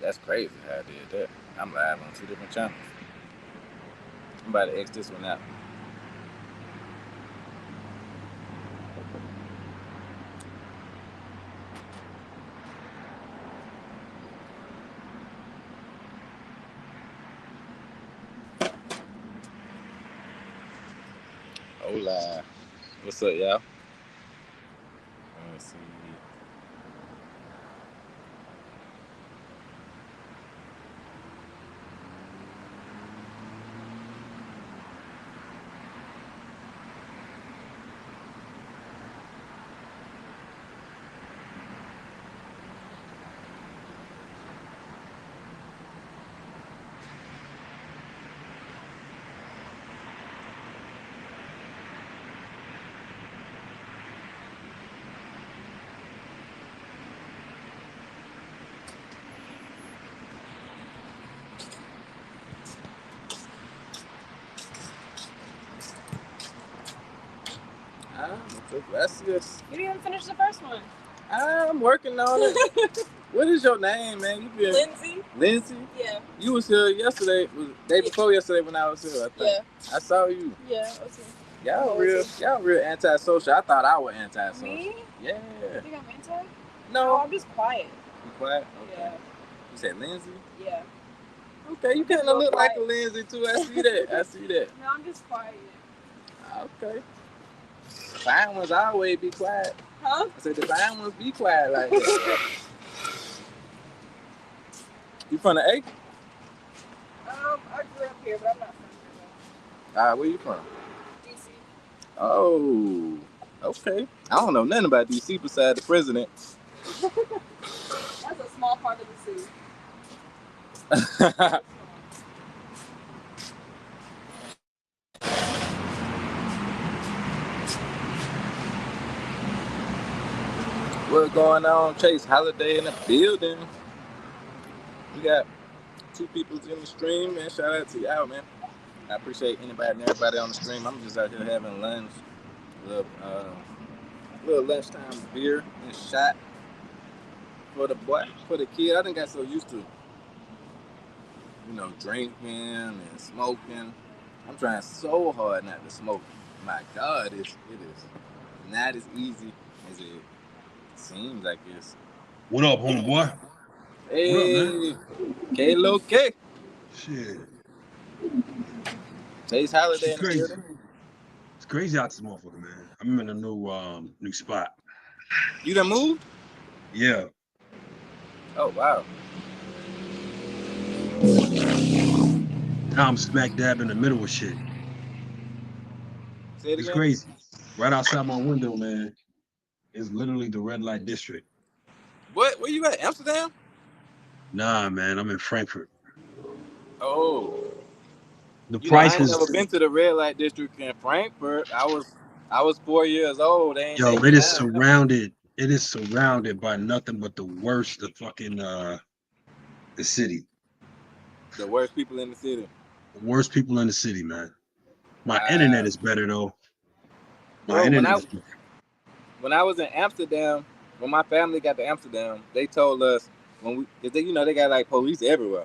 That's crazy how I did that. I'm live on two different channels. I'm about to X this one out. Hola. What's up, y'all? Let's see. Ah, that's just. You didn't even finish the first one. I'm working on it. What is your name, man? You been Lindsay? Lindsay? Yeah. You was here yesterday. Was day before yesterday when I was here. I think. Yeah. I saw you. Yeah, I was here. Y'all real antisocial. I thought I was antisocial. Me? Yeah. You think I'm anti? No. No, I'm just quiet. You quiet? Okay. Yeah. You said Lindsay? Yeah. Okay, you kind of look like a Lindsay too. I see that. I see that. No, I'm just quiet. Okay. Fine ones always be quiet. Huh? I said the fine ones be quiet like that. You from the A? I grew up here, but I'm not from here. Where you from? DC. Oh, okay. I don't know nothing about DC besides the president. That's a small part of the city. What's going on? Chase Holiday in the building. We got two people in the stream, man. Shout out to y'all, man. I appreciate anybody and everybody on the stream. I'm just out here having lunch. Little lunchtime beer and shot for the boy, for the kid. I done got so used to, drinking and smoking. I'm trying so hard not to smoke. My God, it is not as easy as it seems like it's. What up, homeboy? Hey, K-Lo K. Shit. Chase Holiday in the building. It's crazy out this motherfucker, man. I'm in a new spot. You done moved? Yeah. Oh wow. Now I'm smack dab in the middle of shit. Say it It's again? crazy. Right outside my window, man, is literally the red light district. What? Where you at? Amsterdam? Nah, man, I'm in Frankfurt. Oh. The price I ain't never been to the red light district in Frankfurt. I was 4 years old. They ain't Yo, it is surrounded. It is surrounded by nothing but the worst of fucking the city. The worst people in the city. The worst people in the city, man. My internet is better though. When I was in Amsterdam, when my family got to Amsterdam, they told us they got like police everywhere.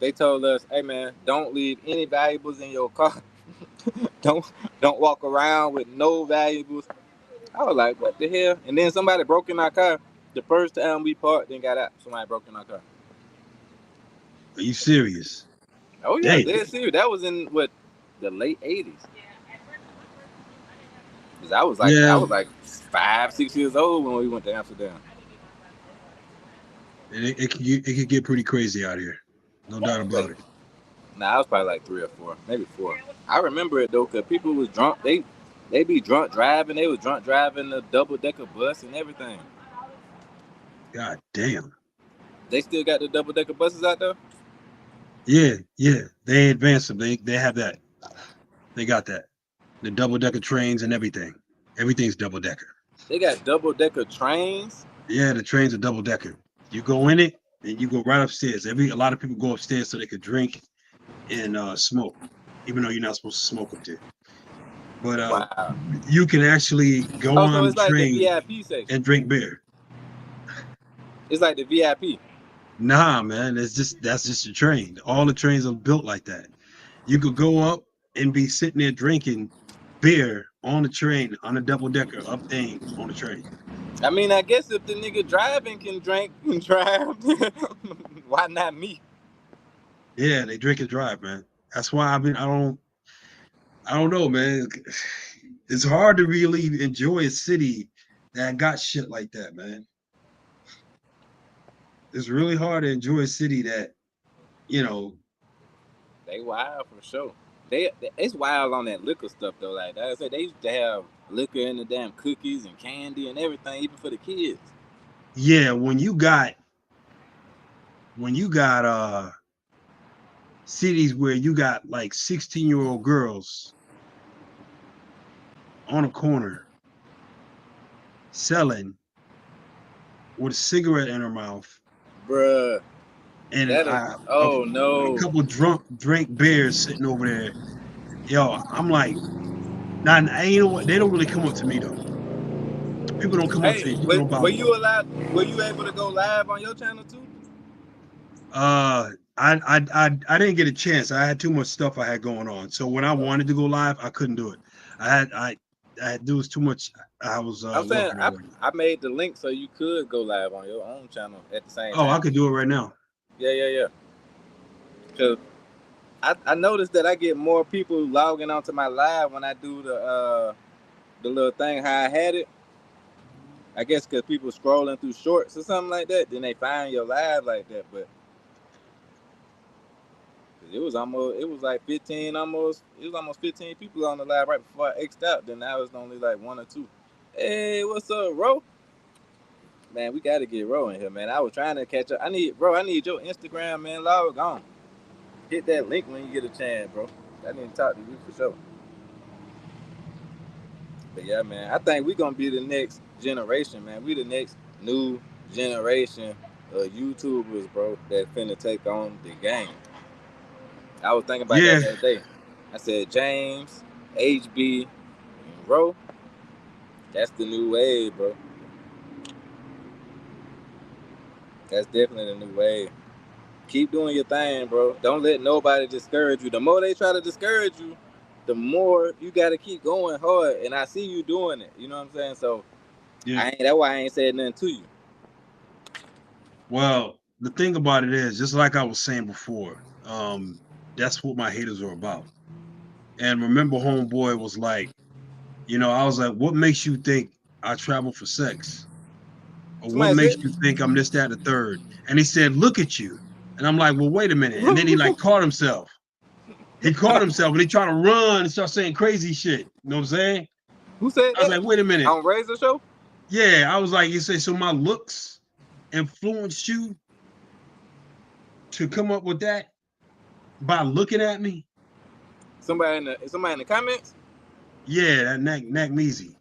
They told us, "Hey man, don't leave any valuables in your car. don't walk around with no valuables." I was like, "What the hell?" And then somebody broke in our car. The first time we parked, then got out. Somebody broke in our car. Are you serious? Oh yeah, dead serious. That was in the late '80s. Cause I was like 5, 6 years old when we went to Amsterdam. It could get pretty crazy out here, no doubt about it. Nah, I was probably like 3 or 4, maybe 4. I remember it though, cause people was drunk. They be drunk driving. They was drunk driving the double-decker bus and everything. God damn. They still got the double-decker buses out there? Yeah. They advanced them. They have that. They got that. The double-decker trains and everything. Everything's double-decker. They got double-decker trains? Yeah, the trains are double-decker. You go in it and you go right upstairs. A lot of people go upstairs so they could drink and smoke, even though you're not supposed to smoke up there. But wow. You can actually go on so it's the train like the VIP section and drink beer. It's like the VIP. Nah, man, that's just a train. All the trains are built like that. You could go up and be sitting there drinking beer on the train on a double decker up thing on the train. I mean, I guess if the nigga driving can drink and drive, why not me? Yeah, they drink and drive, man. That's why I don't know, man. It's hard to really enjoy a city that got shit like that, man. It's really hard to enjoy a city that, you know, They wild for sure. It's wild on that liquor stuff though. Like I said, they used to have liquor in the damn cookies and candy and everything, even for the kids. yeah, when you got cities where you got like 16-year-old girls on a corner selling with a cigarette in her mouth Bruh. and That is, oh a no. couple drink bears sitting over there. Yo, I'm like, nah, you know what? They don't really come up to me though. People don't come up Hey, to me. People don't were bother. you allowed? Were you able to go live on your channel too? I didn't get a chance. I had too much stuff I had going on. So when I wanted to go live, I couldn't do it. There was too much. I was I'm saying working already. I made the link so you could go live on your own channel at the same Oh, I time. could do it right now. Yeah. Cause I noticed that I get more people logging onto my live when I do the little thing how I had it. I guess because people scrolling through shorts or something like that, then they find your live like that. But it was like 15, almost 15 people on the live right before I X'd out. Then now it's only like 1 or 2. Hey, what's up, Ro? Man, we gotta get Ro in here, man. I was trying to catch up. I need your Instagram, man. Log on. Hit that link when you get a chance, bro. I need to talk to you for sure. But yeah, man, I think we gonna be the next generation, man. We the next new generation of YouTubers, bro, that finna take on the game. I was thinking about that Yeah, the other day. I said James, HB, and Ro, that's the new wave, bro. That's definitely the new wave. Keep doing your thing, bro. Don't let nobody discourage you. The more they try to discourage you, the more you got to keep going hard. And I see you doing it. You know what I'm saying? So yeah. that's why I ain't said nothing to you. Well, the thing about it is, just like I was saying before, that's what my haters are about. And remember, homeboy was like, I was like, what makes you think I travel for sex? Or what Somebody makes said, you think I'm this, that, and the third? And he said, look at you. And I'm like, well, wait a minute. And then he like caught himself. He caught himself and he tried to run and start saying crazy shit. You know what I'm saying? who said I was that? like, wait a minute. On Razor Show? Yeah, I was like, you say, so my looks influenced you to come up with that by looking at me? Somebody in the comments? Yeah, that Nack Meezy.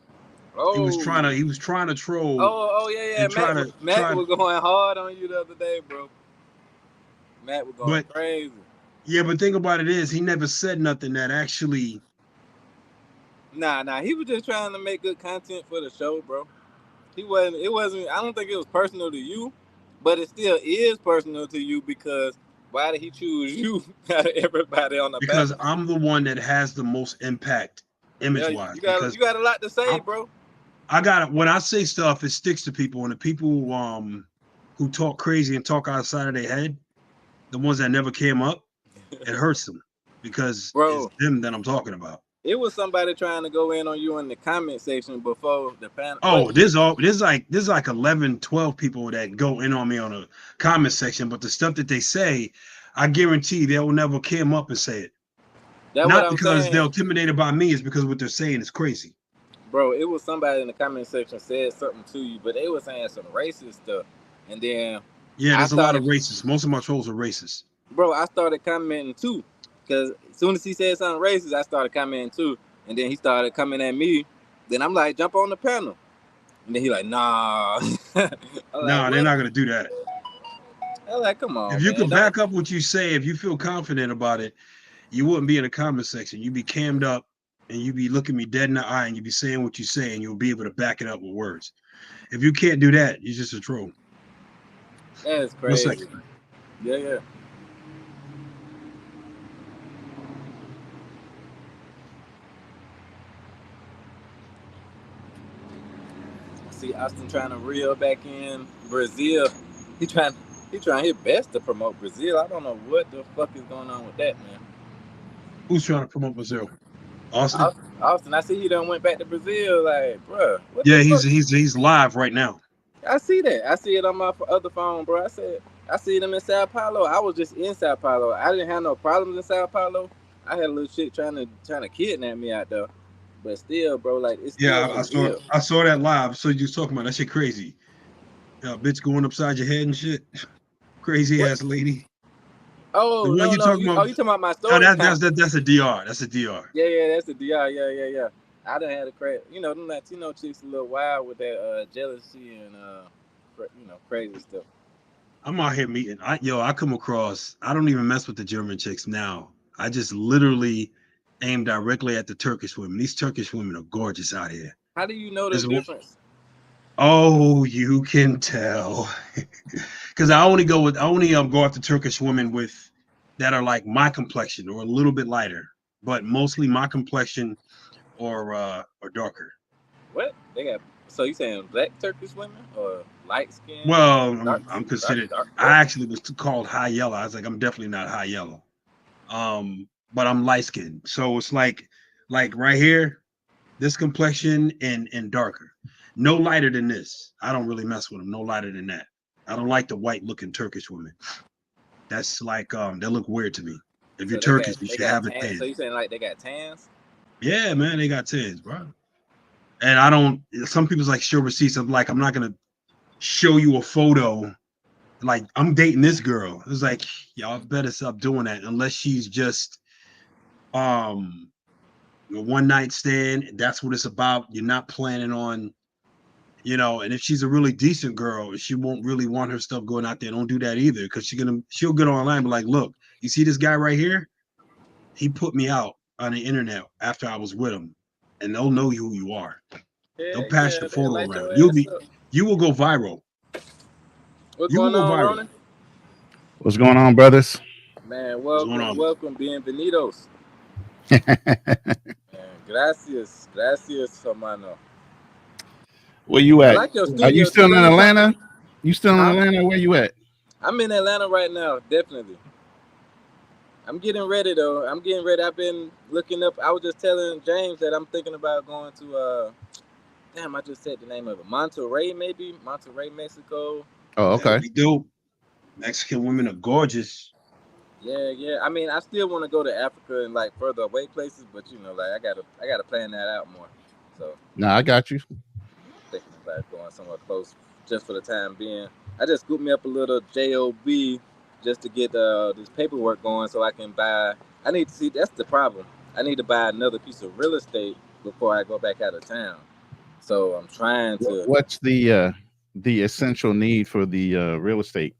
Oh. He was trying to troll. Oh yeah. And Matt was going hard on you the other day, bro. Matt was going crazy. Yeah, but think about it is he never said nothing that actually. Nah. He was just trying to make good content for the show, bro. It wasn't. I don't think it was personal to you, but it still is personal to you because why did he choose you out of everybody on the Because panel? I'm the one that has the most impact image-wise. You got a lot to say, bro. I got it. When I say stuff, it sticks to people, and the people who talk crazy and talk outside of their head, the ones that never came up, it hurts them because it's them that I'm talking about. It was somebody trying to go in on you in the comment section before the panel. Oh, there's like 11, 12 people that go in on me on a comment section, but the stuff that they say, I guarantee they will never come up and say it. Not because they're intimidated by me, it's because what they're saying is crazy. Bro, it was somebody in the comment section said something to you, but they were saying some racist stuff. And then there's a lot of racists. Most of my trolls are racist. Bro, I started commenting too. Because as soon as he said something racist, I started commenting too. And then he started coming at me. Then I'm like, jump on the panel. And then he like, nah. Nah, they're not going to do that. I'm like, come on, if you can back up what you say, if you feel confident about it, you wouldn't be in the comment section. You'd be cammed up and you'd be looking me dead in the eye and you'd be saying what you say and you'll be able to back it up with words. If you can't do that, you're just a troll. That's One crazy. second. Yeah. See Austin trying to reel back in Brazil. He trying his best to promote Brazil. I don't know what the fuck is going on with that, man. Who's trying to promote Brazil? Austin? Austin, I see he done went back to Brazil. Like, bro, what Yeah, the fuck? he's live right now. I see that. I see it on my other phone, bro. I see them in Sao Paulo. I was just in Sao Paulo. I didn't have no problems in Sao Paulo. I had a little shit trying to kidnap me out there. But still, bro, like it's still I saw that live. So you talking about that shit crazy. Bitch going upside your head and shit. Crazy ass lady. Oh, no, you talking about my story? Oh, that's a DR. That's a DR. Yeah, that's a DR. Yeah. I done had a crazy, them Latino chicks a little wild with that jealousy and crazy stuff. I'm out here meeting. I come across. I don't even mess with the German chicks now. I just literally aim directly at the Turkish women. These Turkish women are gorgeous out here. How do you know the difference? Oh, you can tell. Because I only go after Turkish women that are like my complexion or a little bit lighter, but mostly my complexion or darker. What they got? So you saying black Turkish women or light skin? Well, I'm considered. I actually was called high yellow. I was like, I'm definitely not high yellow. But I'm light skinned, so it's like right here, this complexion and darker. No lighter than this. I don't really mess with them. No lighter than that. I don't like the white looking Turkish women. That's like they look weird to me. If you're Turkish, you should have a tan. So you saying like they got tans? Yeah, man, they got tans, bro. And I don't. Some people's like show receipts. I'm like, I'm not gonna show you a photo. Like I'm dating this girl. It's like y'all better stop doing that unless she's just a one night stand. That's what it's about. You're not planning on. And if she's a really decent girl, she won't really want her stuff going out there. Don't do that either, because she'll get online and be like, look, you see this guy right here? He put me out on the internet after I was with him, and they'll know who you are. They'll pass your photo around. You will go viral. What's going on, Ronan? What's going on, brothers? Man, welcome, bienvenidos. Gracias, hermano. Where you at? Are you still in Atlanta? You still in Atlanta? Where you at? I'm in Atlanta right now, definitely. I'm getting ready though. I've been looking up. I was just telling James that I'm thinking about going to I just said the name of it. Monterrey, Mexico. Oh, okay. We do. Mexican women are gorgeous. Yeah. I mean, I still want to go to Africa and like further away places, but I gotta plan that out more. So. No, I got you. Thinking about going somewhere close just for the time being. I just scooped me up a little JOB just to get this paperwork going so I can buy. I need to see. That's the problem. I need to buy another piece of real estate before I go back out of town. So I'm trying to. What's the essential need for the real estate?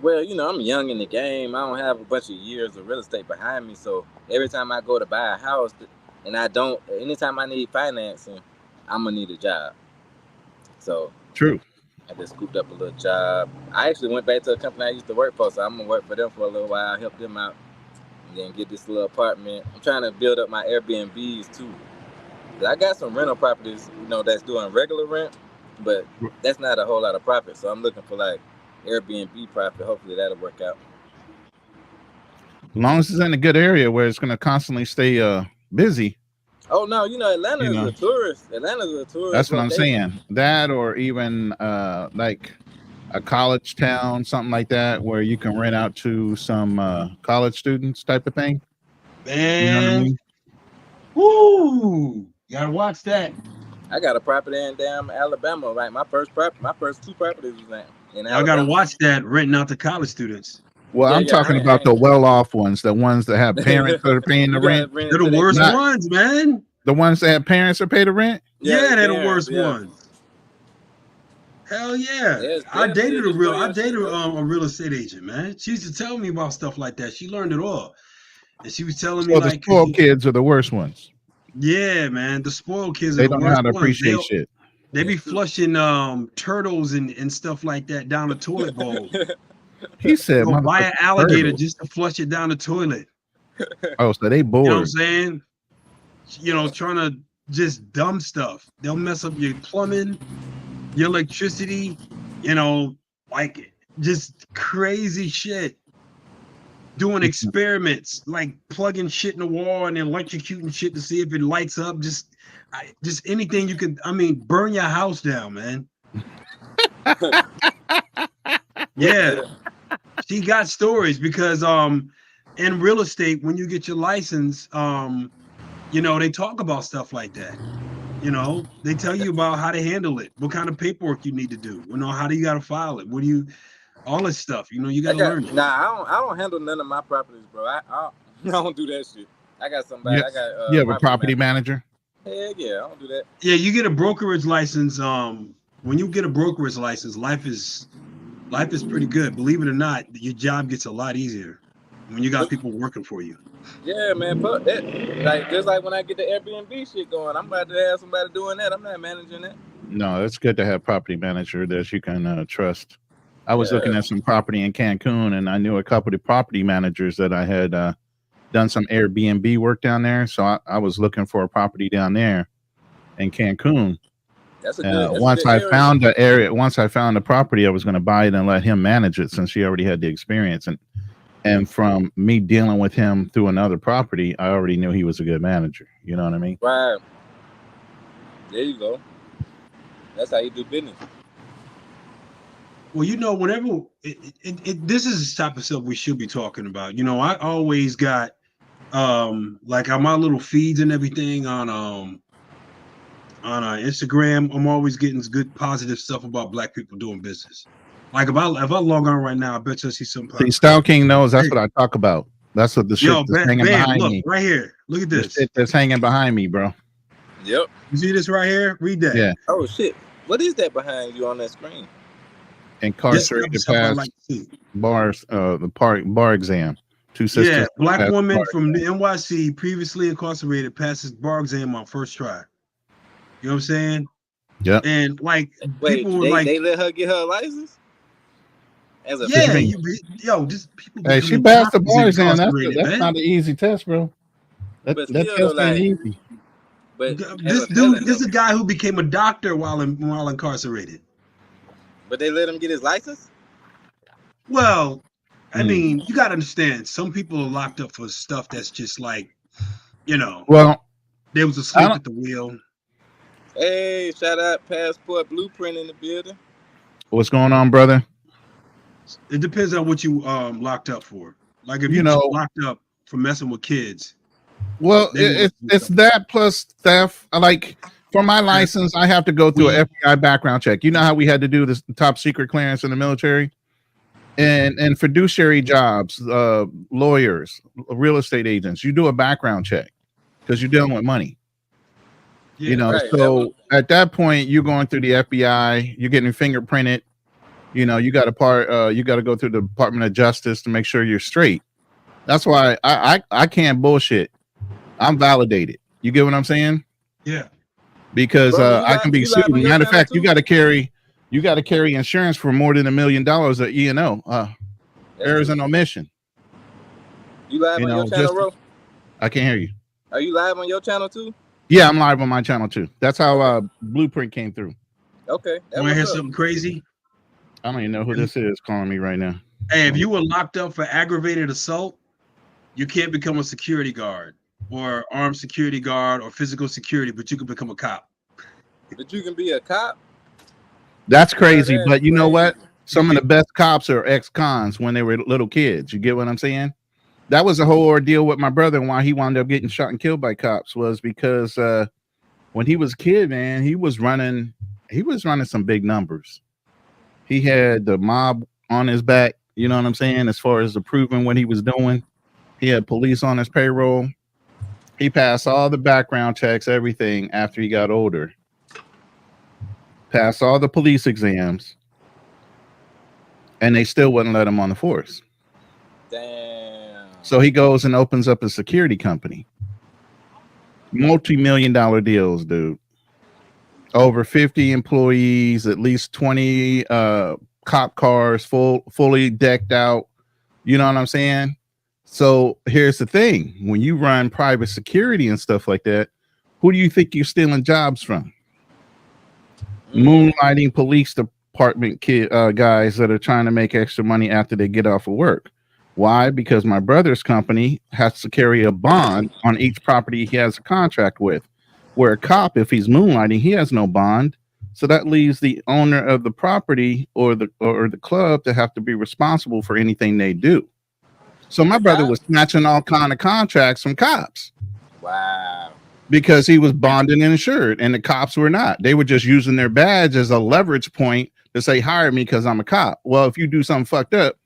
Well, I'm young in the game. I don't have a bunch of years of real estate behind me. So every time I go to buy a house, and anytime I need financing, I'm gonna need a job. So true. I just scooped up a little job. I actually went back to a company I used to work for, so I'm gonna work for them for a little while, help them out, and then get this little apartment. I'm trying to build up my Airbnbs too. I got some rental properties, that's doing regular rent, but that's not a whole lot of profit. So I'm looking for like Airbnb profit. Hopefully that'll work out. As long as it's in a good area where it's gonna constantly stay busy. Oh no, Atlanta is a tourist. Atlanta's a tourist. That's what I'm saying. That or even like a college town, something like that, where you can rent out to some college students type of thing. Man, woo! You gotta watch that. I got a property in damn Alabama, right? My first two properties was in Alabama. I gotta watch that renting out to college students. Well, I'm talking about the well-off ones, the ones that have parents that are paying the rent. They're the worst ones, man. The ones that have parents that pay the rent? Yeah, they're the worst ones. Hell yeah. I dated a real estate agent, man. She used to tell me about stuff like that. She learned it all. And she was telling me the spoiled kids are the worst ones. Yeah, man. The spoiled kids they don't know how to appreciate shit. They be flushing turtles and stuff like that down the toilet bowl. He said, Go buy an alligator turtle. just to flush it down the toilet. Oh, so they bored. You know what I'm saying? You know, trying to just dumb stuff. They'll mess up your plumbing, your electricity, you know, like just crazy shit. Doing experiments, like plugging shit in the wall and electrocuting shit to see if it lights up. Just anything you could. I mean, burn your house down, man. Yeah, she got stories because in real estate, when you get your license, you know, they talk about stuff like that. You know, they tell you about how to handle it, what kind of paperwork you need to do. You know, how do you got to file it? What do you? All this stuff, you know, you gotta learn it. Nah, I don't handle none of my properties, bro. I don't do that shit. I got somebody. Yes. I got. You have a property manager? Heck yeah, I don't do that. Yeah, you get a brokerage license. When you get a brokerage license, life is pretty good. Believe it or not, your job gets a lot easier when you got people working for you. Yeah, man. But that, like, just like when I get the Airbnb shit going, I'm about to have somebody doing that. I'm not managing that. No, it's good to have property manager that you can trust. I was looking at some property in Cancun, and I knew a couple of property managers that I had done some Airbnb work down there. So I was looking for a property down there in Cancun. That's a good. Once I found the area, once I found the property, I was going to buy it and let him manage it since he already had the experience. And from me dealing with him through another property, I already knew he was a good manager. You know what I mean? Right. There you go. That's how you do business. Well, you know, whenever this is the type of stuff we should be talking about. You know, I always got like on my little feeds and everything on Instagram. I'm always getting good positive stuff about Black people doing business. Like if I log on right now, I bet you see something. See, Style King knows that's what I talk about. That's what the shit that's hanging behind look, me. Right here. Look at this. The shit that's hanging behind me, bro. Yep. You see this right here? Read that. Yeah. Oh shit. What is that behind you on that screen? Incarcerated past bars, bar exam. Two sisters. Yeah, Black woman from the NYC previously incarcerated passes bar exam on first try. You know what I'm saying? Yeah. And like people were they let her get her license? As a just people. Hey, she passed the bar exam. That's not an easy test, bro. That test ain't easy. But this dude, this is a guy who became a doctor while incarcerated. But they let him get his license? Well, I mean, you got to understand, some people are locked up for stuff that's just like, you know. Well, there was a sleep at the wheel. Hey, shout out Passport Blueprint in the building. What's going on, brother? It depends on what you locked up for. Like if you locked up for messing with kids. Well, it's that plus theft. Like for my license, I have to go through an FBI background check. You know how we had to do this top secret clearance in the military, and fiduciary jobs, lawyers, real estate agents. You do a background check because you're dealing with money. Yeah, you know, right. So at that point, you're going through the FBI. You're getting fingerprinted. You know, you got you got to go through the Department of Justice to make sure you're straight. That's why I can't bullshit. I'm validated. You get what I'm saying? Yeah. Because I can be sued. Matter of fact, you got to carry insurance for more than $1 million at E&O. Errors and omission. You live on your channel, bro? I can't hear you. Are you live on your channel too? Yeah, I'm live on my channel too. That's how Blueprint came through. Okay. Want to hear something crazy? I don't even know who this is calling me right now. Hey, if you were locked up for aggravated assault, you can't become a security guard or armed security guard or physical security, but you can become a cop. But you can be a cop? That's crazy, but you know what? Some of the best cops are ex-cons when they were little kids. You get what I'm saying? That was a whole ordeal with my brother, and why he wound up getting shot and killed by cops was because when he was a kid, man, he was running some big numbers. He had the mob on his back, you know what I'm saying, as far as approving what he was doing. He had police on his payroll. He passed all the background checks, everything after he got older. Passed all the police exams. And they still wouldn't let him on the force. Damn. So he goes and opens up a security company. Multi-million-dollar deals, dude. over 50 employees, at least 20 cop cars, fully decked out. You know what I'm saying? So here's the thing: when you run private security and stuff like that, who do you think you're stealing jobs from? Moonlighting police department guys that are trying to make extra money after they get off of work. Why? Because my brother's company has to carry a bond on each property he has a contract with. Where a cop, if he's moonlighting, he has no bond. So that leaves the owner of the property or the club to have to be responsible for anything they do. So my brother was snatching all kind of contracts from cops. Wow. Because he was bonded and insured, and the cops were not. They were just using their badge as a leverage point to say, hire me because I'm a cop. Well, if you do something fucked up,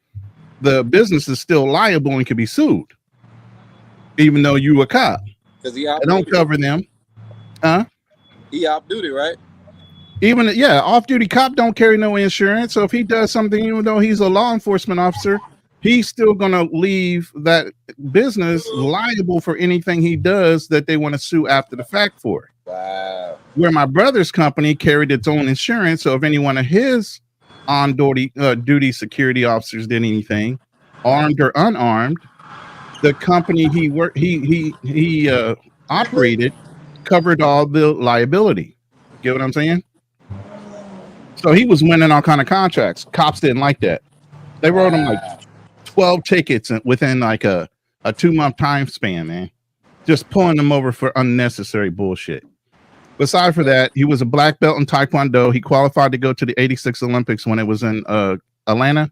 the business is still liable and can be sued, even though you a cop. Because they don't cover them. Huh? He off duty, right? Even off-duty cop don't carry no insurance. So if he does something, even though he's a law enforcement officer, he's still gonna leave that business liable for anything he does that they want to sue after the fact for. Wow. Where my brother's company carried its own insurance, so if any one of his on duty security officers did anything, armed or unarmed, the company he operated covered all the liability. Get what I'm saying? So he was winning all kind of contracts. Cops didn't like that. They wrote him like 12 tickets within like a 2-month time span, man. Just pulling them over for unnecessary bullshit. Besides for that, he was a black belt in Taekwondo. He qualified to go to the 86 Olympics when it was in Atlanta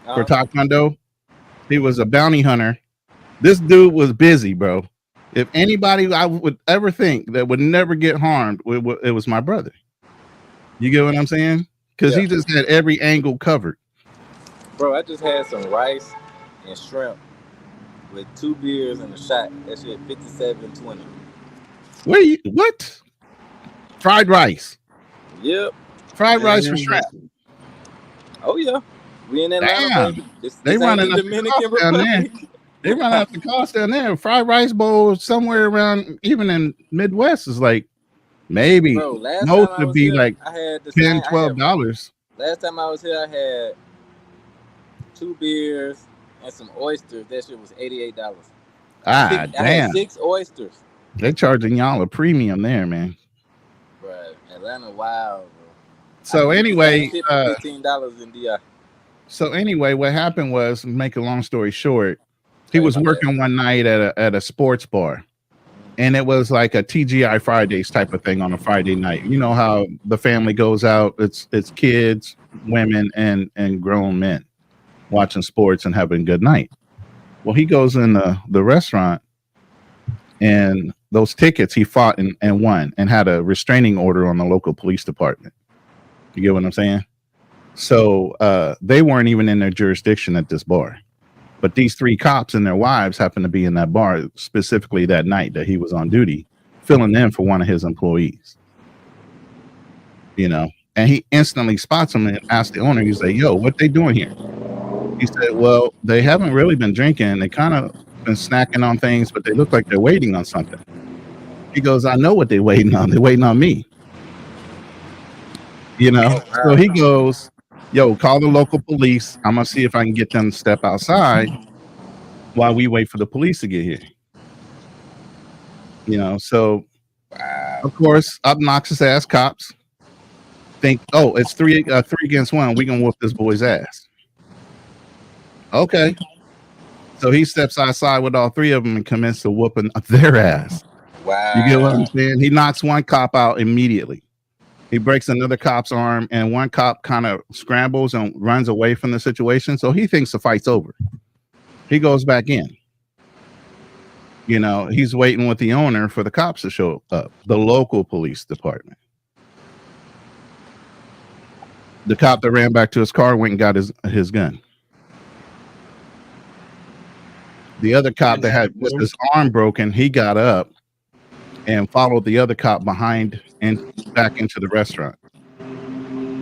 for Taekwondo. He was a bounty hunter. This dude was busy, bro. If anybody I would ever think that would never get harmed, it was my brother. You get what I'm saying? Because he just had every angle covered. Bro, I just had some rice and shrimp with 2 beers and a shot. That shit $57.20. Wait, what? Fried rice. Yep. Fried rice for shrimp. Oh yeah. We in Atlanta, baby. They running up the cost down there. They run up the cost down there. Fried rice bowl somewhere around, even in Midwest, is like maybe most would be like $10, $12. Last time I was here, I had 2 beers and some oysters. That shit was $88. Damn. I had 6 oysters. They're charging y'all a premium there, man. Right. Atlanta, wow, bro. So anyway, $15 in DI. So anyway, what happened was, make a long story short, he was working one night at a sports bar, and it was like a TGI Fridays type of thing on a Friday night. You know how the family goes out? It's kids, women, and grown men watching sports and having a good night. Well, he goes in the restaurant, and those tickets he fought and won, and had a restraining order on the local police department. You get what I'm saying? So they weren't even in their jurisdiction at this bar. But these 3 cops and their wives happened to be in that bar specifically that night that he was on duty, filling in for one of his employees. You know, and he instantly spots him and asks the owner, he's like, yo, what they doing here? He said, well, they haven't really been drinking. They kind of been snacking on things, but they look like they're waiting on something. He goes, I know what they're waiting on. They're waiting on me. You know, so he goes, yo, call the local police. I'm going to see if I can get them to step outside while we wait for the police to get here. You know, so, of course, obnoxious ass cops think, oh, it's 3 against 1. We're going to whoop this boy's ass. Okay. So he steps outside with all 3 of them and commences to whooping their ass. Wow. You get what I'm saying? He knocks one cop out immediately. He breaks another cop's arm, and one cop kind of scrambles and runs away from the situation. So he thinks the fight's over. He goes back in. You know, he's waiting with the owner for the cops to show up, the local police department. The cop that ran back to his car went and got his gun. The other cop that had just his arm broken, he got up and followed the other cop behind and back into the restaurant.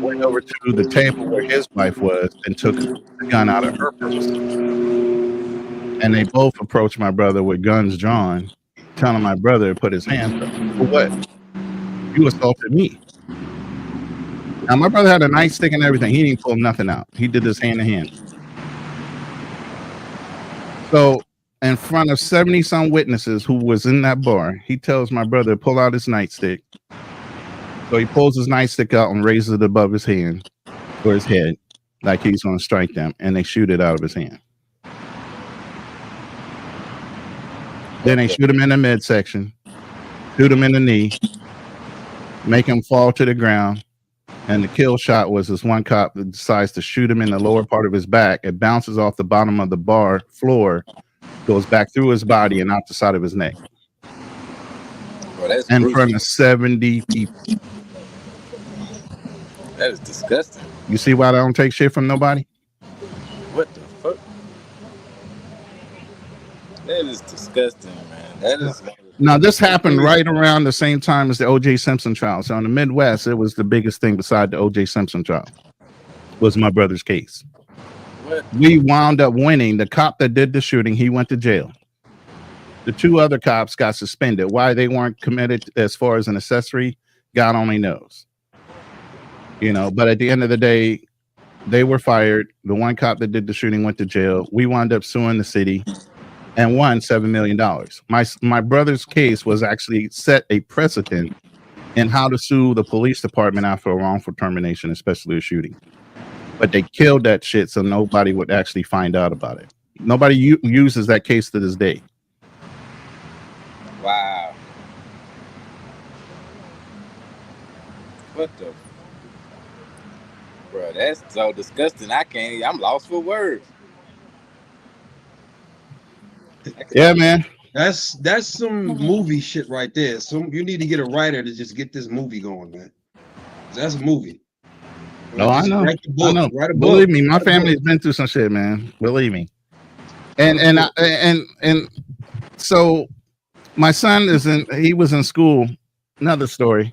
Went over to the table where his wife was and took the gun out of her purse. And they both approached my brother with guns drawn, telling my brother to put his hands up. For what? You assaulted me. Now my brother had a nightstick and everything. He didn't pull nothing out. He did this hand to hand. So in front of 70 some witnesses who was in that bar, he tells my brother to pull out his nightstick. So he pulls his nightstick out and raises it above his hand or his head, like he's going to strike them, and they shoot it out of his hand. Then they shoot him in the midsection, shoot him in the knee, make him fall to the ground. And the kill shot was this one cop that decides to shoot him in the lower part of his back. It bounces off the bottom of the bar floor, goes back through his body and out the side of his neck. Bro, that's in brutal. Front of 70 people. That is disgusting. You see why I don't take shit from nobody? What the fuck? That is disgusting, man. That is. Now, this happened right around the same time as the O.J. Simpson trial. So in the Midwest, it was the biggest thing beside the O.J. Simpson trial. Was my brother's case. What? We wound up winning. The cop that did the shooting, he went to jail. The two other cops got suspended. Why they weren't committed as far as an accessory, God only knows. You know, but at the end of the day, they were fired. The one cop that did the shooting went to jail. We wound up suing the city and won $7 million. My brother's case was actually set a precedent in how to sue the police department after a wrongful termination, especially a shooting. But they killed that shit so nobody would actually find out about it. Nobody uses that case to this day. Wow. What the? Bro, that's so disgusting. I'm lost for words. Yeah, man. That's some movie shit right there. You need to get a writer to just get this movie going, man. That's a movie. No, I know. Write a book. I know. Write a book. Believe me, my family's been through some shit, man. Believe me. And so my son he was in school. Another story.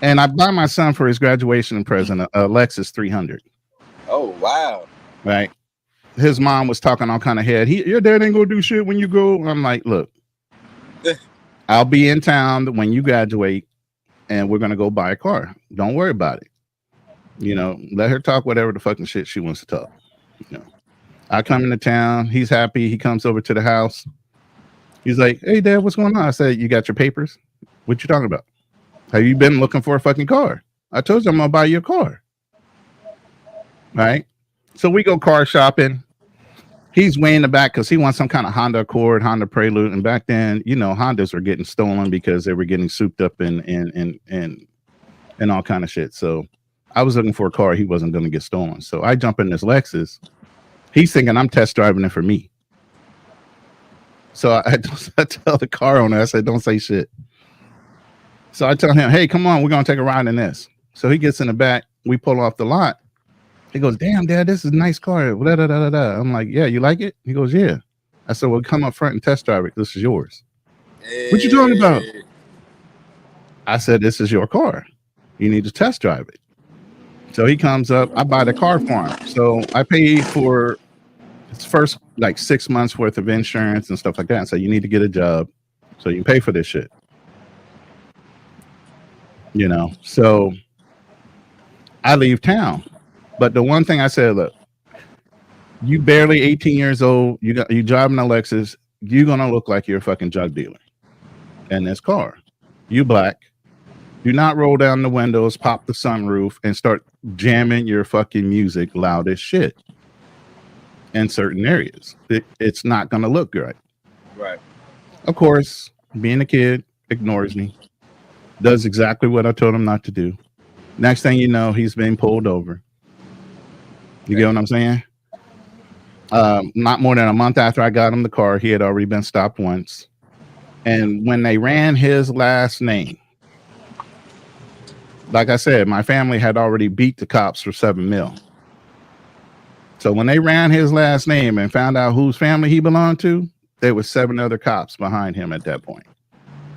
And I bought my son for his graduation present a Lexus 300. Oh wow! Right. His mom was talking all kind of head. Your dad ain't gonna do shit when you go. I'm like, look, I'll be in town when you graduate, and we're gonna go buy a car. Don't worry about it. You know, let her talk whatever the fucking shit she wants to talk. You know, I come into town. He's happy. He comes over to the house. He's like, "Hey, Dad, what's going on?" I said, "You got your papers? What you talking about? Have you been looking for a fucking car? I told you I'm gonna buy you a car." Right? So we go car shopping. He's way in the back because he wants some kind of Honda Accord, Honda Prelude. And back then, you know, Hondas were getting stolen because they were getting souped up and all kind of shit. So I was looking for a car he wasn't going to get stolen. So I jump in this Lexus. He's thinking I'm test driving it for me. So I tell the car owner, I said, don't say shit. So I tell him, hey, come on, we're going to take a ride in this. So he gets in the back. We pull off the lot. He goes, damn, Dad, this is a nice car. Da, da, da, da, da. I'm like, yeah, you like it? He goes, yeah. I said, well, come up front and test drive it. This is yours. Hey. What you talking about? I said, this is your car. You need to test drive it. So he comes up. I buy the car for him. So I pay for his first like 6 months worth of insurance and stuff like that. So you need to get a job so you can pay for this shit. You know, so I leave town. But the one thing I said, look, you barely 18 years old, you driving a Lexus, you're gonna look like you're a fucking drug dealer in this car. You black. Do not roll down the windows, pop the sunroof, and start jamming your fucking music loud as shit in certain areas. It's not gonna look good. Right. Of course, being a kid, ignores me, does exactly what I told him not to do. Next thing you know, he's being pulled over. You get what I'm saying? Not more than a month after I got him the car, he had already been stopped once. And when they ran his last name, like I said, my family had already beat the cops for $7 million. So when they ran his last name and found out whose family he belonged to, there were 7 other cops behind him at that point.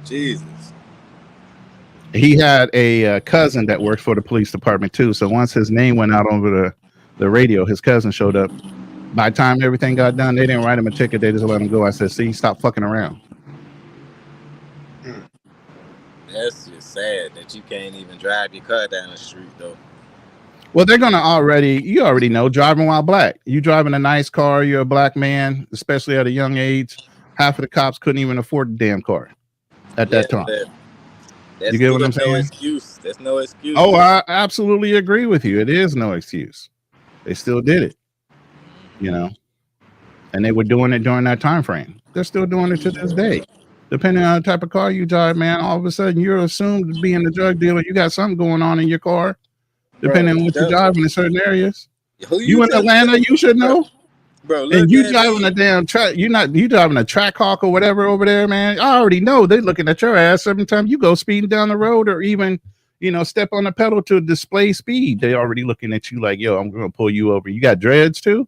Jesus. He had a cousin that worked for the police department too. So once his name went out over the radio, his cousin showed up. By the time everything got done, they didn't write him a ticket. They just let him go. I said, see, stop fucking around. That's just sad that you can't even drive your car down the street, though. Well, they're gonna you already know, driving while black. You driving a nice car, you're a black man, especially at a young age. Half of the cops couldn't even afford the damn car at that time. That's you get what I'm saying? No excuse. That's no excuse. Oh, I absolutely agree with you. It is no excuse. They still did it, you know, and they were doing it during that time frame. They're still doing it to this day. Depending on the type of car you drive, man, all of a sudden you're assumed to be in the drug dealer. You got something going on in your car. Depending on what you're driving in certain areas. You in Atlanta, you should know. Bro, and you driving a damn track, you driving a track hawk or whatever over there, man. I already know they're looking at your ass every time you go speeding down the road or even, step on the pedal to display speed. They already looking at you like, yo, I'm gonna pull you over. You got dreads too?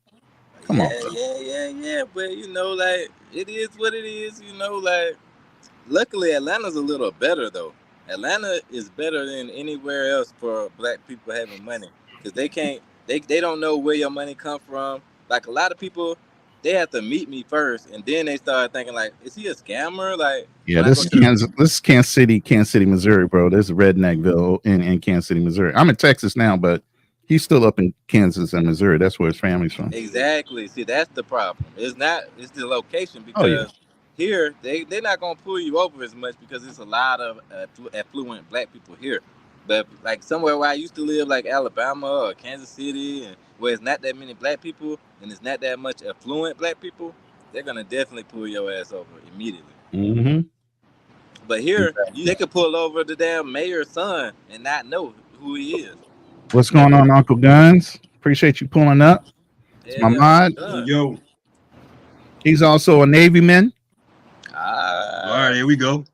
Come on. Yeah. But like it is what it is, like luckily Atlanta's a little better though. Atlanta is better than anywhere else for black people having money because they don't know where your money come from. Like a lot of people, they have to meet me first, and then they start thinking like, is he a scammer? Like, yeah, this is Kansas City, Missouri, bro. This is Redneckville in Kansas City, Missouri. I'm in Texas now, but he's still up in Kansas and Missouri. That's where his family's from. Exactly. See, that's the problem. It's the location because. Here, they're not going to pull you over as much because it's a lot of affluent black people here. But like somewhere where I used to live, like Alabama or Kansas City, and where it's not that many black people and it's not that much affluent black people, they're going to definitely pull your ass over immediately. Mm-hmm. But here, they could pull over the damn mayor's son and not know who he is. What's going on, Uncle Guns? Appreciate you pulling up. It's my mod. Yo. He's also a Navy man. All right, here we go.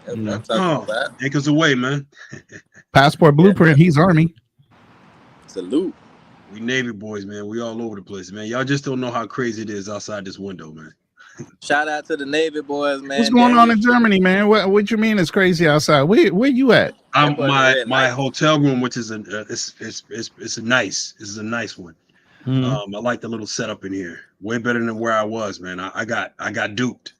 Take us away, man. Passport blueprint. He's Army. Salute. We Navy boys, man. We all over the place, man. Y'all just don't know how crazy it is outside this window, man. Shout out to the Navy boys, man. What's going on in Germany, man? What you mean it's crazy outside? Where you at? I'm my hotel room, which is it's a nice one. I like the little setup in here. Way better than where I was, man. I got duped.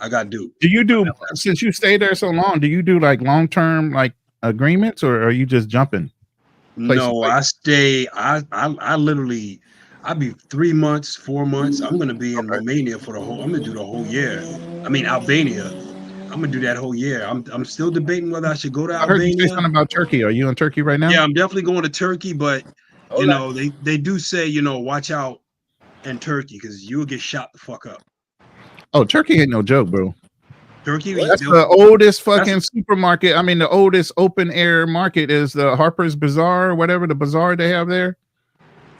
Do you do, since you stay there so long, do you do like long-term like agreements or are you just jumping? No, I stay. I literally, I'll be 3 months, 4 months. I'm going to be in Romania for I'm going to do the whole year. I mean, Albania. I'm going to do that whole year. I'm still debating whether I should go to Albania. I heard you say something about Turkey. Are you in Turkey right now? Yeah, I'm definitely going to Turkey, but they do say, watch out in Turkey because you'll get shot the fuck up. Oh, Turkey ain't no joke, bro. Turkey, that's the oldest fucking supermarket. I mean, the oldest open air market is the Harper's Bazaar, or whatever the bazaar they have there.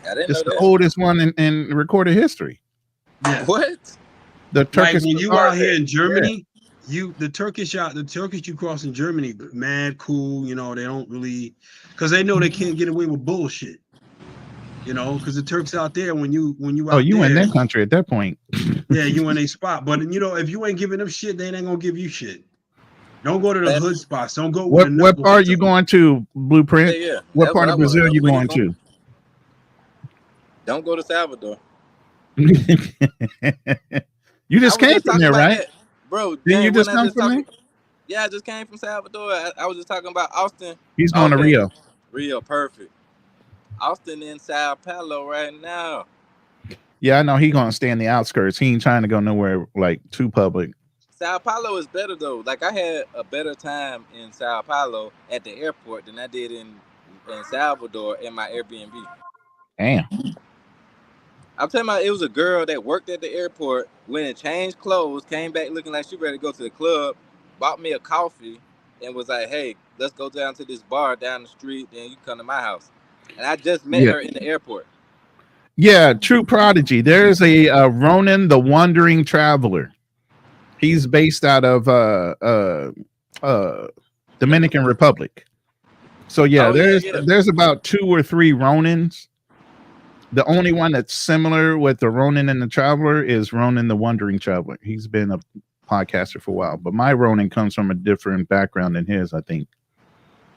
It's the oldest one in recorded history. Yeah. What? The Turkish, like when you out here in Germany, the Turkish you cross in Germany, mad cool. They don't really, because they know they can't get away with bullshit. Because the Turks out there, when you out you there, in that country at that point. Yeah, you in a spot. But if you ain't giving them shit, they ain't gonna give you shit. Don't go to the hood spots. Don't go. What part are you going to, Blueprint? Yeah. What part of Brazil you going to? Don't go to Salvador. You just came from there, right? That. Bro, didn't you just come from there? Yeah, I just came from Salvador. I was just talking about Austin. He's going to Rio. Rio, perfect. Austin in Sao Paulo right now. Yeah, I know he gonna stay in the outskirts. He ain't trying to go nowhere like too public. Sao Paulo is better though. Like I had a better time in Sao Paulo at the airport than I did in Salvador in my Airbnb. Damn. I'm telling you, it was a girl that worked at the airport, went and changed clothes, came back looking like she ready to go to the club, bought me a coffee, and was like, "Hey, let's go down to this bar down the street, then you come to my house." And I just met her in the airport. Yeah, true prodigy. There's a Ronan the Wandering Traveler. He's based out of Dominican Republic. So there's about 2 or 3 Ronans. The only one that's similar with the Ronan and the Traveler is Ronan the Wandering Traveler. He's been a podcaster for a while, but my Ronan comes from a different background than his, I think.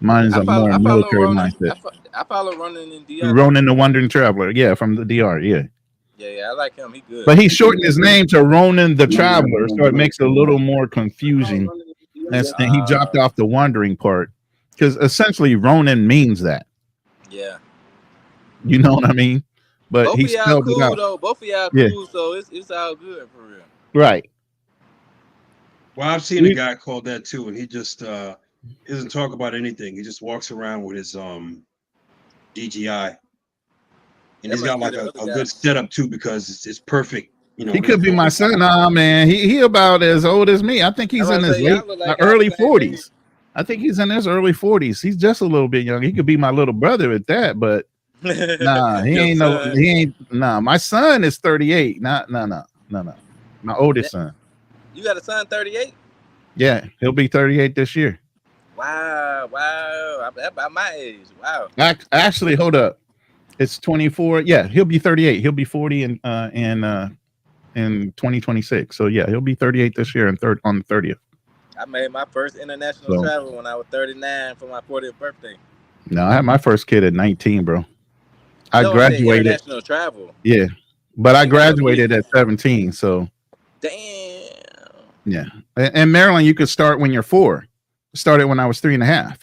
Mine is a more military mindset. I follow Ronan in DR. Ronan the Wandering Traveler, yeah, from the DR, yeah. Yeah, I like him. He good. But he shortened his name to Ronan the Traveler, so it makes it a little more confusing. And he dropped off the wandering part because essentially Ronan means that. Yeah. You know what I mean? But both he of y'all spelled it cool out. though. Both of y'all Yeah. cool, so it's all good for real. Right. Well, I've seen a guy called that too, and he just doesn't talk about anything. He just walks around with his DJI, and he's got like a good setup too because it's perfect. You know, he could be my son. Nah, man, he about as old as me. I think he's in his early 40s. I think he's in his early 40s. He's just a little bit young. He could be my little brother at that, but nah, he ain't no. He ain't. Nah, my son is 38. No. My oldest son. You got a son 38? Yeah, he'll be 38 this year. Wow. That's about my age. Wow. Actually, hold up. It's 24. Yeah, he'll be 38. He'll be 40 in 2026. So yeah, he'll be 38 this year and on the 30th. I made my first international travel when I was 39 for my 40th birthday. No, I had my first kid at 19, bro. I graduated. International travel. Yeah, but I graduated at 17. So. Damn. Yeah, in Maryland, you could start when you're 4. Started when I was 3.5,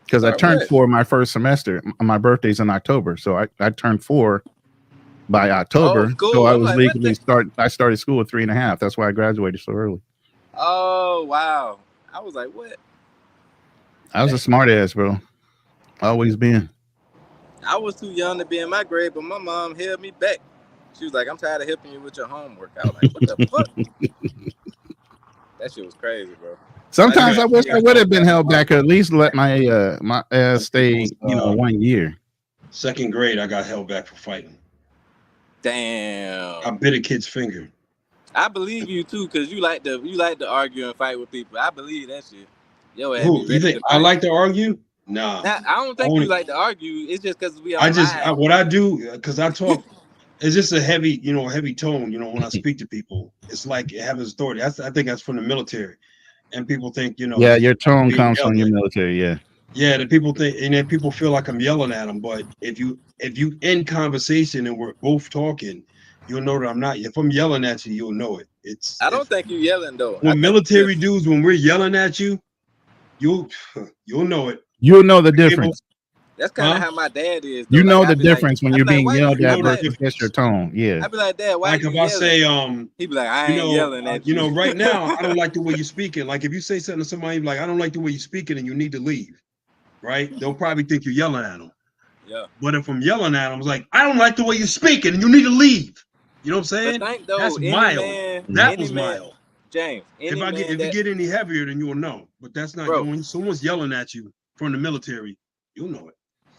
because I turned 4 my first semester. My birthday's in October, so I turned 4 by October. Cool. So I was legally I started school at 3.5. That's why I graduated so early. Oh wow! I was like, what? I was a smart ass, bro. Always been. I was too young to be in my grade, but my mom held me back. She was like, "I'm tired of helping you with your homework." I was like, "What the fuck?" That shit was crazy, bro. Sometimes I wish I would have been held back, or at least let my my ass stay, 1 year. 2nd grade, I got held back for fighting. Damn. I bit a kid's finger. I believe you too, cause you like to argue and fight with people. I believe that shit. Yo, who you think I like to argue? Nah, I don't think you like to argue. It's just because we. What I do, because I talk. It's just a heavy tone. When I speak to people, it's like having authority. I think that's from the military, and people think Yeah, your tone comes from your military. Yeah. Yeah, the people think, and then people feel like I'm yelling at them. But if you end conversation and we're both talking, you'll know that I'm not. If I'm yelling at you, you'll know it. I don't think you're yelling though. When military dudes, when we're yelling at you, you'll know it. You'll know the difference. That's kind of how my dad is. Though. You know the difference when you're being yelled at versus just your tone. Yeah. I'd be like, Dad, why? Like if I say, he'd be like, I ain't yelling at you. Right now, I don't like the way you're speaking. Like if you say something to somebody, like I don't like the way you're speaking, and you need to leave, right? They'll probably think you're yelling at them. Yeah. But if I'm yelling at them, it's like I don't like the way you're speaking, and you need to leave. You know what I'm saying? That's mild. That was mild. James, if you get any heavier, then you will know. But that's not when someone's yelling at you from the military, you'll know it.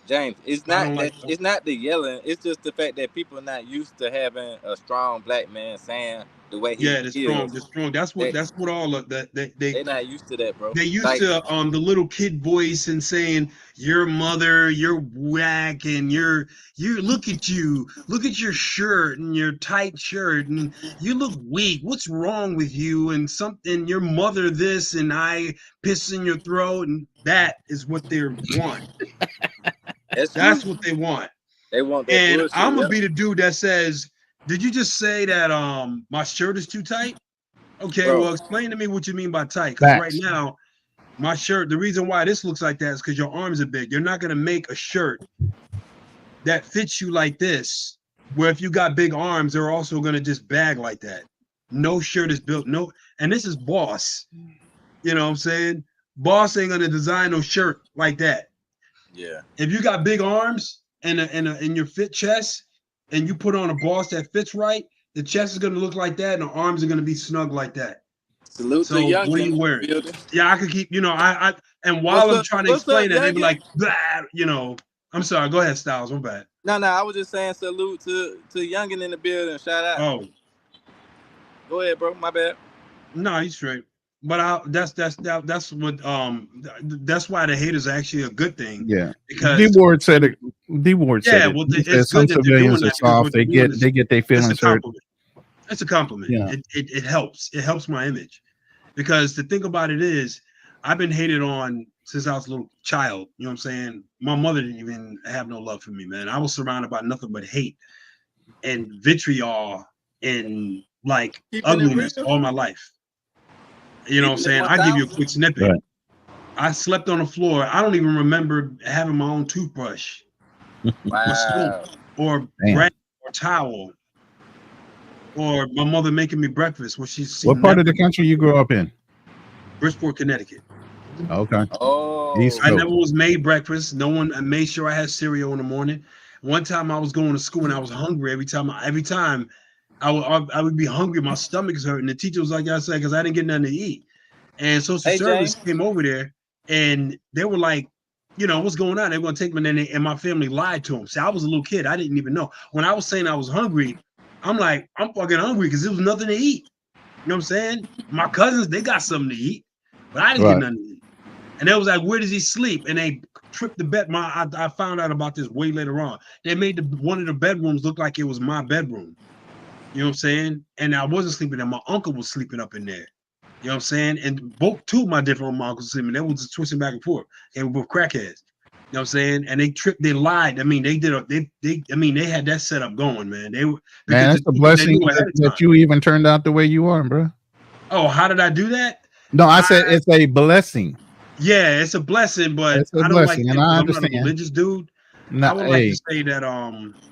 James, it's not the yelling. It's just the fact that people are not used to having a strong black man saying the way he is. The strong. That's what all of that. They're not used to that, bro. They used to the little kid voice and saying your mother, you're whack, and you're look at your shirt and your tight shirt, and you look weak. What's wrong with you? And something your mother this, and I piss in your throat, and that is what they want. That's what they want. They want that and bullshit, I'm gonna be the dude that says, did you just say that my shirt is too tight? Okay, well, explain to me what you mean by tight. Because right now, my shirt, the reason why this looks like that is because your arms are big. You're not gonna make a shirt that fits you like this, where if you got big arms, they're also gonna just bag like that. No shirt is built, and this is Boss. You know what I'm saying? Boss ain't gonna design no shirt like that. Yeah. If you got big arms and your fit chest, and you put on a Boss that fits right, the chest is gonna look like that, and the arms are gonna be snug like that. Salute to young. What are you wearing? Yeah, I could keep. I and while I'm trying to explain it, they be like, blah, I'm sorry. Go ahead, Styles. I'm bad. No, I was just saying salute to Youngin in the building. Shout out. Oh, go ahead, bro. My bad. No, he's straight. But that's what that's why the haters are actually a good thing. Yeah, because D-Ward said it. D-Ward said it. Well, some civilians are soft. They get their feelings hurt. It's a compliment. Yeah. It helps. It helps my image, because the thing about it is, I've been hated on since I was a little child. You know what I'm saying? My mother didn't even have no love for me, man. I was surrounded by nothing but hate and vitriol and like ugliness all my life. You know what I'm saying? I'll give you a quick snippet. Right. I slept on the floor. I don't even remember having my own toothbrush. Wow. or bread or towel, or my mother making me breakfast. What part of the country you grew up in? Bridgeport, Connecticut. Okay. Oh, I never was made breakfast. No one. I made sure I had cereal in the morning. One time I was going to school and I was hungry. Every time I would be hungry. My stomach is hurting. The teacher was like, I said, because I didn't get nothing to eat. And social service came over there and they were like, you know, what's going on? They were going to take me in, and my family lied to them. See, I was a little kid. I didn't even know. When I was saying I was hungry, I'm like, I'm fucking hungry because there was nothing to eat. You know what I'm saying? My cousins, they got something to eat, but I didn't get nothing to eat. And they was like, where does he sleep? And they tripped the bed. I found out about this way later on. They made one of the bedrooms look like it was my bedroom. You know what I'm saying? And I wasn't sleeping there. My uncle was sleeping up in there. You know what I'm saying? And two of my different uncles sleeping. They was just twisting back and forth. They were both crackheads. You know what I'm saying? And they lied. I mean, they had that setup going, man. Man, it's a blessing that you even turned out the way you are, bro. Oh, how did I do that? No, I said it's a blessing. Yeah, it's a blessing, but I don't like it. I'm not a religious dude. I would like to say that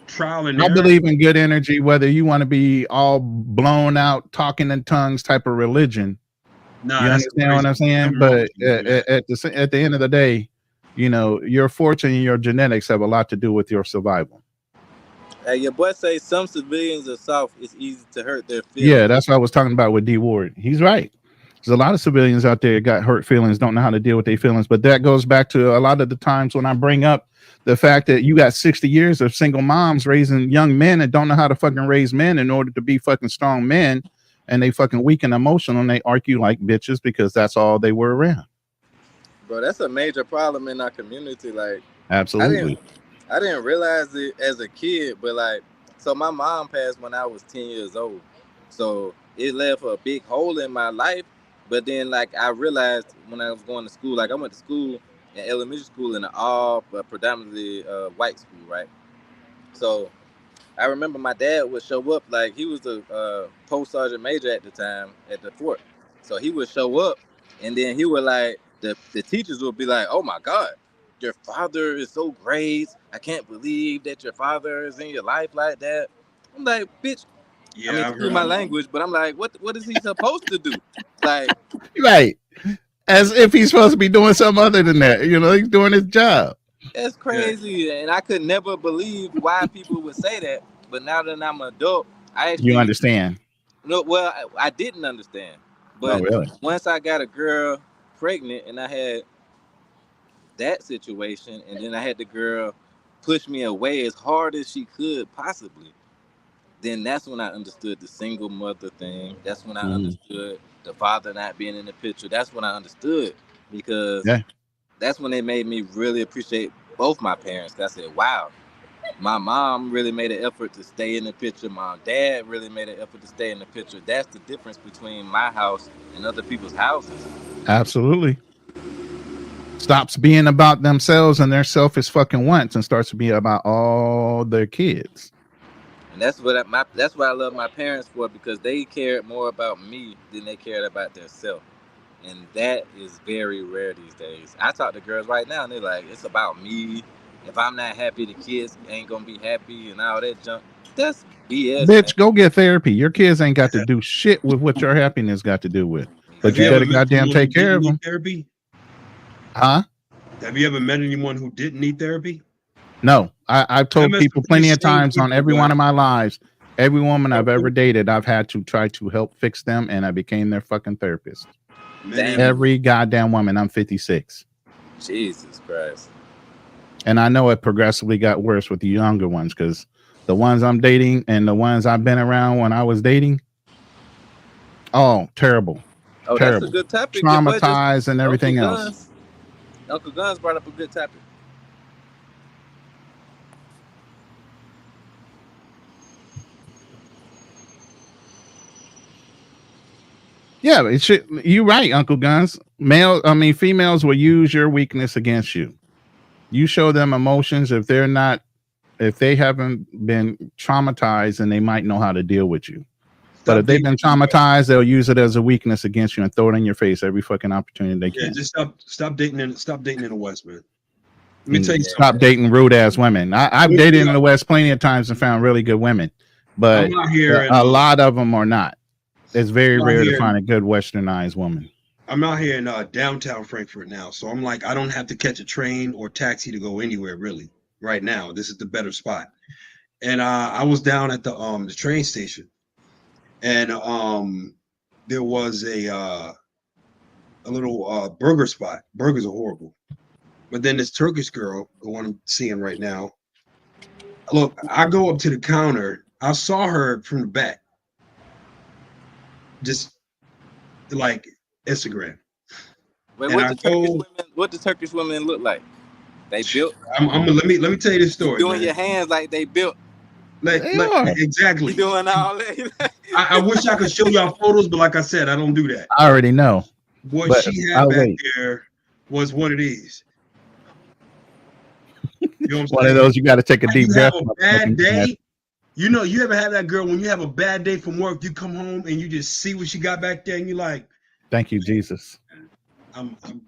trial and error. I believe in good energy, whether you want to be all blown out, talking in tongues type of religion. No, you understand what I'm saying? But at the end of the day, you know, your fortune and your genetics have a lot to do with your survival. Hey, your boy say some civilians are soft. It's easy to hurt their feelings. Yeah, that's what I was talking about with D Ward. He's right. There's a lot of civilians out there got hurt feelings, don't know how to deal with their feelings. But that goes back to a lot of the times when I bring up the fact that you got 60 years of single moms raising young men and don't know how to fucking raise men in order to be fucking strong men. And they fucking weak and emotional and they argue like bitches because that's all they were around. Bro, that's a major problem in our community. Like, absolutely. I didn't realize it as a kid, but like, so my mom passed when I was 10 years old. So it left a big hole in my life. But then, like, I realized when I was going to school, like, I went to school in elementary school in an all predominantly white school, right? So I remember my dad would show up, like, he was a post sergeant major at the time at the fort. So he would show up, and then he would, like, the teachers would be like, oh, my God, your father is so great. I can't believe that your father is in your life like that. I'm like, bitch. Yeah, I mean, excuse my language, but I'm like, what is he supposed to do? Like, right. As if he's supposed to be doing something other than that. You know, he's doing his job. That's crazy. Yeah. And I could never believe why people would say that. But now that I'm an adult, I actually... You understand. No, well, I didn't understand. But really? Once I got a girl pregnant and I had that situation, and then I had the girl push me away as hard as she could possibly, then that's when I understood the single mother thing. That's when I understood the father not being in the picture. That's when I understood, because that's when they made me really appreciate both my parents. I said, wow, my mom really made an effort to stay in the picture. My dad really made an effort to stay in the picture. That's the difference between my house and other people's houses. Absolutely. Stops being about themselves and their selfish fucking wants and starts to be about all their kids. And that's what I love my parents for, because they cared more about me than they cared about themselves. And that is very rare these days. I talk to girls right now and they're like, it's about me. If I'm not happy, the kids ain't gonna be happy and all that junk. That's BS. Bitch, man. Go get therapy. Your kids ain't got to do shit with what your happiness got to do with. But you better goddamn take care of them. Therapy? Huh? Have you ever met anyone who didn't need therapy? No, I've told people plenty of times on every one of my lives, every woman I've ever dated, I've had to try to help fix them, and I became their fucking therapist. Damn. Every goddamn woman. I'm 56. Jesus Christ. And I know it progressively got worse with the younger ones, because the ones I'm dating and the ones I've been around when I was dating, oh, terrible. Oh, terrible. That's a good topic. Traumatized and everything else. Uncle Guns brought up a good topic. Yeah, it should. You're right, Uncle Guns. Females will use your weakness against you. You show them emotions. If they haven't been traumatized, then they might know how to deal with you. But if they've been traumatized, they'll use it as a weakness against you and throw it in your face every fucking opportunity they can. Yeah, just stop dating in the West, man. Let me tell you stop dating rude ass women. I've dated in the West plenty of times and found really good women, but a lot of them are not. It's very rare to find a good westernized woman. I'm out here in downtown Frankfurt now, so I'm like, I don't have to catch a train or taxi to go anywhere really. Right now, this is the better spot. And I was down at the train station, and there was a little burger spot. Burgers are horrible. But then this Turkish girl, the one I'm seeing right now, look, I go up to the counter. I saw her from the back, just like Instagram. Wait, what the Turkish women look like? They built. Let me tell you this story. You're doing your hands like they built. Like exactly. You're doing all that. I wish I could show y'all photos, but like I said, I don't do that. I already know. What she had back there was one of these. You know one of those you got to take a deep breath. A bad day. You know, you ever have that girl when you have a bad day from work, you come home and you just see what she got back there, and you're like, "Thank you, Jesus."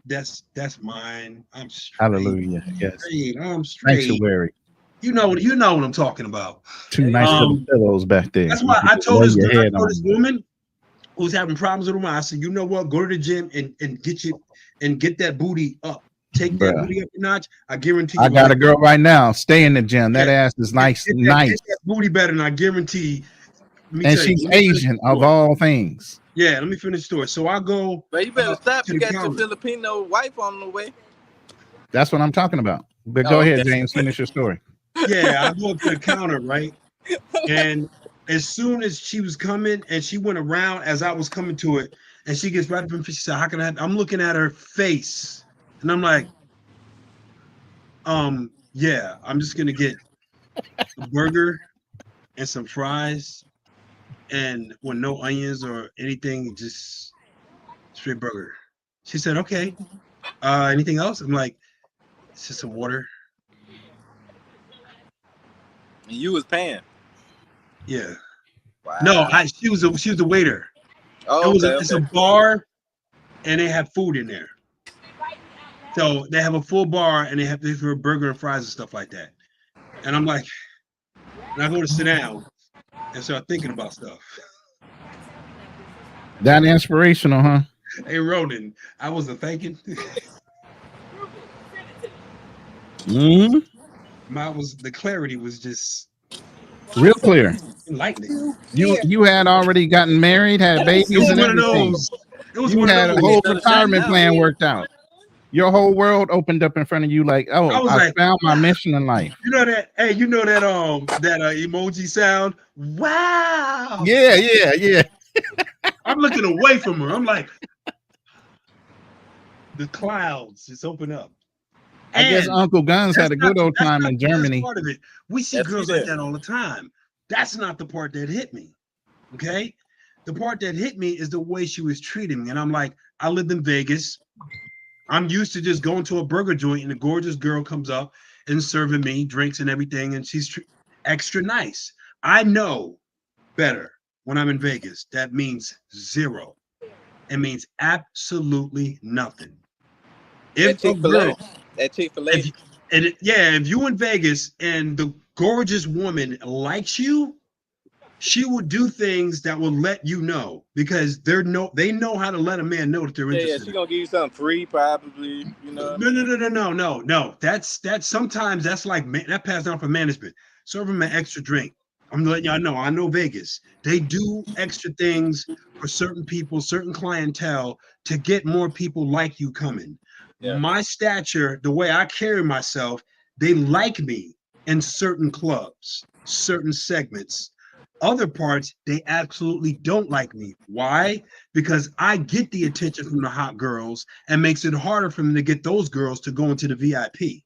That's mine. I'm straight. Hallelujah. Yes. I'm straight. Sanctuary. You know what I'm talking about. Two nice little pillows back there. That's why I told this woman who's having problems with her mind. I said, you know what? Go to the gym and get that booty up. Take that booty up a notch. I guarantee you. I got a girl right now. Stay in the gym. That ass is nice. Get that booty better, and I guarantee. And she's Asian of all things. Yeah, let me finish the story. So I go. But you better stop. You got your Filipino wife on the way. That's what I'm talking about. But go ahead, James. Finish your story. Yeah, I go up to the counter, right? And as soon as she was coming, and she went around as I was coming to it, and she gets right up and she said, "How can I?" I'm looking at her face, and I'm like, yeah, I'm just gonna get a burger and some fries, and with no onions or anything, just straight burger. She said, "Okay. Anything else?" I'm like, "It's just some water." And you was paying. Yeah. Wow. No, she was the waiter. Oh, it's a bar, and they have food in there. So they have a full bar, and they have for a burger and fries and stuff like that. And I'm like, and I go to sit down and start thinking about stuff. That inspirational, huh? Hey, Ronan, I wasn't thinking. The clarity was just real clear. Enlightening. You had already gotten married, had babies, and everything. You had a whole retirement plan worked out. Your whole world opened up in front of you, like, oh, I found my mission in life. You know that? Hey, you know that that emoji sound? Wow. Yeah. I'm looking away from her. I'm like, the clouds just open up. I guess Uncle Guns had a good old time in Germany. Part of it. We see girls like that all the time. That's not the part that hit me. Okay. The part that hit me is the way she was treating me. And I'm like, I lived in Vegas. I'm used to just going to a burger joint and a gorgeous girl comes up and serving me drinks and everything. And she's extra nice. I know better when I'm in Vegas. That means zero. It means absolutely nothing. If a girl, at Chick-fil-A. If you in Vegas and the gorgeous woman likes you, she will do things that will let you know, because they know how to let a man know that they're interested. Yeah, she's gonna give you something free, probably. You know. No. That's sometimes that's like that passed down from management. Serve them an extra drink. I'm letting y'all know. I know Vegas. They do extra things for certain people, certain clientele, to get more people like you coming. Yeah. My stature, the way I carry myself, they like me in certain clubs, certain segments. Other parts, they absolutely don't like me. Why? Because I get the attention from the hot girls and makes it harder for them to get those girls to go into the VIP.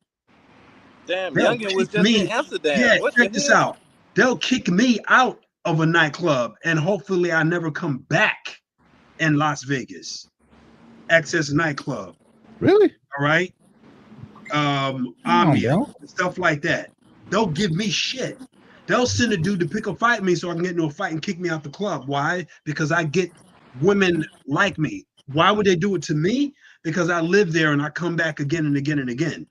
Damn, Youngin was just in Amsterdam. Yeah, check this out. They'll kick me out of a nightclub, and hopefully I never come back in Las Vegas. Access nightclub. Really? All right. Stuff like that. They'll give me shit. They'll send a dude to pick a fight me so I can get into a fight and kick me out the club. Why? Because I get women like me. Why would they do it to me? Because I live there and I come back again and again and again.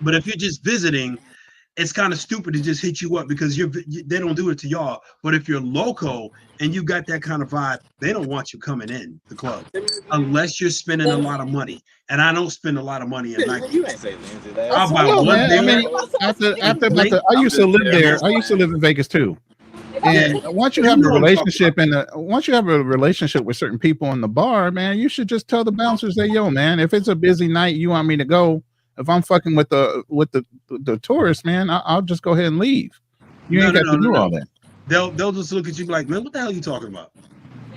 But if you're just visiting, it's kind of stupid to just hit you up because they don't do it to y'all. But if you're local and you got that kind of vibe, they don't want you coming in the club unless you're spending a lot of money. And I don't spend a lot of money in nightclubs. You ain't say Lindsay that. I'll buy one I mean, I used to live there. I used to live in Vegas too. And once you have a relationship with certain people in the bar, man, you should just tell the bouncers that, yo, man, if it's a busy night, you want me to go. If I'm fucking with the tourists, man, I'll just go ahead and leave. You ain't got to do all that. They'll just look at you like, man, what the hell are you talking about?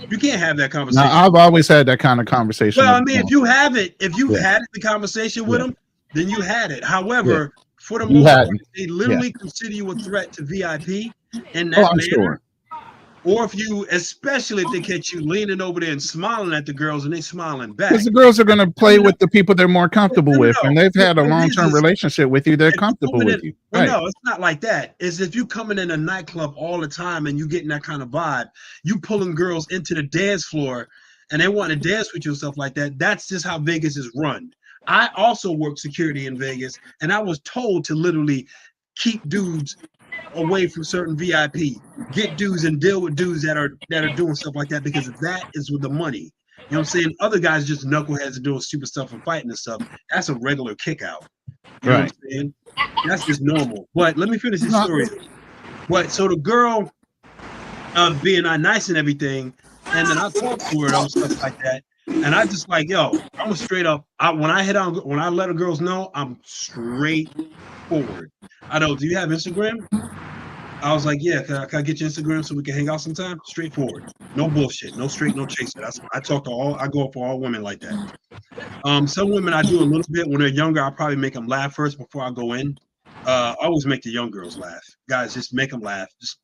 You can't have that conversation. Now, I've always had that kind of conversation. Well, I mean, if you had the conversation with them, then you had it. However, for the most part, they literally consider you a threat to VIP in that manner. Sure. Or especially if they catch you leaning over there and smiling at the girls and they smiling back. Because the girls are going to play with the people they're more comfortable with. And they've had a long-term relationship with you. They're comfortable with you. Well, no, it's not like that. It's if you coming in a nightclub all the time and you getting that kind of vibe, you pulling girls into the dance floor and they want to dance with you and stuff like that. That's just how Vegas is run. I also work security in Vegas, and I was told to literally keep dudes away from certain VIP, get dudes and deal with dudes that are doing stuff like that, because that is with the money. You know what I'm saying? Other guys just knuckleheads and doing stupid stuff and fighting and stuff. That's a regular kick out. You know what I'm saying? That's just normal. But let me finish this story. But so the girl being nice and everything, and then I talk to her and stuff like that. And I just like, yo, I'm a straight up. When I let the girls know, I'm straight forward. I know. Do you have Instagram? I was like, yeah. Can I get your Instagram so we can hang out sometime? Straightforward, no bullshit, no straight, no chaser. I go for all women like that. Some women I do a little bit when they're younger. I probably make them laugh first before I go in. I always make the young girls laugh. Guys, just make them laugh. Just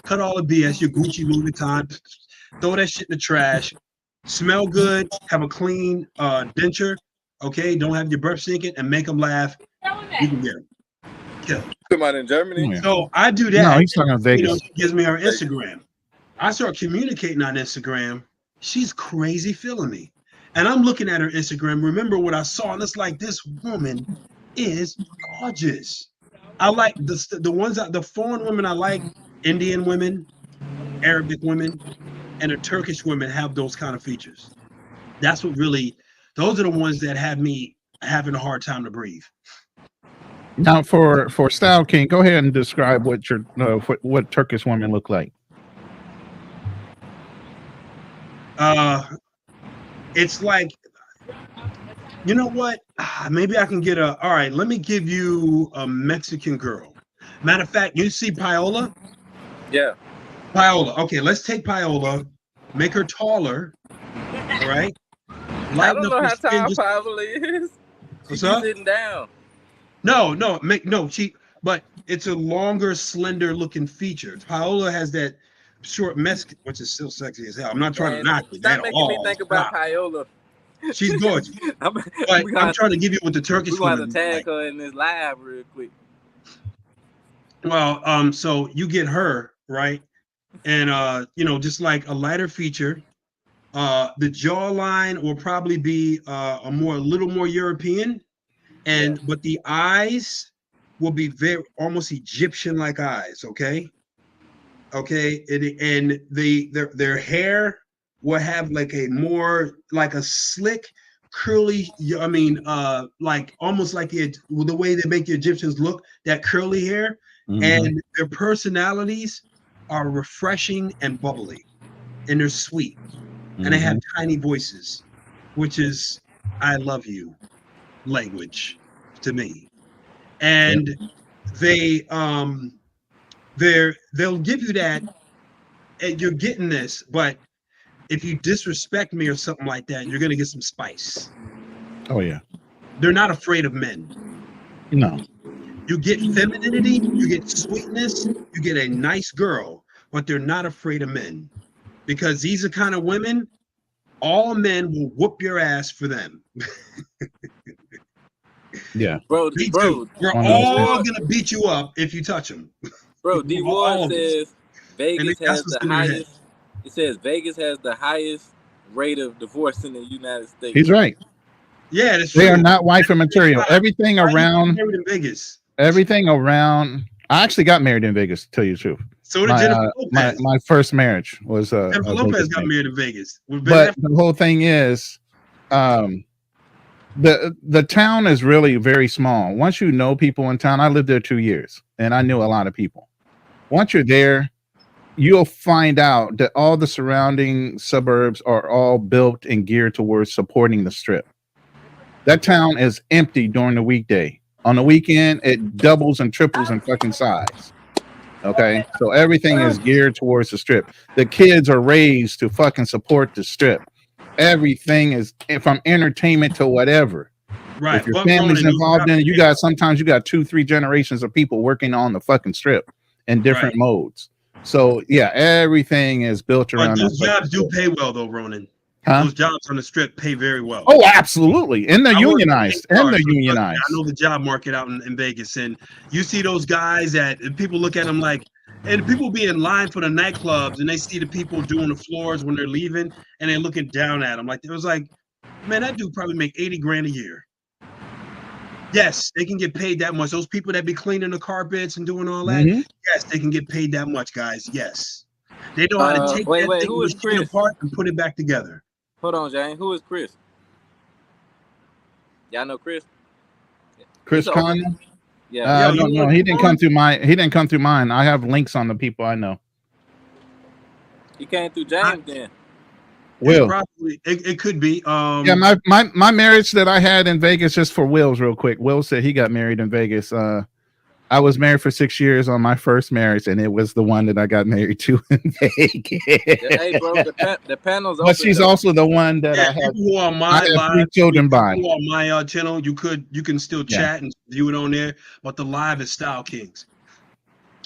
cut all the BS. Your Gucci, Louis Vuitton. Throw that shit in the trash. Smell good. Have a clean denture. Okay, don't have your breath stinking, and make them laugh. You can get them. Come on, in Germany. So I do that. No, he's talking about Vegas. She gives me her Instagram. I start communicating on Instagram. She's crazy feeling me, and I'm looking at her Instagram. Remember what I saw, and it's like, this woman is gorgeous. I like the foreign women. I like Indian women, Arabic women, and the Turkish women have those kind of features. Those are the ones that have me having a hard time to breathe. Now, for Style King, go ahead and describe what Turkish women look like. It's like, you know what? Maybe I can get all right, let me give you a Mexican girl. Matter of fact, you see Paola? Yeah. Paola. Okay, let's take Paola, make her taller. All right. I don't know how tall Paola is. What's up? Sitting down. But it's a longer, slender looking feature. Paola has that short Mexican, which is still sexy as hell. I'm not trying to knock it. Stop making me think about Paola. She's gorgeous. I'm trying to give you what the Turkish woman. We're going to tag her in this live real quick. Well, so you get her, right? And just like a lighter feature. The jawline will probably be a little more European. But the eyes will be very almost Egyptian-like eyes, okay? And their hair will have like a slick, curly. Like almost like the way they make the Egyptians look, that curly hair. Mm-hmm. And their personalities are refreshing and bubbly, and they're sweet, and they have tiny voices, which is "I love you" language to me. And they'll give you that, and you're getting this. But if you disrespect me or something like that, you're gonna get some spice. Oh yeah, they're not afraid of men. No, you get femininity, you get sweetness, you get a nice girl, but they're not afraid of men, because these are kind of women. All men will whoop your ass for them. Yeah, bro, we're all gonna beat you up if you touch them. Bro, D Ward says Vegas has the highest. It says Vegas has the highest rate of divorce in the United States. He's right. Yeah, that's They true. are not wifey material. Everything around married in Vegas. Everything around. I actually got married in Vegas. To tell you the truth. So did Jennifer Lopez. My first marriage was Jennifer Lopez got married in Vegas. But the whole thing is, the town is really very small. Once you know people in town, I lived there 2 years, and I knew a lot of people. Once you're there, you'll find out that all the surrounding suburbs are all built and geared towards supporting the strip. That town is empty during the weekday. On the weekend, it doubles and triples in fucking size. Okay, so everything is geared towards the strip. The kids are raised to fucking support the strip. Everything is from entertainment to whatever. Right. If your family's involved in it, you got 2-3 generations of people working on the fucking strip in different modes. So yeah, everything is built around. Those jobs do pay well though, Ronan. Those jobs on the strip pay very well. Oh, absolutely. And they're unionized. I know the job market out in Vegas, and you see those guys that people look at them like, and people be in line for the nightclubs, and they see the people doing the floors when they're leaving, and they're looking down at them like, it was like, man, that dude probably make 80 grand a year. Yes, they can get paid that much. Those people that be cleaning the carpets and doing all that, yes, they can get paid that much, guys. Yes, they know how to take that thing apart and put it back together. Hold on, Jane. Who is Chris? Y'all know Chris? Chris Conlon? Yeah. No, he didn't come through mine. He didn't come through mine. I have links on the people I know. He came through James then. Will. Probably it could be. Yeah, my marriage that I had in Vegas, just for Will's real quick. Will said he got married in Vegas. I was married for 6 years on my first marriage, and it was the one that I got married to in Vegas. Hey, bro, the panel's open. But she's also the one that I have. Who are my live, 3 children by. Who on my channel, you can still chat and view it on there, but the live is Style Kings.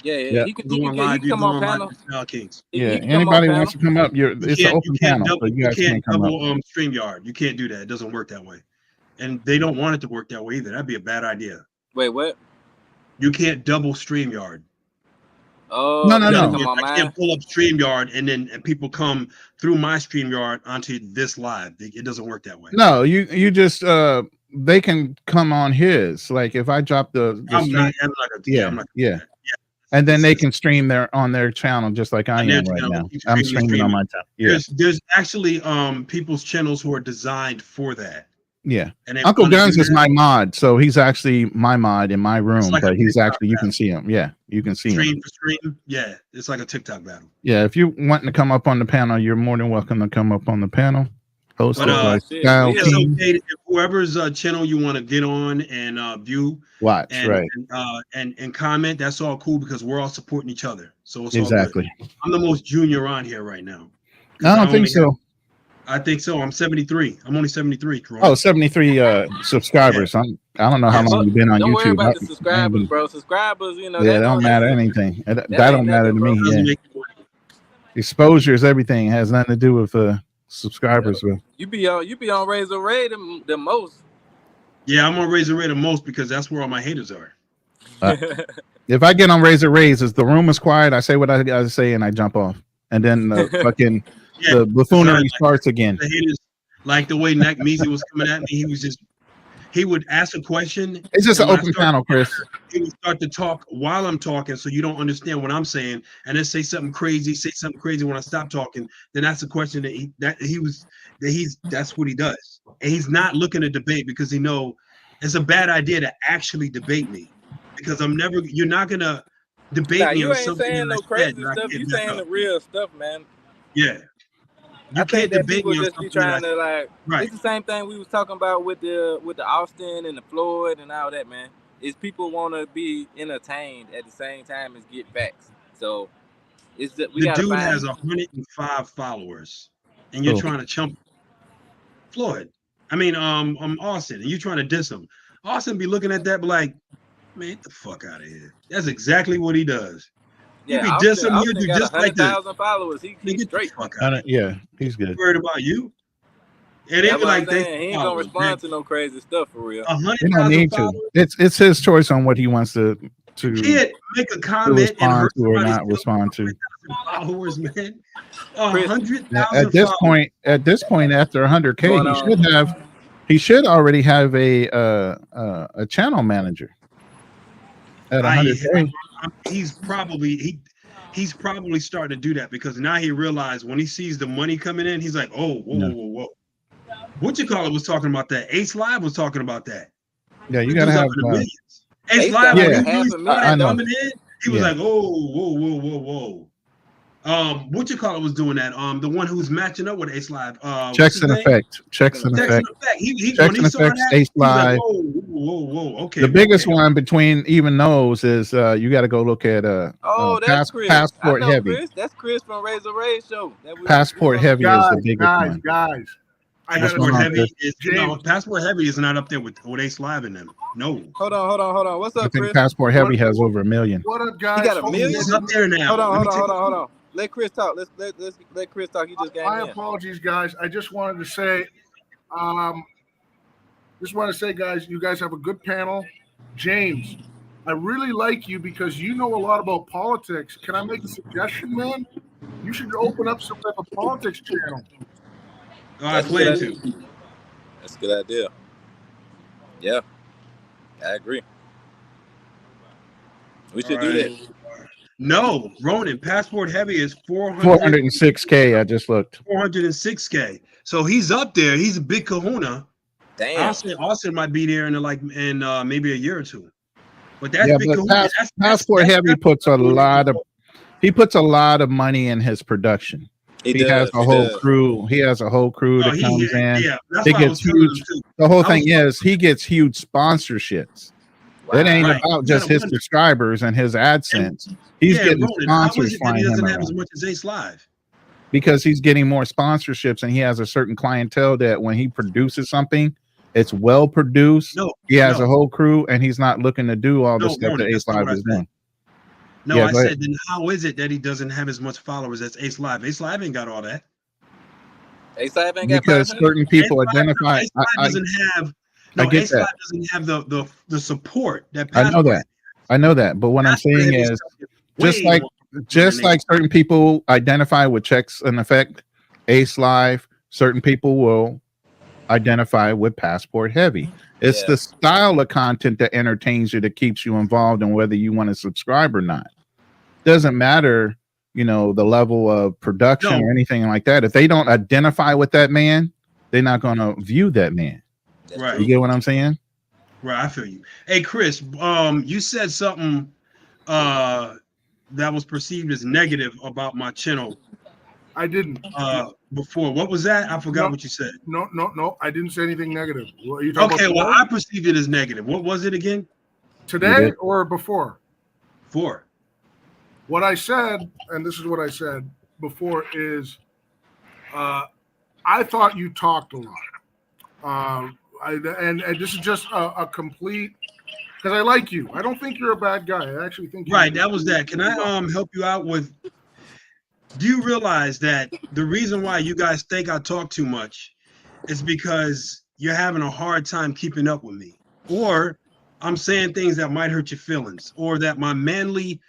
Yeah. You can come on panel. Style Kings. Yeah, anybody wants to come up, it's an open panel. So you guys can't come double StreamYard. You can't do that. It doesn't work that way, and they don't want it to work that way either. That'd be a bad idea. Wait, what? You can't double StreamYard. Oh no. I can't pull up StreamYard and people come through my StreamYard onto this live. It doesn't work that way. No, you just they can come on his. Like if I drop the I'm not yeah. And then they can stream on their channel just like I am right now. I'm streaming on my channel. Yeah. There's actually people's channels who are designed for that. Yeah, Uncle Guns is my mod, so he's actually my mod in my room. Like but he's actually you can see him. Yeah, you can see him. Stream for stream. Yeah, it's like a TikTok battle. Yeah, if you want to come up on the panel, you're more than welcome to come up on the panel. Hosted by Style King. Okay, whoever's channel you want to get on and view, watch, and comment. That's all cool because we're all supporting each other. So it's exactly. All good. I'm the most junior on here right now. I don't think so. I think so. I'm 73. I'm only 73. Oh, 73 subscribers. Yeah. I don't know how long you've been on YouTube. Don't worry about the subscribers, bro. Subscribers, Yeah, that don't matter anything. That don't matter to me. Yeah. Exposure is everything. It has nothing to do with subscribers, bro. You be on Razor Ray the most. Yeah, I'm on Razor Ray the most because that's where all my haters are. If I get on Razor Rays, as the room is quiet, I say what I gotta say and I jump off, and then fucking. Yeah, the buffoonery starts again. The haters, like the way Nick Measy was coming at me, he would ask a question. It's just an open panel, Chris. He would start to talk while I'm talking, so you don't understand what I'm saying, and then say something crazy when I stop talking. Then that's a question that's what he does, and he's not looking to debate because he know it's a bad idea to actually debate me because you're not gonna debate me on something. You ain't saying no crazy stuff. You saying the real stuff, man. Yeah. I can't debate me. Just be trying to like. Right. It's the same thing we was talking about with the Austin and the Floyd and all that, man. Is people want to be entertained at the same time as get facts. So it's the dude has 105 followers, and you're trying to chump Floyd. I mean, Austin, and you're trying to diss him. Austin be looking at that, but like, man, get the fuck out of here. That's exactly what he does. Yeah, you be dissing, you do just like that. 100,000 followers. He's straight. Yeah, he's good. Worried about you? And they be like, he ain't gonna respond to no crazy stuff for real. He don't need to. It's his choice on what he wants to. You can't make a comment and respond to or not respond to. Followers, man. 100,000. At this point, after 100K, He should already have a channel manager at 100K. He's probably starting to do that because now he realized when he sees the money coming in, he's like, oh, whoa. What you call it was talking about that. Ace Live was talking about that. Yeah, you gotta have Ace Live. Yeah, I know. He was like, whoa. What you call it was doing that. The one who's matching up with Ace Live. Checks and Effect. Checks and Effect. Checks and Effect. Ace Live. Like, whoa. Okay. The biggest one between even those is you got to go look at that's Chris. Passport Heavy. Chris. That's Chris from Razor Ray Show. Passport Heavy is the biggest one. Guys. Passport Heavy is not up there with Ace Live in them. No. Hold on. What's up, I think Chris? Passport Heavy has over 1 million. What up, guys? He got 1 million. He's up there now. Hold on. Let Chris talk. Let's let Chris talk. He just got My apologies, guys. I just wanted to say, guys, you guys have a good panel. James, I really like you because you know a lot about politics. Can I make a suggestion, man? You should open up some type of politics channel. I plan to. That's a good idea. Yeah, I agree. We should do that. No, Ronan, Passport Heavy is 406K. I just looked. 406K. So he's up there. He's a big kahuna. Damn. Austin might be there in maybe a year or two. But that's big kahuna. Passport Heavy puts a lot of money in his production. He has a whole crew. He has a whole crew that comes in. Yeah, he gets huge. The whole thing is he gets huge sponsorships. Wow. It ain't about just his subscribers and his AdSense. He's getting sponsors flying him around. As much as Ace Live. Because he's getting more sponsorships and he has a certain clientele that when he produces something, it's well produced. He has a whole crew and he's not looking to do all the stuff that Ace Live is doing. No, I said, then how is it that he doesn't have as much followers as Ace Live? Ace Live ain't got all that. Ace Live ain't got because certain people identify. Ace Live doesn't have. No, Ace Live doesn't have the support that. I know that. But what I'm saying is, just like certain people identify with Checks and Effect, Ace Live, certain people will identify with Passport Heavy. It's the style of content that entertains you, that keeps you involved in whether you want to subscribe or not. Doesn't matter, the level of production or anything like that. If they don't identify with that man, they're not going to view that man. Right. You get what I'm saying? Right. I feel you. Hey, Chris, you said something that was perceived as negative about my channel. I didn't. Before. What was that? I forgot what you said. No. I didn't say anything negative. What are you talking about? Well, I perceived it as negative. What was it again? Today or before? Before. What I said, and this is what I said before, is I thought you talked a lot. And this is just a complete, because I like you. I don't think you're a bad guy. I actually think you're that was that. Can I help you out with? Do you realize that the reason why you guys think I talk too much is because you're having a hard time keeping up with me, or I'm saying things that might hurt your feelings, or that my manly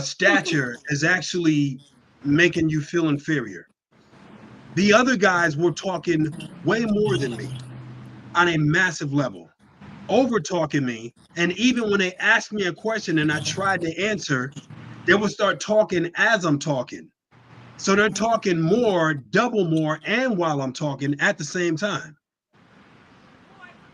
stature is actually making you feel inferior? The other guys were talking way more than me on a massive level, over talking me. And even when they asked me a question and I tried to answer, they would start talking as I'm talking. So they're talking more, double more, and while I'm talking at the same time.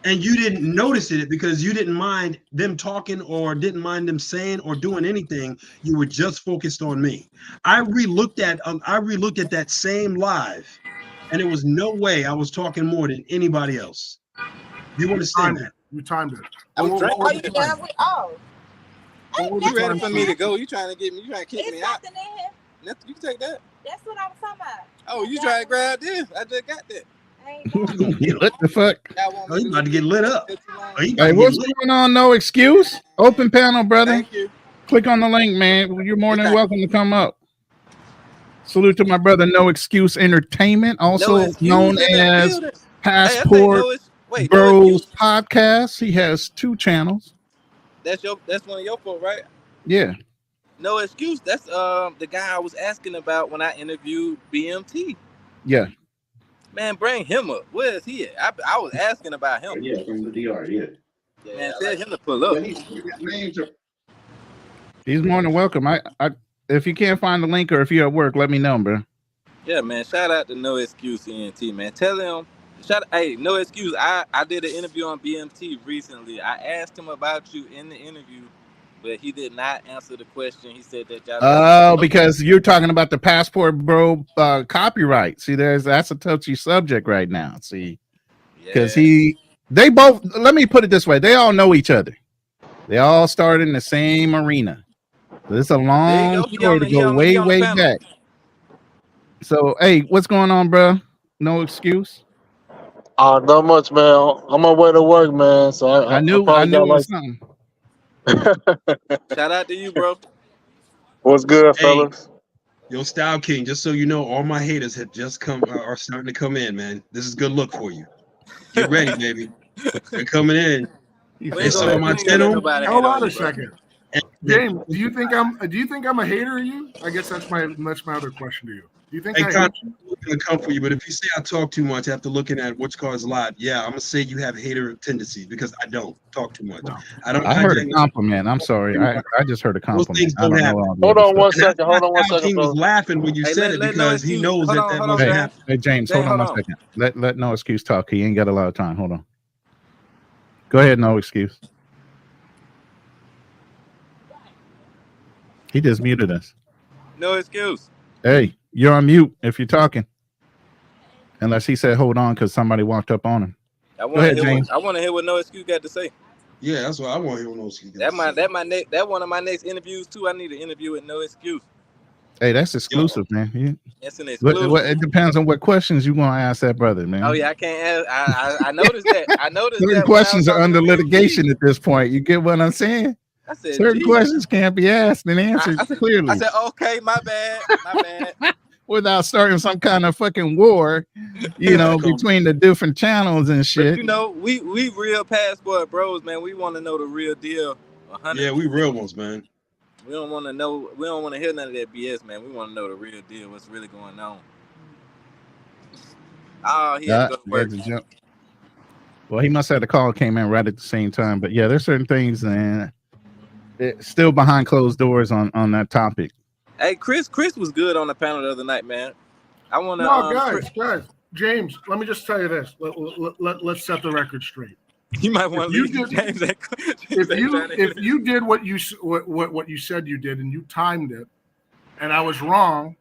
And you didn't notice it because you didn't mind them talking or didn't mind them saying or doing anything. You were just focused on me. I re-looked at that same live, and there was no way I was talking more than anybody else. You understand that? You timed it. You ready for me to go? You trying to kick me out? You can take that. That's what I was talking about. Oh, you trying to grab this? I just got that. What the fuck? Oh, you about to get lit up. Hey, what's going on? No excuse. Open panel, brother. Thank you. Click on the link, man. You're more than welcome to come up. Salute to my brother, No Excuse Entertainment, also known as Passport Bros Podcast. He has 2 channels. That's one of your folks, right? Yeah. No Excuse. That's the guy I was asking about when I interviewed BMT. Yeah. Man, bring him up. Where is he at? I was asking about him. Yeah, from the DR. Yeah. Man, tell him to pull up. He's more than welcome. I if you can't find the link or if you're at work, let me know, bro. Yeah, man. Shout out to No Excuse ENT, man. Tell him. Hey, No Excuse. I did an interview on BMT recently. I asked him about you in the interview, but he did not answer the question. He said that y'all. Oh, because you're talking about the Passport Bro copyright. See, that's a touchy subject right now. See, because they both. Let me put it this way: they all know each other. They all started in the same arena. It's a long story to go way back. So, hey, what's going on, bro? No Excuse. Not much, man. On my way to work, man. So I knew it was something. Shout out to you, bro. What's good, fellas? Yo, Style King, just so you know, all my haters have just are starting to come in, man. This is good look for you. Get ready, baby. They're coming in. They saw my channel. Hold on a second. James, do you think I'm a hater of you? I guess that's my other question to you. Do you think I hate you? Gonna come for you, but if you say I talk too much after looking at which cars a lot, yeah, I'm gonna say you have hater tendencies because I don't talk too much. No. I heard a compliment. I'm sorry. I just heard a compliment. Hold on one second. King was laughing when you said it because he knows that wasn't happening. Hey, James, hold on one second. Let No Excuse talk. He ain't got a lot of time. Hold on. Go ahead, No Excuse. He just muted us. No Excuse. Hey, you're on mute if you're talking. Unless he said hold on because somebody walked up on him. I want to hear what No Excuse got to say. Yeah, that's what I want to hear. No Excuse. That one of my next interviews too. I need an interview with No Excuse. Hey, that's exclusive, man. It's an exclusive. It depends on what questions you want to ask that brother, man. Oh yeah, I can't ask. I noticed that. I noticed certain that questions are under litigation at this point. You get what I'm saying? I said, certain questions can't be asked and answered clearly. I said, okay, my bad. Without starting some kind of fucking war, between the different channels and shit. But, we real Passport Bros, man. We want to know the real deal. 100%. Yeah, we real ones, man. We don't want to know. We don't want to hear none of that BS, man. We want to know the real deal. What's really going on? Oh, he had to go to work. Well, he must have the call came in right at the same time. But yeah, there's certain things and it's still behind closed doors on that topic. Hey, Chris was good on the panel the other night, man. I want to. No, guys, James. Let me just tell you this. Let's set the record straight. You might want to leave James. If you did what you said you did and you timed it, and I was wrong,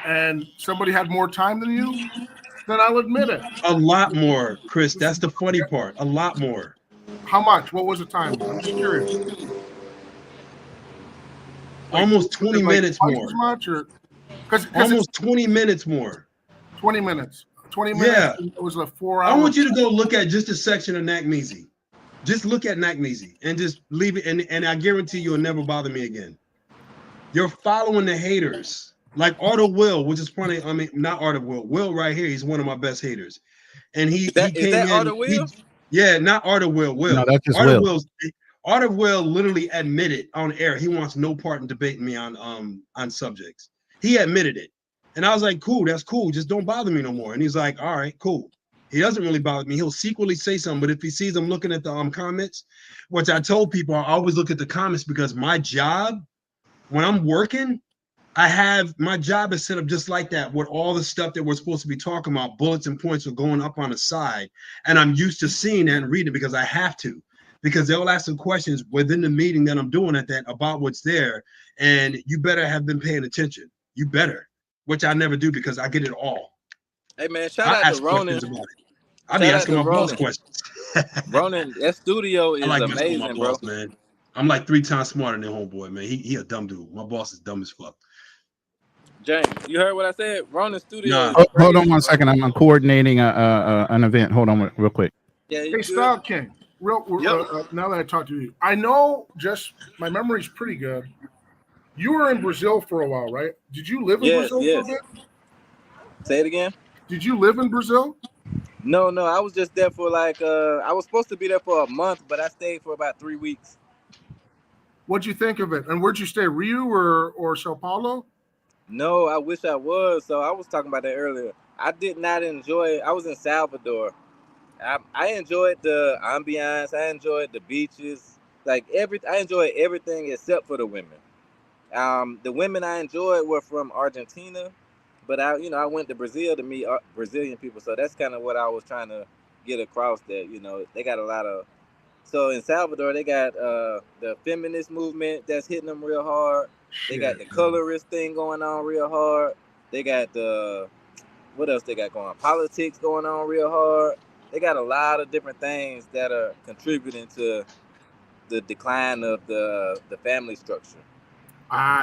and somebody had more time than you, then I'll admit it. A lot more, Chris. That's the funny part. A lot more. How much? What was the time? I'm just curious. Almost 20 minutes more. As much, or almost 20 minutes more. 20 minutes. 20 minutes. Yeah. It was a 4 hour. I want you to go look at just a section of Nakmeezy. Just look at Nakmeezy and just leave it. And I guarantee you'll never bother me again. You're following the haters. Like Art of Will, which is funny. I mean, not Art of Will. Will right here. He's one of my best haters. And he came in. Art of Will? Yeah, not Art of Will. Will. No, that's just Art Will. Art of Will literally admitted on air he wants no part in debating me on subjects. He admitted it. And I was like, cool, that's cool. Just don't bother me no more. And he's like, all right, cool. He doesn't really bother me. He'll secretly say something, but if he sees I'm looking at the comments, which I told people, I always look at the comments because my job, when I'm working, my job is set up just like that with all the stuff that we're supposed to be talking about, bullets and points are going up on the side. And I'm used to seeing that and reading it because I have to. Because they'll ask some questions within the meeting that I'm doing at that about what's there. And you better have been paying attention. You better, which I never do because I get it all. Hey, man, shout out to Ronan. I be asking my boss questions. Ronan, that studio is amazing, my bro. Boss, man. I'm like 3 times smarter than homeboy, man. He a dumb dude. My boss is dumb as fuck. James, you heard what I said? Ronan studio. Nah. Hold on one second. I'm coordinating an event. Hold on real quick. Yeah, hey, Style King. Now that I talked to you, I know my memory's pretty good. You were in Brazil for a while, right? Did you live in Brazil for a bit? Say it again. Did you live in Brazil? No. I was just there for I was supposed to be there for a month, but I stayed for about 3 weeks. What'd you think of it? And where'd you stay? Rio or Sao Paulo? No, I wish I was. So I was talking about that earlier. I did not enjoy. I was in Salvador. I enjoyed the ambiance. I enjoyed the beaches. Like I enjoyed everything except for the women. The women I enjoyed were from Argentina, but I went to Brazil to meet Brazilian people. So that's kind of what I was trying to get across. That they got a lot of. So in Salvador, they got the feminist movement that's hitting them real hard. They got the colorist thing going on real hard. They got what else they got going? Politics going on real hard. They got a lot of different things that are contributing to the decline of the family structure.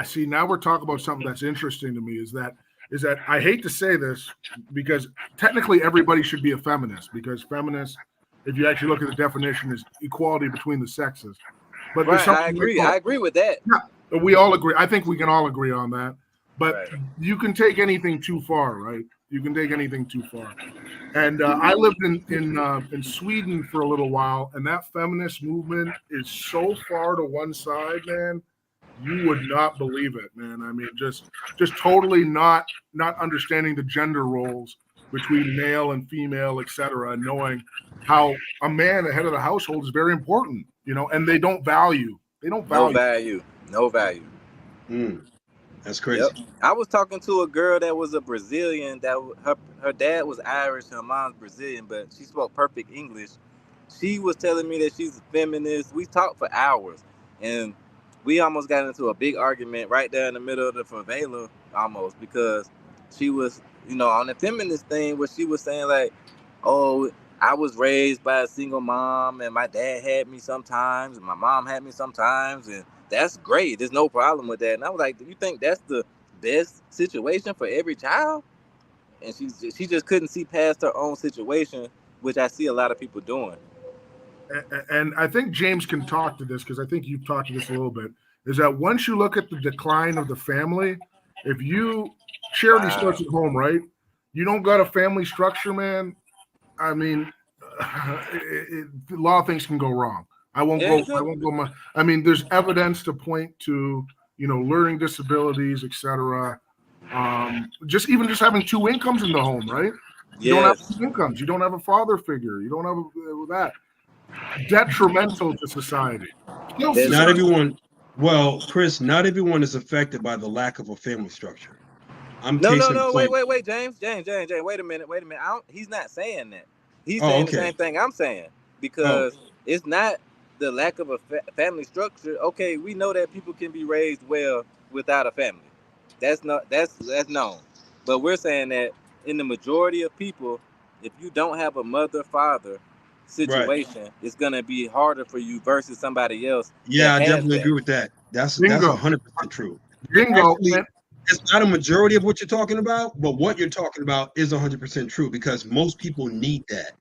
See, now we're talking about something that's interesting to me. Is that I hate to say this because technically everybody should be a feminist, because feminist, if you actually look at the definition, is equality between the sexes. But right, I agree with that. Yeah, we all agree. I think we can all agree on that. But you can take anything too far, right? You can take anything too far. And I lived in Sweden for a little while, and that feminist movement is so far to one side, man. You would not believe it, man. I mean, just totally not understanding the gender roles between male and female, etc., and knowing how a man, the head of the household, is very important, and they don't value. No value. That's crazy. Yep. I was talking to a girl that was a Brazilian. That her dad was Irish, her mom's Brazilian, but she spoke perfect English. She was telling me that she's a feminist. We talked for hours, and we almost got into a big argument right there in the middle of the favela, almost, because she was, on the feminist thing, where she was saying like, "Oh, I was raised by a single mom, and my dad had me sometimes, and my mom had me sometimes, and that's great. There's no problem with that." And I was like, "Do you think that's the best situation for every child?" And she just couldn't see past her own situation, which I see a lot of people doing. And I think James can talk to this, because I think you've talked to this a little bit, is that once you look at the decline of the family, if charity starts at home, right? You don't got a family structure, man. I mean, a lot of things can go wrong. I won't go. I mean, there's evidence to point to, learning disabilities, etc. Just having two incomes in the home, right? You don't have two incomes. You don't have a father figure. You don't have that. Detrimental to society. Not everyone. Well, Chris, not everyone is affected by the lack of a family structure. No. Wait, James. Wait a minute. He's not saying that. He's saying the same thing I'm saying, because it's not the lack of a family structure. Okay, we know that people can be raised well without a family. That's known. But we're saying that in the majority of people, if you don't have a mother-father situation, it's gonna be harder for you versus somebody else. Yeah, I definitely agree with that. That's 100% true. Bingo. Actually, it's not a majority of what you're talking about, but what you're talking about is 100% true, because most people need that.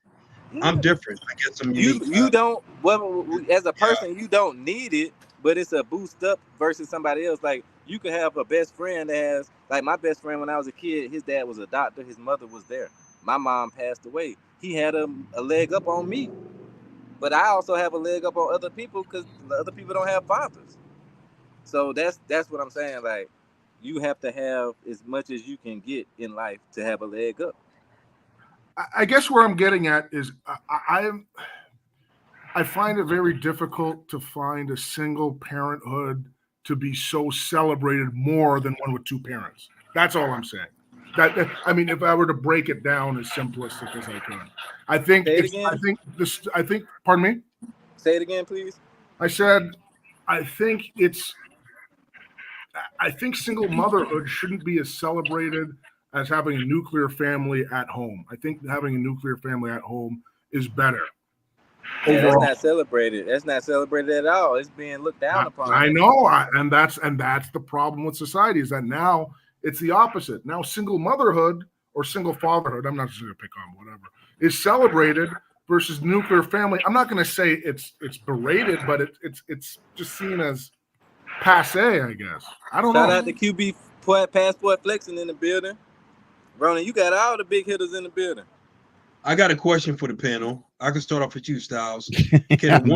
Yeah. I'm different. I get some unique. You don't. Well, as a person, you don't need it, but it's a boost up versus somebody else. Like, you could have a best friend that has, like, my best friend when I was a kid, his dad was a doctor, his mother was there. My mom passed away. He had a leg up on me, but I also have a leg up on other people because the other people don't have fathers. So that's what I'm saying. Like, you have to have as much as you can get in life to have a leg up. I guess where I'm getting at is I find it very difficult to find a single parenthood to be so celebrated more than one with two parents. That's all I'm saying. I mean, if I were to break it down as simplistic as I can, I think pardon me? Say it again, please. I said, I think single motherhood shouldn't be as celebrated as having a nuclear family at home. I think having a nuclear family at home is better. Yeah, that's not celebrated. That's not celebrated at all. It's being looked down upon. I know, and that's the problem with society, is that now it's the opposite. Now single motherhood or single fatherhood, I'm not just going to pick on whatever, is celebrated versus nuclear family. I'm not going to say it's berated, but it's just seen as passe, I guess. I don't know. Shout out to QB Passport Flexing in the building. Ronan, you got all the big hitters in the building. I got a question for the panel. I can start off with you, Styles. Can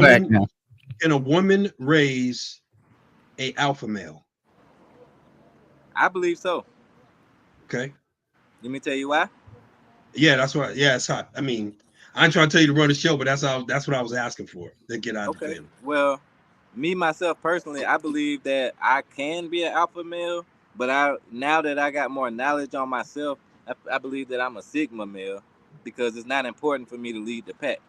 a woman raise a alpha male? I believe so. Okay. Let me tell you why. Yeah, that's what. Yeah, it's hot. I mean, I'm trying to tell you to run the show, but that's what I was asking for to get out of the family. Well, me myself personally, I believe that I can be an alpha male, but now that I got more knowledge on myself, I believe that I'm a sigma male because it's not important for me to lead the pack,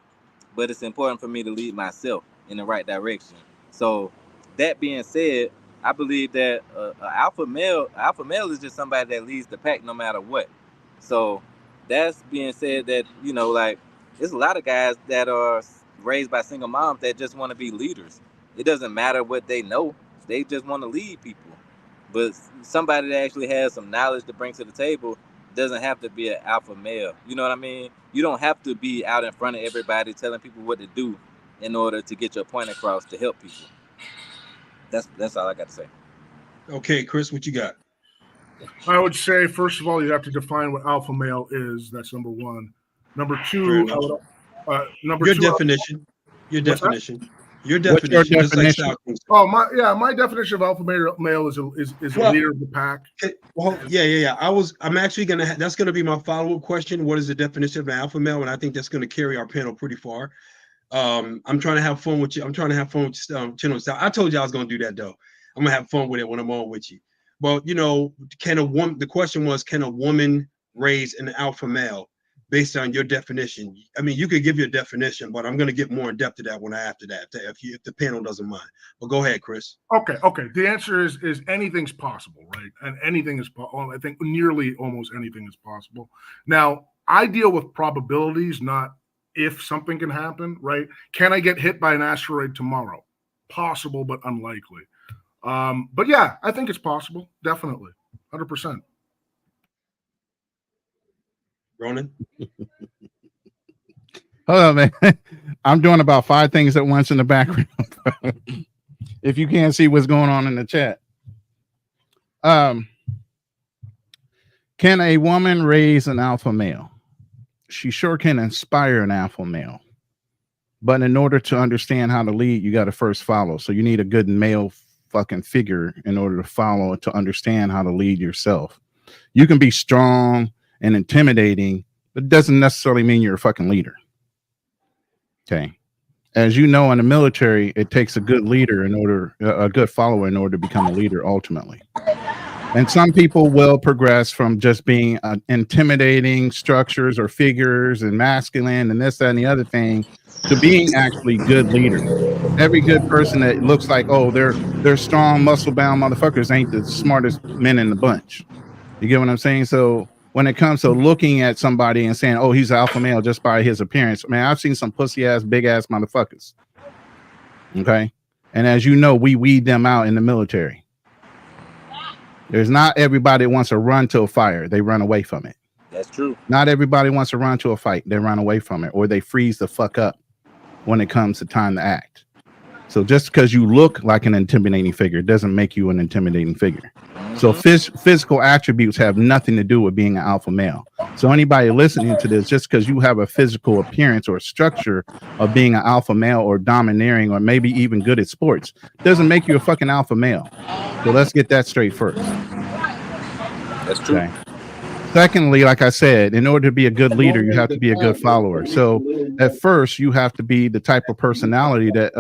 but it's important for me to lead myself in the right direction. So, that being said, I believe that alpha male is just somebody that leads the pack no matter what. So, that's being said that like there's a lot of guys that are raised by single moms that just want to be leaders. It doesn't matter what they know; they just want to lead people. But somebody that actually has some knowledge to bring to the table doesn't have to be an alpha male. You know what I mean? You don't have to be out in front of everybody telling people what to do in order to get your point across to help people. That's all I got to say. Okay, Chris, what you got? I would say, first of all, you have to define what alpha male is. That's number one. Number two, Your definition. Your definition. What's your definition? My definition of alpha male is a leader of the pack. Well, yeah. I'm actually that's gonna be my follow-up question. What is the definition of an alpha male? And I think that's gonna carry our panel pretty far. I'm trying to have fun with you. I'm trying to have fun with Chino Style. I told you I was gonna do that though. I'm gonna have fun with it when I'm on with you. Well, the question was, can a woman raise an alpha male based on your definition? I mean, you could give your definition, but I'm going to get more in depth to that after that, if the panel doesn't mind. But go ahead, Chris. Okay. The answer is anything's possible, right? And anything is possible. I think nearly almost anything is possible. Now, I deal with probabilities, not if something can happen, right? Can I get hit by an asteroid tomorrow? Possible, but unlikely. But yeah, I think it's possible. Definitely. 100%. Ronan? Hold on, man. I'm doing about 5 things at once in the background. If you can't see what's going on in the chat. Can a woman raise an alpha male? She sure can inspire an alpha male. But in order to understand how to lead, you got to first follow. So you need a good male fucking figure in order to follow, to understand how to lead yourself. You can be strong and intimidating, but it doesn't necessarily mean you're a fucking leader. Okay. As you know, in the military, it takes a good leader a good follower in order to become a leader ultimately. And some people will progress from just being intimidating structures or figures and masculine and this, that, and the other thing to being actually good leaders. Every good person that looks like, oh, they're strong, muscle-bound motherfuckers ain't the smartest men in the bunch. You get what I'm saying? So when it comes to looking at somebody and saying, oh, he's an alpha male just by his appearance, man, I've seen some pussy-ass, big-ass motherfuckers. Okay? And as you know, we weed them out in the military. There's not everybody wants to run to a fire. They run away from it. That's true. Not everybody wants to run to a fight. They run away from it, or they freeze the fuck up when it comes to time to act. So just because you look like an intimidating figure doesn't make you an intimidating figure. So physical attributes have nothing to do with being an alpha male. So anybody listening to this, just because you have a physical appearance or structure of being an alpha male or domineering or maybe even good at sports, doesn't make you a fucking alpha male. So let's get that straight first. That's true. Okay. Secondly, like I said, in order to be a good leader, you have to be a good follower. So at first, you have to be the type of personality that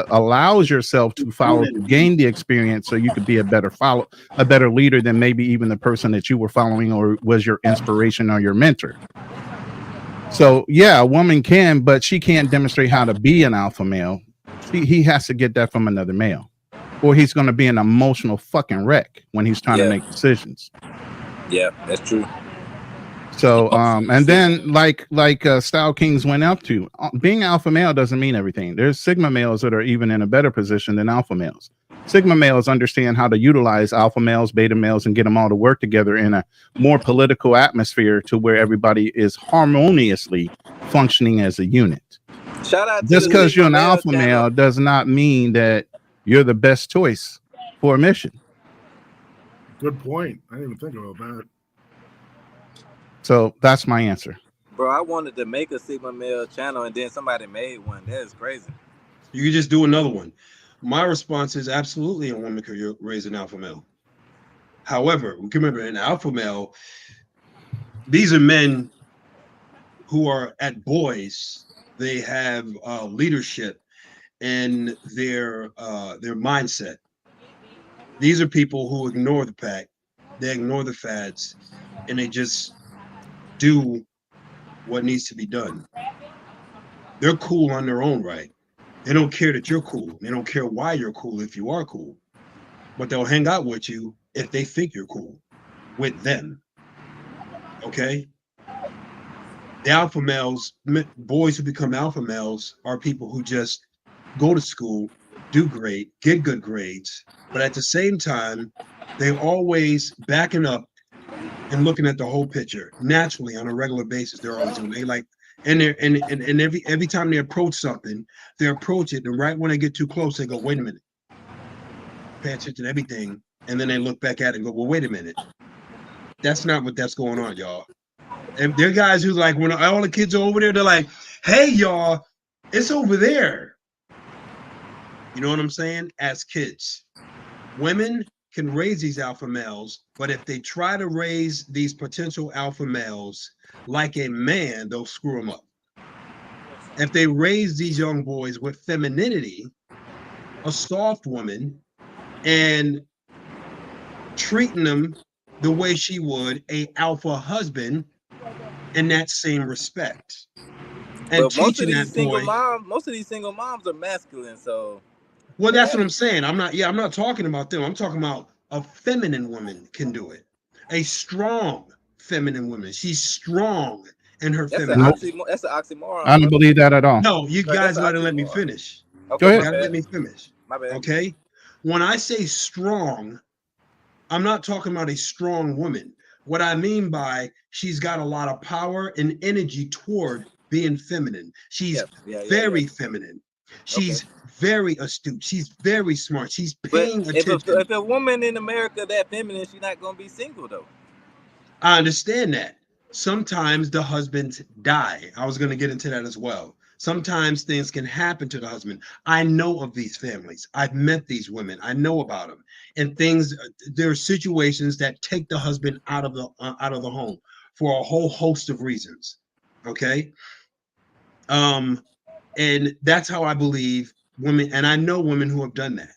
allows yourself to follow, to gain the experience, so you could be a better leader than maybe even the person that you were following or was your inspiration or your mentor. So yeah, a woman can, but she can't demonstrate how to be an alpha male. He has to get that from another male, or he's going to be an emotional fucking wreck when he's trying to make decisions. Yeah, that's true. So, and then like Style Kings went up to, being alpha male doesn't mean everything. There's sigma males that are even in a better position than alpha males. Sigma males understand how to utilize alpha males, beta males, and get them all to work together in a more political atmosphere to where everybody is harmoniously functioning as a unit. Shout out just because you're an alpha male does not mean that you're the best choice for a mission. Good point. I didn't even think about that. So that's my answer. Bro, I wanted to make a Sigma male channel and then somebody made one. That is crazy. You could just do another one. My response is absolutely a woman could raise an alpha male. However, we can remember an alpha male, these are men who are at boys, they have leadership in their mindset. These are people who ignore the pack, they ignore the fads, and they just do what needs to be done. They're cool on their own right. They don't care that you're cool. They don't care why you're cool if you are cool. But they'll hang out with you if they think you're cool with them. Okay? The alpha males, boys who become alpha males, are people who just go to school, do great, get good grades, but at the same time, they're always backing up and looking at the whole picture naturally on a regular basis. They're always doing. They like, and they're and every time they approach something, they approach it, and right when they get too close, they go, "Wait a minute," pay attention to everything, and then they look back at it and go, "Well, wait a minute." That's not what that's going on, y'all. And there are guys who like when all the kids are over there, they're like, "Hey, y'all, it's over there." You know what I'm saying? As kids, women can raise these alpha males, but if they try to raise these potential alpha males like a man, they'll screw them up. If they raise these young boys with femininity, a soft woman, and treating them the way she would a alpha husband in that same respect. And but teaching that boy, most of these single moms are masculine, so. Well, that's what I'm saying. I'm not talking about them. I'm talking about a feminine woman can do it. A strong feminine woman. She's strong in her femininity. That's an oxymoron. I don't believe that at all. No, you guys gotta let me finish. Okay, go ahead. You gotta let me finish. My bad. Okay? When I say strong, I'm not talking about a strong woman. What I mean by she's got a lot of power and energy toward being feminine. She's very feminine. She's very astute. She's very smart. She's paying attention. If a woman in America that feminine, she's not gonna be single though. I understand that. Sometimes the husbands die. I was gonna get into that as well. Sometimes things can happen to the husband. I know of these families. I've met these women. I know about them. And there are situations that take the husband out of the home for a whole host of reasons. Okay. And that's how I believe women, and I know women who have done that.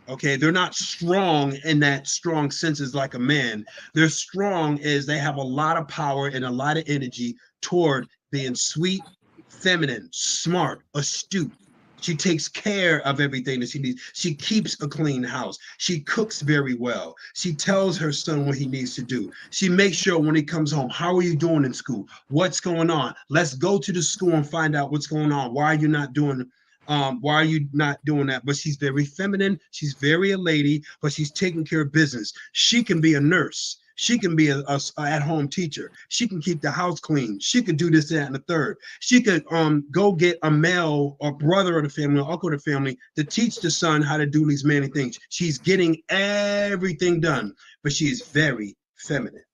Okay, they're not strong in that strong sense as like a man. They're strong as they have a lot of power and a lot of energy toward being sweet, feminine, smart, astute. She takes care of everything that she needs. She keeps a clean house. She cooks very well. She tells her son what he needs to do. She makes sure when he comes home, how are you doing in school? What's going on? Let's go to the school and find out what's going on. Why are you not doing that? But she's very feminine. She's very a lady, but she's taking care of business. She can be a nurse. She can be a at-home teacher. She can keep the house clean. She could do this, that, and the third. She could go get a male or brother of the family or uncle of the family to teach the son how to do these many things. She's getting everything done, but she is very feminine.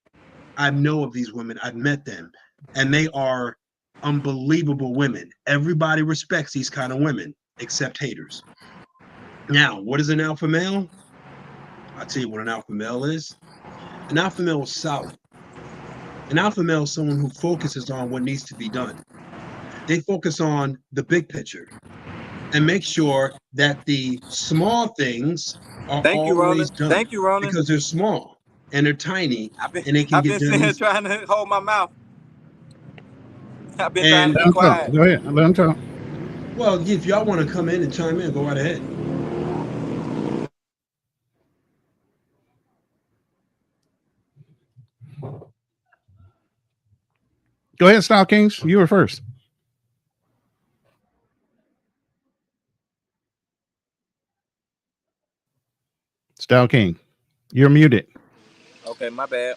I know of these women. I've met them, and they are unbelievable women. Everybody respects these kind of women, except haters. Now, what is an alpha male? I'll tell you what an alpha male is. An alpha male is solid. An alpha male is someone who focuses on what needs to be done. They focus on the big picture and make sure that the small things are always done. Thank you, Ronan. Because they're small and they're tiny, and they can get done. I've been trying to hold my mouth. I've been trying to be quiet. Go ahead. Let him talk. Well, if y'all want to come in and chime in, go right ahead. Go ahead, Style Kings. You were first. Style King, you're muted. Okay, my bad.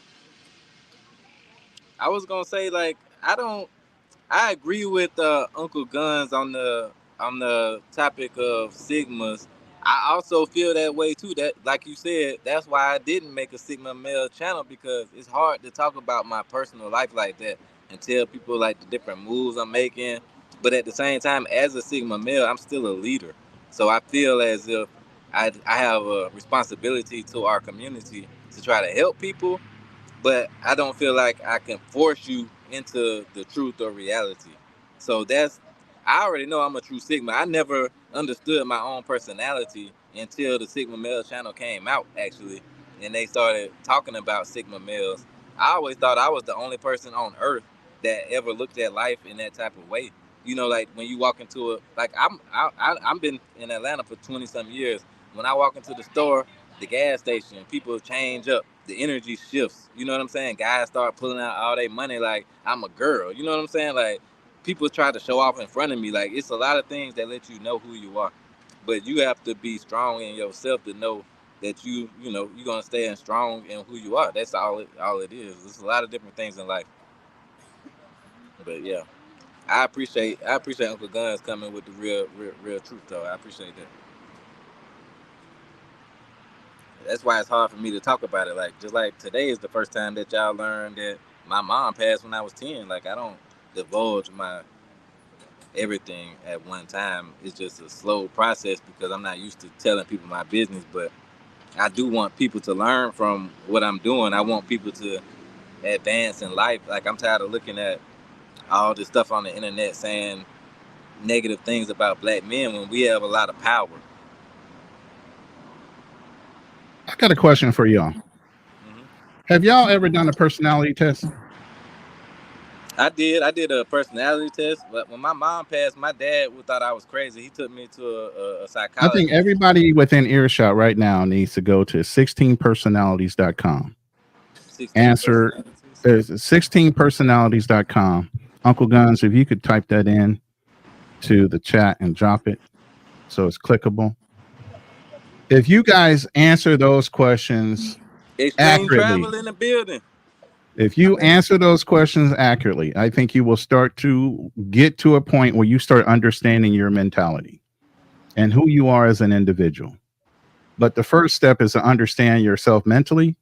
I was gonna say, like, I agree with Uncle Guns on the topic of Sigmas. I also feel that way too. That, like you said, that's why I didn't make a Sigma male channel, because it's hard to talk about my personal life like that and tell people like the different moves I'm making. But at the same time, as a Sigma male, I'm still a leader. So I feel as if I have a responsibility to our community to try to help people, but I don't feel like I can force you into the truth or reality. So I already know I'm a true Sigma. I never understood my own personality until the Sigma Male channel came out, actually, and they started talking about Sigma males. I always thought I was the only person on earth that ever looked at life in that type of way. You know, like when you walk into I've been in Atlanta for 20 some years. When I walk into the store, the gas station, people change up, the energy shifts. You know what I'm saying? Guys start pulling out all their money like I'm a girl. You know what I'm saying? Like people try to show off in front of me. Like it's a lot of things that let you know who you are, but you have to be strong in yourself to know that you're gonna stay strong in who you are. That's all it is. There's a lot of different things in life. But yeah, I appreciate Uncle Guns coming with the real truth though. I appreciate that. That's why it's hard for me to talk about it. Like just like today is the first time that y'all learned that my mom passed when I was 10. Like I don't divulge my everything at one time. It's just a slow process because I'm not used to telling people my business, but I do want people to learn from what I'm doing. I want people to advance in life. Like I'm tired of looking at all this stuff on the internet saying negative things about black men when we have a lot of power. I got a question for y'all. Mm-hmm. Have y'all ever done a personality test? I did a personality test, but when my mom passed, my dad thought I was crazy. He took me to a psychologist. I think everybody within earshot right now needs to go to 16personalities.com. Answer 16personalities.com. Uncle Guns, if you could type that in to the chat and drop it so it's clickable. If you guys answer those questions accurately, travel in the building. If you answer those questions accurately, I think you will start to get to a point where you start understanding your mentality and who you are as an individual. But the first step is to understand yourself mentally.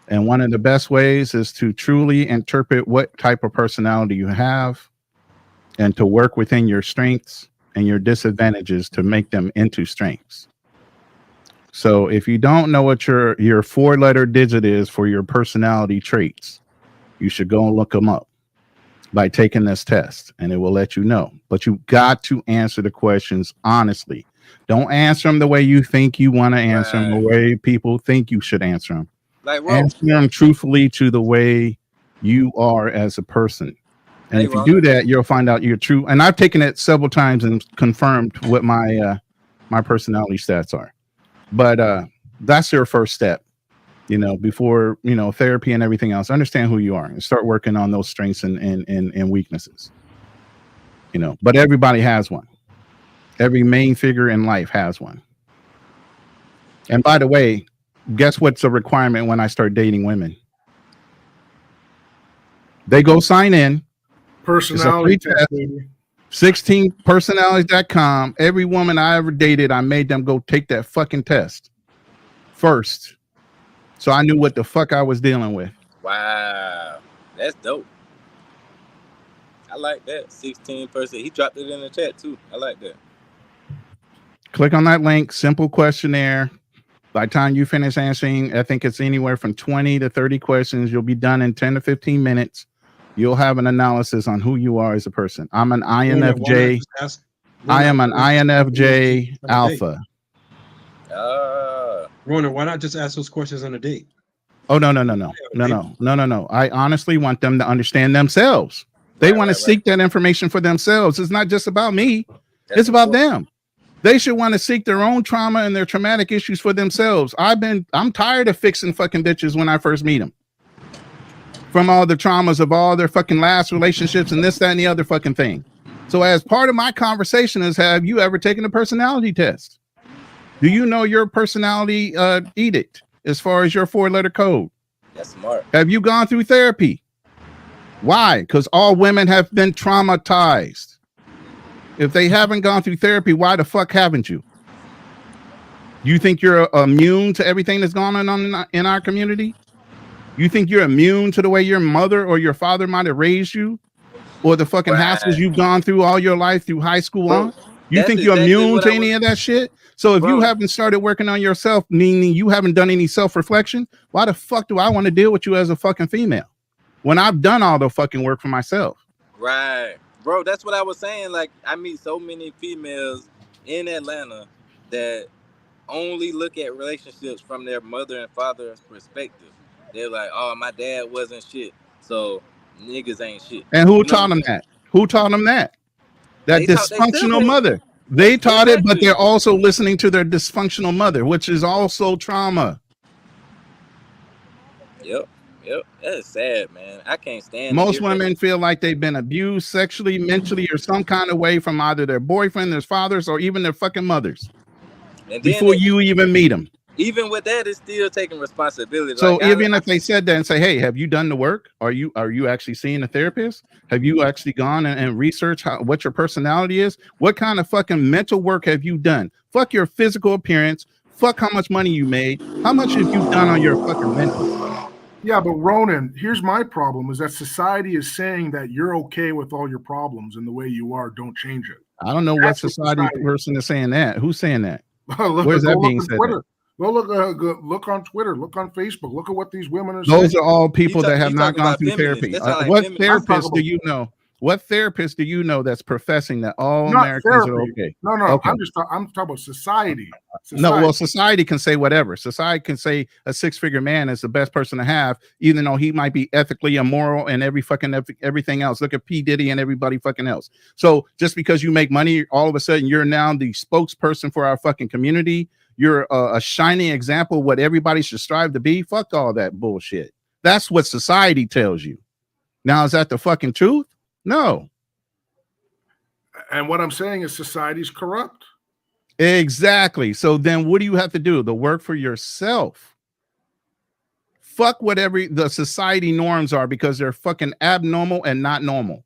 And one of the best ways is to truly interpret what type of personality you have and to work within your strengths and your disadvantages to make them into strengths. So if you don't know what your 4-letter digit is for your personality traits, you should go and look them up by taking this test and it will let you know. But you got to answer the questions honestly. Don't answer them the way you think you want to answer them, the way people think you should answer them. Answer them truthfully to the way you are as a person. And if you do that, you'll find out you're true. And I've taken it several times and confirmed what my personality stats are. But that's your first step, before, therapy and everything else. Understand who you are and start working on those strengths and weaknesses, but everybody has one. Every main figure in life has one. And by the way, guess what's a requirement when I start dating women? They go sign in. Personality test. 16personalities.com. Every woman I ever dated, I made them go take that fucking test first. So I knew what the fuck I was dealing with. Wow. That's dope. I like that. 16 person. He dropped it in the chat too. I like that. Click on that link. Simple questionnaire. By the time you finish answering, I think it's anywhere from 20 to 30 questions. You'll be done in 10 to 15 minutes. You'll have an analysis on who you are as a person. I'm an INFJ. I am an INFJ alpha. Rona, why not just ask those questions on a date? Oh, no. I honestly want them to understand themselves. They want to seek that information for themselves. It's not just about me. It's about them. They should want to seek their own trauma and their traumatic issues for themselves. I'm tired of fixing fucking bitches when I first meet them. From all the traumas of all their fucking last relationships and this, that, and the other fucking thing. So as part of my conversation is, have you ever taken a personality test? Do you know your personality edict as far as your 4-letter code? That's smart. Have you gone through therapy? Why? Because all women have been traumatized. If they haven't gone through therapy, why the fuck haven't you? You think you're immune to everything that's going on in our community? You think you're immune to the way your mother or your father might have raised you? Or the fucking hassles you've gone through all your life through high school on? You think you're immune to any of that shit? So if you haven't started working on yourself, meaning you haven't done any self-reflection, why the fuck do I want to deal with you as a fucking female? when I've done all the fucking work for myself. Right, bro. That's what I was saying. Like, I meet so many females in Atlanta that only look at relationships from their mother and father's perspective. They're like, "Oh, my dad wasn't shit, so niggas ain't shit." And who taught them that? Who taught them that? That dysfunctional mother. They taught it, but they're also listening to their dysfunctional mother, which is also trauma. Yep. That's sad, man. I can't stand. Most women feel like they've been abused sexually, mentally, or some kind of way from either their boyfriend, their fathers, or even their fucking mothers. And before you even meet them. Even with that, it's still taking responsibility. So like, even if they said that and say, "Hey, have you done the work? Are you actually seeing a therapist? Have you actually gone and researched what your personality is? What kind of fucking mental work have you done? Fuck your physical appearance. Fuck how much money you made. How much have you done on your fucking mental?" Yeah, but Ronan, here's my problem: is that society is saying that you're okay with all your problems and the way you are. Don't change it. I don't know what society person is saying that. Who's saying that? Where's that being said? Go look on Twitter, look on Facebook, look at what these women are saying. Those are all people that have not gone through therapy. What therapist do you know? What therapist do you know that's professing that all Americans are okay? No. Okay. I'm talking about society. No, well, society can say whatever. Society can say a 6-figure man is the best person to have, even though he might be ethically immoral and everything else. Look at P. Diddy and everybody fucking else. So just because you make money, all of a sudden you're now the spokesperson for our fucking community. You're a shining example of what everybody should strive to be. Fuck all that bullshit. That's what society tells you. Now, is that the fucking truth? No. And what I'm saying is society's corrupt. Exactly. So then what do you have to do? The work for yourself. Fuck whatever the society norms are, because they're fucking abnormal and not normal.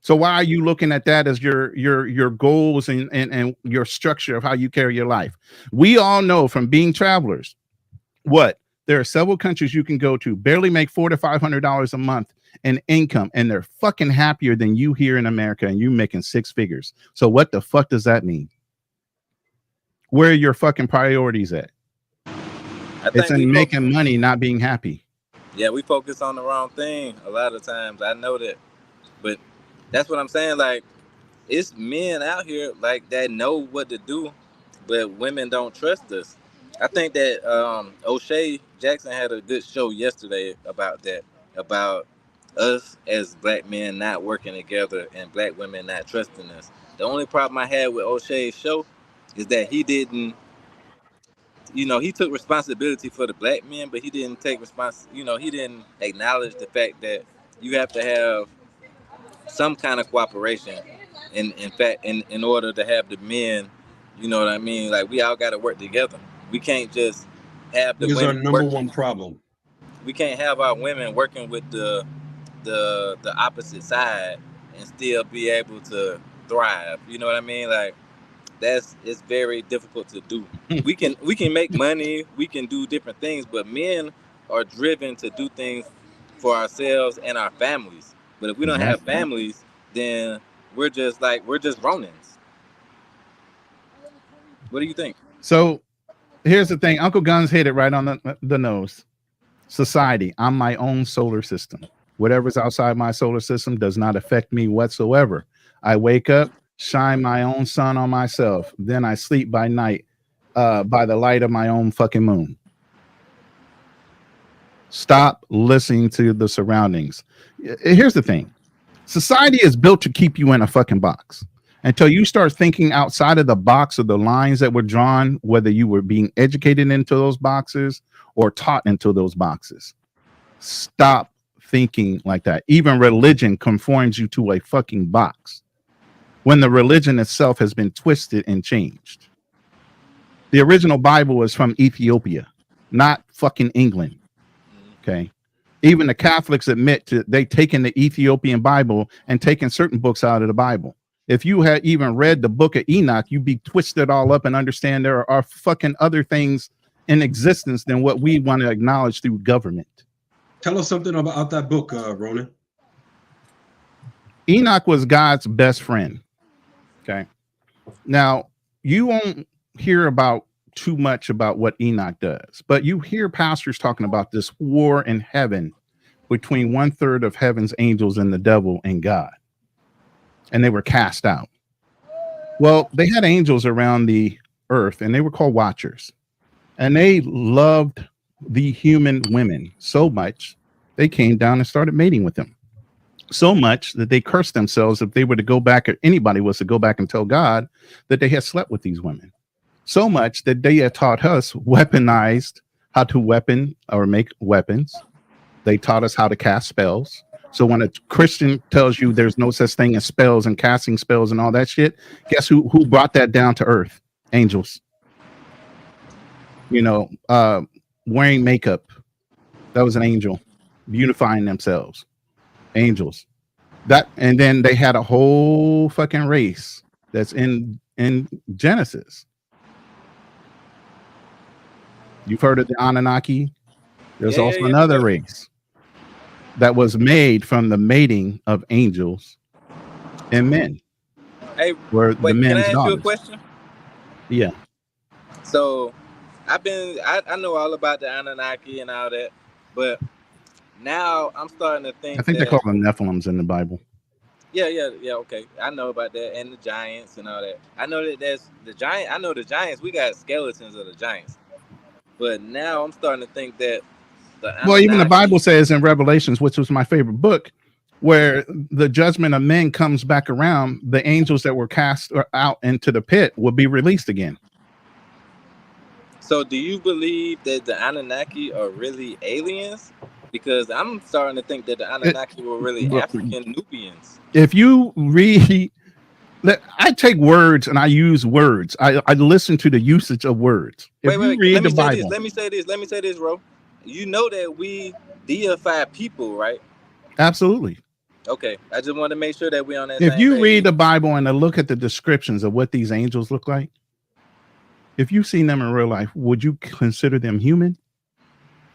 So why are you looking at that as your goals and your structure of how you carry your life? We all know from being travelers, there are several countries you can go to, barely make $400 to $500 a month in income, and they're fucking happier than you here in America, and you making 6 figures. So what the fuck does that mean? Where are your fucking priorities at? It's in making money, not being happy. Yeah, we focus on the wrong thing a lot of times. I know that, but that's what I'm saying. Like, it's men out here like that know what to do, but women don't trust us. I think that O'Shea Jackson had a good show yesterday about that, about us as black men not working together and black women not trusting us. The only problem I had with O'Shea's show is that he didn't, he took responsibility for the black men, but he didn't take he didn't acknowledge the fact that you have to have some kind of cooperation in order to have the men, you know what I mean? Like, we all got to work together. We can't just have the women. This is our number one problem. We can't have our women working with the opposite side and still be able to thrive. You know what I mean? Like, it's very difficult to do. We can make money, we can do different things, but men are driven to do things for ourselves and our families. But if we don't have families, then we're just Ronins. What do you think? So here's the thing. Uncle Guns hit it right on the nose. Society. I'm my own solar system. Whatever's outside my solar system does not affect me whatsoever. I wake up, shine my own sun on myself. Then I sleep by night by the light of my own fucking moon. Stop listening to the surroundings. Here's the thing. Society is built to keep you in a fucking box. Until you start thinking outside of the box of the lines that were drawn, whether you were being educated into those boxes or taught into those boxes. Stop thinking like that. Even religion conforms you to a fucking box when the religion itself has been twisted and changed. The original Bible was from Ethiopia, not fucking England. Okay. Even the Catholics admit they taken the Ethiopian Bible and taken certain books out of the Bible. If you had even read the book of Enoch, you'd be twisted all up and understand there are fucking other things in existence than what we want to acknowledge through government. Tell us something about that book, Ronan. Enoch was God's best friend. Okay. Now, you won't hear about too much about what Enoch does, but you hear pastors talking about this war in heaven between 1/3 of heaven's angels and the devil and God, and they were cast out. Well, they had angels around the earth, and they were called watchers, and they loved the human women so much they came down and started mating with them. So much that they cursed themselves if they were to go back, or anybody was to go back and tell God that they had slept with these women. So much that they had taught us weaponized how to weapon or make weapons. They taught us how to cast spells. So when a Christian tells you there's no such thing as spells and casting spells and all that shit, guess who brought that down to earth? Angels. You know, wearing makeup. That was an angel. Beautifying themselves. Angels. That, and then they had a whole fucking race that's in Genesis. You've heard of the Anunnaki? There's also another race that was made from the mating of angels and men. Hey, were wait, the men's can I ask daughters. you a question? Yeah. So I know all about the Anunnaki and all that, but now I'm starting to think I think they call them Nephilims in the Bible. Yeah, okay. I know about that, and the giants and all that. I know that there's the giant. I know the giants. We got skeletons of the giants, but now I'm starting to think that well, even the Bible says in Revelations, which was my favorite book, where the judgment of men comes back around, the angels that were cast out into the pit will be released again. So do you believe that the Anunnaki are really aliens? Because I'm starting to think that the Anunnaki were really African Nubians. If you read, I take words and I use words. I listen to the usage of words. If you read the Bible, let me say this, bro. You know that we deify people, right? Absolutely. Okay, I just want to make sure that we're on that. If you read the Bible and look at the descriptions of what these angels look like, if you've seen them in real life, would you consider them human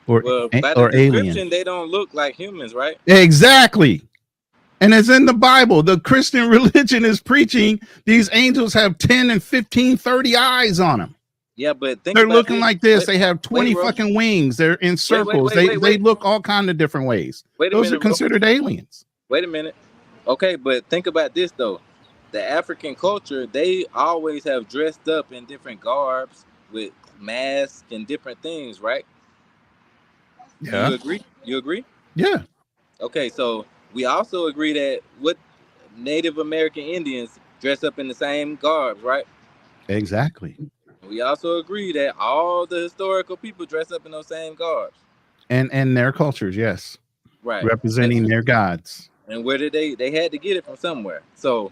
or alien? They don't look like humans, right? Exactly. And it's in the Bible. The Christian religion is preaching these angels have 10 and 15, 30 eyes on them. Yeah, but they're looking like this. They have 20 fucking wings. They're in circles. They look all kinds of different ways. Those are considered aliens. Wait a minute. Okay, but think about this though. The African culture, they always have dressed up in different garbs with masks and different things, right? Yeah. You agree? Yeah. Okay, so we also agree that what Native American Indians dress up in the same garbs, right? Exactly. We also agree that all the historical people dress up in those same garbs. And their cultures, yes. Right. Representing their gods. And where did they had to get it from somewhere. So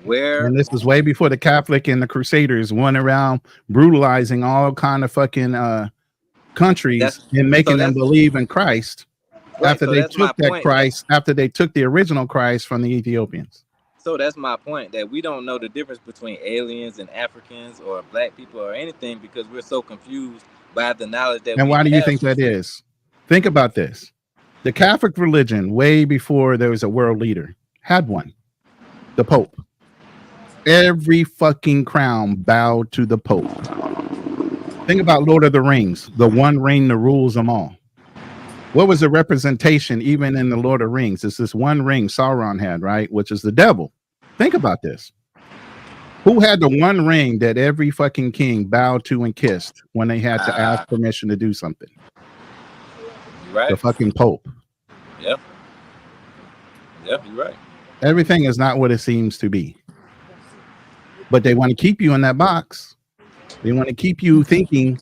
where, and this was way before the Catholic and the Crusaders went around brutalizing all kind of fucking countries and making them believe in Christ. Right, after they took that Christ, after they took the original Christ from the Ethiopians. So that's my point, that we don't know the difference between aliens and Africans or black people or anything because we're so confused by the knowledge that. And why do you think that is? Think about this. The Catholic religion, way before there was a world leader, had one. The Pope. Every fucking crown bowed to the Pope. Think about Lord of the Rings, the one ring that rules them all. What was the representation even in the Lord of the Rings? It's this one ring Sauron had, right? Which is the devil. Think about this. Who had the one ring that every fucking king bowed to and kissed when they had to ask permission to do something? Right. The fucking Pope. Yep. Yep, you're right. Everything is not what it seems to be. But they want to keep you in that box. They want to keep you thinking.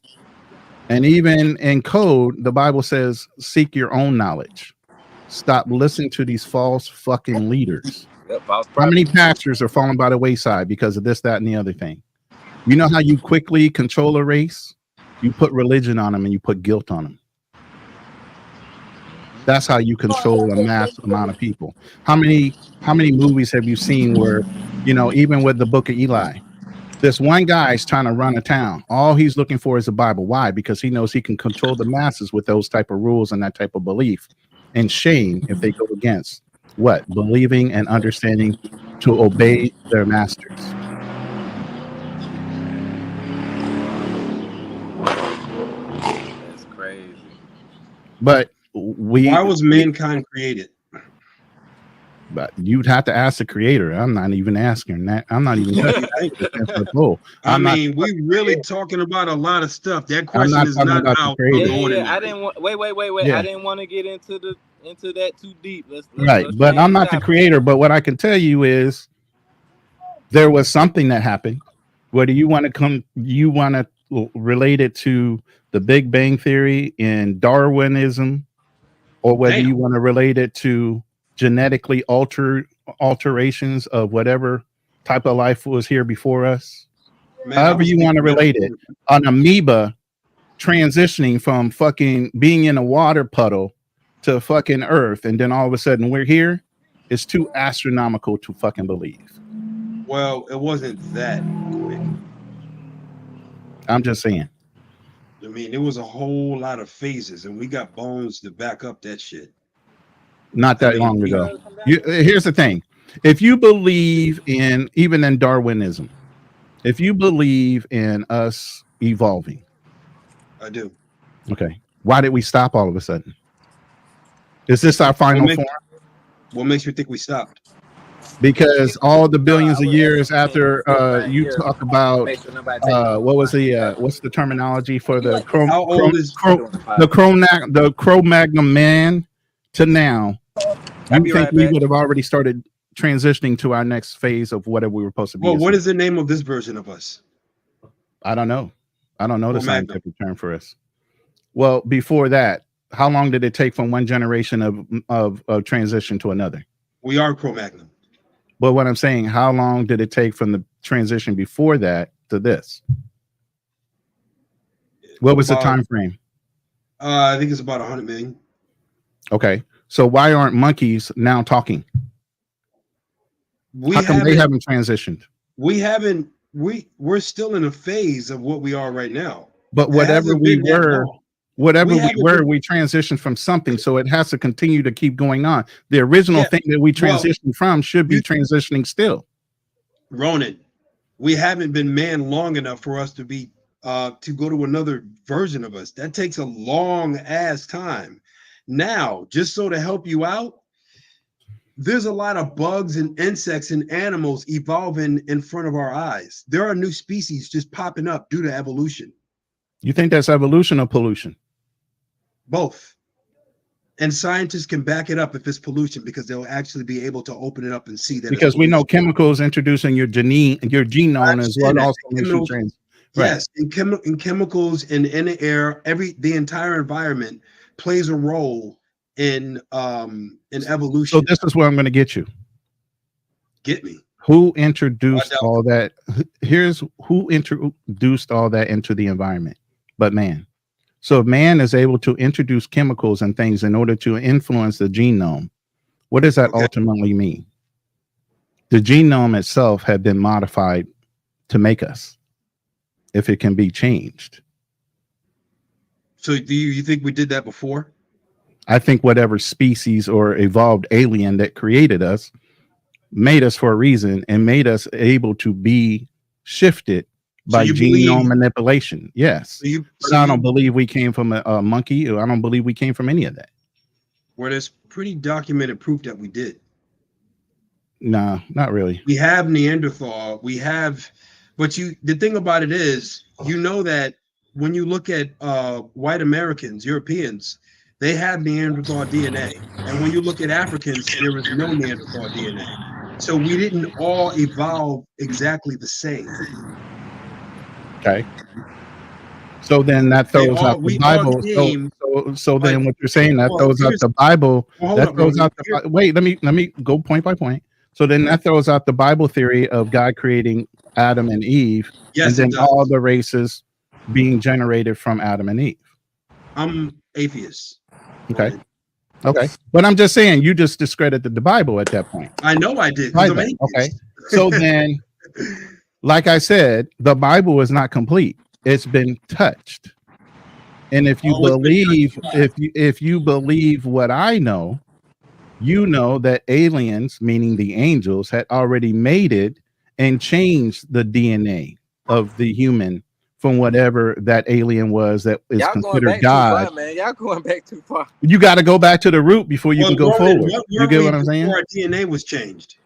And even in code, the Bible says, seek your own knowledge. Stop listening to these false fucking leaders. How many pastors are falling by the wayside because of this, that, and the other thing? You know how you quickly control a race? You put religion on them and you put guilt on them. That's how you control a mass amount of people. How many movies have you seen where, you know, even with the Book of Eli, this one guy's trying to run a town. All he's looking for is the Bible. Why? Because he knows he can control the masses with those type of rules and that type of belief and shame if they go against what? Believing and understanding to obey their masters. That's crazy. But Why was mankind created? But you'd have to ask the creator. I'm not even asking that. I'm not even touching that. I mean, we really talking about a lot of stuff. That question is not out. Yeah. I didn't want. Wait. Yeah. I didn't want to get into that too deep. Let's but I'm not the creator. But what I can tell you is there was something that happened. Whether you want to relate it to the Big Bang Theory and Darwinism, or whether you want to relate it to genetically alterations of whatever type of life was here before us. Man, however you want to relate it, an amoeba transitioning from fucking being in a water puddle to fucking Earth, and then all of a sudden we're here, is too astronomical to fucking believe. Well, it wasn't that quick. I'm just saying. I mean, there was a whole lot of phases, and we got bones to back up that shit. Not that long ago. Here's the thing. If you believe in, even in Darwinism, if you believe in us evolving. I do. Okay. Why did we stop all of a sudden? Is this our final form? What makes you think we stopped? Because all the billions of years after you talk about what's the terminology for the Cro-Magnon man to now, I think we would have already started transitioning to our next phase of whatever we were supposed to be. Well, what is the name of this version of us? I don't know. The scientific term for us. Well, before that, how long did it take from one generation of transition to another? We are Cro-Magnon. But what I'm saying, how long did it take from the transition before that to this? What was the time frame? I think it's about 100 million. Okay. So why aren't monkeys now talking? How come they haven't transitioned? We're still in a phase of what we are right now. But whatever we were, we transitioned from something, so it has to continue to keep going on. The original thing that we transitioned from should be transitioning still. Ronan, we haven't been man long enough for us to be to go to another version of us. That takes a long ass time. Now, just so to help you out, there's a lot of bugs and insects and animals evolving in front of our eyes. There are new species just popping up due to evolution. You think that's evolution or pollution? Both. And scientists can back it up if it's pollution, because they'll actually be able to open it up and see that. Because we know chemicals introducing your genome as well also makes you change. Yes, in chemicals and in the air, the entire environment plays a role in evolution. So this is where I'm going to get you. Get me. Who introduced all that? Here's who introduced all that into the environment, but man. So if man is able to introduce chemicals and things in order to influence the genome, what does that ultimately mean? The genome itself had been modified to make us, if it can be changed. So do you think we did that before? I think whatever species or evolved alien that created us made us for a reason and made us able to be shifted by genome manipulation. Yes. But I don't believe we came from a monkey. Or I don't believe we came from any of that. Well, there's pretty documented proof that we did. No, not really. We have Neanderthal. We have, but the thing about it is, you know that when you look at white Americans, Europeans, they have Neanderthal DNA. And when you look at Africans, there is no Neanderthal DNA. So we didn't all evolve exactly the same. Okay. So then that throws out the Bible. So then what you're saying, that throws out the Bible. That throws out the wait, let me go point by point. So then that throws out the Bible theory of God creating Adam and Eve, and then all the races being generated from Adam and Eve. I'm atheist. Okay. Okay. But I'm just saying, you just discredited the Bible at that point. I know I did. Okay. So then, like I said, the Bible is not complete. It's been touched. And if you believe, if you believe what I know, you know that aliens, meaning the angels, had already made it and changed the DNA of the human from whatever that alien was that is Y'all going considered back God. too far, man. Y'all going back too far. You got to go back to the root before you can go forward. You get what I'm saying? Before our DNA was changed.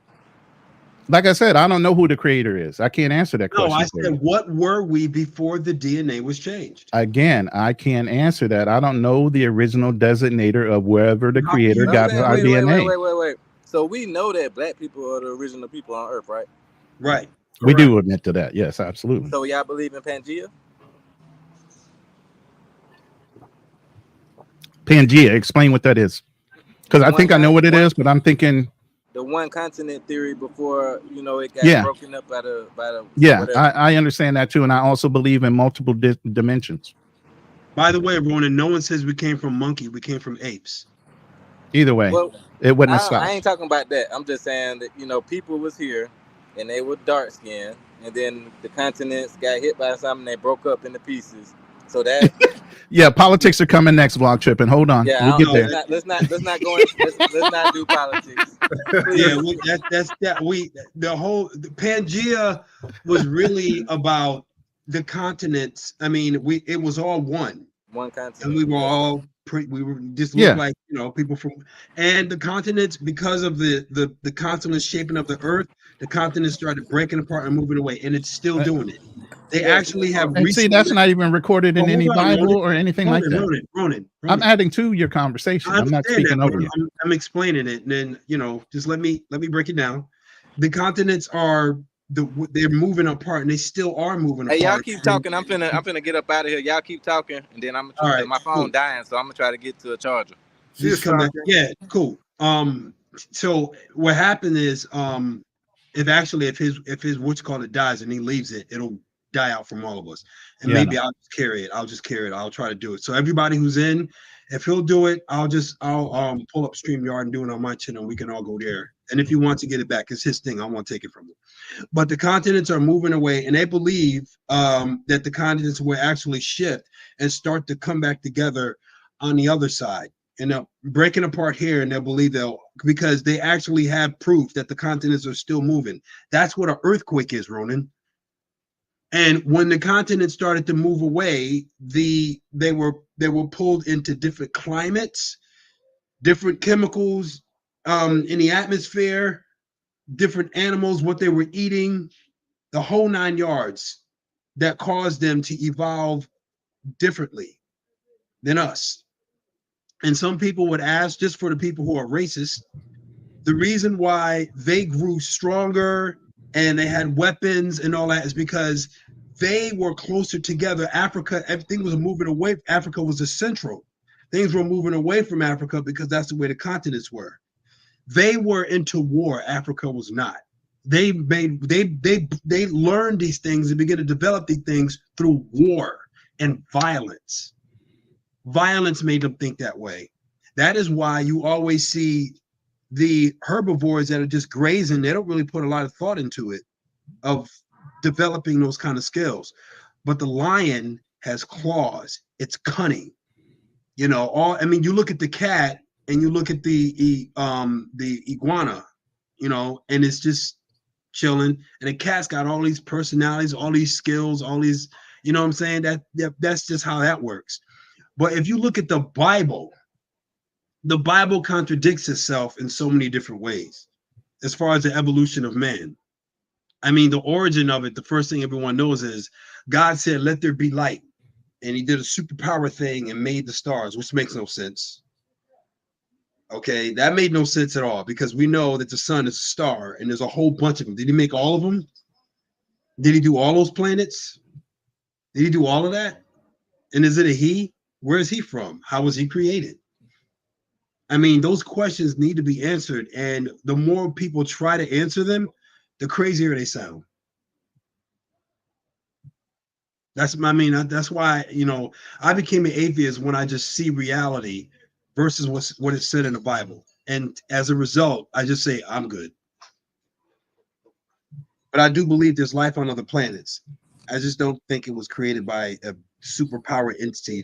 Like I said, I don't know who the creator is. I can't answer that question. No, I said, what were we before the DNA was changed? Again, I can't answer that. I don't know the original designator of wherever the creator got our DNA. Wait. So we know that black people are the original people on Earth, right? Right. We do admit to that. Yes, absolutely. So y'all believe in Pangea? Pangea, explain what that is. Because I think I know what it is, but I'm thinking the one continent theory before it got broken up by the I understand that too, and I also believe in multiple dimensions. By the way, Ronan, no one says we came from monkey, we came from apes. Either way, it wouldn't have stopped. I ain't talking about that. I'm just saying that people was here and they were dark skinned, and then the continents got hit by something, they broke up into pieces. So that yeah, politics are coming next, Vlog Trip, and hold on, we'll get there. Let's not do politics. Yeah, the whole Pangea was really about the continents. I mean, it was all one continent, and we were all we were just looked like people from, and the continents, because of the constant shaping of the earth, the continents started breaking apart and moving away, and it's still doing it. They actually have. See, that's not even recorded in any Bible or anything like that. Ronan, I'm adding to your conversation. I'm not speaking over you. I'm explaining it, and then just let me break it down. The continents are they're moving apart, and they still are moving apart. Hey, y'all keep talking. I'm finna get up out of here. Y'all keep talking, and then I'm gonna my phone dying, so I'm gonna try to get to a charger. Just come back. Yeah, cool. So what happened is, if his what's called it dies and he leaves it, it'll die out from all of us, and maybe I'll just carry it. I'll try to do it. So everybody who's in, if he'll do it, I'll pull up StreamYard and do it on my channel. We can all go there. And if he wants to get it back, it's his thing. I won't take it from him. But the continents are moving away, and they believe that the continents will actually shift and start to come back together on the other side. And they're breaking apart here, and they'll believe because they actually have proof that the continents are still moving. That's what an earthquake is, Ronan. And when the continents started to move away, they were pulled into different climates, different chemicals in the atmosphere, different animals, what they were eating, the whole 9 yards, that caused them to evolve differently than us. And some people would ask, just for the people who are racist, the reason why they grew stronger and they had weapons and all that is because they were closer together. Africa, everything was moving away. Africa was the central. Things were moving away from Africa because that's the way the continents were. They were into war. Africa was not. They learned these things and began to develop these things through war and violence. Violence made them think that way. That is why you always see the herbivores that are just grazing. They don't really put a lot of thought into it, of developing those kind of skills. But the lion has claws. It's cunning. You look at the cat and you look at the iguana, and it's just chilling. And the cat's got all these personalities, all these skills, all these, you know what I'm saying? That's just how that works. But if you look at the Bible contradicts itself in so many different ways as far as the evolution of man. I mean, the origin of it, the first thing everyone knows is God said, let there be light. And he did a superpower thing and made the stars, which makes no sense. Okay, that made no sense at all, because we know that the sun is a star and there's a whole bunch of them. Did he make all of them? Did he do all those planets? Did he do all of that? And is it a he? Where is he from? How was he created? I mean, those questions need to be answered. And the more people try to answer them, the crazier they sound. That's why, I became an atheist when I just see reality versus what is said in the Bible. And as a result, I just say, I'm good. But I do believe there's life on other planets. I just don't think it was created by a superpower entity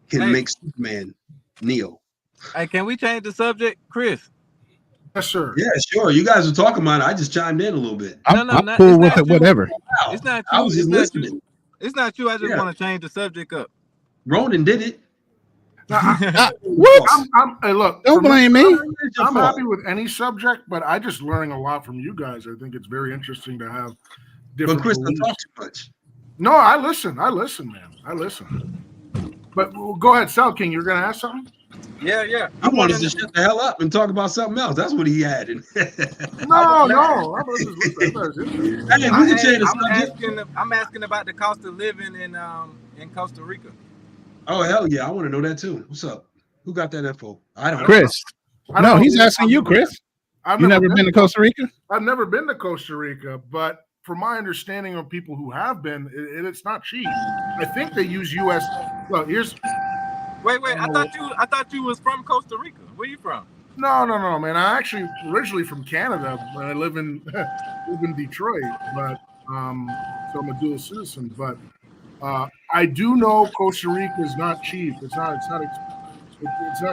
can make Superman Neo. Hey, can we change the subject, Chris? Yes, sir. Yeah, sure. You guys were talking about it. I just chimed in a little bit. I'm cool with it, whatever. It's not I was just listening. It's not you. I just want to change the subject up. Ronan did it. What? Hey, look, don't blame me. I'm happy with any subject, but I just learning a lot from you guys. I think it's very interesting to have different. But Chris, beliefs. don't talk too much. No, I listen, man. I listen. But go ahead, Sal King. You're gonna ask something? Yeah. I wanted to shut the hell up and talk about something else. That's what he had. No. I'm asking about the cost of living in Costa Rica. Oh hell yeah, I want to know that too. What's up? Who got that info? I don't. Chris. No, he's asking you, Chris. You never been to Costa Rica? I've never been to Costa Rica, but from my understanding of people who have been, it's not cheap. I think they use U.S. Well, here's. Wait. I thought you was from Costa Rica. Where you from? No, man. I actually originally from Canada. I live in Detroit, but so I'm a dual citizen. But I do know Costa Rica is not cheap. It's not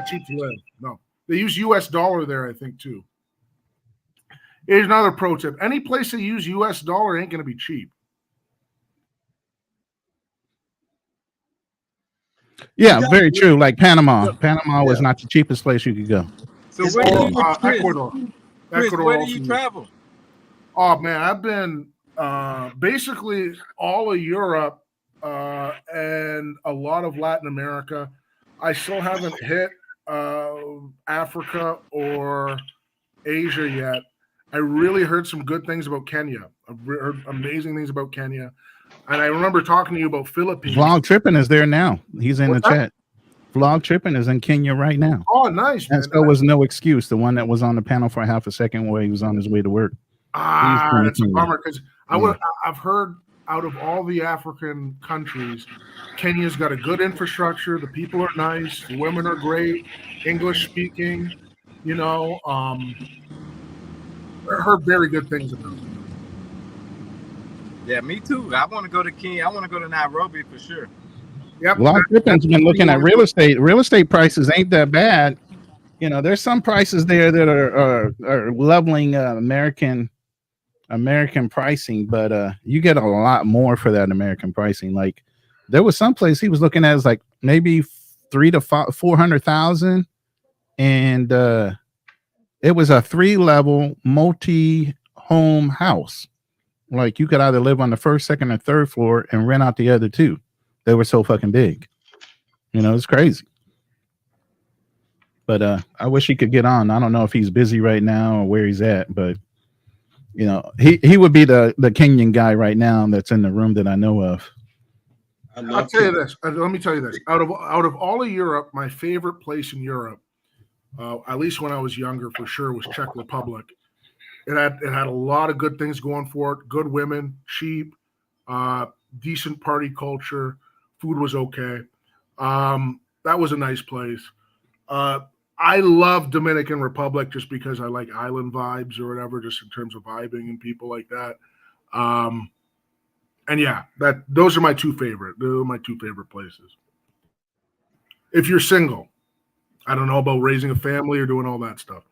cheap to live. No, they use U.S. dollar there, I think, too. Here's another pro tip: any place they use U.S. dollar ain't going to be cheap. Yeah, very true. Like Panama. Panama was not the cheapest place you could go. So Ecuador. Chris, where do you travel? Oh man, I've been basically all of Europe and a lot of Latin America. I still haven't hit Africa or Asia yet. I really heard some good things about Kenya. I've heard amazing things about Kenya. And I remember talking to you about Philippines. Vlog Tripping is there now. He's in the chat. Vlog Tripping is in Kenya right now. Oh, nice. And so was No Excuse, the one that was on the panel for half a second where he was on his way to work. It's a bummer because I've heard out of all the African countries, Kenya's got a good infrastructure. The people are nice. The women are great. English speaking. I heard very good things about it. Yeah, me too. I want to go to Kenya. I want to go to Nairobi for sure. Yep. Vlog Tripping's been looking at real estate. Real estate prices ain't that bad. There's some prices there that are leveling American pricing, but you get a lot more for that American pricing. Like there was some place he was looking at as like maybe 300,000 to 400,000, and it was a 3-level multi-home house. Like you could either live on the first, second, or third floor and rent out the other two. They were so fucking big. It's crazy. But I wish he could get on. I don't know if he's busy right now or where he's at, but he would be the Kenyan guy right now that's in the room that I know of. I'll tell you this. Let me tell you this. Out of all of Europe, my favorite place in Europe, at least when I was younger, for sure, was Czech Republic. It had a lot of good things going for it. Good women, cheap, decent party culture. Food was okay. That was a nice place. I love Dominican Republic just because I like island vibes or whatever, just in terms of vibing and people like that. And yeah, those are my two favorite. Those are my two favorite places. If you're single, I don't know about raising a family or doing all that stuff.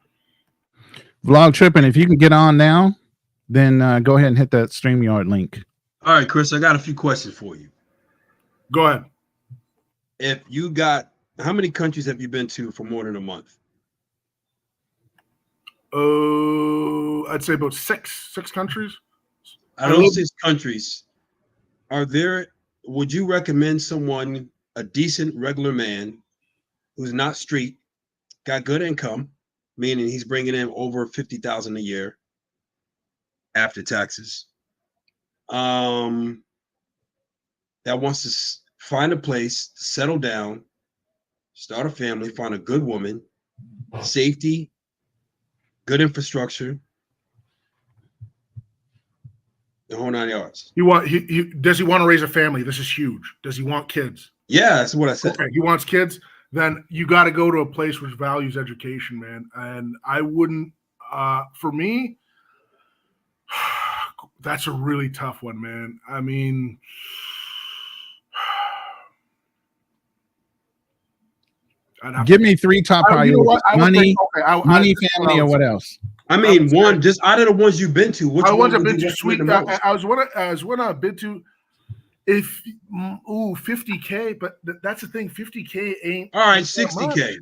Vlog Tripping, if you can get on now, then go ahead and hit that StreamYard link. All right, Chris, I got a few questions for you. Go ahead. How many countries have you been to for more than a month? I'd say about six countries. Out of those 6 countries, would you recommend someone, a decent regular man who's not street, got good income, meaning he's bringing in over $50,000 a year after taxes, that wants to find a place to settle down, start a family, find a good woman, safety, good infrastructure, the whole 9 yards. Does he want to raise a family? This is huge. Does he want kids? Yeah, that's what I said. Okay, he wants kids. Then you got to go to a place which values education, man. And I wouldn't, for me, that's a really tough one, man. I mean, give me 3 top priorities: money, family, or what else? I mean, one just out of the ones you've been to. Which ones I've been to? Sweet. I was one I've been to. If 50K, but that's the thing. 50K ain't all right. 60K.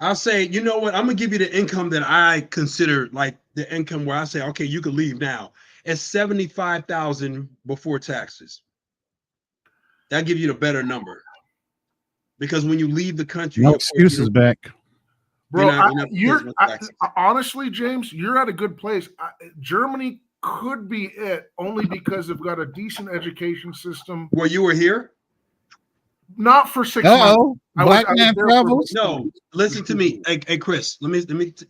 I'll say, you know what? I'm gonna give you the income that I consider like the income where I say, okay, you can leave now. It's 75,000 before taxes. That give you the better number, because when you leave the country, no excuses back, bro. Honestly, James, you're at a good place. Germany could be it, only because they've got a decent education system. Well, you were here. Not for 6 months. Black man travels. No, listen to me. Hey, Chris, let me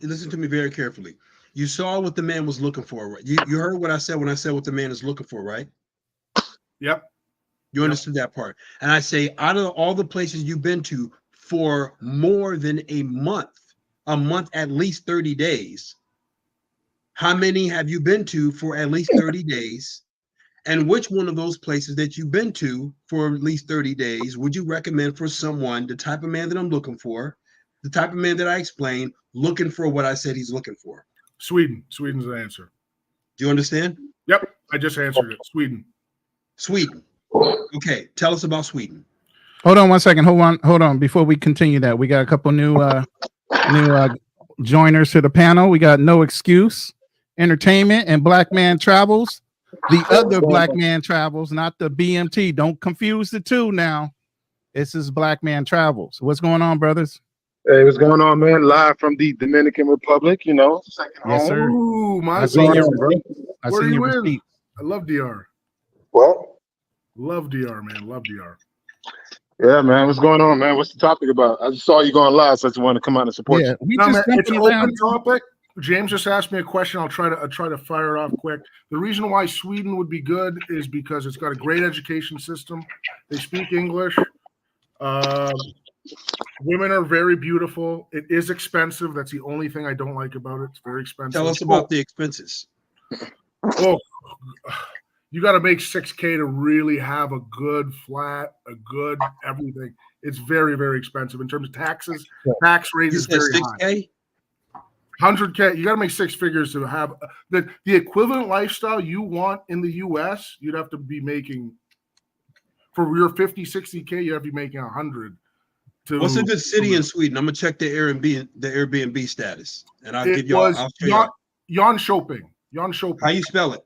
listen to me very carefully. You saw what the man was looking for, right? You heard what I said when I said what the man is looking for, right? Yep. You understood that part. And I say, out of all the places you've been to for more than a month at least 30 days, how many have you been to for at least 30 days? And which one of those places that you've been to for at least 30 days would you recommend for someone, the type of man that I'm looking for, the type of man that I explained, looking for what I said he's looking for? Sweden. Sweden's the answer. Do you understand? Yep. I just answered it. Sweden. Okay. Tell us about Sweden. Hold on 1 second. Hold on. Before we continue that, we got a couple new joiners to the panel. We got No Excuse Entertainment and Black Man Travels. The other Black Man Travels, not the BMT. Don't confuse the two now. This is Black Man Travels. What's going on, brothers? Hey, what's going on, man? Live from the Dominican Republic, you know. Yes, sir. Ooh, my I've seen your I receipt. I love DR. What? Love DR, man. Love DR. Yeah, man. What's going on, man? What's the topic about? I just saw you going live, so I just wanted to come out and support you. It's an open topic. James just asked me a question. I'll try to fire it off quick. The reason why Sweden would be good is because it's got a great education system. They speak English. Women are very beautiful. It is expensive. That's the only thing I don't like about it. It's very expensive. Tell us about the expenses. Oh, you got to make 6K to really have a good flat, a good everything. It's very, very expensive in terms of taxes. Tax rate is very 6K? high. 100K. You got to make six figures to have the equivalent lifestyle you want in the US. You'd have to be making for your 50, 60K. You have to be making 100. What's a good city in Sweden? I'm gonna check the Airbnb status, and I'll give you. Jönköping. Jönköping. How you spell it?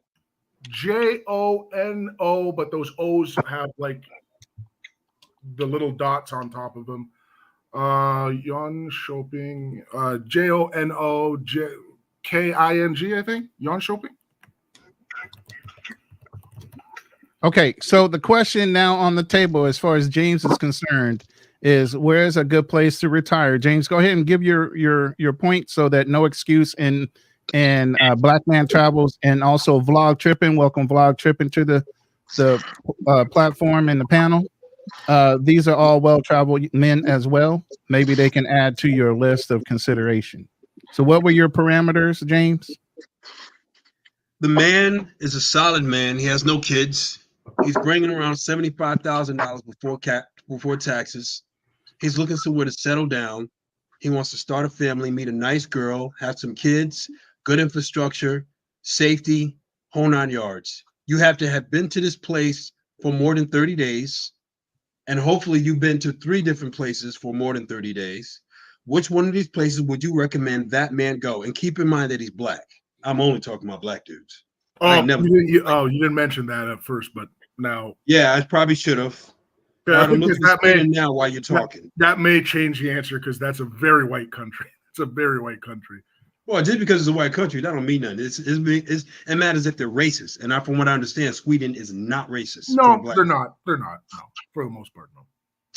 Jono, but those O's have like the little dots on top of them. Jönköping, Jonoking, I think. Jönköping. Okay, so the question now on the table, as far as James is concerned, is where's a good place to retire? James, go ahead and give your point so that No Excuse and Black Man Travels and also Vlog Tripping. Welcome Vlog Tripping to the platform and the panel. These are all well-traveled men as well. Maybe they can add to your list of consideration. So what were your parameters, James? The man is a solid man. He has no kids. He's bringing around $75,000 before taxes. He's looking somewhere to settle down. He wants to start a family, meet a nice girl, have some kids, good infrastructure, safety, whole 9 yards. You have to have been to this place for more than 30 days. And hopefully you've been to 3 different places for more than 30 days. Which one of these places would you recommend that man go? And keep in mind that he's black. I'm only talking about black dudes. You didn't mention that at first, but now. Yeah, I probably should have. Yeah, now while you're talking. That may change the answer because that's a very white country. It's a very white country. Well, just because it's a white country, that don't mean nothing. It matters if they're racist. And from what I understand, Sweden is not racist. No, they're not. They're not. No, for the most part, no.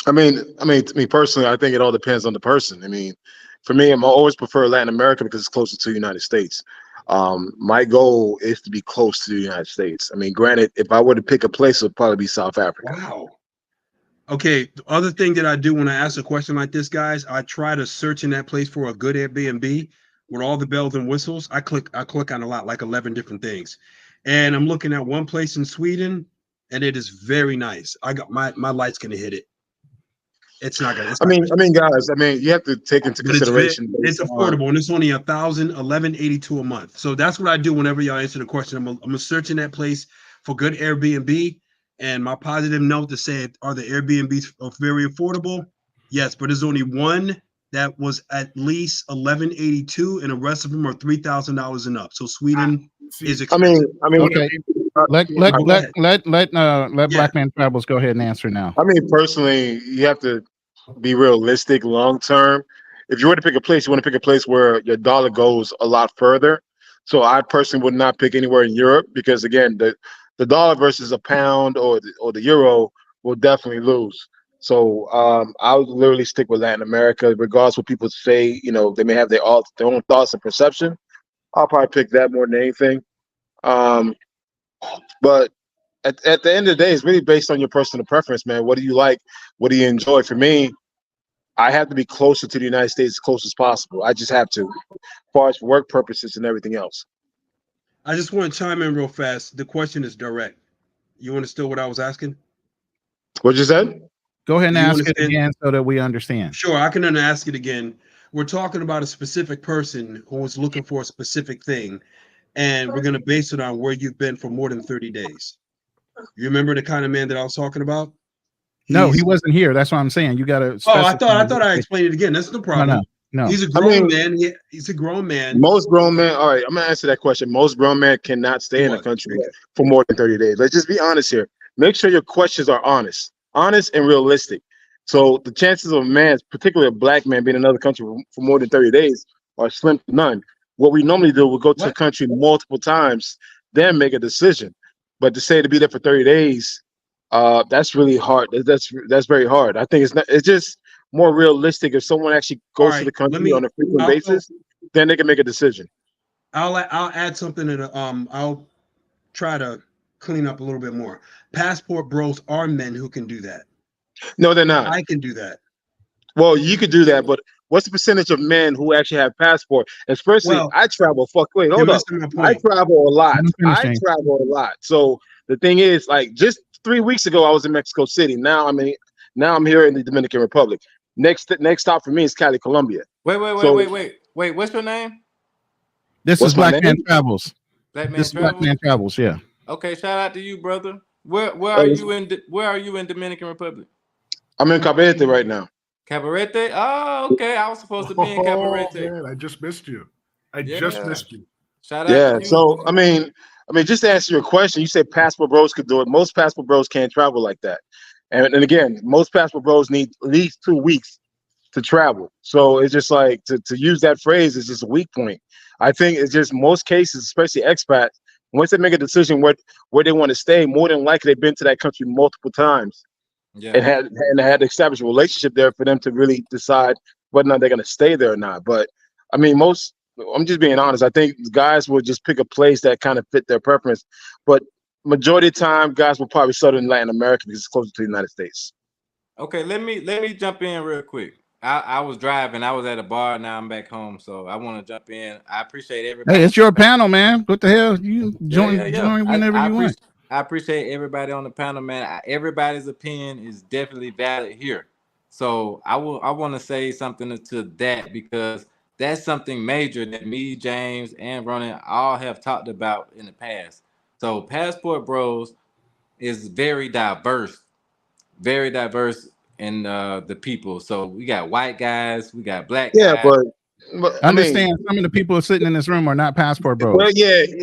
I mean, to me personally, I think it all depends on the person. I mean, for me, I'm always prefer Latin America because it's closer to the United States. My goal is to be close to the United States. I mean, granted, if I were to pick a place, it would probably be South Africa. Wow. Okay. The other thing that I do when I ask a question like this, guys, I try to search in that place for a good Airbnb with all the bells and whistles. I click on a lot, like 11 different things. And I'm looking at one place in Sweden, and it is very nice. I got my light's gonna hit it. It's not gonna. I mean, guys. I mean, you have to take into consideration. It's affordable, and it's only $11.82 a month. So that's what I do whenever y'all answer the question. I'm gonna search in that place for good Airbnb, And my positive note to say, are the Airbnbs very affordable? Yes, but there's only one that was at least $1,182, and the rest of them are $3,000 and up. So Sweden is expensive. Okay. Let Black Man Travels go ahead and answer now. I mean, personally, you have to be realistic long term. If you were to pick a place, you want to pick a place where your dollar goes a lot further. So I personally would not pick anywhere in Europe because, again, the dollar versus a pound or the euro will definitely lose. So I would literally stick with Latin America, regardless what people say. You know, they may have their own thoughts and perception. I'll probably pick that more than anything. But at the end of the day, it's really based on your personal preference, man. What do you like? What do you enjoy? For me, I have to be closer to the United States as close as possible. I just have to, as far as work purposes and everything else. I just want to chime in real fast. The question is direct. You understood what I was asking? What you said? Go ahead and ask it again so that we understand. Sure, I can ask it again. We're talking about a specific person who is looking for a specific thing, and we're going to base it on where you've been for more than 30 days. You remember the kind of man that I was talking about? No, he wasn't here. That's what I'm saying. You got to. Oh, I thought I explained it again. That's no problem. No. He's a grown man. He's a grown man. Most grown men. All right, I'm gonna answer that question. Most grown men cannot stay in the country for more than 30 days. Let's just be honest here. Make sure your questions are honest and realistic. So the chances of a man, particularly a black man, being in another country for more than 30 days are slim to none. What we normally do, we'll go to the country multiple times, then make a decision. But to say to be there for 30 days, that's really hard. That's very hard. I think it's just more realistic if someone actually goes to the country on a frequent basis, then they can make a decision. I'll add something and I'll try to clean up a little bit more. Passport bros are men who can do that. No, they're not. I can do that. Well, you could do that, but what's the percentage of men who actually have passport? Especially, I travel. Wait, hold up. I travel a lot. So the thing is, like, just 3 weeks ago, I was in Mexico City. Now I'm here in the Dominican Republic. Next stop for me is Cali, Colombia. Wait. What's your name? This is Black Man Travels. Black Man Travels. Yeah. Okay. Shout out to you, brother. Where are you in Dominican Republic? I'm in Cabarete right now. Cabarete? Oh, okay. I was supposed to be in Cabarete. Man, I just missed you. Just missed you. Shout out. Yeah. To you. So I mean, just to answer your question, you said passport bros could do it. Most passport bros can't travel like that. And again, most passport bros need at least 2 weeks to travel. So it's just like to use that phrase is just a weak point. I think it's just most cases, especially expats, once they make a decision where they want to stay, more than likely they've been to that country multiple times and had established a relationship there for them to really decide whether or not they're going to stay there or not. But I mean, I'm just being honest. I think guys will just pick a place that kind of fit their preference. But majority of the time, guys will probably settle in Latin America because it's closer to the United States. Okay, let me jump in real quick. I was driving. I was at a bar. Now I'm back home, so I want to jump in. I appreciate everybody. Hey, it's your panel, man. What the hell? You join whenever you want. I appreciate everybody on the panel, man. Everybody's opinion is definitely valid here. So I want to say something to that because that's something major that me, James, and Ronan all have talked about in the past. So Passport Bros is very diverse in the people. So we got white guys, we got black guys. But understand some of the people sitting in this room are not Passport Bros. Well, at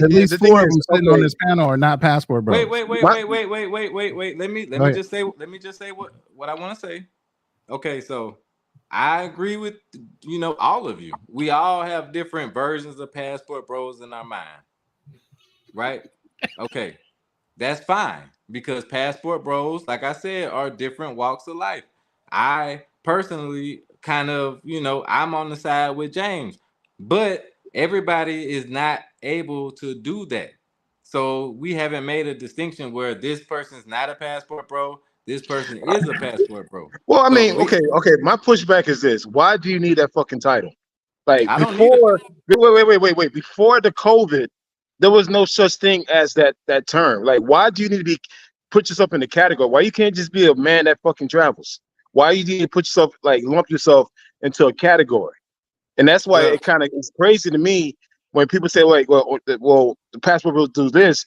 least 4 of them sitting on this panel are not Passport Bros. Wait. Let me just say what I want to say. Okay, so I agree with all of you. We all have different versions of Passport Bros in our mind, right? Okay, that's fine because Passport Bros, like I said, are different walks of life. I personally kind of, I'm on the side with James, but everybody is not able to do that. So we haven't made a distinction where this person's not a Passport Bro. This person is a Passport Bro. Well, I mean, okay. My pushback is this: why do you need that fucking title? Like before, wait. Before the COVID, there was no such thing as that term. Like, why do you need to put yourself in the category? Why you can't just be a man that fucking travels? Why you need to put yourself, lump yourself into a category? And that's why it kind of is crazy to me when people say, like, well, the Passport Bros do this.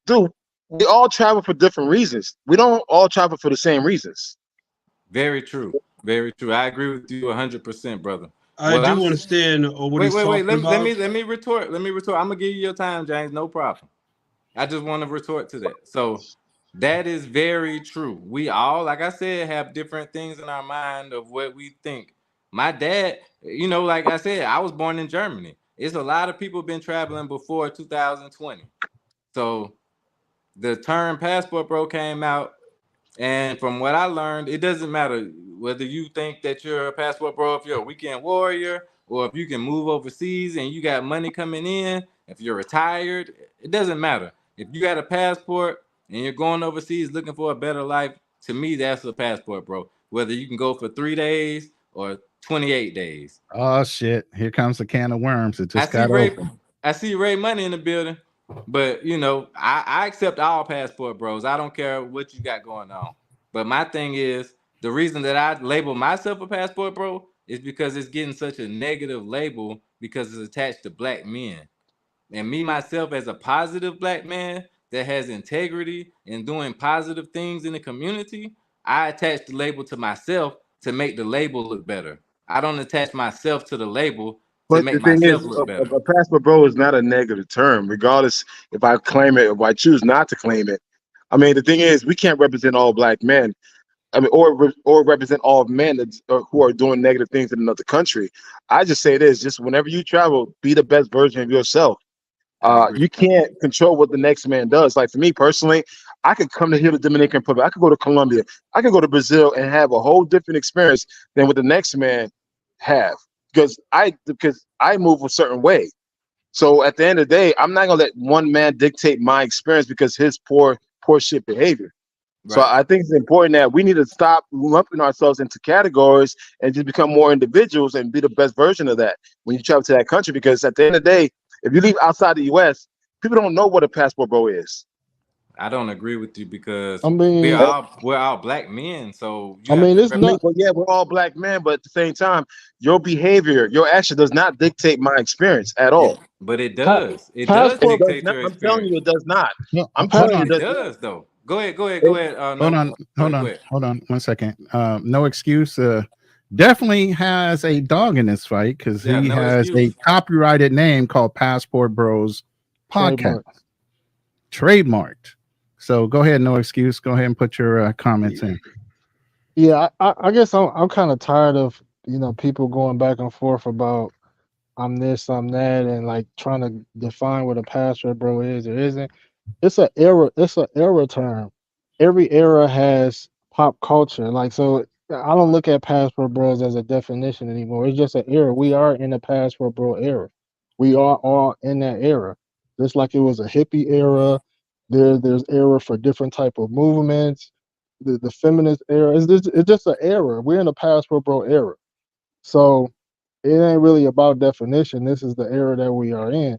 Dude, we all travel for different reasons. We don't all travel for the same reasons. Very true. Very true. I agree with you 100%, brother. I do understand what he's talking about. Let me retort. I'm gonna give you your time, James. No problem. I just want to retort to that. So that is very true. We all, like I said, have different things in our mind of what we think. My dad, like I said, I was born in Germany. It's a lot of people been traveling before 2020. So the term passport bro came out, and from what I learned, it doesn't matter whether you think that you're a passport bro, if you're a weekend warrior, or if you can move overseas and you got money coming in, if you're retired, it doesn't matter. If you got a passport and you're going overseas looking for a better life, to me, that's a passport bro. Whether you can go for 3 days or 28 days. Oh, shit. Here comes the can of worms. It just got open. I see Ray Money in the building. But, I accept all passport bros. I don't care what you got going on. But my thing is, the reason that I label myself a passport bro is because it's getting such a negative label because it's attached to black men. And me, myself, as a positive black man that has integrity and doing positive things in the community, I attach the label to myself to make the label look better. I don't attach myself to the label to make myself look better. A passport bro is not a negative term, regardless if I claim it or if I choose not to claim it. I mean, the thing is, we can't represent all black men. I mean, or represent all men who are doing negative things in another country. I just say this: just whenever you travel, be the best version of yourself. You can't control what the next man does. Like for me personally, I could come to here to Dominican Republic. I could go to Colombia. I could go to Brazil and have a whole different experience than what the next man have. Because I move a certain way. So at the end of the day, I'm not gonna let one man dictate my experience because his poor shit behavior. Right. So I think it's important that we need to stop lumping ourselves into categories and just become more individuals and be the best version of that when you travel to that country. Because at the end of the day, if you leave outside the US, people don't know what a passport bro is. I don't agree with you because we're all black men. So it's not. Well, yeah, we're all black men, but at the same time, your behavior, your action does not dictate my experience at all. But it does. It does dictate your experience. I'm telling you, it does not. No, I'm telling you, it does though. Go ahead. Hold on 1 second. No excuse. Definitely has a dog in this fight because he has a copyrighted name called Passport Bros Podcast. Trademarked. So go ahead, no excuse. Go ahead and put your comments in. Yeah, I guess I'm kind of tired of people going back and forth about I'm this, I'm that, and like trying to define what a passport bro is or isn't. It's an era. It's an era term. Every era has pop culture. Like so, I don't look at passport bros as a definition anymore. It's just an era. We are in the passport bro era. We are all in that era. Just like it was a hippie era. There's era for different type of movements. The feminist era. It's just an era. We're in the passport bro era. So it ain't really about definition. This is the era that we are in,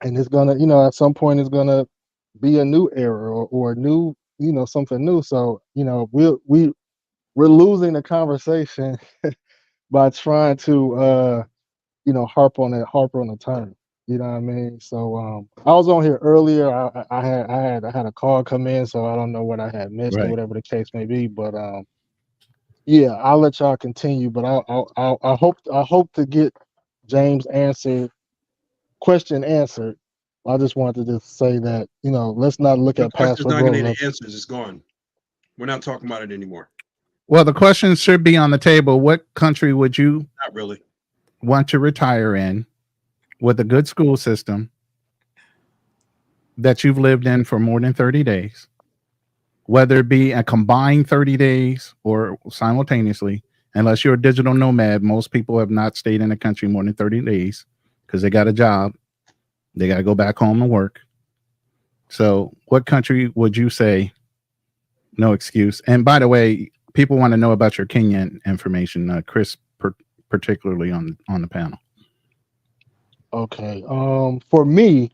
and it's gonna, at some point, it's gonna be a new era or a new, something new. So we're losing the conversation by trying to harp on the term. You know what I mean? So I was on here earlier. I had a call come in, so I don't know what I had missed or whatever the case may be. But yeah, I'll let y'all continue. But I hope to get James' question answered. I just wanted to just say that let's not look at passport. Not going to get answers. It's gone. We're not talking about it anymore. Well, the question should be on the table. What country would you not really want to retire in with a good school system that you've lived in for more than 30 days, whether it be a combined 30 days or simultaneously? Unless you're a digital nomad, most people have not stayed in the country more than 30 days because they got a job. They got to go back home and work. So what country would you say, no excuse? And by the way, people want to know about your Kenyan information, Chris, particularly on the panel. Okay. For me,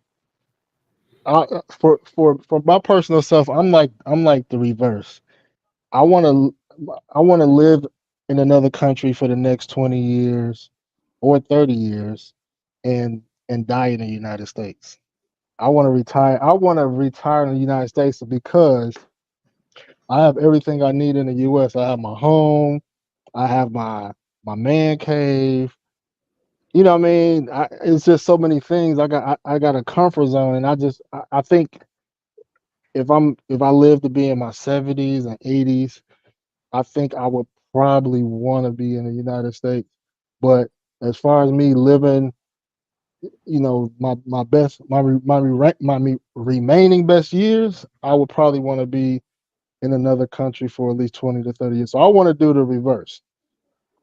for my personal self, I'm like the reverse. I want to live in another country for the next 20 years or 30 years and die in the United States. I want to retire. I want to retire in the United States because I have everything I need in the U.S. I have my home. I have my man cave. You know what I mean? It's just so many things. I got a comfort zone, and I think if I live to be in my 70s and 80s, I think I would probably want to be in the United States. But as far as me living, you know, my remaining best years, I would probably want to be in another country for at least 20 to 30 years. So I want to do the reverse.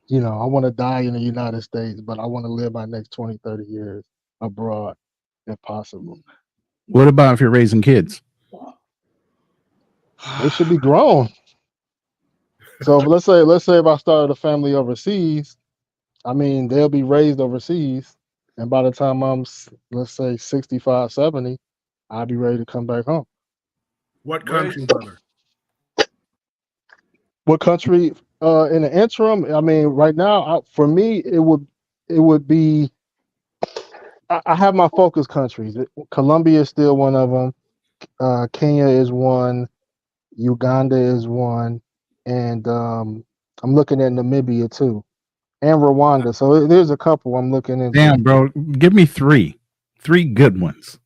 You know, I want to die in the United States, but I want to live my next 20, 30 years abroad if possible. What about if you're raising kids? They should be grown. So let's say if I started a family overseas, I mean, they'll be raised overseas. And by the time I'm, let's say 65, 70, I'll be ready to come back home. What country, brother? What country? In the interim, I mean, right now, for me, it would be. I have my focus countries. Colombia is still one of them. Kenya is one. Uganda is one, and I'm looking at Namibia too, and Rwanda. So there's a couple I'm looking into. Damn, bro, give me three good ones.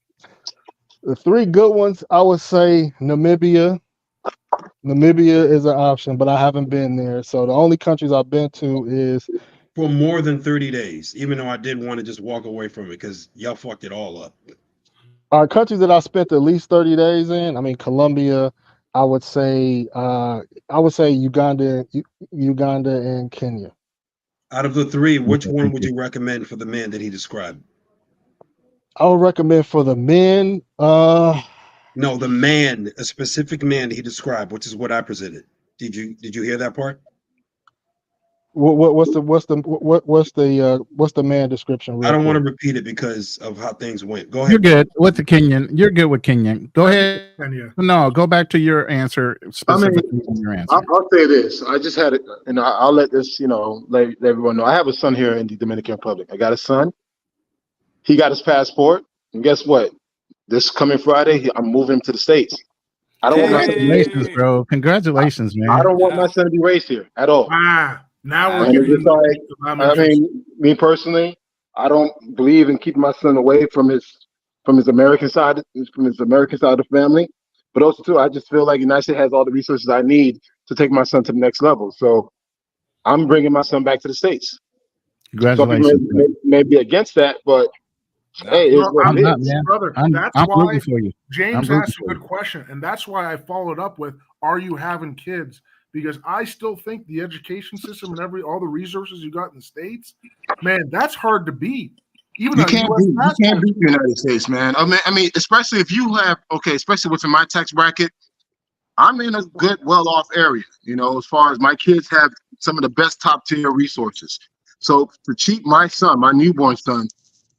The three good ones, I would say Namibia. Namibia is an option, but I haven't been there. So the only countries I've been to is for more than 30 days, even though I did want to just walk away from it because y'all fucked it all up. Our countries that I spent at least 30 days in, I mean, Colombia, I would say Uganda and Kenya. Out of the three, which one would you recommend for the man that he described? I would recommend for the men. No, the man, a specific man that he described, which is what I presented. Did you hear that part? What's the man description? I don't want to repeat it because of how things went. Go ahead. You're good with the Kenyan. You're good with Kenyan. Go ahead. Kenya. No, go back to your answer. Specifically, your answer. I'll say this. I just had it, and I'll let this, let everyone know. I have a son here in the Dominican Republic. I got a son. He got his passport, and guess what? This coming Friday, I'm moving him to the States. I don't want my son to be raised here. Bro. Congratulations, man. I don't want my son to be raised here at all. Now we're getting me personally, I don't believe in keeping my son away from his American side, of the family. But also too, I just feel like United States has all the resources I need to take my son to the next level. So I'm bringing my son back to the States. Congratulations. Some people may be against that, but hey, it's what it is. Brother, that's I'm why rooting for you. James asked a good question, and that's why I followed up with, are you having kids? Because I still think the education system and all the resources you got in the States, man, that's hard to beat. Even you can't beat the United States, man. I mean, especially if you have especially within my tax bracket, I'm in a good, well-off area. As far as my kids have some of the best top-tier resources. So to cheat my son, my newborn son,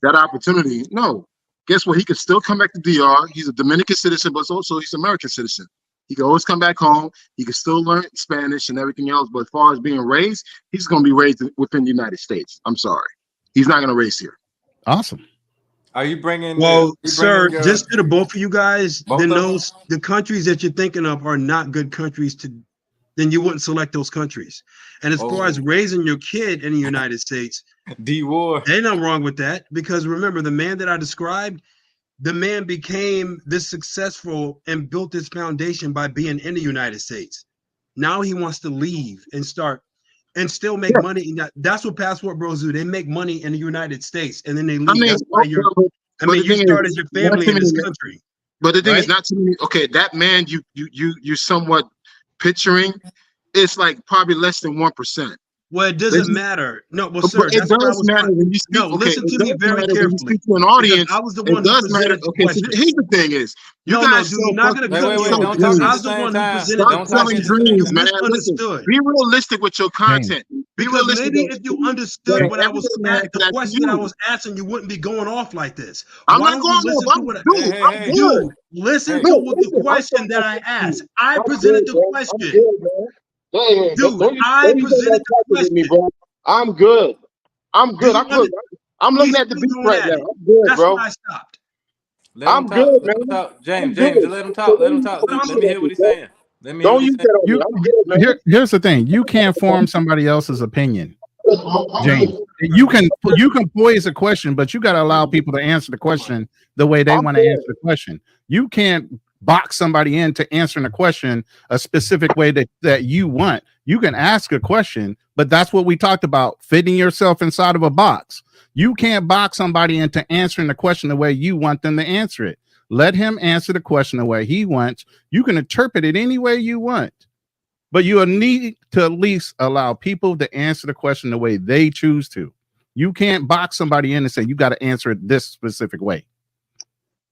that opportunity, no. Guess what? He can still come back to DR. He's a Dominican citizen, but also he's an American citizen. He can always come back home. He can still learn Spanish and everything else. But as far as being raised, he's going to be raised within the United States. I'm sorry. He's not going to raise here. Awesome. Are you bringing? Well, sir, just to the both of you guys, then the countries that you're thinking of are not good countries then you wouldn't select those countries. And as far as raising your kid in the United States, D-War, ain't nothing wrong with that. Because remember, the man that I described, the man became this successful and built this foundation by being in the United States. Now he wants to leave and start and still make money. That's what Passport Bros do. They make money in the United States and then they leave. That's why you started your family in this country. But the thing is, not to me. Okay, that man you somewhat picturing, it's like probably less than 1%. Well, it doesn't matter. No, well, sir, it does matter when you speak. No, listen to me very carefully. Speak to an audience. I was the one who presented the question. So here's the thing: is you guys you're not going to wait, don't talk I was the one who presented the question. Dreams, man. Listen, be realistic with your content. Because maybe if you understood what I was the question that I was asking, you wouldn't be going off like this. I'm not going off. Dude, listen to the question that I asked. I presented the question. Dude, I presented the question. I'm good. I'm looking at the beat right now. I'm good, That's bro. Why I stopped. Let him I'm talk. good, Let him man. talk. James, I'm James, good. just let him So talk. Let don't him use talk. that Let me hear shit on what me, he's bro. saying. Let me hear what Don't he's use saying. that on me. I'm good, man. Here's the thing: you can't form somebody else's opinion, James. You can poise a question, but you got to allow people to answer the question the way they I'm want to good. answer the question. You can't box somebody into answering a question a specific way that you want. You can ask a question, but that's what we talked about: fitting yourself inside of a box. You can't box somebody into answering the question the way you want them to answer it. Let him answer the question the way he wants. You can interpret it any way you want, but you need to at least allow people to answer the question the way they choose to. You can't box somebody in and say you got to answer it this specific way.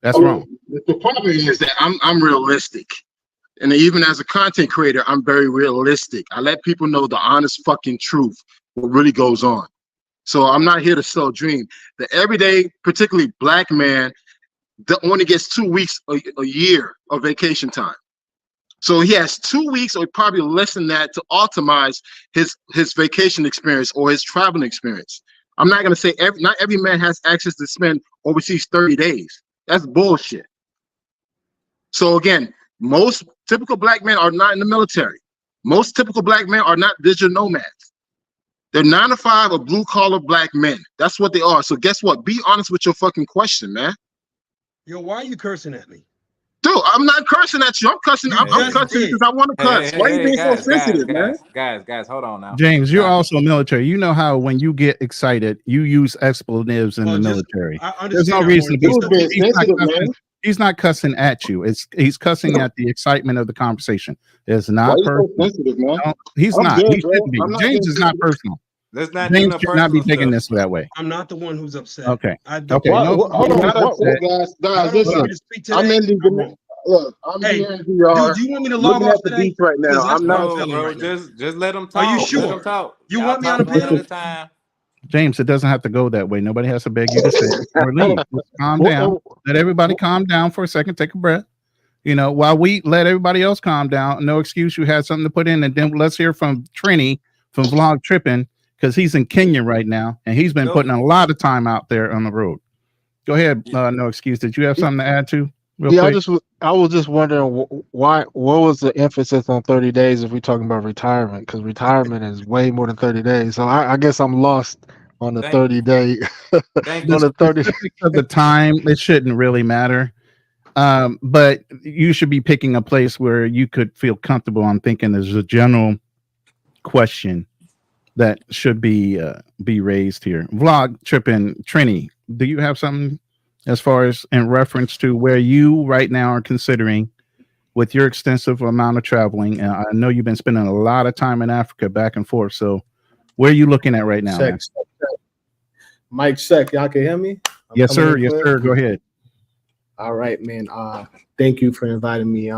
That's wrong. The problem is that I'm realistic. And even as a content creator, I'm very realistic. I let people know the honest fucking truth, what really goes on. So I'm not here to sell a dream. The everyday, particularly black man, only gets 2 weeks a year of vacation time. So he has 2 weeks or probably less than that to optimize his vacation experience or his traveling experience. I'm not going to say not every man has access to spend overseas 30 days. That's bullshit. So again, most typical black men are not in the military. Most typical black men are not digital nomads. They're 9 to 5 or blue collar black men. That's what they are. So guess what? Be honest with your fucking question, man. Yo, why are you cursing at me? Dude, I'm not cursing at you. I'm cussing. I'm cussing because I want to cuss. Why are you being so sensitive, man? Guys, hold on now. James, you're also military. You know how when you get excited, you use expletives in the military. There's no reason to be sensitive. He's not cussing at you. He's cussing at the excitement of the conversation. It's not personal. So sensitive, man? No, he's I'm not. good, He shouldn't be. James is not personal. Let's not James should not be taking this that way. I'm not the one who's upset. Okay. Okay. No, hold on, guys. Listen, I'm in the look. I'm here in DR. Dude, do you want me to log off the today? beach right now. I'm not. Bro, just let him talk. Are you sure? Let him talk. You want me on a panel? James, it doesn't have to go that way. Nobody has to beg you to stay or leave. Just calm down. Let everybody calm down for a second. Take a breath. You know, while we let everybody else calm down. No excuse. You had something to put in, and then let's hear from Trini from Vlog Tripping, because he's in Kenya right now, and he's been putting a lot of time out there on the road. Go ahead. No excuse. Did you have something to add to? Yeah, quick? I was just wondering why. What was the emphasis on 30 days if we're talking about retirement? Because retirement is way more than 30 days. So I guess I'm lost on the 30-day. On the 30 of the time, it shouldn't really matter. But you should be picking a place where you could feel comfortable. I'm thinking there's a general question that should be raised here. Vlog Tripping, Trini, do you have something as far as in reference to where you right now are considering with your extensive amount of traveling? And I know you've been spending a lot of time in Africa back and forth. So where are you looking at right now? Check. Mike check. Y'all can hear me? Yes, sir. Yes, sir. Go ahead. All right, man. Thank you for inviting me.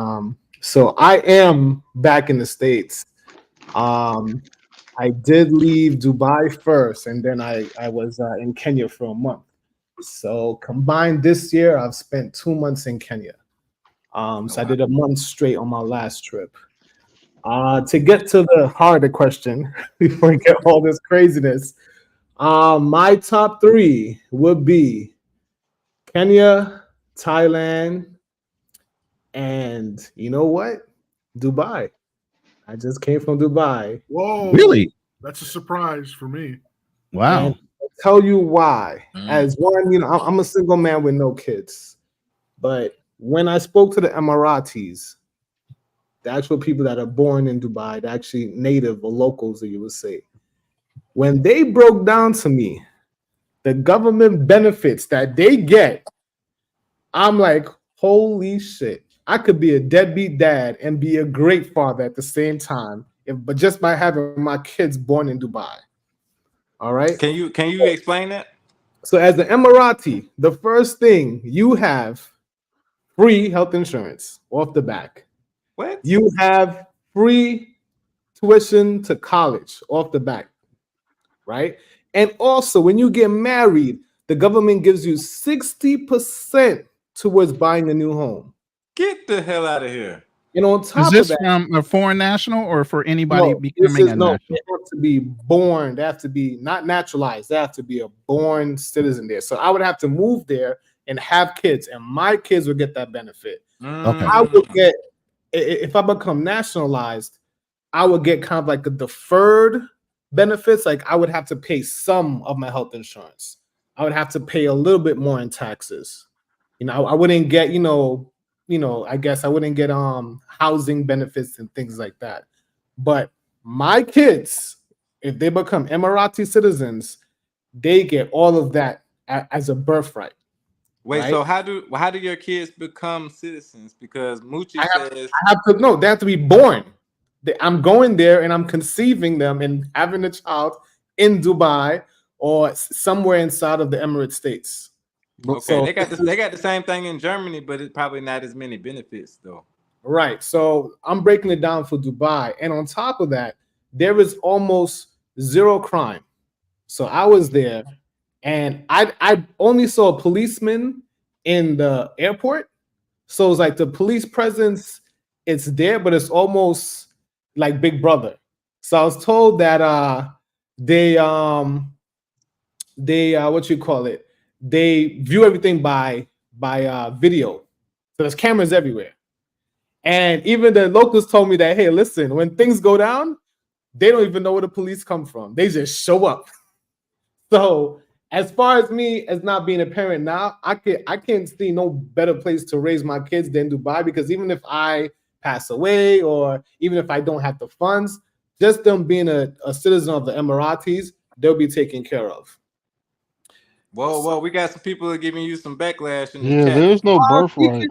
So I am back in the States. I did leave Dubai first, and then I was in Kenya for a month. So combined this year, I've spent 2 months in Kenya. So I did a month straight on my last trip. To get to the harder question, before we get all this craziness, my top 3 would be Kenya, Thailand, and you know what? Dubai. I just came from Dubai. Whoa. Really? That's a surprise for me. Wow. And I'll tell you why. As one, you know, I'm a single man with no kids. But when I spoke to the Emiratis, the actual people that are born in Dubai, the actually native or locals, that you would say, when they broke down to me the government benefits that they get, I'm like, holy shit. I could be a deadbeat dad and be a great father at the same time, but just by having my kids born in Dubai. All right. Can you explain that? So as an Emirati, the first thing you have free health insurance off the back. What? You have free tuition to college off the back, right? And also, when you get married, the government gives you 60% towards buying a new home. Get the hell out of here. And on top Is this of that, from a foreign national or for anybody becoming a national? They have to be born. They have to be not naturalized. They have to be a born citizen there. So I would have to move there and have kids, and my kids will get that benefit. Okay. I will get, if I become nationalized, I would get kind of like a deferred benefits. Like I would have to pay some of my health insurance. I would have to pay a little bit more in taxes. You know, I wouldn't get, I guess I wouldn't get housing benefits and things like that. But my kids, if they become Emirati citizens, they get all of that as a birthright. Wait, right? so how do your kids become citizens? Because Moochie says they have to be born. I'm going there and I'm conceiving them and having a child in Dubai or somewhere inside of the Emirates States. Okay, So, they got the same thing in Germany, but it's probably not as many benefits though. right. So I'm breaking it down for Dubai. And on top of that, there is almost zero crime. So I was there and I only saw a policeman in the airport. So it's like the police presence, it's there, but it's almost like Big Brother. So I was told that they what you call it? They view everything by video. So there's cameras everywhere. And even the locals told me that, hey, listen, when things go down, they don't even know where the police come from. They just show up. So as far as me as not being a parent now, I can't see no better place to raise my kids than Dubai, because even if I pass away or even if I don't have the funds, just them being a citizen of the Emiratis, they'll be taken care of. Well, we got some people giving you some backlash in the Yeah, chat. there's no birthright.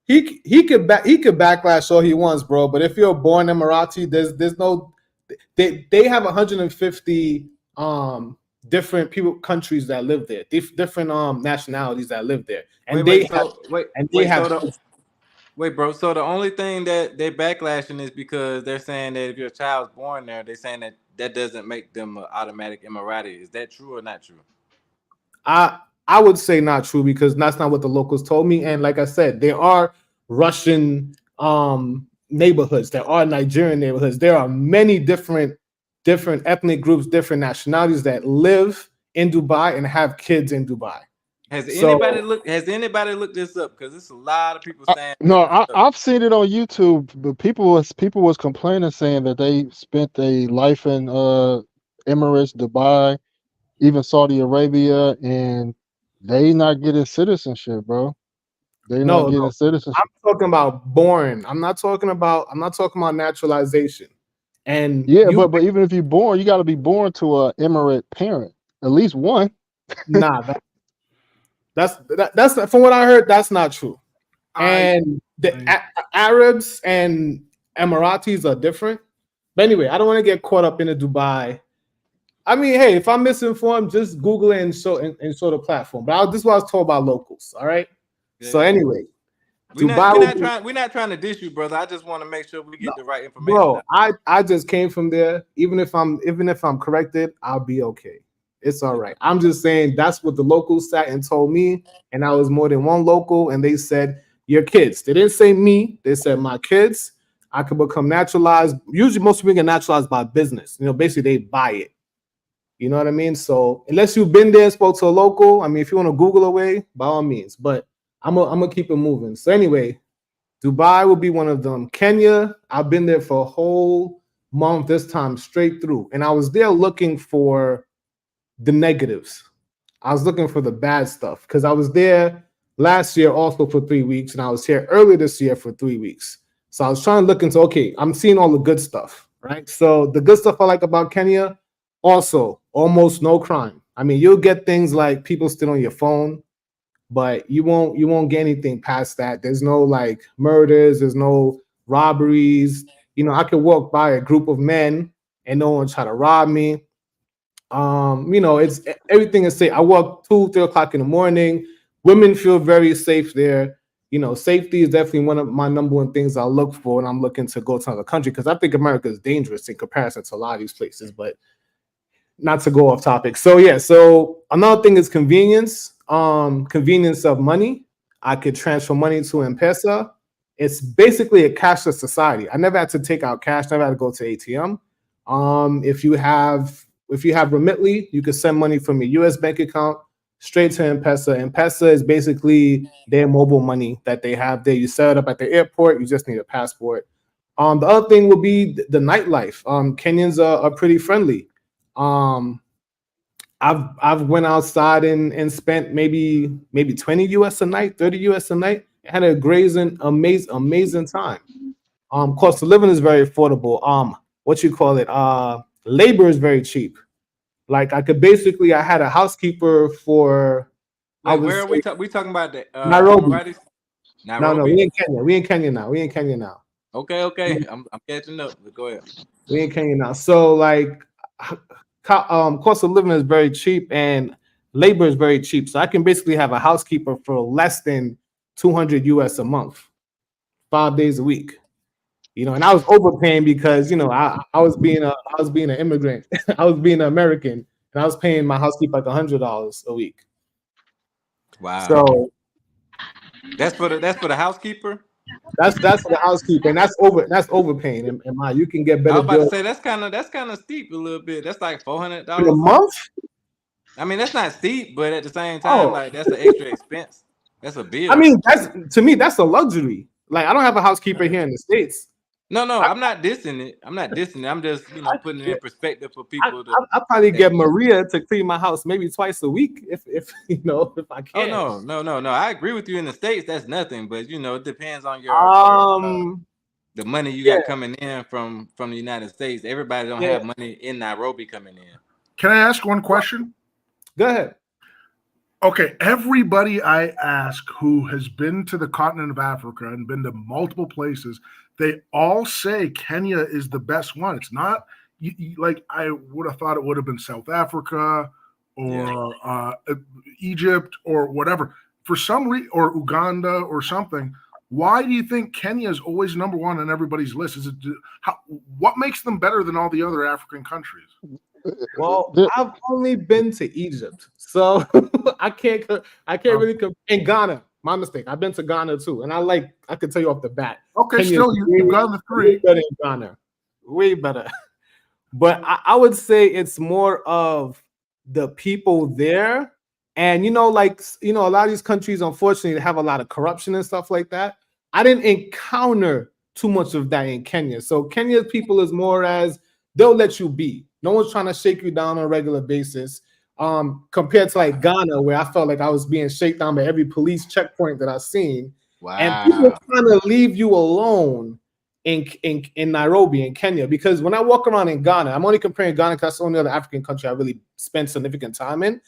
He could backlash all he wants, bro. But if you're a born Emirati, there's no they have 150 different countries that live there, different nationalities that live there, and Wait, bro. So the only thing that they're backlashing is because they're saying that if your child's born there, they're saying that doesn't make them an automatic Emirati. Is that true or not true? I would say not true, because that's not what the locals told me. And like I said, there are Russian neighborhoods, there are Nigerian neighborhoods, there are many different ethnic groups, different nationalities that live in Dubai and have kids in Dubai. Has anybody looked this up? Because there's a lot of people saying No, I've seen it on YouTube, but people was complaining, saying that they spent a life in Emirates, Dubai, even Saudi Arabia, and they not getting citizenship, bro. They're not getting citizenship. I'm talking about born. I'm not talking about naturalization. And yeah, but even if you're born, you got to be born to a Emirate parent, at least one. Nah, that's from what I heard. That's not true. And the Arabs and Emiratis are different. But anyway, I don't want to get caught up in the Dubai. I mean, hey, if I'm misinformed, just Google it and show the platform. But this is what I was told by locals. All right. Yeah. So anyway, we're not trying to diss you, brother. I just want to make sure we get the right information. Bro, I just came from there. Even if I'm corrected, I'll be okay. It's all right. I'm just saying that's what the locals sat and told me, and I was more than one local, and they said your kids. They didn't say me. They said my kids. I could become naturalized. Usually, most people get naturalized by business. Basically they buy it. You know what I mean? So unless you've been there and spoke to a local, I mean, if you want to Google away, by all means. But I'm gonna keep it moving. So anyway, Dubai will be one of them. Kenya, I've been there for a whole month this time straight through, and I was there looking for the negatives. I was looking for the bad stuff because I was there last year also for 3 weeks, and I was here earlier this year for 3 weeks. So I was trying to look into, okay, I'm seeing all the good stuff, right? So the good stuff I like about Kenya, also almost no crime. I mean, you'll get things like people still on your phone, but you won't get anything past that. There's no like murders, there's no robberies. I could walk by a group of men and no one try to rob me. It's everything is safe. I walk 2-3 o'clock in the morning. Women feel very safe there. Safety is definitely one of my number one things I look for when I'm looking to go to another country, because I think America is dangerous in comparison to a lot of these places, but not to go off topic. So yeah, so another thing is convenience. Convenience of money. I could transfer money to M-Pesa. It's basically a cashless society. I never had to take out cash, never had to go to ATM. If you have Remitly, you can send money from your US bank account straight to M-Pesa. M-Pesa is basically their mobile money that they have there. You set it up at the airport. You just need a passport. The other thing would be the nightlife. Kenyans are pretty friendly. I've went outside and spent maybe 20 US a night, 30 US a night. Had a amazing time. Cost of living is very affordable. What you call it? Labor is very cheap. Like I had a housekeeper for. Like where are we talking about? Nairobi. Nairobi. No, we in Kenya. We in Kenya now. Okay. I'm catching up. But go ahead. We in Kenya now. So like, cost of living is very cheap and labor is very cheap. So I can basically have a housekeeper for less than 200 US a month, 5 days a week. You know, and I was overpaying because I was being an immigrant, I was being an American, and I was paying my housekeeper like $100 a week. Wow. So that's for the housekeeper. That's for the housekeeper, and that's overpaying. And you can get better. I was about to say that's kind of steep a little bit. That's like $400 a month. I mean, that's not steep, but at the same time, like that's an extra expense. That's a bill. I mean, to me, that's a luxury. Like I don't have a housekeeper here in the States. No, I'm not dissing it. I'm just putting it in perspective for people. I probably get Maria to clean my house maybe twice a week if I can. Oh no. I agree with you. In the States, that's nothing. But it depends on your the money you got coming in from the United States. Everybody don't have money in Nairobi coming in. Can I ask one question? Go ahead. Okay, everybody I ask who has been to the continent of Africa and been to multiple places, they all say Kenya is the best one. It's not like I would have thought it would have been South Africa or Egypt or whatever. For some reason, or Uganda or something. Why do you think Kenya is always number one on everybody's list? What makes them better than all the other African countries? Well, I've only been to Egypt, so I can't really compare. In Ghana, my mistake. I've been to Ghana too, and I could tell you off the bat. Okay, still you've got the three. Way better in Ghana, way better. But I would say it's more of the people there, and a lot of these countries, unfortunately, have a lot of corruption and stuff like that. I didn't encounter too much of that in Kenya. So Kenya's people is more as they'll let you be. No one's trying to shake you down on a regular basis. Compared to like Ghana, where I felt like I was being shaken down by every police checkpoint that I've seen. Wow. And people trying to leave you alone in Nairobi, in Kenya. Because when I walk around in Ghana, I'm only comparing Ghana because that's the only other African country I really spent significant time in.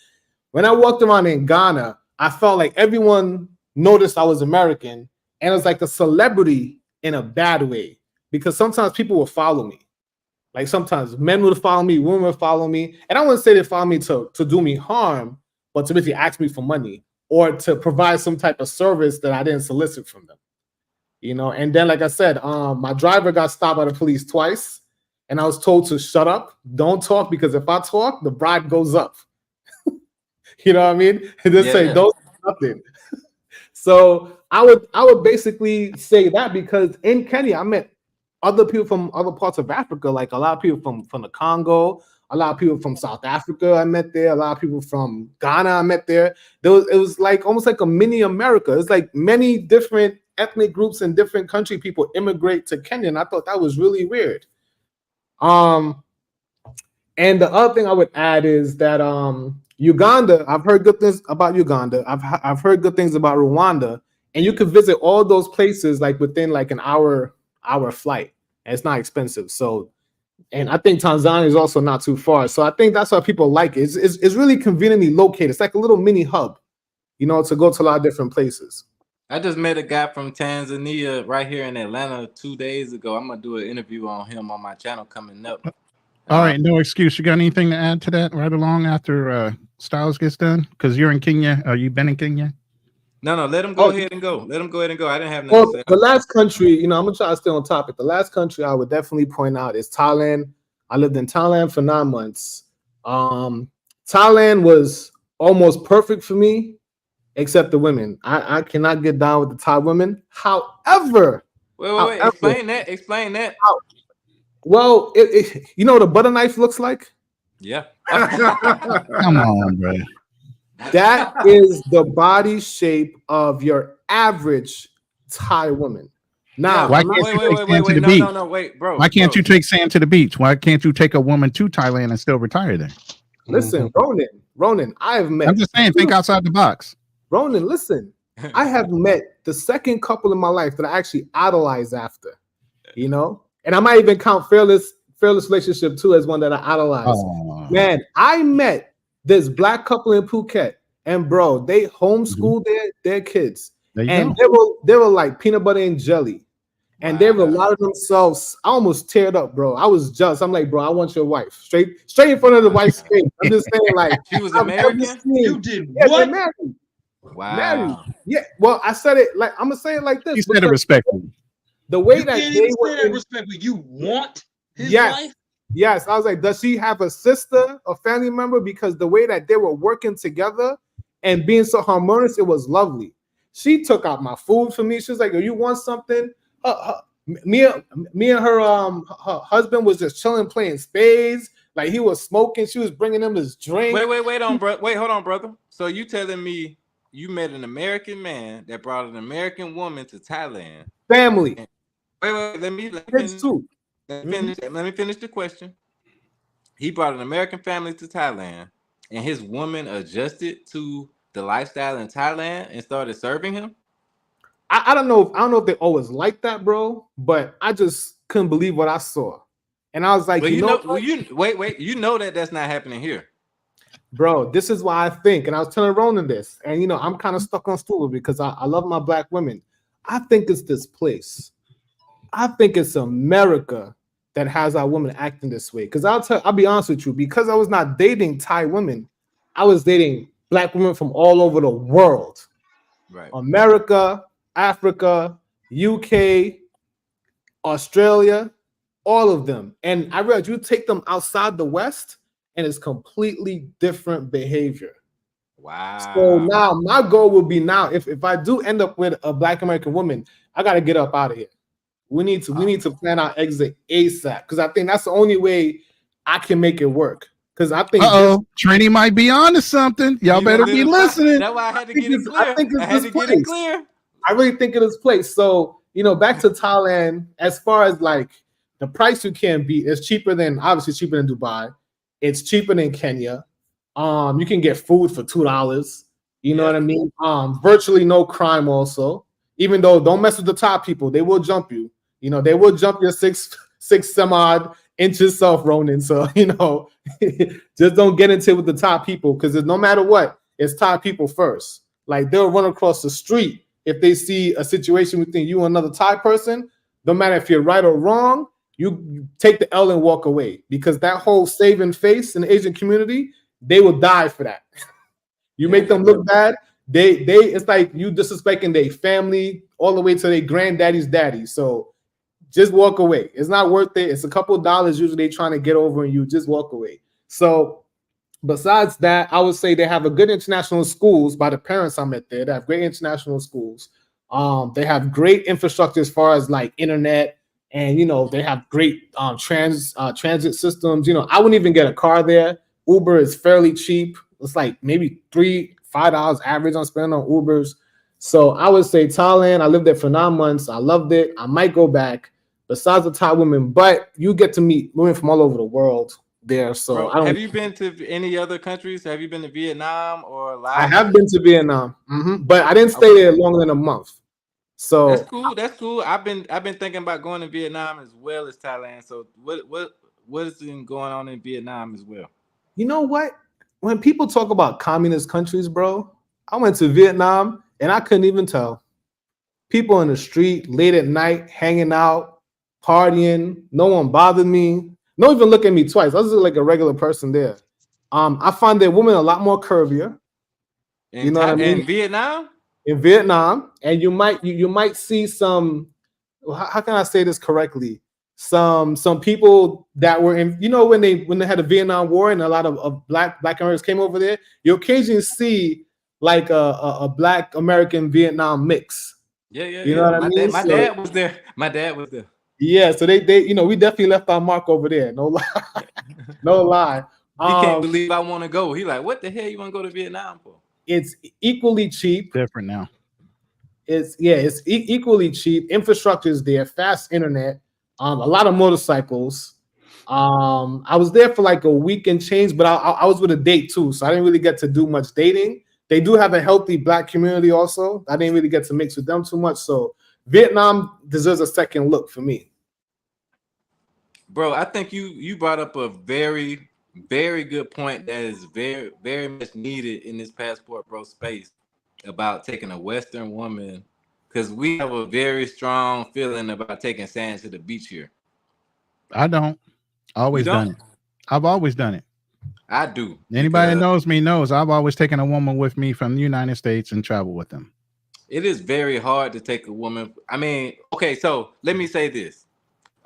When I walked around in Ghana, I felt like everyone noticed I was American, and it was like a celebrity in a bad way. Because sometimes people will follow me. Like sometimes men would follow me, women would follow me. And I wouldn't say they follow me to do me harm, but to basically ask me for money or to provide some type of service that I didn't solicit from them. And then, like I said, my driver got stopped by the police twice, and I was told to shut up, don't talk, because if I talk, the bribe goes up. You know what I mean? And just say, don't say nothing. So I would basically say that because in Kenya, I met other people from other parts of Africa, like a lot of people from the Congo, a lot of people from South Africa I met there, a lot of people from Ghana I met there. It was like almost like a mini America. It's like many different ethnic groups in different country people immigrate to Kenya, and I thought that was really weird. And the other thing I would add is that Uganda, I've heard good things about Uganda. I've heard good things about Rwanda, and you can visit all those places like within like an hour flight, and it's not expensive. So, and I think Tanzania is also not too far. So I think that's why people like it. It's really conveniently located. It's like a little mini hub, to go to a lot of different places. I just met a guy from Tanzania right here in Atlanta 2 days ago. I'm gonna do an interview on him on my channel coming up. All right, no excuse. You got anything to add to that right along after Styles gets done? Because you're in Kenya. You've been in Kenya? No, let him go ahead and go. Let him go ahead and go. I didn't have nothing to say. The last country, I'm gonna try to stay on topic. The last country I would definitely point out is Thailand. I lived in Thailand for 9 months. Thailand was almost perfect for me, except the women. I cannot get down with the Thai women. However, wait. Explain that. Well, you know what a butter knife looks like? Yeah. Come on, bro. That is the body shape of your average Thai woman. Now, why I'm not- can't you take sand to wait, the no, beach? no, wait, bro. Why can't bro. you take sand to the beach? Why can't you take a woman to Thailand and still retire there? listen, Ronan, I have met. I'm just saying, think outside the box. Ronan, listen, I have met the second couple in my life that I actually idolize after, you know, and I might even count Fearless Relationship too as one that I idolize. Oh. Man, I met this black couple in Phuket, and bro, they homeschooled their kids, There you and go. they were like peanut butter and jelly, and they were a lot of themselves. I almost teared up, bro. I was jealous. I'm like, bro, I want your wife straight in front of the wife's face. I'm just saying, like, She was I've never American? seen- You did Yeah, they're what? married. Wow. Married. Yeah. Well, I said it like I'm gonna say it like this. You said it because respectfully. the way You that can't they even were say that in- respectfully. You want his Yes. life? Yes, I was like, does she have a sister, a family member? Because the way that they were working together and being so harmonious, it was lovely. She took out my food for me. She was like, "Oh, you want something?" Me and her husband was just chilling, playing spades. Like he was smoking. She was bringing him his drink. Wait, hold on, brother. So you telling me you met an American man that brought an American woman to Thailand? Family. Wait, let me Kids too. Let me finish the question. He brought an American family to Thailand, and his woman adjusted to the lifestyle in Thailand and started serving him. I don't know if they always like that, bro, but I just couldn't believe what I saw. And I was like, Well, you know wait, you know that's not happening here. Bro, this is why I think, and I was telling Ronan this, and you know, I'm kind of stuck on stool because I love my black women. I think it's this place. I think it's America that has our women acting this way. Because I'll be honest with you, because I was not dating Thai women, I was dating black women from all over the world. Right. America, Africa, UK, Australia, all of them. And I realized you take them outside the West, and it's completely different behavior. Wow. So now my goal will be now, if I do end up with a black American woman, I got to get up out of here. We need to plan our exit ASAP because I think that's the only way I can make it work. Because I think Trini might be on to something. Y'all better be listening. That's why I had to get it clear. I had to get it clear. I really think it is place. So, you know, back to Thailand, as far as like the price you can beat, it's cheaper than Dubai. It's cheaper than Kenya. You can get food for $2. You know what I mean? Virtually no crime also. Even though don't mess with the top people, they will jump you. You know, they will jump your six some odd inches self, Ronan. So, you know, just don't get into it with the top people because no matter what, it's top people first. Like they'll run across the street if they see a situation between you and another Thai person. No matter if you're right or wrong, you take the L and walk away because that whole saving face in the Asian community, they will die for that. You make them look bad. They it's like you disrespecting their family all the way to their granddaddy's daddy. So just walk away. It's not worth it. It's a couple of dollars usually they trying to get over and you just walk away. So besides that, I would say they have a good international schools by the parents I met there. They have great international schools. They have great infrastructure as far as like internet, and you know they have great transit systems. You know, I wouldn't even get a car there. Uber is fairly cheap. It's like maybe $3-5 average I'm spending on Ubers. So I would say Thailand. I lived there for 9 months. I loved it. I might go back. Besides the Thai women, but you get to meet women from all over the world there. So Bro, I don't. Have you been to any other countries? Have you been to Vietnam or Laos? I have been to Vietnam, but I didn't stay there longer than a month. So that's cool. That's cool. I've been thinking about going to Vietnam as well as Thailand. So what is going on in Vietnam as well? You know what? When people talk about communist countries, bro, I went to Vietnam and I couldn't even tell. People in the street late at night, hanging out, partying. No one bothered me. Don't even look at me twice. I was like a regular person there. I find that women a lot more curvier. You know what I mean? In Vietnam? In Vietnam, and you might see some. How can I say this correctly? Some people that were in, you know, when they had the Vietnam War and a lot of black Americans came over there, you occasionally see like a Black American Vietnam mix. Yeah. You know what I mean? My dad was there. Yeah, so they you know, we definitely left our mark over there. No lie. No lie. He can't believe I want to go. He like, what the hell you want to go to Vietnam for? It's equally cheap. Different now. It's equally cheap. Infrastructure is there, fast internet, a lot of motorcycles. I was there for like a week and change, but I was with a date too, so I didn't really get to do much dating. They do have a healthy Black community also. I didn't really get to mix with them too much, so Vietnam deserves a second look for me. Bro, I think you brought up a very, very good point that is very, very much needed in this passport bro space about taking a Western woman, because we have a very strong feeling about taking sand to the beach here. I don't. Always done it. I've always done it. I do. Anybody that knows me knows I've always taken a woman with me from the United States and traveled with them. It is very hard to take a woman. I mean, okay, so let me say this.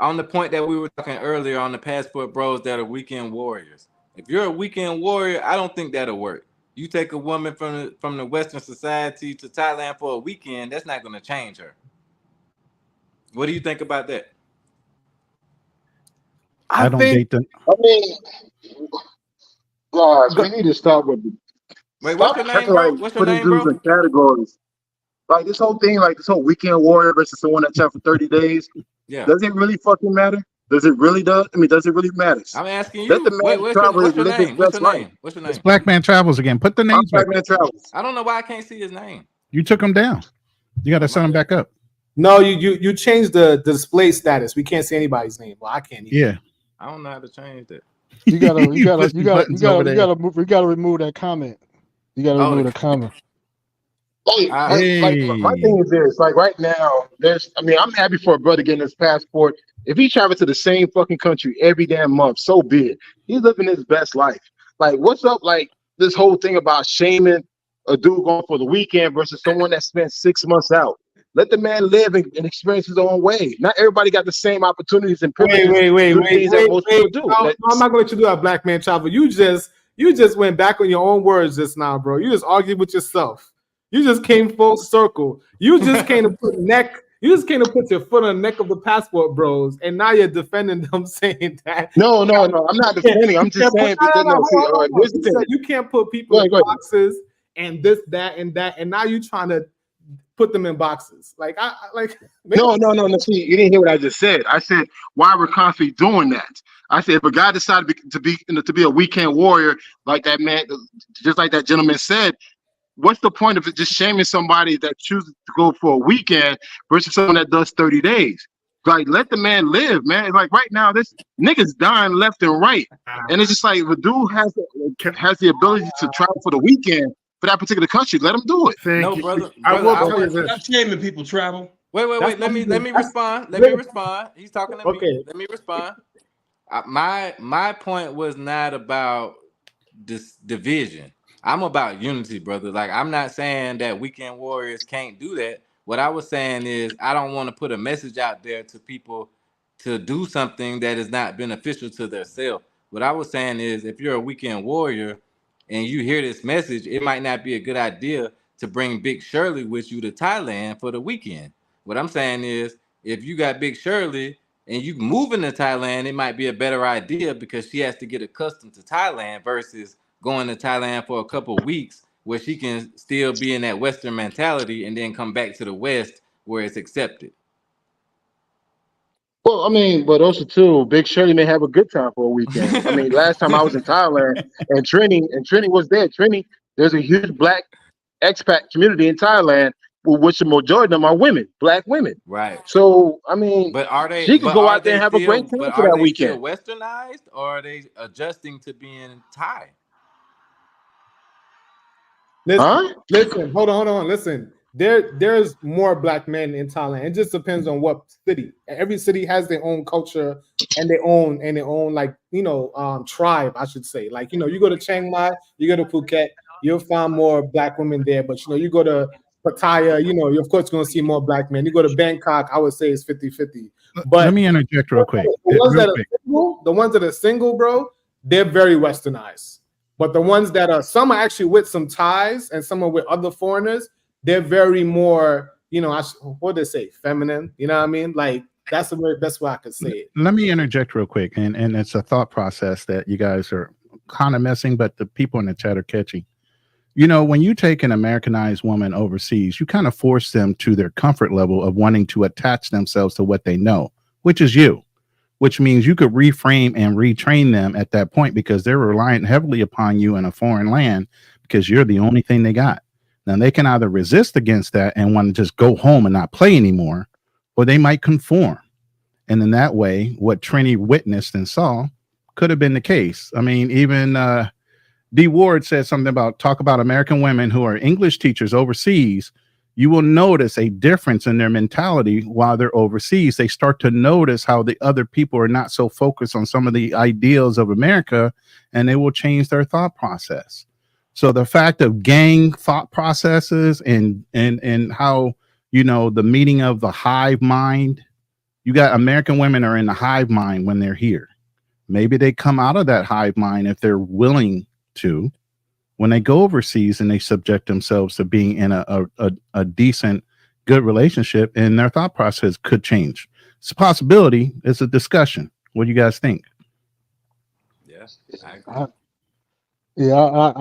On the point that we were talking earlier on the passport bros that are weekend warriors. If you're a weekend warrior, I don't think that'll work. You take a woman from the Western society to Thailand for a weekend, that's not going to change her. What do you think about that? I don't date them. I mean, guys, we need to stop with. Wait, what's your name, bro? What's your name, bro? In categories. Like this whole thing, like this whole weekend warrior versus someone that traveled for 30 days. Yeah. Does it really fucking matter? Does it really does? I mean, does it really matter? I'm asking you. Let the man travel. What's your name? What's your name? What's your name? It's Black Man Travels again. Put the names back. Black Man Travels. I don't know why I can't see his name. You took him down. You got to set him back up. No, you changed the display status. We can't see anybody's name. Well, I can't either. Yeah. I don't know how to change that. You gotta remove that comment. You gotta remove the comment. Like, my thing is this, like right now, I'm happy for a brother getting his passport. If he traveled to the same fucking country every damn month, so be it. He's living his best life. Like, what's up, like, this whole thing about shaming a dude going for the weekend versus someone that spent 6 months out? Let the man live and experience his own way. Not everybody got the same opportunities and privileges. Wait. No, I'm not gonna let you do that, Black Man Travel. You just went back on your own words just now, bro. You just argued with yourself. You just came full circle. You just came to put your foot on the neck of the passport bros, and now you're defending them, saying that. No, I'm not defending. I'm just saying because you can't put people in boxes and this, that, and that, and now you're trying to put them in boxes. Like No. See, you didn't hear what I just said. I said why we're constantly doing that. I said if a guy decided to be a weekend warrior like that man, just like that gentleman said, what's the point of it just shaming somebody that chooses to go for a weekend versus someone that does 30 days? Like, let the man live, man. It's like right now, this niggas dying left and right, and it's just like if a dude has the ability to travel for the weekend for that particular country, let him do it. Brother, I will tell you this. Stop shaming people travel. Wait. Let me respond. Let me respond. He's talking to me. Let me respond. My point was not about this division. I'm about unity, brother. Like, I'm not saying that weekend warriors can't do that. What I was saying is I don't want to put a message out there to people to do something that is not beneficial to themselves. What I was saying is if you're a weekend warrior and you hear this message, it might not be a good idea to bring Big Shirley with you to Thailand for the weekend. What I'm saying is if you got Big Shirley and you moving to Thailand, it might be a better idea because she has to get accustomed to Thailand versus going to Thailand for a couple of weeks where she can still be in that Western mentality and then come back to the West where it's accepted. Well, I mean, but also too, Big Shirley may have a good time for a weekend. I mean, last time I was in Thailand and Trini was there. Trini, there's a huge Black expat community in Thailand, which the majority of them are women, Black women. Right. So, I mean, but are they? She could go out there and have a great time for that weekend. Are they still westernized or are they adjusting to being Thai? Listen, hold on. Listen, there's more Black men in Thailand. It just depends on what city. Every city has their own culture and their own like, tribe, I should say. Like, you go to Chiang Mai, you go to Phuket, you'll find more Black women there. But you go to Pattaya, you're of course going to see more Black men. You go to Bangkok, I would say it's 50-50. But let me interject real quick. The ones that are single, bro, they're very westernized. But the ones that are, some are actually with some ties and some are with other foreigners, they're very more, what they say, feminine, you know what I mean? Like, that's the very best way I could say it. Let me interject real quick. And it's a thought process that you guys are kind of missing, but the people in the chat are catching. You know, when you take an Americanized woman overseas, you kind of force them to their comfort level of wanting to attach themselves to what they know, which is you, which means you could reframe and retrain them at that point because they're relying heavily upon you in a foreign land because you're the only thing they got. Now, they can either resist against that and want to just go home and not play anymore, or they might conform. And in that way, what Trini witnessed and saw could have been the case. I mean, even D. Ward said something about talk about American women who are English teachers overseas. You will notice a difference in their mentality while they're overseas. They start to notice how the other people are not so focused on some of the ideals of America, and they will change their thought process. So the fact of gang thought processes and how, you know, the meeting of the hive mind, you got American women are in the hive mind when they're here. Maybe they come out of that hive mind if they're willing to, when they go overseas and they subject themselves to being in a decent, good relationship, and their thought process could change. It's a possibility. It's a discussion. What do you guys think? Yes, I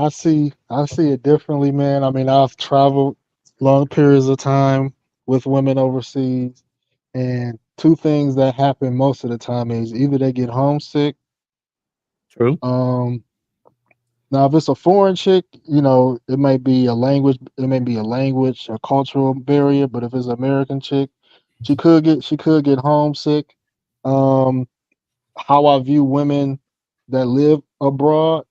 see it differently, man. I mean, I've traveled long periods of time with women overseas, and two things that happen most of the time is either they get homesick. True. Now, if it's a foreign chick, you know, it may be a language, a cultural barrier. But if it's an American chick, she could get homesick. How I view women that live abroad,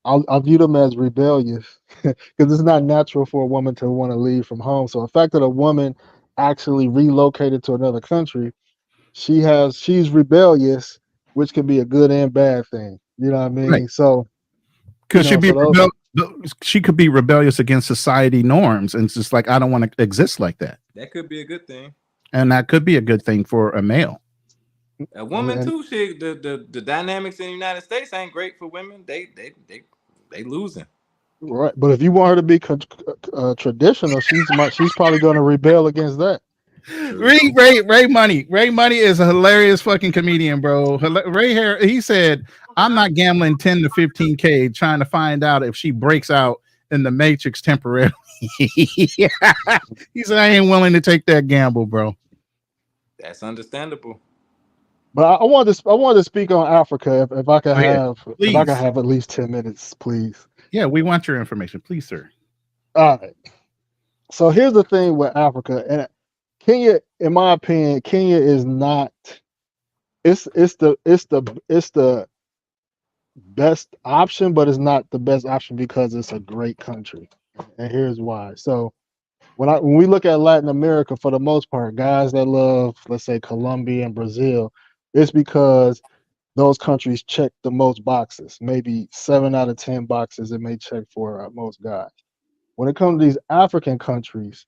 I view them as rebellious because it's not natural for a woman to want to leave from home. So the fact that a woman actually relocated to another country, she's rebellious, which can be a good and bad thing. You know what I mean? Right. So because she could be rebellious against society norms, and it's just like, I don't want to exist like that. That could be a good thing, and that could be a good thing for a male. A woman too. The dynamics in the United States ain't great for women. They losing. Right, but if you want her to be traditional, she's probably going to rebel against that. Ray Money is a hilarious fucking comedian, bro. Ray Harris, he said, I'm not gambling 10 to 15K trying to find out if she breaks out in the Matrix temporarily. He said, I ain't willing to take that gamble, bro. That's understandable. But I want to speak on Africa if I could have at least 10 minutes, please. Yeah, we want your information, please, sir. All right. So here's the thing with Africa, and Kenya, in my opinion, Kenya is not. It's the best option, but it's not the best option because it's a great country, and here's why. So when we look at Latin America, for the most part, guys that love, let's say, Colombia and Brazil, it's because those countries check the most boxes. Maybe 7 out of 10 boxes it may check for most guys. When it comes to these African countries,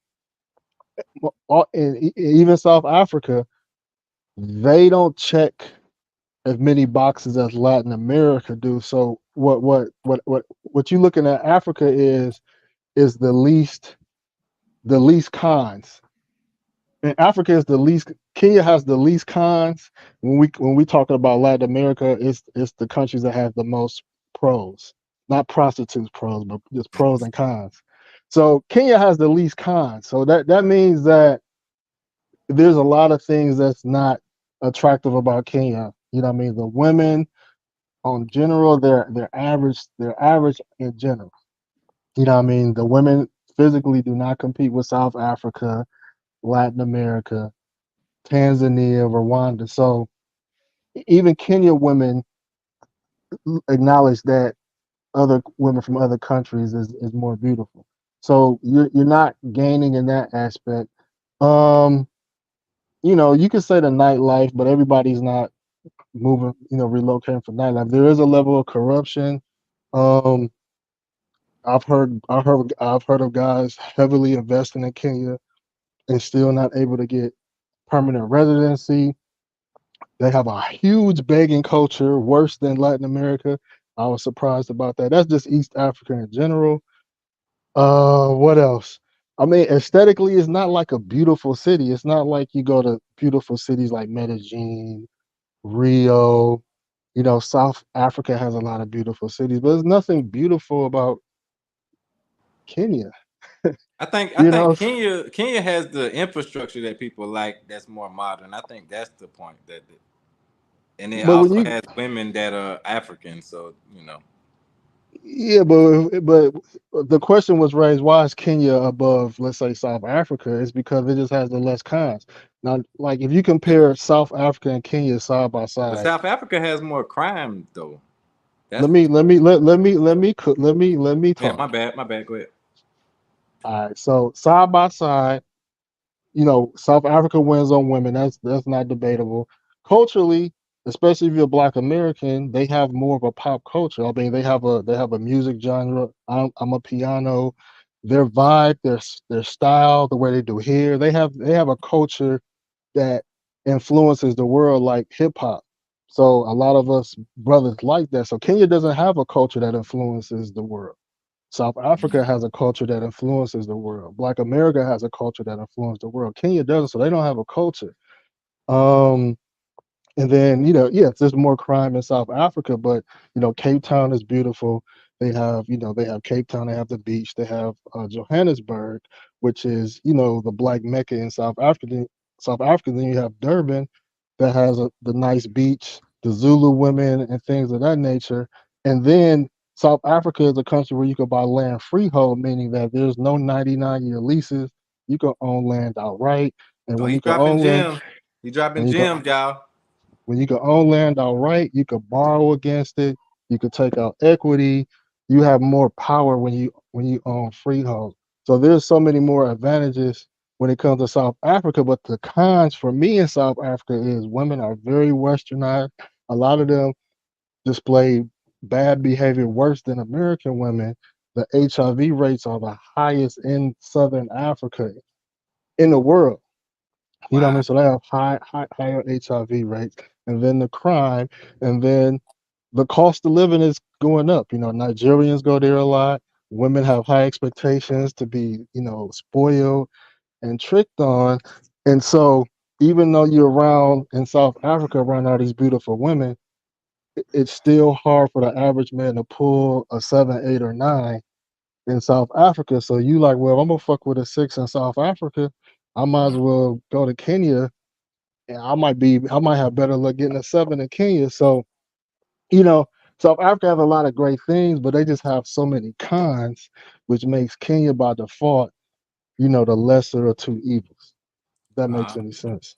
and even South Africa, they don't check as many boxes as Latin America do. So what you're looking at Africa is the least cons. And Africa is the least. Kenya has the least cons. When we talking about Latin America, it's the countries that have the most pros, not prostitutes pros, but just pros and cons. So Kenya has the least cons. So that means that there's a lot of things that's not attractive about Kenya. You know what I mean? The women, on general, they're average in general. You know what I mean? The women physically do not compete with South Africa, Latin America, Tanzania, Rwanda. So even Kenya women acknowledge that other women from other countries is more beautiful. So you're not gaining in that aspect. You know, you could say the nightlife, but everybody's not moving, relocating for nightlife. There is a level of corruption. I've heard of guys heavily investing in Kenya and still not able to get permanent residency. They have a huge begging culture, worse than Latin America. I was surprised about that. That's just East Africa in general. What else? I mean, aesthetically, it's not like a beautiful city. It's not like you go to beautiful cities like Medellin, Rio. South Africa has a lot of beautiful cities, but there's nothing beautiful about Kenya. I think You know, Kenya has the infrastructure that people like. That's more modern. I think that's the point. And it but when also you has women that are African. So yeah, but the question was raised, why is Kenya above, let's say, South Africa? It's because it just has the less cons. Now, like if you compare South Africa and Kenya side by but side, South Africa has more crime though. That's let me yeah. talk. My bad. Go ahead. All right, so side by side, South Africa wins on women. That's not debatable. Culturally, especially if you're a Black American, they have more of a pop culture. I mean, they have a music genre. I'm a piano. Their vibe, their style, the way they do hair, they have a culture that influences the world like hip hop. So a lot of us brothers like that. So Kenya doesn't have a culture that influences the world. South Africa has a culture that influences the world. Black America has a culture that influences the world. Kenya doesn't, so they don't have a culture. Um, and then, yes, there's more crime in South Africa, but Cape Town is beautiful. They have Cape Town, they have the beach, they have Johannesburg, which is, the Black Mecca in South Africa. South Africa, then you have Durban that has the nice beach, the Zulu women and things of that nature. And then South Africa is a country where you can buy land freehold, meaning that there's no 99-year leases. You can own land outright. And Oh, when he you can dropping own land, gems. He dropping when you can gems, y'all. when you can own land outright, you can borrow against it. You can take out equity. You have more power when you own freehold. So there's so many more advantages when it comes to South Africa. But the cons for me in South Africa is women are very westernized. A lot of them display bad behavior worse than American women. The HIV rates are the highest in Southern Africa in the world. You know what I Wow. mean? So they have higher HIV rates, and then the crime, and then the cost of living is going up. Nigerians go there a lot. Women have high expectations to be, spoiled and tricked on. And so even though you're around in South Africa around all these beautiful women, it's still hard for the average man to pull a 7, 8, or 9 in South Africa. So you like, well, I'm gonna fuck with a 6 in South Africa. I might as well go to Kenya, and I might have better luck getting a 7 in Kenya. So, you know, South Africa has a lot of great things, but they just have so many cons, which makes Kenya by default, the lesser of two evils. If that makes any sense.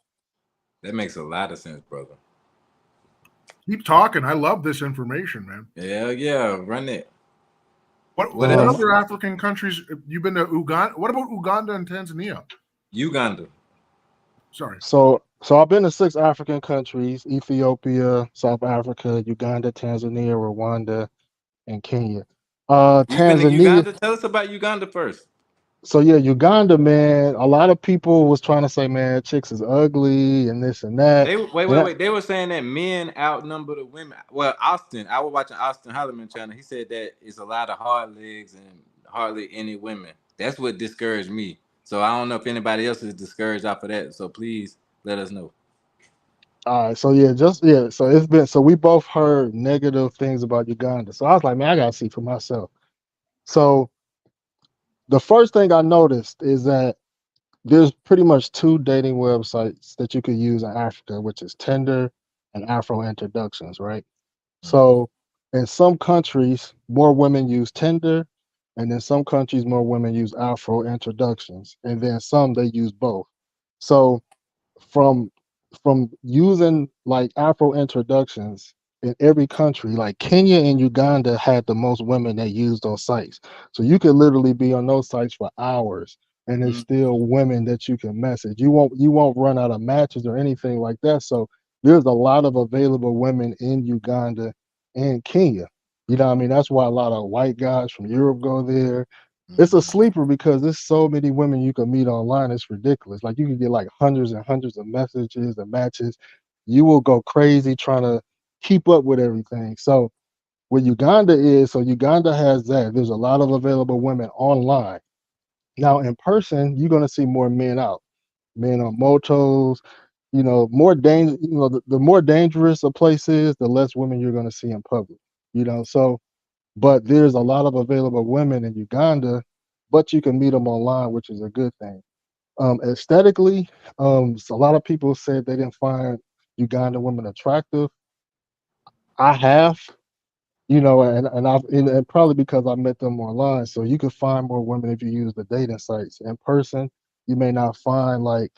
That makes a lot of sense, brother. Keep talking. I love this information, man. Yeah, run it. What other African countries? You've been to Uganda. What about Uganda and Tanzania? Uganda. Sorry. So I've been to 6 African countries: Ethiopia, South Africa, Uganda, Tanzania, Rwanda, and Kenya. You've been to Tanzania. Uganda? Tell us about Uganda first. So yeah, Uganda, man. A lot of people was trying to say, man, chicks is ugly and this and that. Wait. They were saying that men outnumber the women. Well, Austin, I was watching Austin Holloman channel. He said that it's a lot of hard legs and hardly any women. That's what discouraged me. So I don't know if anybody else is discouraged off of that. So please let us know. All right, so so we both heard negative things about Uganda. So I was like, man, I gotta see for myself. So the first thing I noticed is that there's pretty much 2 dating websites that you could use in Africa, which is Tinder and Afro Introductions, right? So in some countries, more women use Tinder, and in some countries, more women use Afro Introductions, and then some they use both. So from using like Afro Introductions in every country, like Kenya and Uganda had the most women that used those sites. So you could literally be on those sites for hours, and there's still women that you can message. You won't run out of matches or anything like that. So there's a lot of available women in Uganda and Kenya. You know what I mean? That's why a lot of white guys from Europe go there. It's a sleeper because there's so many women you can meet online. It's ridiculous. Like you can get like hundreds and hundreds of messages and matches. You will go crazy trying to keep up with everything. So what Uganda is, so Uganda has that. There's a lot of available women online. Now in person, you're gonna see more men out, men on motos. More danger. The more dangerous a place is, the less women you're gonna see in public. So, but there's a lot of available women in Uganda. but you can meet them online, which is a good thing. Aesthetically, so a lot of people said they didn't find Ugandan women attractive. I have, and probably because I met them online. So you can find more women if you use the dating sites. In person, you may not find like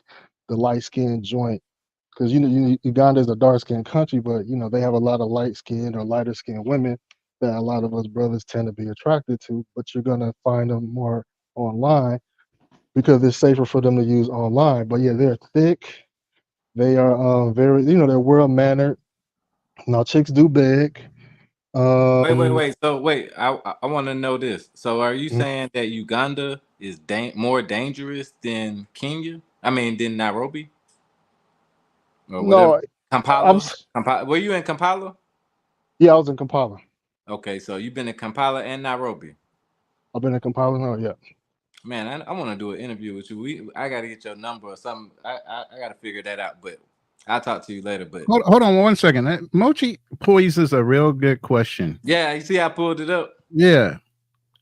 the light skinned joint because Uganda is a dark skinned country, but they have a lot of light skinned or lighter skinned women that a lot of us brothers tend to be attracted to. But you're gonna find them more online because it's safer for them to use online. But yeah, they're thick. They are very, they're well mannered. Now chicks do beg. Wait. So wait, I want to know this. So are you mm, saying that Uganda is more dangerous than Kenya? I mean, than Nairobi or whatever. no, Kampala. Were you in Kampala? yeah, I was in Kampala. Okay, so you've been in Kampala and Nairobi. I've been in Kampala now, yeah. Man, I want to do an interview with you. I got to get your number or something. I got to figure that out, but I'll talk to you later. But hold on 1 second. Mochi poses a real good question. Yeah, you see I pulled it up? Yeah.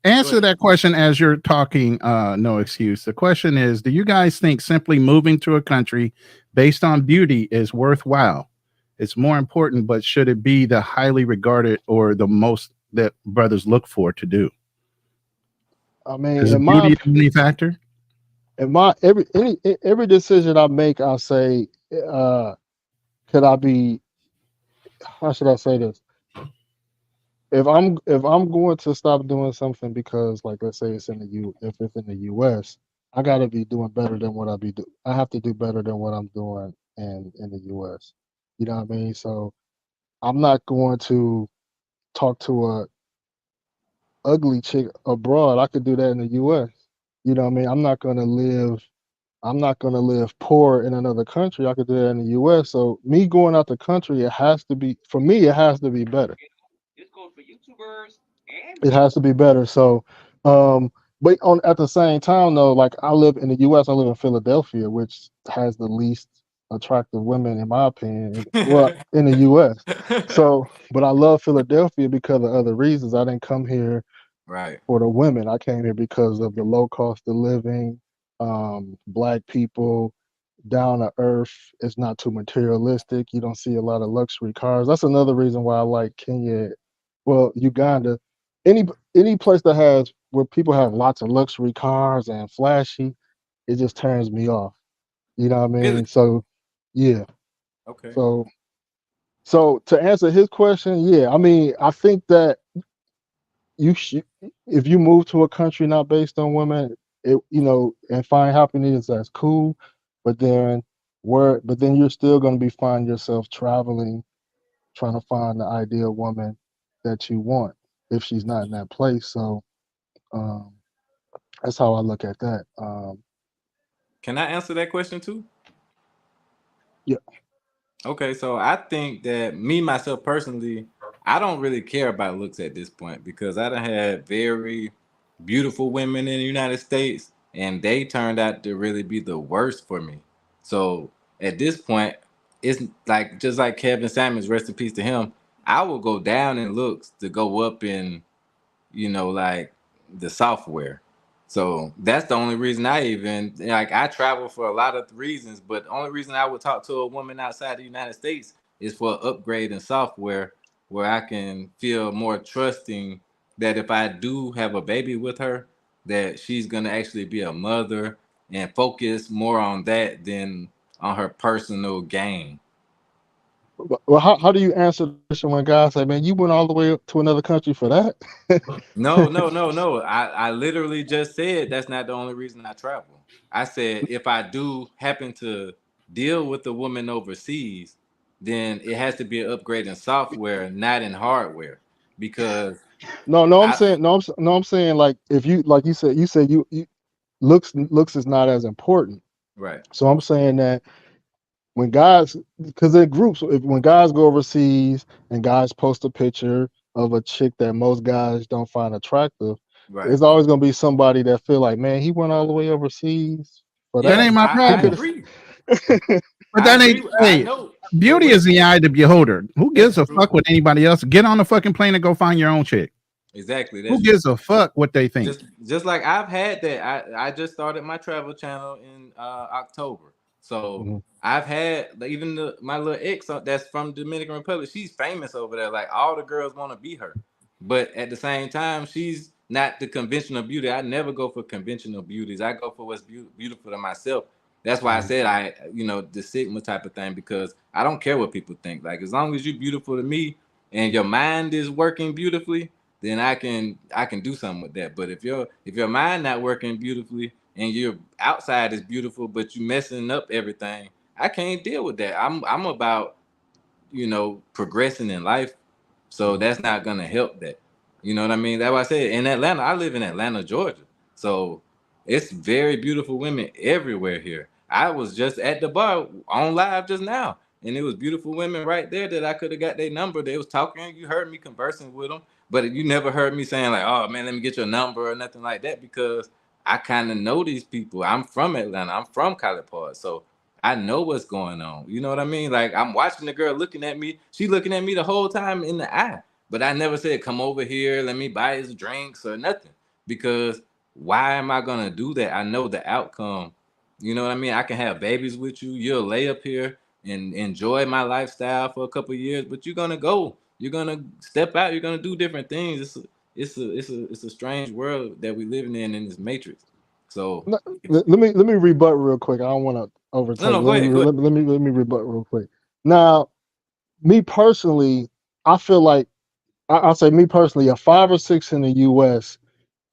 Answer that question as you're talking. No excuse. The question is, do you guys think simply moving to a country based on beauty is worthwhile? It's more important, but should it be the highly regarded or the most that brothers look for to do? I mean, is beauty the only factor? In every decision I make, I say, could I be? How should I say this? If I'm going to stop doing something because, like, let's say it's in if it's in the U.S., I got to be doing better than what I have to do better than what I'm doing in the U.S. You know what I mean? So I'm not going to talk to a ugly chick abroad. I could do that in the U.S. You know what I mean? I'm not gonna live poor in another country. I could do that in the U.S. So me going out the country, it has to be better. It has to be better. So, but at the same time though, like I live in the U.S. I live in Philadelphia, which has the least attractive women in my opinion. Well, in the U.S. So, but I love Philadelphia because of other reasons. I didn't come here right for the women. I came here because of the low cost of living, black people, down to earth. It's not too materialistic. You don't see a lot of luxury cars. That's another reason why I like Kenya. Well, Uganda, any place that has where people have lots of luxury cars and flashy, it just turns me off. You know what I mean? Really? So, yeah. Okay. So to answer his question, yeah, I mean, I think that if you move to a country not based on women, and find happiness, that's cool. But then you're still going to be finding yourself traveling, trying to find the ideal woman that you want if she's not in that place. So that's how I look at that. Can I answer that question too? Yeah. Okay, so I think that myself personally, I don't really care about looks at this point because I done had very beautiful women in the United States and they turned out to really be the worst for me. So at this point, it's like just like Kevin Samuels, rest in peace to him, I will go down in looks to go up in, like the software. So that's the only reason I travel for a lot of reasons, but the only reason I would talk to a woman outside the United States is for upgrade in software where I can feel more trusting that if I do have a baby with her, that she's going to actually be a mother and focus more on that than on her personal gain. Well, how do you answer the question when guys say, man, you went all the way to another country for that? No. I literally just said that's not the only reason I travel. I said if I do happen to deal with a woman overseas, then it has to be an upgrade in software, not in hardware. Because I'm saying like if you said you looks is not as important. Right. So I'm saying that when guys, because in groups, when guys go overseas and guys post a picture of a chick that most guys don't find attractive, right, there's always gonna be somebody that feel like, man, he went all the way overseas. But that ain't my problem. I agree. But that ain't. Beauty is the eye of the beholder. Who gives a fuck with anybody else? Get on the fucking plane and go find your own chick. Exactly. Who gives a fuck what they think? Just like I've had that. I just started my travel channel in October. So I've had even my little ex that's from Dominican Republic. She's famous over there. Like all the girls want to be her, but at the same time, she's not the conventional beauty. I never go for conventional beauties. I go for what's beautiful to myself. That's why I said the Sigma type of thing, because I don't care what people think. Like as long as you're beautiful to me and your mind is working beautifully, then I can do something with that. But if your mind not working beautifully and your outside is beautiful, but you messing up everything, I can't deal with that. I'm about progressing in life, so that's not gonna help that. You know what I mean? That's why I said in Atlanta. I live in Atlanta, Georgia, so it's very beautiful women everywhere here. I was just at the bar on live just now, and it was beautiful women right there that I could have got their number. They was talking. You heard me conversing with them, but you never heard me saying like, "Oh man, let me get your number" or nothing like that, because I kind of know these people. I'm from Atlanta. I'm from College Park, so I know what's going on. You know what I mean? Like I'm watching the girl looking at me. She looking at me the whole time in the eye, but I never said, "Come over here, let me buy his drinks" or nothing, because why am I gonna do that? I know the outcome. You know what I mean? I can have babies with you. You'll lay up here and enjoy my lifestyle for a couple of years, but you're gonna go. You're gonna step out. You're gonna do different things. It's a strange world that we living in this matrix. So let me rebut real quick. I don't want to overtake. No, go ahead. Let me rebut real quick. Now, me personally, I feel like I'll say me personally, a 5 or 6 in the U.S.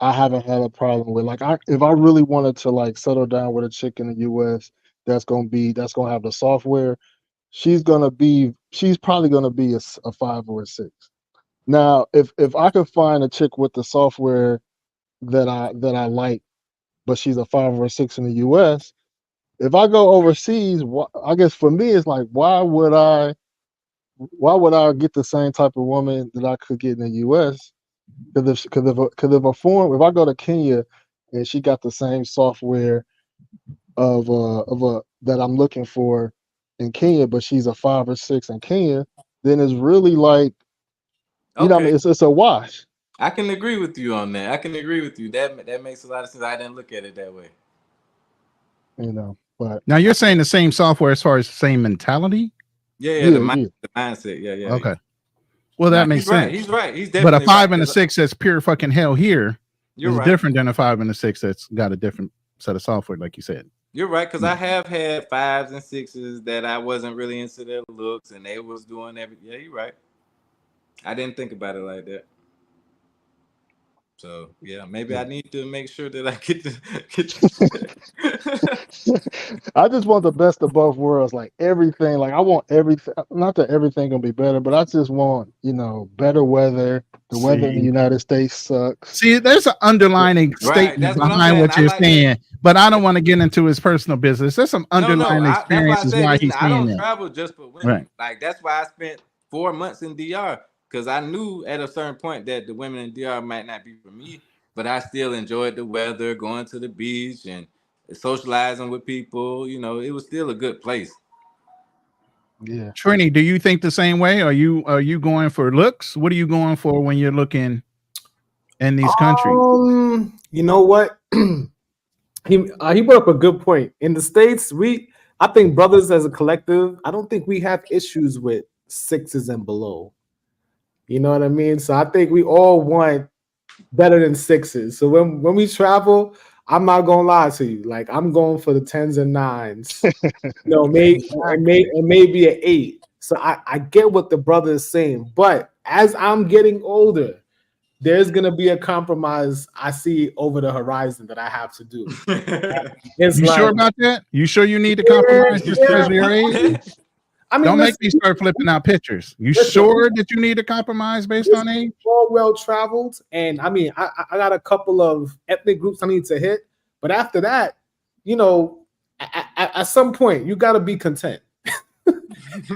I haven't had a problem with. Like, if I really wanted to like settle down with a chick in the U.S. that's gonna have the software, she's probably gonna be a 5 or a 6. Now, if I could find a chick with the software that I like, but she's a 5 or a 6 in the U.S., if I go overseas, I guess for me it's like, why would I get the same type of woman that I could get in the U.S.? Because if I go to Kenya and she got the same software of that I'm looking for in Kenya, but she's a 5 or 6 in Kenya, then it's really like, you know what I mean? It's a wash. I can agree with you on that. I can agree with you. That makes a lot of sense. I didn't look at it that way. But now you're saying the same software as far as the same mentality? Yeah. The mindset. Yeah. Okay. Well, that makes sense. He's right. He's definitely but a 5 right, and a 6 that's pure fucking hell here is right. different than a 5 and a 6 that's got a different set of software, like you said. You're right, because I have had 5s and 6s that I wasn't really into their looks, and they was doing everything. Yeah, you're right. I didn't think about it like that. So yeah, maybe I need to make sure that I get I just want the best of both worlds, like everything. Like I want everything. Not that everything gonna be better, but I just want better weather. The weather in the United States sucks. See, there's an underlining statement behind what you're saying, but I don't want to get into his personal business. There's some underlying experiences why he's saying that. I don't travel just for women. Right. Like that's why I spent 4 months in DR. Because I knew at a certain point that the women in DR might not be for me, but I still enjoyed the weather, going to the beach and socializing with people. You know, it was still a good place. Yeah. Trini, do you think the same way? Are you going for looks? What are you going for when you're looking in these countries? You know what? He brought up a good point. In the States, I think brothers as a collective, I don't think we have issues with 6s and below. You know what I mean? So I think we all want better than 6s. So when we travel, I'm not gonna lie to you. Like I'm going for the 10s and 9s. Maybe an 8. So I get what the brother is saying, but as I'm getting older, there's gonna be a compromise I see over the horizon that I have to do. You sure about that? You sure you need to compromise just because of your age? I mean, don't make me start flipping out pictures. You sure that you need to compromise based on age? All well traveled, and I mean, I got a couple of ethnic groups I need to hit, but after that, at some point, you got to be content.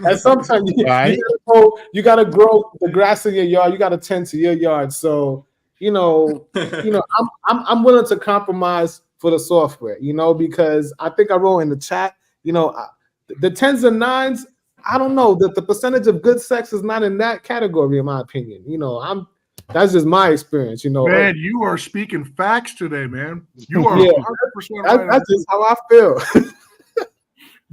At some time, you got to grow the grass in your yard. You got to tend to your yard. So, I'm willing to compromise for the software, because I think I wrote in the chat, the 10s and 9s. I don't know that the percentage of good sex is not in that category, in my opinion. That's just my experience, you know. Man, you are speaking facts today, man. You are Yeah, 100% right. that's just how I feel.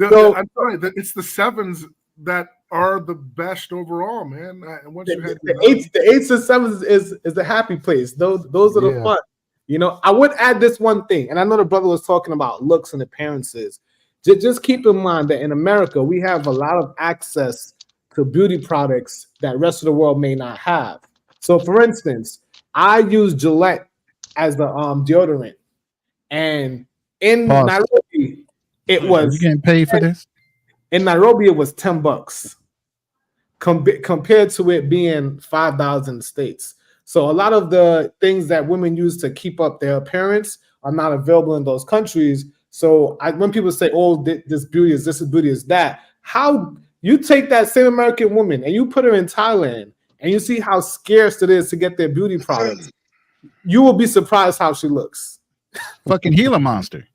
I'm sorry, it's the sevens that are the best overall, man. And once you had the eights and sevens is the happy place. Those are the fun. You know, I would add this one thing, and I know the brother was talking about looks and appearances. Just keep in mind that in America, we have a lot of access to beauty products that rest of the world may not have. So, for instance, I use Gillette as the deodorant, and in Nairobi, it was you getting paid for this. In Nairobi, it was $10 compared to it being $5 in the States. So a lot of the things that women use to keep up their appearance are not available in those countries. So when people say, "Oh, this beauty is this, beauty is that," how you take that same American woman and you put her in Thailand and you see how scarce it is to get their beauty products, you will be surprised how she looks. Fucking Gila monster.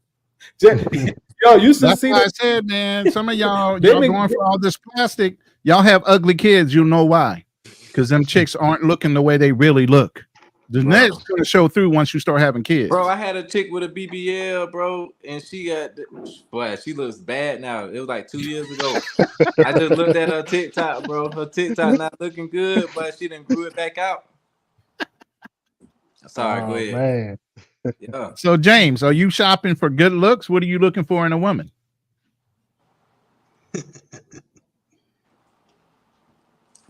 Yo, you should see. That's why I said, man, some of y'all going for all this plastic. Y'all have ugly kids. You know why? Because them chicks aren't looking the way they really look. The net's gonna show through once you start having kids. Bro, I had a chick with a BBL, bro, and she looks bad now. It was like 2 years ago. I just looked at her TikTok, bro. Her TikTok not looking good, but she done grew it back out. Sorry, go ahead. Man. Yeah. So, James, are you shopping for good looks? What are you looking for in a woman?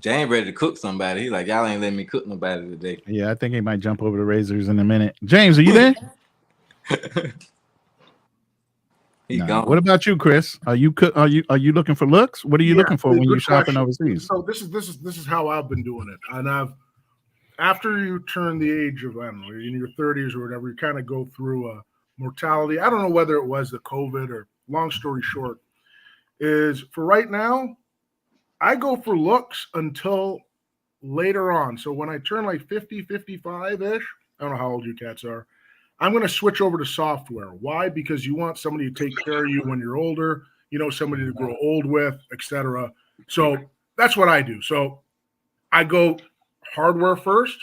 James ready to cook somebody. He's like, y'all ain't letting me cook nobody today. Yeah, I think he might jump over the razors in a minute. James, are you there? He gone. What about you, Chris? Are you looking for looks? What are you looking for when you're shopping overseas? So this is how I've been doing it. And after you turn the age of, I don't know, in your 30s or whatever, you kind of go through a mortality. I don't know whether it was the COVID or, long story short, is for right now, I go for looks until later on. So when I turn like 50, 55-ish, I don't know how old you cats are, I'm going to switch over to software. Why? Because you want somebody to take care of you when you're older, somebody to grow old with, etc. So that's what I do. So I go hardware first,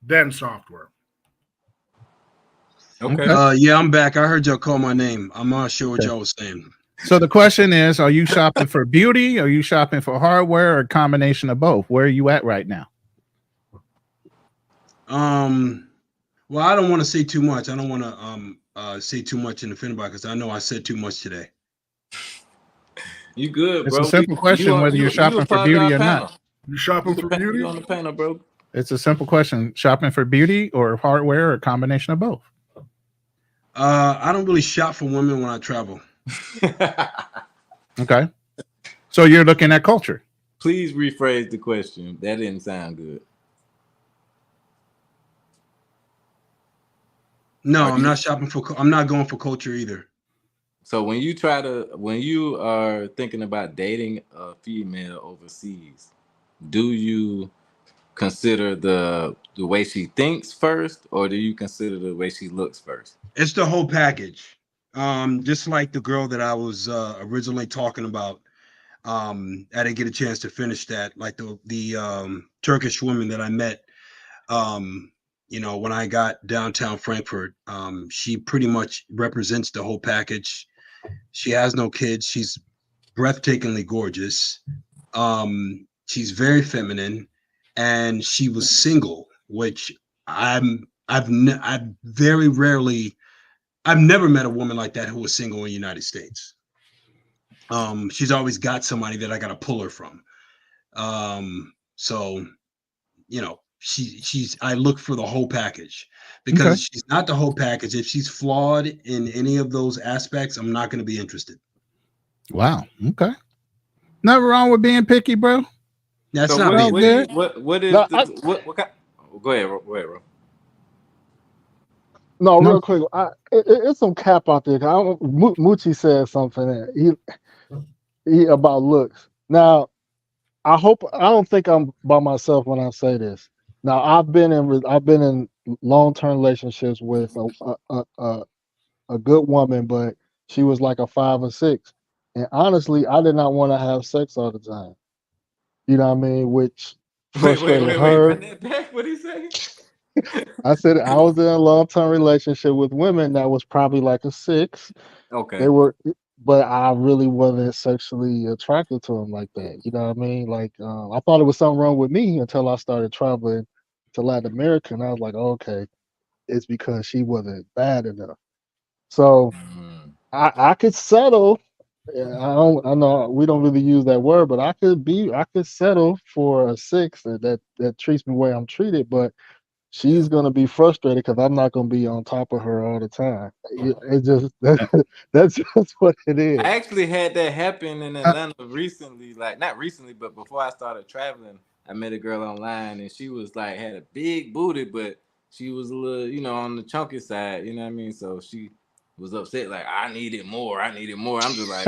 then software. Okay. Yeah, I'm back. I heard y'all call my name. I'm not sure what y'all was saying. So the question is, are you shopping for beauty? Are you shopping for hardware or a combination of both? Where are you at right now? Well, I don't want to say too much. I don't want to say too much in the Finbar because I know I said too much today. You good, it's bro? It's a simple question whether you're shopping for beauty or not. You shopping for beauty? You on the panel, bro? It's a simple question. Shopping for beauty or hardware or a combination of both? I don't really shop for women when I travel. Okay. So you're looking at culture. Please rephrase the question. That didn't sound good. No, I'm not shopping I'm not going for culture either. So when you are thinking about dating a female overseas, do you consider the way she thinks first, or do you consider the way she looks first? It's the whole package. Just like the girl that I was originally talking about. I didn't get a chance to finish that. Like the Turkish woman that I met, when I got downtown Frankfurt, she pretty much represents the whole package. She has no kids. She's breathtakingly gorgeous. She's very feminine, and she was single, which I've never met a woman like that who was single in the United States. She's always got somebody that I got to pull her from. So, I look for the whole package because if she's not the whole package, if she's flawed in any of those aspects, I'm not going to be interested. Wow. Okay. Nothing wrong with being picky, bro. That's so not what, being picky. What is what kind? Go ahead, bro. No, real quick. It's some cap out there. Moochie said something there. He about looks. Now, I don't think I'm by myself when I say this. Now, I've been in long-term relationships with a good woman, but she was like a 5 or 6, and honestly, I did not want to have sex all the time. You know what I mean? Which frustrated her. Run that back. What he say? I said I was in a long-term relationship with women that was probably like a 6. Okay. They were, but I really wasn't sexually attracted to them like that. You know what I mean? Like I thought it was something wrong with me until I started traveling to Latin America, and I was like, okay, it's because she wasn't bad enough. So I could settle. Yeah, I know we don't really use that word, but I could settle for a 6 that treats me the way I'm treated, but she's gonna be frustrated because I'm not gonna be on top of her all the time. It just that's just what it is. I actually had that happen in Atlanta recently, like not recently, but before I started traveling, I met a girl online and she was like had a big booty, but she was a little, on the chunky side, you know what I mean? So she was upset, like I needed more. I'm just like,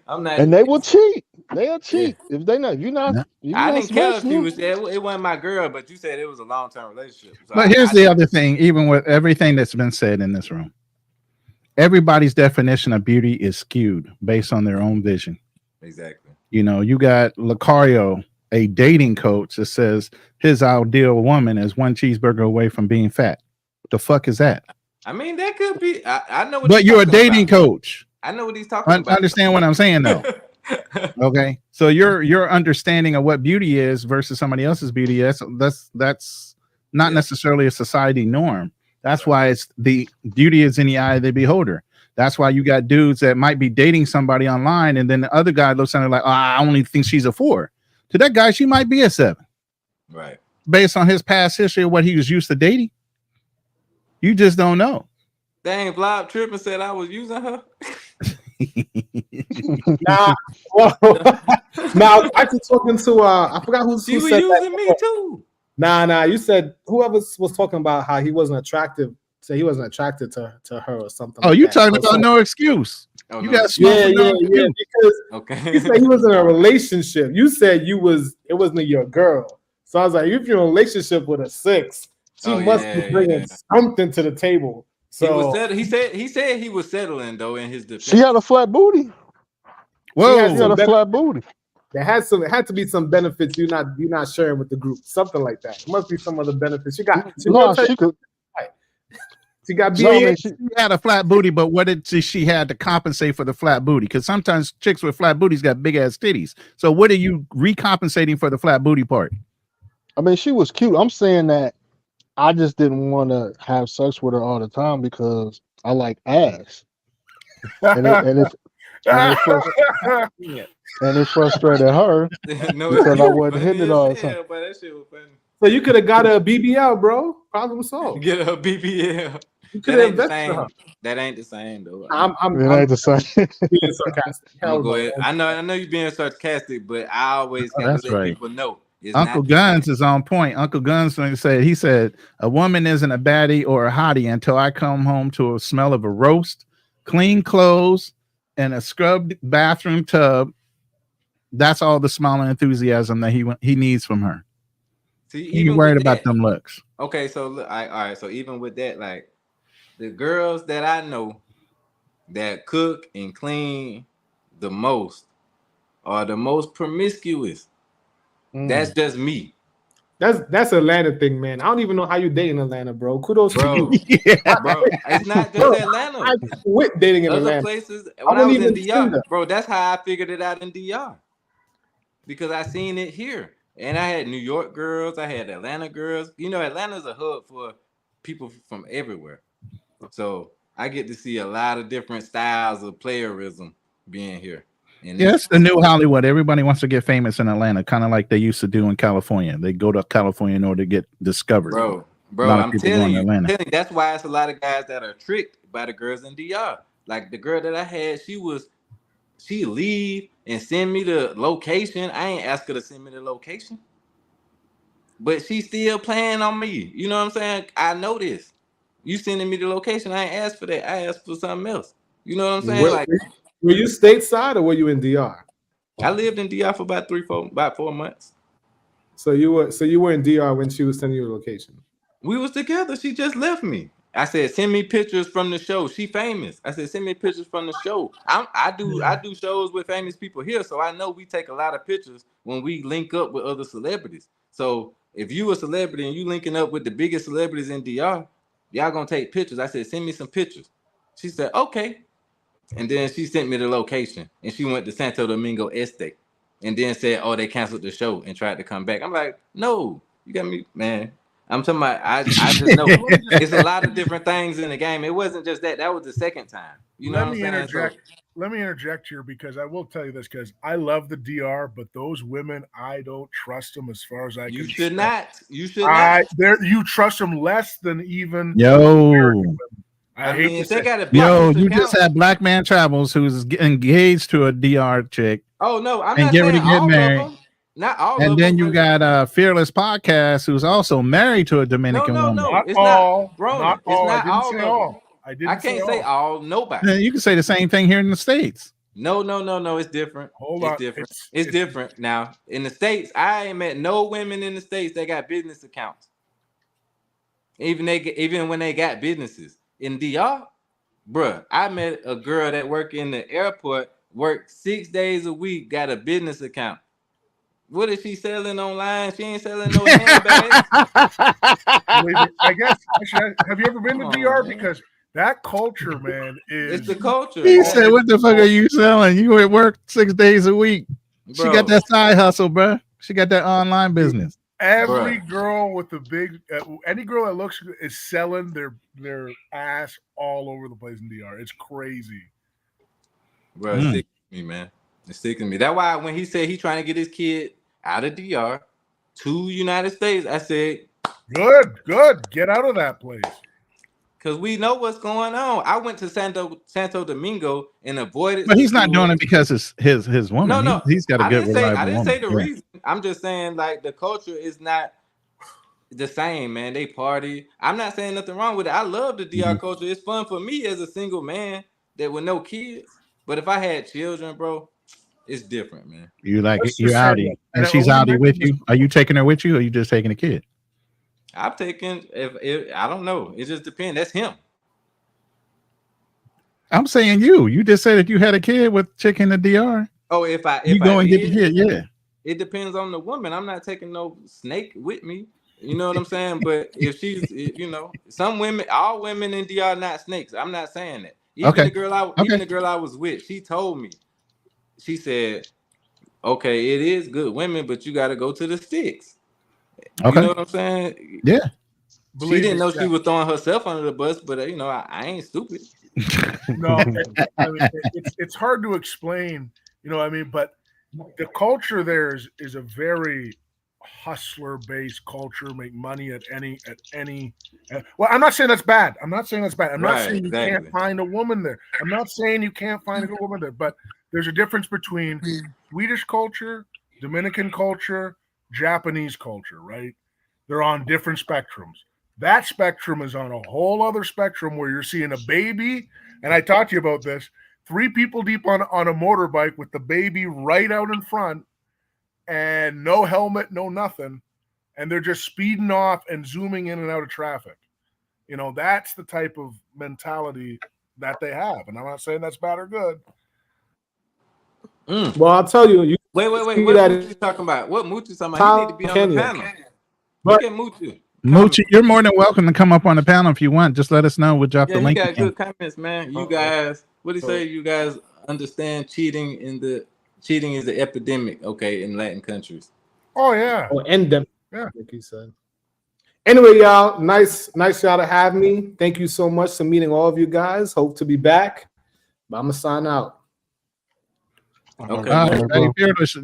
I'm not. And they will cheat. They'll cheat if they know you're not. I didn't care if she was there. It wasn't my girl, but you said it was a long-term relationship. So but here's the other thing. Even with everything that's been said in this room, everybody's definition of beauty is skewed based on their own vision. Exactly. You got Lucario, a dating coach, that says his ideal woman is 1 cheeseburger away from being fat. What the fuck is that? I mean, that could be. I know what. But you're a dating coach. I know what he's talking about. Understand what I'm saying, though. Okay, so your understanding of what beauty is versus somebody else's beauty, that's not necessarily a society norm. That's why it's the beauty is in the eye of the beholder. That's why you got dudes that might be dating somebody online, and then the other guy looks at her like, I only think she's a 4. To that guy, she might be a 7. Right. Based on his past history of what he was used to dating. You just don't know. Dang, Blob tripping said I was using her. Now actually talking to I forgot who she was said using that. Me too. Nah, you said whoever was talking about how he wasn't attractive, say he wasn't attracted to her or something. Oh, you talking about no excuse. Oh, you no. got yeah, because he said he was in a relationship. You said it wasn't your girl. So I was like, if you're in a relationship with a 6, she must be bringing something to the table. So he said he was settling though in his defense. She had a flat booty. Whoa, she had a flat booty. There had to be some benefits you're not sharing with the group, something like that. It must be some other benefits. She got she had a flat booty, but what did she had to compensate for the flat booty? Because sometimes chicks with flat booties got big ass titties. So what are you recompensating for the flat booty part? I mean, she was cute. I'm saying that I just didn't want to have sex with her all the time because I like ass, and it frustrated her because I wasn't hitting it all the time. But that shit was funny. So you could have got a BBL, bro. Problem solved. Get a BBL. That ain't the same. That ain't the same though. It ain't the same. Being sarcastic. Go ahead. I know you're being sarcastic, but I always gotta let people know. Uncle Guns is on point. Uncle Guns said a woman isn't a baddie or a hottie until I come home to a smell of a roast, clean clothes, and a scrubbed bathroom tub. That's all the smile and enthusiasm that he needs from her. See, he worried about them looks. Okay, so look, all right. So even with that, like the girls that I know that cook and clean the most are the most promiscuous. That's just me. That's Atlanta thing, man. I don't even know how you date in Atlanta, bro. Kudos to you. Yeah. Bro, it's not just Atlanta. I quit dating in Other Atlanta. Places. When I was in DR, bro, that's how I figured it out in DR. Because I seen it here. And I had New York girls. I had Atlanta girls. Atlanta's a hub for people from everywhere. So I get to see a lot of different styles of playerism being here. Yes, the new Hollywood. Everybody wants to get famous in Atlanta, kind of like they used to do in California. They go to California in order to get discovered. Bro, I'm telling you, that's why it's a lot of guys that are tricked by the girls in DR. Like the girl that I had, she leave and send me the location. I ain't ask her to send me the location, but she still playing on me. You know what I'm saying? I know this. You sending me the location? I ain't asked for that. I asked for something else. You know what I'm saying? Were you stateside or were you in DR? I lived in DR for about 4 months. So you were in DR when she was sending you the location. We was together. She just left me. I said, send me pictures from the show. She famous. I said, send me pictures from the show. I do shows with famous people here, so I know we take a lot of pictures when we link up with other celebrities. So if you a celebrity and you linking up with the biggest celebrities in DR, y'all gonna take pictures. I said, send me some pictures. She said, okay. And then she sent me the location, and she went to Santo Domingo Este, and then said, oh, they canceled the show and tried to come back. I'm like, no, you got me, man. I'm talking about, I just know it's a lot of different things in the game. It wasn't just that. That was the second time. You know what I'm saying? So, let me interject here because I will tell you this because I love the DR, but those women, I don't trust them as far as I can. You should not. You should not. You trust them less than even. I mean, if they got a you just had Black Man Travels who's engaged to a DR chick. Oh no, I'm not saying all married. Of them. Not all and of then them. You got Fearless Podcast who's also married to a Dominican woman. No, it's not, bro. It's not all of them. I can't say all. Nobody. You can say the same thing here in the States. No. It's different. It's different. It's different. Now in the States, I ain't met no women in the States that got business accounts. Even when they got businesses. In DR, bruh, I met a girl that worked in the airport, worked 6 days a week, got a business account. What is she selling online? She ain't selling no handbags. I guess. Have you ever been to DR? Man. Because that culture, man, is it's the culture. He said, "What the fuck are you selling? You at work 6 days a week." Bro. She got that side hustle, bruh. She got that online business. Every girl with the big, any girl that looks is selling their ass all over the place in DR. It's crazy, bro. It's sick to me, man. It's sick to me. That's why when he said he trying to get his kid out of DR to United States, I said, "Good, get out of that place." Because we know what's going on. I went to Santo Domingo and avoided. But he's not doing it because it's his woman. No. He's got a good reliable I didn't woman. say the reason. I'm just saying like the culture is not the same, man. They party. I'm not saying nothing wrong with it. I love the DR culture. It's fun for me as a single man that with no kids. But if I had children, bro, it's different, man. You like you're outie, and she's outie with you. Are you taking her with you, or are you just taking a kid? I'm taking if I don't know. It just depends. That's him. I'm saying you. You just said that you had a kid with chick in the DR. Oh, if you go and get the kid, yeah. It depends on the woman. I'm not taking no snake with me. You know what I'm saying? But if she's, some women, all women in DR are not snakes. I'm not saying that. Even the girl I was with, she told me. She said, "Okay, it is good women, but you got to go to the sticks." Okay. You know what I'm saying? Yeah. She didn't know she was throwing herself under the bus, but I ain't stupid. No, it's hard to explain. You know what I mean? But the culture there is a very hustler-based culture. Make money at any. Well, I'm not saying that's bad. I'm not saying you can't find a woman there. I'm not saying you can't find a woman there. But there's a difference between Swedish culture, Dominican culture, Japanese culture, right? They're on different spectrums. That spectrum is on a whole other spectrum where you're seeing a baby, and I talked to you about this, 3 people deep on a motorbike with the baby right out in front and no helmet, no nothing, and they're just speeding off and zooming in and out of traffic. That's the type of mentality that they have, and I'm not saying that's bad or good. Well, I'll tell you. Wait. What Moochie talking about? What Moochie talking about? You need to be on the panel. Look at Moochie. Moochie, you're more than welcome to come up on the panel if you want. Just let us know. We'll drop the link. You got good comments, man. You guys, what do you say? You guys understand cheating is the epidemic, okay, in Latin countries. Oh yeah. Endemic. Yeah, like you said. Anyway, y'all, nice y'all to have me. Thank you so much for meeting all of you guys. Hope to be back. But I'm gonna sign out. Okay.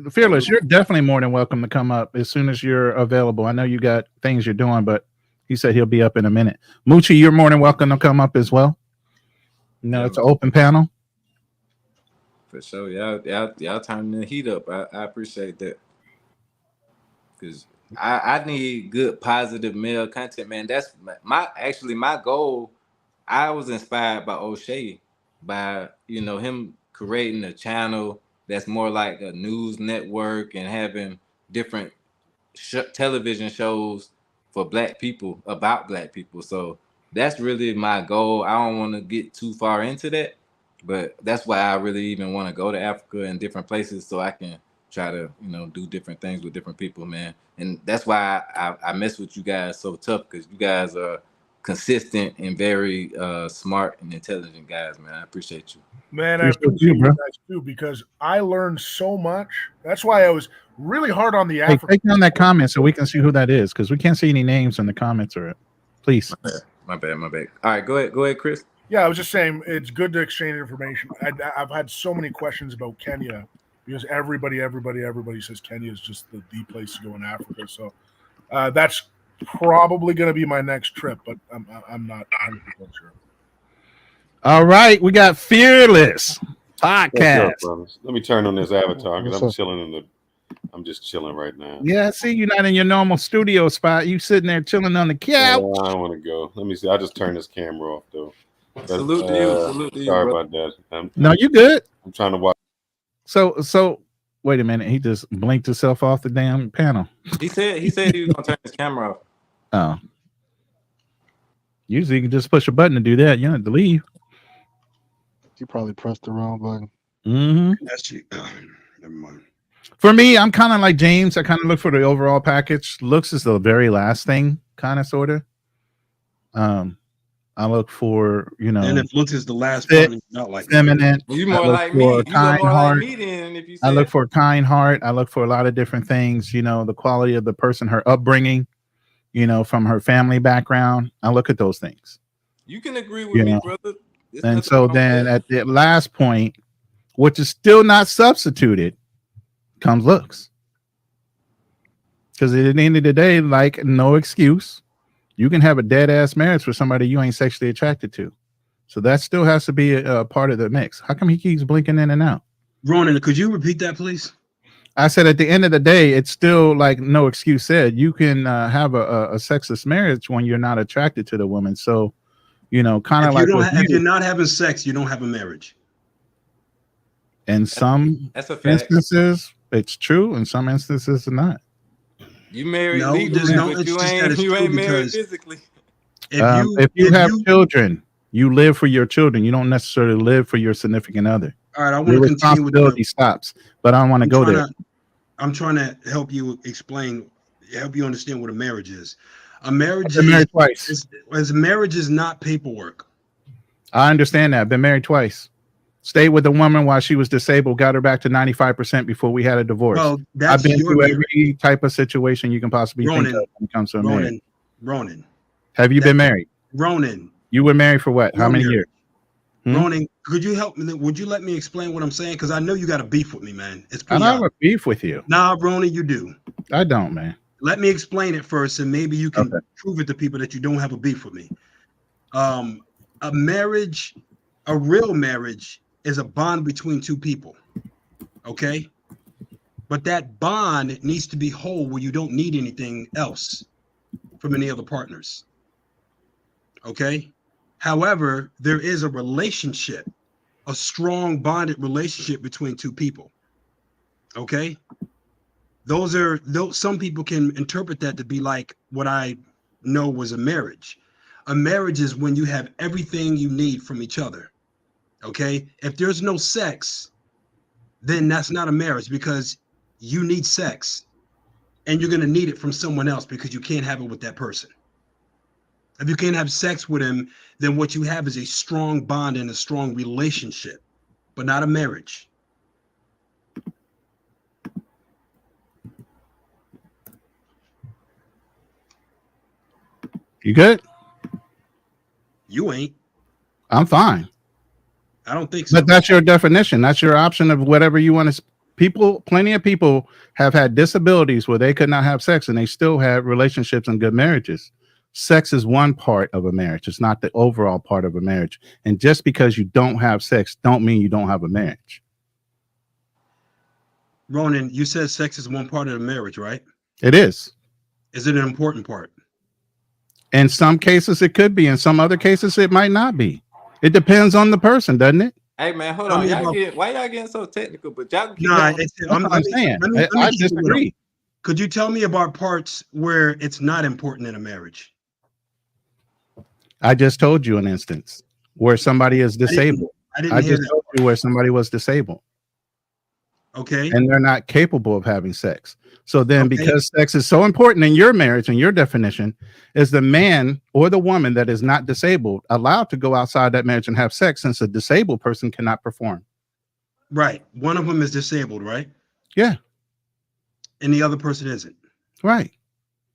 Fearless, you're definitely more than welcome to come up as soon as you're available. I know you got things you're doing, but he said he'll be up in a minute. Moochie, you're more than welcome to come up as well. It's an open panel. For sure. Y'all turning the heat up. I appreciate that. Because I need good, positive male content, man. That's my goal. I was inspired by O'Shea, by him creating a channel that's more like a news network and having different television shows for Black people, about Black people. So that's really my goal. I don't want to get too far into that, but that's why I really even want to go to Africa and different places so I can try to, do different things with different people, man. And that's why I mess with you guys so tough, because you guys are consistent and very smart and intelligent guys, man. I appreciate you. Man, I appreciate you guys too, because I learned so much. That's why I was really hard on the Hey, African. take down that comment so we can see who that is, because we can't see any names in the comments or please. My bad. All right, go ahead, Chris. Yeah, I was just saying it's good to exchange information. I've had so many questions about Kenya because everybody says Kenya is just the place to go in Africa. So that's probably going to be my next trip, but I'm not 100% sure. All right, we got Fearless Podcast. Let me turn on this avatar because I'm just chilling right now. Yeah, see, you're not in your normal studio spot. You sitting there chilling on the couch. I don't want to go. Let me see. I just turned this camera off though. Salute to you. Sorry bro. about that. No, you good. I'm trying to watch. So wait a minute. He just blinked himself off the damn panel. He said he was gonna turn his camera off. Oh. Usually you can just push a button to do that. You don't have to leave. You probably pressed the wrong button. Mm-hmm. That's you. Never mind. For me, I'm kind of like James. I kind of look for the overall package. Looks is the very last thing, kind of, sort of. I look for, And if looks is the last fit, one, not like feminine. You more like me. You Kind more heart. like me then. If you I said look for a kind heart. I look for a lot of different things. The quality of the person, her upbringing. From her family background. I look at those things. You can agree with me, brother. And so then at the last point, which is still not substituted, comes looks. Because at the end of the day, like, no excuse. You can have a dead ass marriage for somebody you ain't sexually attracted to. So that still has to be a part of the mix. How come he keeps blinking in and out? Ronan, could you repeat that, please? I said at the end of the day, it's still like no excuse said. You can have a sexless marriage when you're not attracted to the woman. So, kind of like if you're not having sex, you don't have a marriage. In some instances, it's true. In some instances, it's not. You married No, legally, there's no but you instance that it's ain't true married because physically. If you have children, you live for your children. You don't necessarily live for your significant other. All right, I want to continue with responsibility stops, but I don't want to go there. I'm trying to help you understand what a marriage is. A marriage I've been married twice. As marriage is not paperwork. I understand that. I've been married twice. Stayed with a woman while she was disabled, got her back to 95% before we had a divorce. Well, I've been through every type of situation you can possibly think of when it comes to a marriage. Ronan. Have you been married? Ronan. You were married for what? How many years? Ronan, could you help me? Would you let me explain what I'm saying? Because I know you got a beef with me, man. I don't have a beef with you. Nah, Ronan, you do. I don't, man. Let me explain it first, and maybe you can prove it to people that you don't have a beef with me. A marriage, a real marriage, is a bond between two people. Okay? But that bond needs to be whole where you don't need anything else from any other partners. Okay? However, there is a relationship, a strong bonded relationship between two people. Okay? Some people can interpret that to be like what I know was a marriage. A marriage is when you have everything you need from each other. Okay? If there's no sex, then that's not a marriage because you need sex and you're going to need it from someone else because you can't have it with that person. If you can't have sex with him, then what you have is a strong bond and a strong relationship, but not a marriage. You good? You ain't. I'm fine. I don't think so. But that's your definition. That's your option of whatever you want to. Plenty of people have had disabilities where they could not have sex and they still had relationships and good marriages. Sex is one part of a marriage. It's not the overall part of a marriage. And just because you don't have sex don't mean you don't have a marriage. Ronan, you said sex is one part of the marriage, right? It is. Is it an important part? In some cases, it could be. In some other cases, it might not be. It depends on the person, doesn't it? Hey, man, hold on. Why y'all getting so technical? But y'all I'm saying. I disagree. Could you tell me about parts where it's not important in a marriage? I just told you an instance where somebody is disabled. I didn't hear just that. told you where somebody was disabled. Okay. And they're not capable of having sex. So then, Okay. because sex is so important in your marriage and your definition, is the man or the woman that is not disabled allowed to go outside that marriage and have sex, since a disabled person cannot perform? Right. One of them is disabled, right? Yeah. And the other person isn't. Right.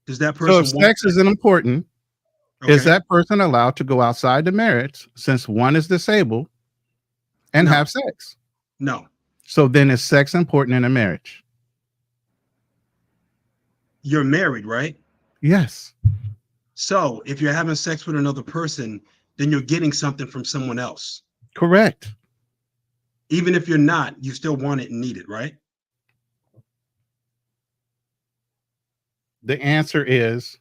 Does that So person if want sex isn't important, is Okay. that person allowed to go outside the marriage, since one is disabled, and No. have sex? No. So then, is sex important in a marriage? You're married, right? Yes. So if you're having sex with another person, then you're getting something from someone else. Correct. Even if you're not, you still want it and need it, right? The answer is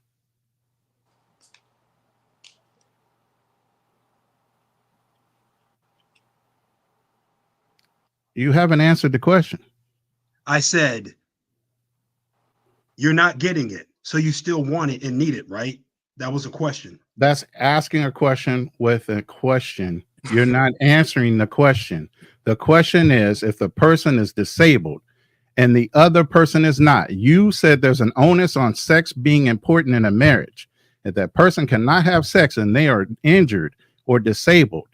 you haven't answered the question. I said you're not getting it, so you still want it and need it, right? That was a question. That's asking a question with a question. You're not answering the question. The question is, if the person is disabled and the other person is not, you said there's an onus on sex being important in a marriage. If that person cannot have sex and they are injured or disabled,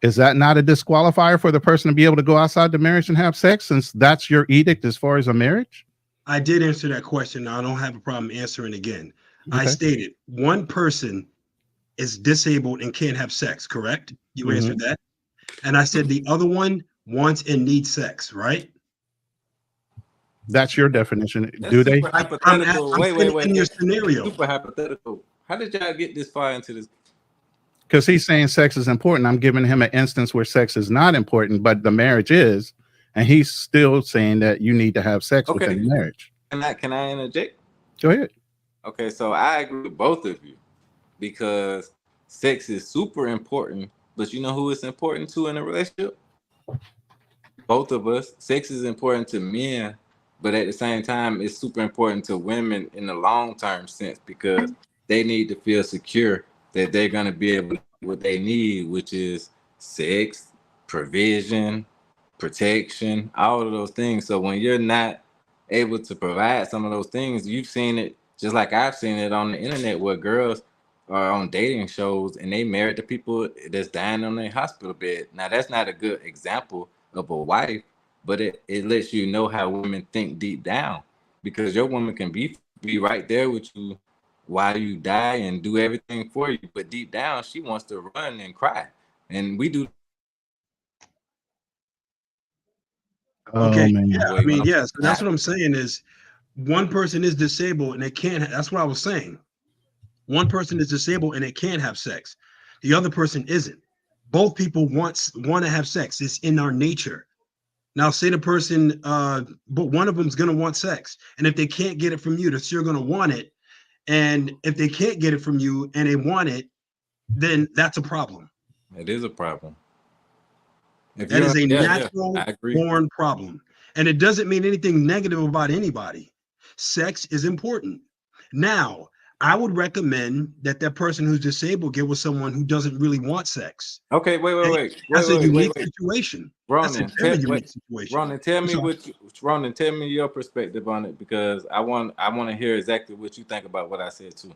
is that not a disqualifier for the person to be able to go outside the marriage and have sex, since that's your edict as far as a marriage? I did answer that question. I don't have a problem answering again. I Okay. stated one person is disabled and can't have sex, correct? You answered that. And I said the other one wants and needs sex, right? That's your definition. That's Do they? super hypothetical. I'm Wait. in your scenario. Super hypothetical. How did y'all get this far into this? Because he's saying sex is important. I'm giving him an instance where sex is not important, but the marriage is, and he's still saying that you need to have sex within the marriage. Can I interject? Go ahead. Okay, so I agree with both of you because sex is super important, but you know who it's important to in a relationship? Both of us. Sex is important to men, but at the same time, it's super important to women in the long-term sense because they need to feel secure that they're going to be able to do what they need, which is sex, provision, protection, all of those things. So when you're not able to provide some of those things, you've seen it just like I've seen it on the internet where girls are on dating shows and they married to people that's dying on their hospital bed. Now, that's not a good example of a wife, but it lets you know how women think deep down, because your woman can be right there with you while you die and do everything for you, but deep down she wants to run and cry, and we do. Okay. man. Yeah, I mean, yes, that's what I'm saying is one person is disabled and they can't. That's what I was saying. One person is disabled and they can't have sex. The other person isn't. Both people want to have sex. It's in our nature. Now, say the person, but one of them is going to want sex, and if they can't get it from you, they're still going to want it. And if they can't get it from you and they want it, then that's a problem. It is a problem. That is a natural born problem. And it doesn't mean anything negative about anybody. Sex is important. Now, I would recommend that person who's disabled get with someone who doesn't really want sex. Okay, wait. That's a unique situation. Ronan, That's a very unique situation. Ronan, tell me your perspective on it, because I want to hear exactly what you think about what I said too.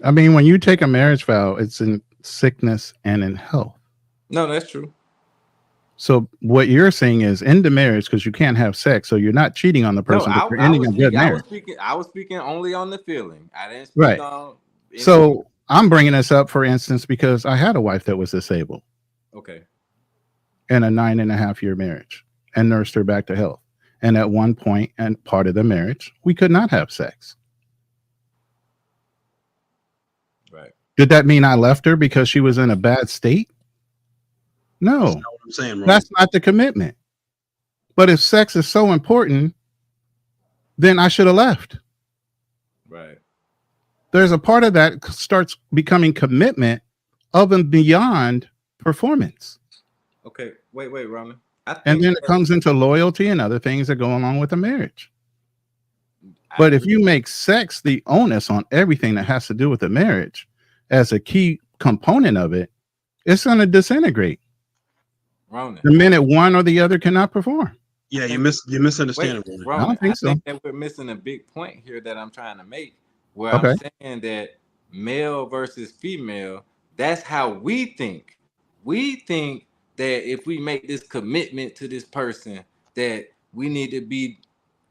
I mean, when you take a marriage vow, it's in sickness and in health. No, that's true. So what you're saying is in the marriage, because you can't have sex, so you're not cheating on the person, but you're ending a good marriage. I was speaking only on the feeling. I didn't speak on. So I'm bringing this up, for instance, because I had a wife that was disabled. Okay. In a 9.5-year marriage, and nursed her back to health. And at one point, and part of the marriage, we could not have sex. Right. Did that mean I left her because she was in a bad state? No, that's not what I'm saying, Ron. That's not the commitment. But if sex is so important, then I should have left. Right. There's a part of that starts becoming commitment of and beyond performance. Okay, wait, Roman. And then it comes into loyalty and other things that go along with a marriage. But if you make sex the onus on everything that has to do with the marriage, as a key component of it, it's going to disintegrate Ronan. the minute one or the other cannot perform. Yeah, you misunderstand it. Ronan, I don't think so. think that we're missing a big point here that I'm trying to make, where I'm saying that male versus female, that's how we think. We think that if we make this commitment to this person, that we need to be,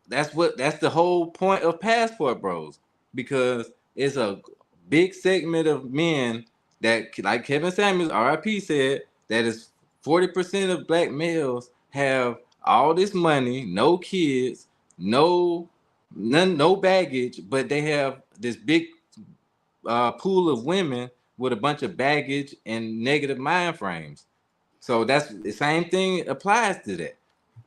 that's the whole point of Passport Bros, because it's a big segment of men that, like Kevin Samuels, RIP, said, that is 40% of black males have all this money, no kids, no baggage, but they have this big pool of women with a bunch of baggage and negative mind frames. So that's the same thing applies to that.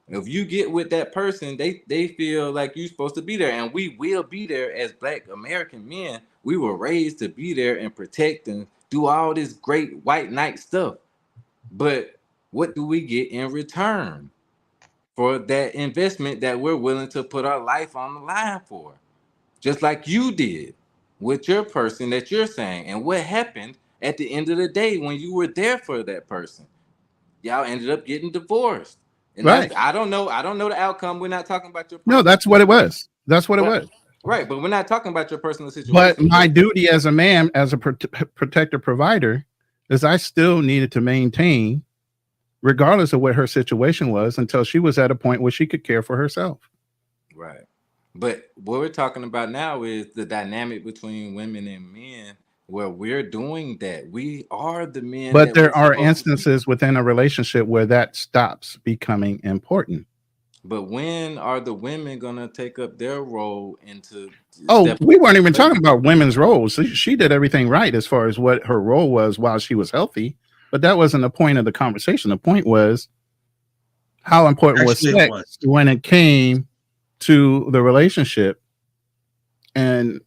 If you get with that person, they feel like you're supposed to be there, and we will be there as Black American men. We were raised to be there and protect and do all this great white knight stuff. But what do we get in return for that investment that we're willing to put our life on the line for? Just like you did with your person that you're saying. And what happened at the end of the day when you were there for that person? Y'all ended up getting divorced. And right. I don't know the outcome. We're not talking about your No, that's what it was. That's what it was. Right, but we're not talking about your personal situation. But my duty as a man, as a protector provider, is I still needed to maintain, regardless of what her situation was, until she was at a point where she could care for herself. Right. But what we're talking about now is the dynamic between women and men, where we're doing that. We are the men. But there are instances within a relationship where that stops becoming important. But when are the women going to take up their role into... Oh, we weren't even talking about women's roles. She did everything right as far as what her role was while she was healthy. But that wasn't the point of the conversation. The point was how important was sex when it came to the relationship. And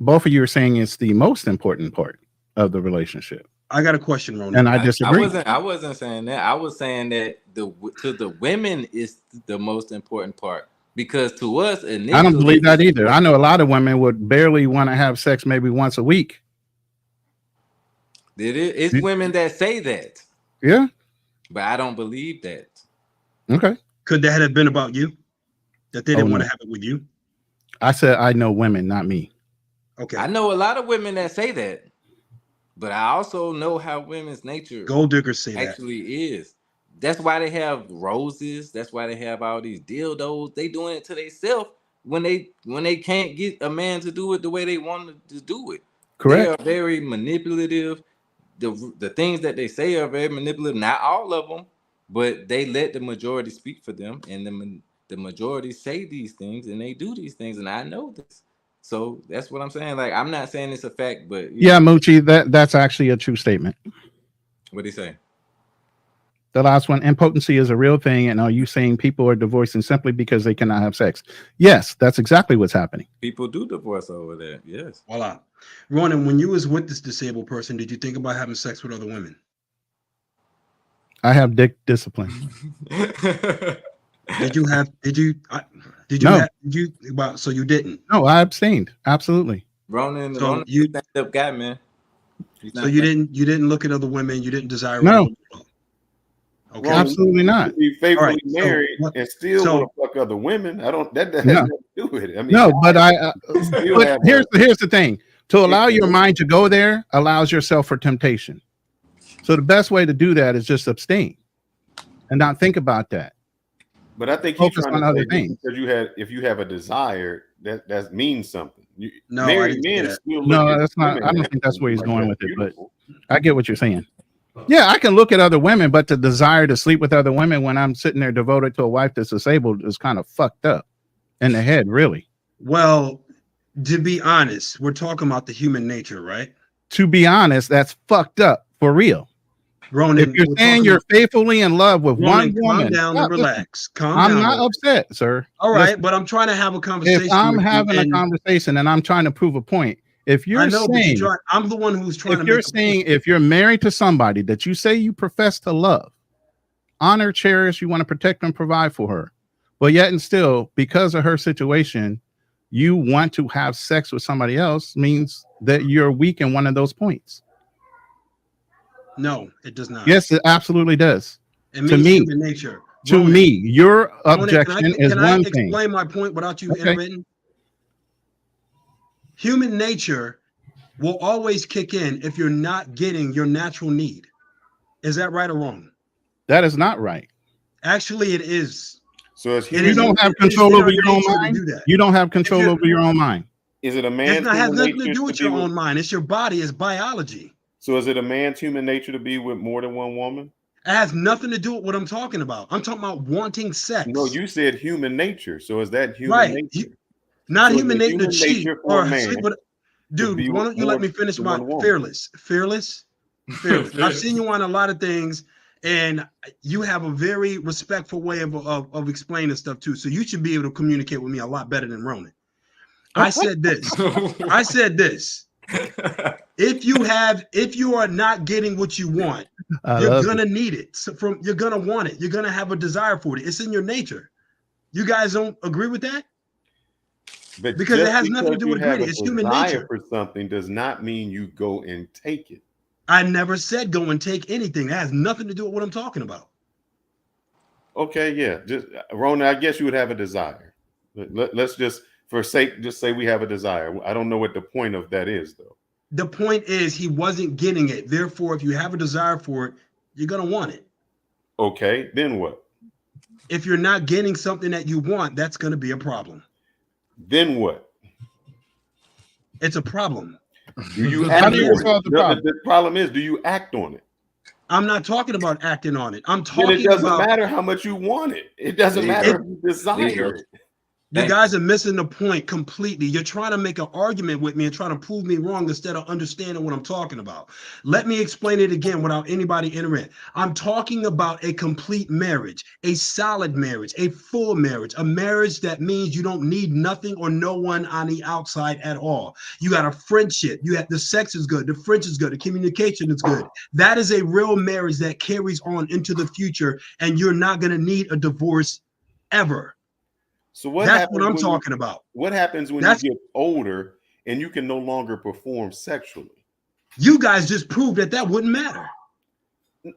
both of you are saying it's the most important part of the relationship. I got a question, Ronan. And I disagree. I wasn't saying that. I was saying that to the women is the most important part, because to us, I don't believe that either. I know a lot of women would barely want to have sex maybe once a week. It's women that say that. Yeah. But I don't believe that. Okay. Could that have been about you? That they didn't want to have it with you? I said I know women, not me. Okay. I know a lot of women that say that, but I also know how women's nature gold diggers say actually is. That's why they have roses. That's why they have all these dildos. They doing it to themselves when they can't get a man to do it the way they want to do it. Correct. They are very manipulative. The things that they say are very manipulative. Not all of them, but they let the majority speak for them, and the majority say these things and they do these things, and I know this. So that's what I'm saying. Like, I'm not saying it's a fact, but yeah, Moochie, that's actually a true statement. What did he say? The last one, impotency is a real thing. And are you saying people are divorcing simply because they cannot have sex? Yes, that's exactly what's happening. People do divorce over that. Yes. Voila. Ronan, when you was with this disabled person, did you think about having sex with other women? I have dick discipline. So you didn't? No, I abstained. Absolutely. Ronan you stand up guy, man. So you didn't look at other women, you didn't desire no. Okay. Absolutely not. Be faithfully married and still want to fuck other women. I don't. That has nothing to do with it. I mean, no, but but here's the thing: to allow your mind to go there allows yourself for temptation. So the best way to do that is just abstain and not think about that. But I think focus on other things. Because if you have a desire, that means something. Married men that's not. I don't think that's where he's going with it. But I get what you're saying. Yeah, I can look at other women, but the desire to sleep with other women when I'm sitting there devoted to a wife that's disabled is kind of fucked up in the head, really. Well, to be honest, we're talking about the human nature, right? To be honest, that's fucked up for real. Ronan, if you're saying you're faithfully in love with Ronan, one woman, calm down and relax. I'm not upset, sir. All right, but I'm trying to have a conversation. If I'm having a conversation and I'm trying to prove a point, if you're saying, I'm the one who's trying. If you're saying, if you're married to somebody that you say you profess to love, honor, cherish, you want to protect and provide for her, but yet and still, because of her situation, you want to have sex with somebody else means that you're weak in one of those points. No, it does not. Yes, it absolutely does. It means human nature. To me, your objection is one thing. Can I explain my point without you interrupting? Human nature will always kick in if you're not getting your natural need. Is that right or wrong? That is not right. Actually, it is. So it's you don't have control over your own mind. You don't have control over your own mind. Is it a man's? It has nothing to do with your own mind. It's your body. It's biology. So is it a man's human nature to be with more than one woman? It has nothing to do with what I'm talking about. I'm talking about wanting sex. No, you said human nature. So is that human nature? Not so human nature to cheat or sleep with. Dude, why don't you let me finish my fearless? I've seen you on a lot of things, and you have a very respectful way of explaining stuff too. So you should be able to communicate with me a lot better than Ronan. I said this. If you are not getting what you want, you're gonna need it. So you're gonna want it. You're gonna have a desire for it. It's in your nature. You guys don't agree with that? But because it has nothing to do with greedy. It's human nature. For something does not mean you go and take it. I never said go and take anything. That has nothing to do with what I'm talking about. Okay, yeah. Just Rona, I guess you would have a desire. Let's just for sake just say we have a desire. I don't know what the point of that is though. The point is he wasn't getting it. Therefore, if you have a desire for it, you're gonna want it. Okay, then what? If you're not getting something that you want, that's gonna be a problem. Then what? It's a problem. Do you act on it? The problem is, do you act on it? I'm not talking about acting on it. I'm talking about. It doesn't matter how much you want it. It doesn't matter if you desire it. You guys are missing the point completely. You're trying to make an argument with me and trying to prove me wrong instead of understanding what I'm talking about. Let me explain it again without anybody entering. I'm talking about a complete marriage, a solid marriage, a full marriage, a marriage that means you don't need nothing or no one on the outside at all. You got a friendship. You have the sex is good. The friendship is good. The communication is good. That is a real marriage that carries on into the future, and you're not going to need a divorce ever. So that's what I'm talking about. What happens when you get older and you can no longer perform sexually? You guys just proved that wouldn't matter.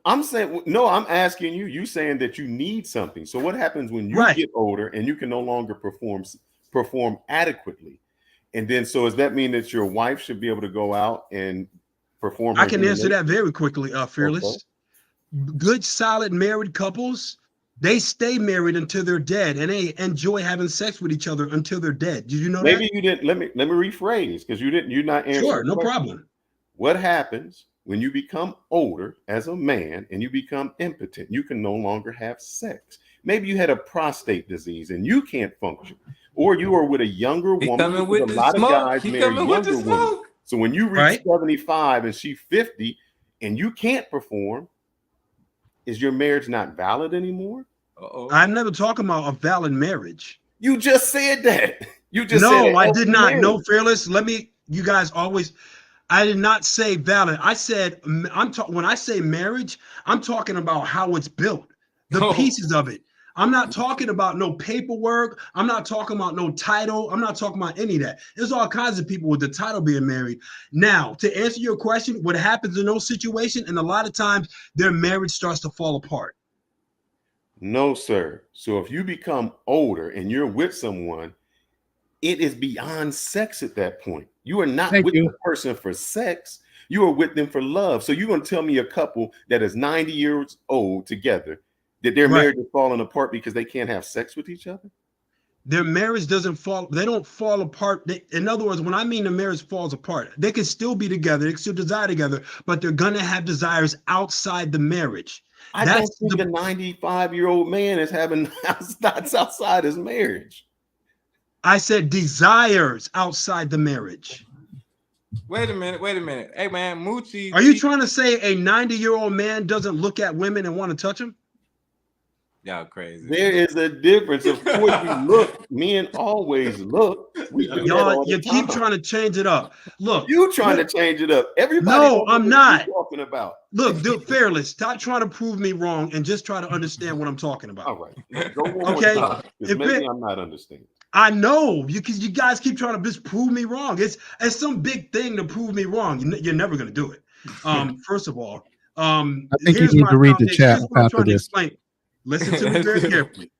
I'm saying, no, I'm asking you, you saying that you need something. So what happens when you get older and you can no longer perform adequately? And then, so does that mean that your wife should be able to go out and perform? I can answer that very quickly, Fearless. Okay. Good, solid married couples, they stay married until they're dead, and they enjoy having sex with each other until they're dead. Did you know Maybe you didn't. Let me rephrase, because you're not answering. Sure, no problem. What happens when you become older as a man and you become impotent? You can no longer have sex. Maybe you had a prostate disease and you can't function, or you are with a younger woman. With a lot of guys marry younger women. So when you reach 75 and she's 50 and you can't perform, is your marriage not valid anymore? I'm never talking about a valid marriage. You just said that. You just said I did not. No, Fearless. You guys always. I did not say valid. I said when I say marriage, I'm talking about how it's built, the pieces of it. I'm not talking about no paperwork. I'm not talking about no title. I'm not talking about any of that. There's all kinds of people with the title being married. Now, to answer your question, what happens in those situations, and a lot of times their marriage starts to fall apart. No, sir. So if you become older and you're with someone, it is beyond sex at that point. You are not with the person for sex. You are with them for love. So you're going to tell me a couple that is 90 years old together, that their marriage is falling apart because they can't have sex with each other? Their marriage doesn't fall. They don't fall apart. In other words, when I mean the marriage falls apart, they can still be together. They can still desire together, but they're going to have desires outside the marriage. I don't think a 95-year-old man is having thoughts outside his marriage. I said desires outside the marriage. Wait a minute. Hey, man, Moochie. Are you trying to say a 90-year-old man doesn't look at women and want to touch them? Y'all crazy. There is a difference. Of course, we look. Men always look. Y'all, you keep trying to change it up. Look, you trying to change it up. Everybody. No, I'm not talking about. Look, dude, Fearless. Stop trying to prove me wrong and just try to understand what I'm talking about. All right. Go okay. maybe I'm not understanding. I know because you guys keep trying to just prove me wrong. It's some big thing to prove me wrong. You're never gonna do it. First of all, I think you need to read the chat after this. Listen to me very carefully.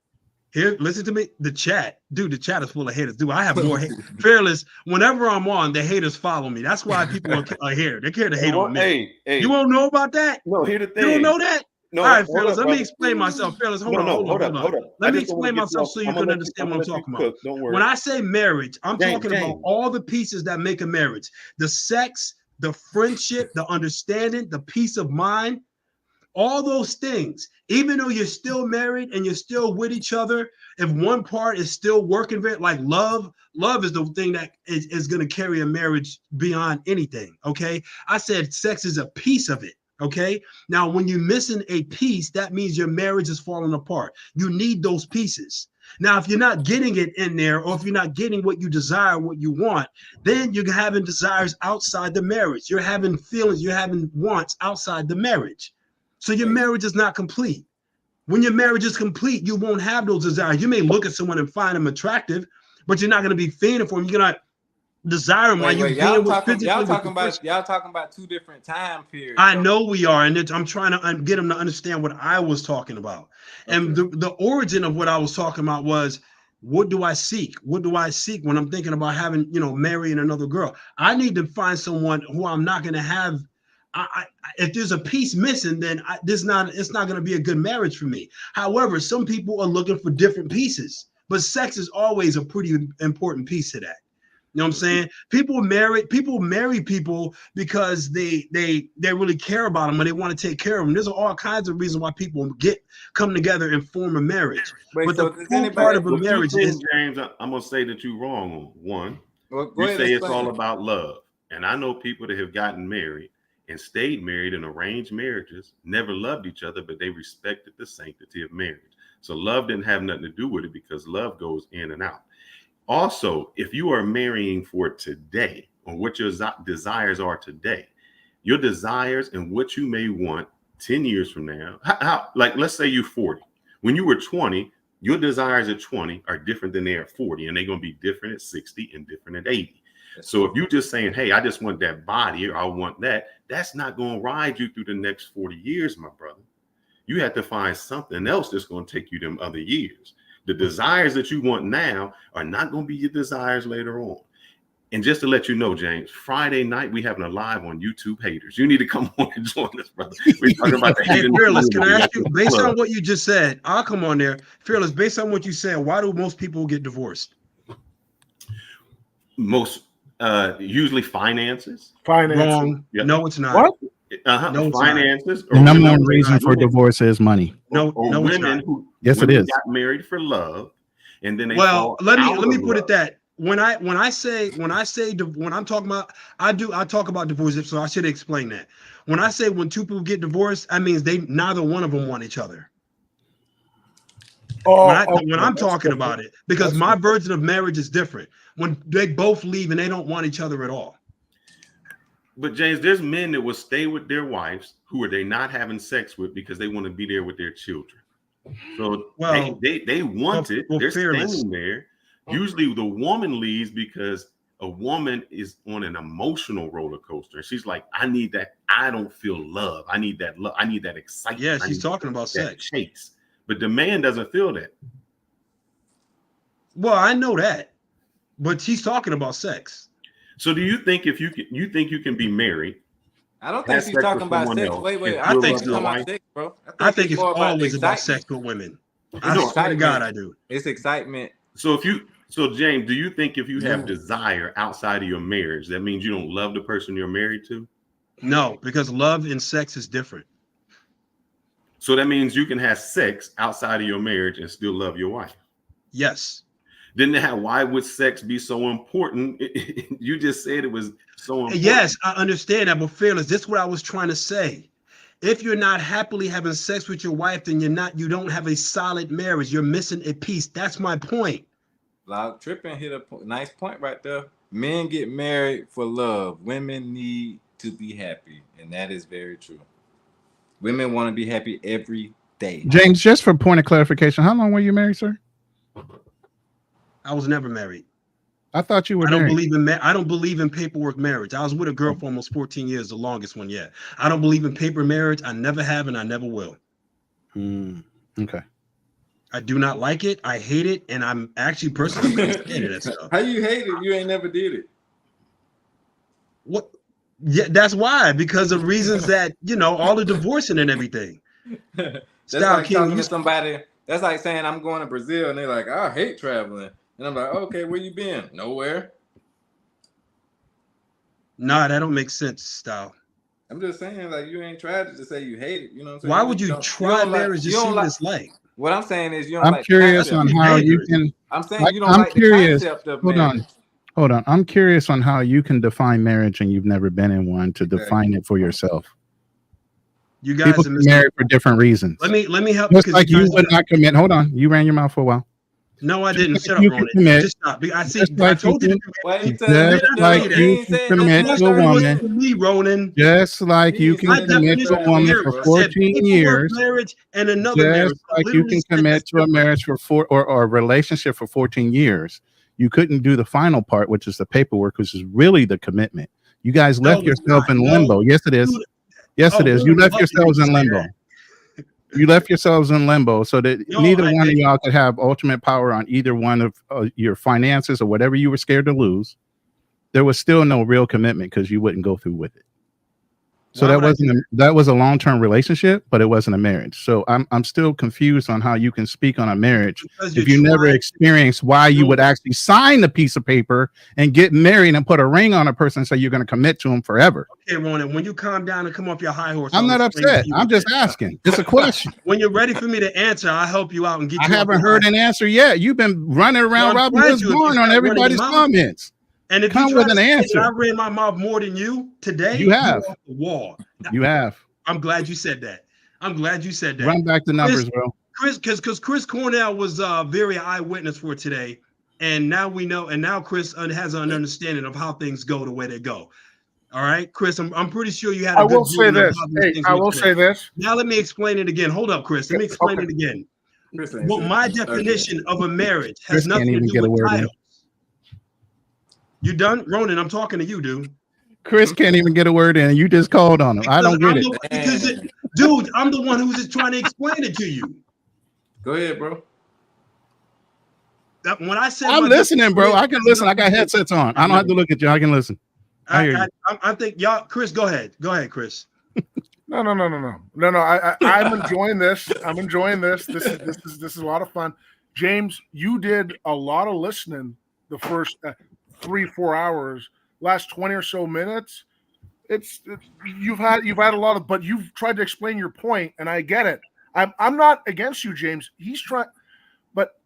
Here, listen to me. The chat, dude. The chat is full of haters. Dude, I have more hate. Fearless. Whenever I'm on, the haters follow me. That's why people are here. They care to hate on me. Hey, you won't know about that? No, here's the thing. You don't know that? No, all right, Fearless. Let me explain myself. Fearless, hold on. Let me explain myself so you can understand what I'm talking about. Don't worry. When I say marriage, I'm talking about all the pieces that make a marriage: the sex, the friendship, the understanding, the peace of mind. All those things, even though you're still married and you're still with each other, if one part is still working very like love is the thing that is going to carry a marriage beyond anything. Okay. I said sex is a piece of it. Okay. Now, when you're missing a piece, that means your marriage is falling apart. You need those pieces. Now, if you're not getting it in there, or if you're not getting what you desire, what you want, then you're having desires outside the marriage. You're having feelings, you're having wants outside the marriage. So your marriage is not complete. When your marriage is complete, you won't have those desires. You may look at someone and find them attractive, but you're not going to be fiending for them. You're going to desire them while you're y'all talking about two different time periods. I know we are, and I'm trying to get them to understand what I was talking about. Okay. And the origin of what I was talking about was, what do I seek? What do I seek when I'm thinking about having, marrying another girl? I need to find someone who I'm not going to have. If there's a piece missing, then it's not going to be a good marriage for me. However, some people are looking for different pieces, but sex is always a pretty important piece of that. You know what I'm saying? People marry people because they really care about them and they want to take care of them. There's all kinds of reasons why people come together and form a marriage. But the cool part of a marriage is, James, I'm gonna say that you're wrong on one. You say it's all about love, and I know people that have gotten married and stayed married in arranged marriages, never loved each other, but they respected the sanctity of marriage. So love didn't have nothing to do with it because love goes in and out. Also, if you are marrying for today, or what your desires are today, your desires and what you may want 10 years from now, like let's say you're 40. When you were 20, your desires at 20 are different than they are at 40, and they're going to be different at 60 and different at 80. So if you're just saying, hey, I just want that body, or I want that, that's not going to ride you through the next 40 years, my brother. You have to find something else that's going to take you them other years. The desires that you want now are not going to be your desires later on. And just to let you know, James, Friday night, we having a live on YouTube Haters. You need to come on and join us, brother. We're talking about the Hey, Fearless, can I ask you, based on what you just said, I'll come on there. Fearless, based on what you said, why do most people get divorced? Usually finances. Wrong. Yeah. No, it's not. What? No, finances. The number one reason for divorce is money. No, it's not. Yes, it is. Got married for love, and then they let me put it that when I'm talking about I talk about divorce, so I should explain that. When I say when two people get divorced, that means neither one of them want each other. When I'm talking about it, because my version of marriage is different. When they both leave and they don't want each other at all. But James, there's men that will stay with their wives who are they not having sex with because they want to be there with their children. So they want it. They're staying there. Usually the woman leaves because a woman is on an emotional roller coaster. And she's like, I need that. I don't feel love. I need that love. I need that excitement. Yeah, she's talking about sex. Chase. But the man doesn't feel that. Well, I know that. But she's talking about sex. So do you think if you can be married? I don't think she's talking about sex. Wait. I think it's about sex, bro. I think it's always about sex with women. I swear to God, I do. It's excitement. So James, do you think if you have desire outside of your marriage, that means you don't love the person you're married to? No, because love and sex is different. So that means you can have sex outside of your marriage and still love your wife. Yes. Then why would sex be so important? You just said it was so important. Yes, I understand that, but Fearless, this is what I was trying to say. If you're not happily having sex with your wife, then you don't have a solid marriage. You're missing a piece. That's my point. Loud Trippin hit a nice point right there. Men get married for love. Women need to be happy, and that is very true. Women want to be happy every day. James, just for point of clarification, how long were you married, sir? I was never married. I thought you were I don't married. believe in I don't believe in paperwork marriage. I was with a girl for almost 14 years, the longest one yet. I don't believe in paper marriage. I never have and I never will. Okay. I do not like it. I hate it, and I'm actually personally pretty scared of that stuff. How you hate it? You ain't never did it. What? Yeah, that's why. Because of reasons that all the divorcing and everything. That's Style like King, talking to somebody. That's like saying I'm going to Brazil, and they're like, I hate traveling, and I'm like, okay, where you been? Nowhere. Nah, that don't make sense, Style. I'm just saying, like, you ain't tried to just say you hate it. You know what I'm saying? Why would you try marriage to see what it's like? What I'm saying is, you don't I'm like. curious on how you can. I'm saying you don't like curious. the concept of Hold marriage. on. I'm curious on how you can define marriage and you've never been in one to define it for yourself. You guys People get married for different reasons. Let me help. Just like you would not commit. Hold on. You ran your mouth for a while. No, I didn't. Shut up, Ronan. Just stop. I see. I told you. Just like you can commit to a woman. Me, Ronan. Just like you can commit to a woman for 14 years. Marriage and another marriage. Just like you can commit to a marriage for or a relationship for 14 years. You couldn't do the final part, which is the paperwork, which is really the commitment. You guys left yourself in limbo. Yes, it is. Yes, it is. You left yourselves in limbo. You left yourselves in limbo so that neither one of y'all could have ultimate power on either one of your finances or whatever you were scared to lose. There was still no real commitment because you wouldn't go through with it. So that was a long-term relationship, but it wasn't a marriage. So I'm still confused on how you can speak on a marriage if you never experienced why you would actually sign the piece of paper and get married and put a ring on a person and say you're going to commit to him forever. Okay, Ronan, when you calm down and come off your high horse, I'm not upset. I'm just asking. It's a question. When you're ready for me to answer, I'll help you out and get you. I haven't heard an answer yet. You've been running around Robin Hood's barn on everybody's comments. And if come with an answer, I ran my mouth more than you today. You have. Off the wall. You have. I'm glad you said that. Run back the numbers, bro. Because Chris Cornell was very eyewitness for today, and now we know. And now Chris has an understanding of how things go the way they go. All right, Chris, I'm pretty sure you had. I will say this. Hey, I will say this. Now let me explain it again. Hold up, Chris. Let me explain it again. Well, my definition of a marriage has nothing to do with titles. You done, Ronan? I'm talking to you, dude. Chris can't even get a word in. You just called on him. I don't get it. Dude, I'm the one who's just trying to explain it to you. Go ahead, bro. When I said I'm listening, bro. I can listen. I got headsets on. I don't have to look at you. I can listen. I hear you. I think y'all, Chris, go ahead. Go ahead, Chris. No. I'm enjoying this. I'm enjoying this. This is a lot of fun. James, you did a lot of listening the first 3-4 hours. Last 20 or so minutes, you've had a lot of, but you've tried to explain your point, and I get it. I'm not against you, James. He's trying, but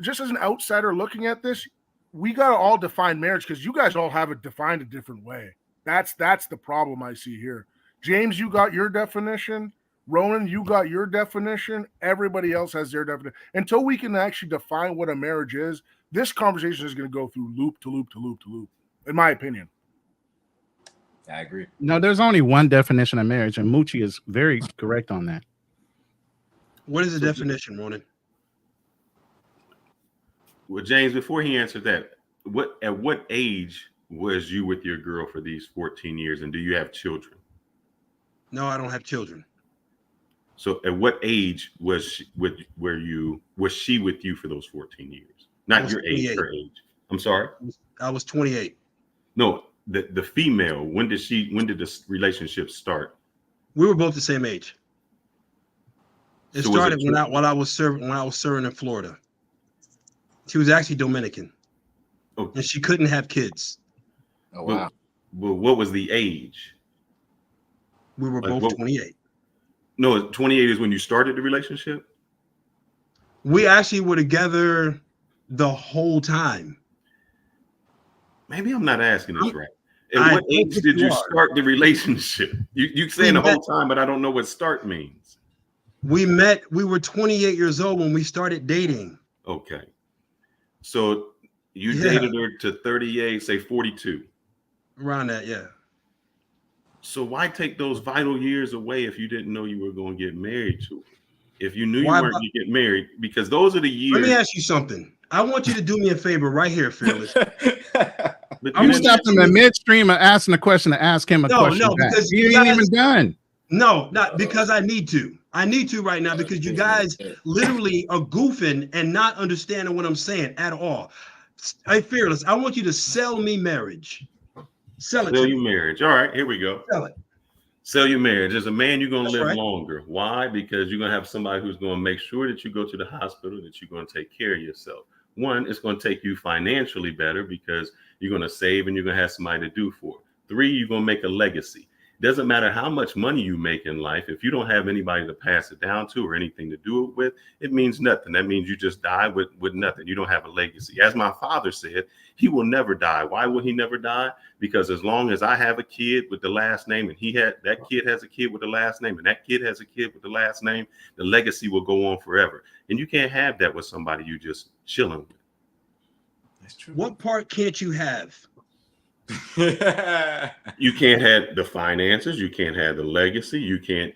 just as an outsider looking at this, we got to all define marriage because you guys all have it defined a different way. That's the problem I see here. James, you got your definition. Ronan, you got your definition. Everybody else has their definition. Until we can actually define what a marriage is, this conversation is going to go through loop to loop to loop to loop. In my opinion. I agree. No, there's only one definition of marriage, and Moochie is very correct on that. What is the definition, Ronan? Well, James, before he answered that, at what age was you with your girl for these 14 years, and do you have children? No, I don't have children. So at what age was she with you for those 14 years? Not your age, her age. I'm sorry? I was 28. No, the female, when did this relationship start? We were both the same age. It started when I was serving in Florida. She was actually Dominican. Okay. And she couldn't have kids. Oh wow. Well, what was the age? We were both 28. No, 28 is when you started the relationship? We actually were together the whole time. Maybe I'm not asking this right. At what age did you start the relationship? You saying the whole time, but I don't know what start means. We were 28 years old when we started dating. Okay. So you dated her to 38, say 42. Around that, yeah. So why take those vital years away if you didn't know you were going to get married to her? If you knew you weren't going to get married, because those are the years. Let me ask you something. I want you to do me a favor right here, Fearless. You stopped him in midstream of asking a question to ask him a question. No, because he ain't even done. No, not because I need to. I need to right now because you guys literally are goofing and not understanding what I'm saying at all. Hey, Fearless, I want you to sell me marriage. Sell you marriage. All right, here we go. Sell it. Sell your marriage. As a man, you're going to live longer. Why? Because you're going to have somebody who's going to make sure that you go to the hospital, that you're going to take care of yourself. One, it's going to take you financially better because you're going to save and you're going to have somebody to do for. 3, you're going to make a legacy. Doesn't matter how much money you make in life. If you don't have anybody to pass it down to or anything to do it with, it means nothing. That means you just die with nothing. You don't have a legacy. As my father said, he will never die. Why will he never die? Because as long as I have a kid with the last name and that kid has a kid with the last name and that kid has a kid with the last name, the legacy will go on forever. And you can't have that with somebody you just chilling with. That's true. What part can't you have? You can't have the finances, you can't have the legacy, you can't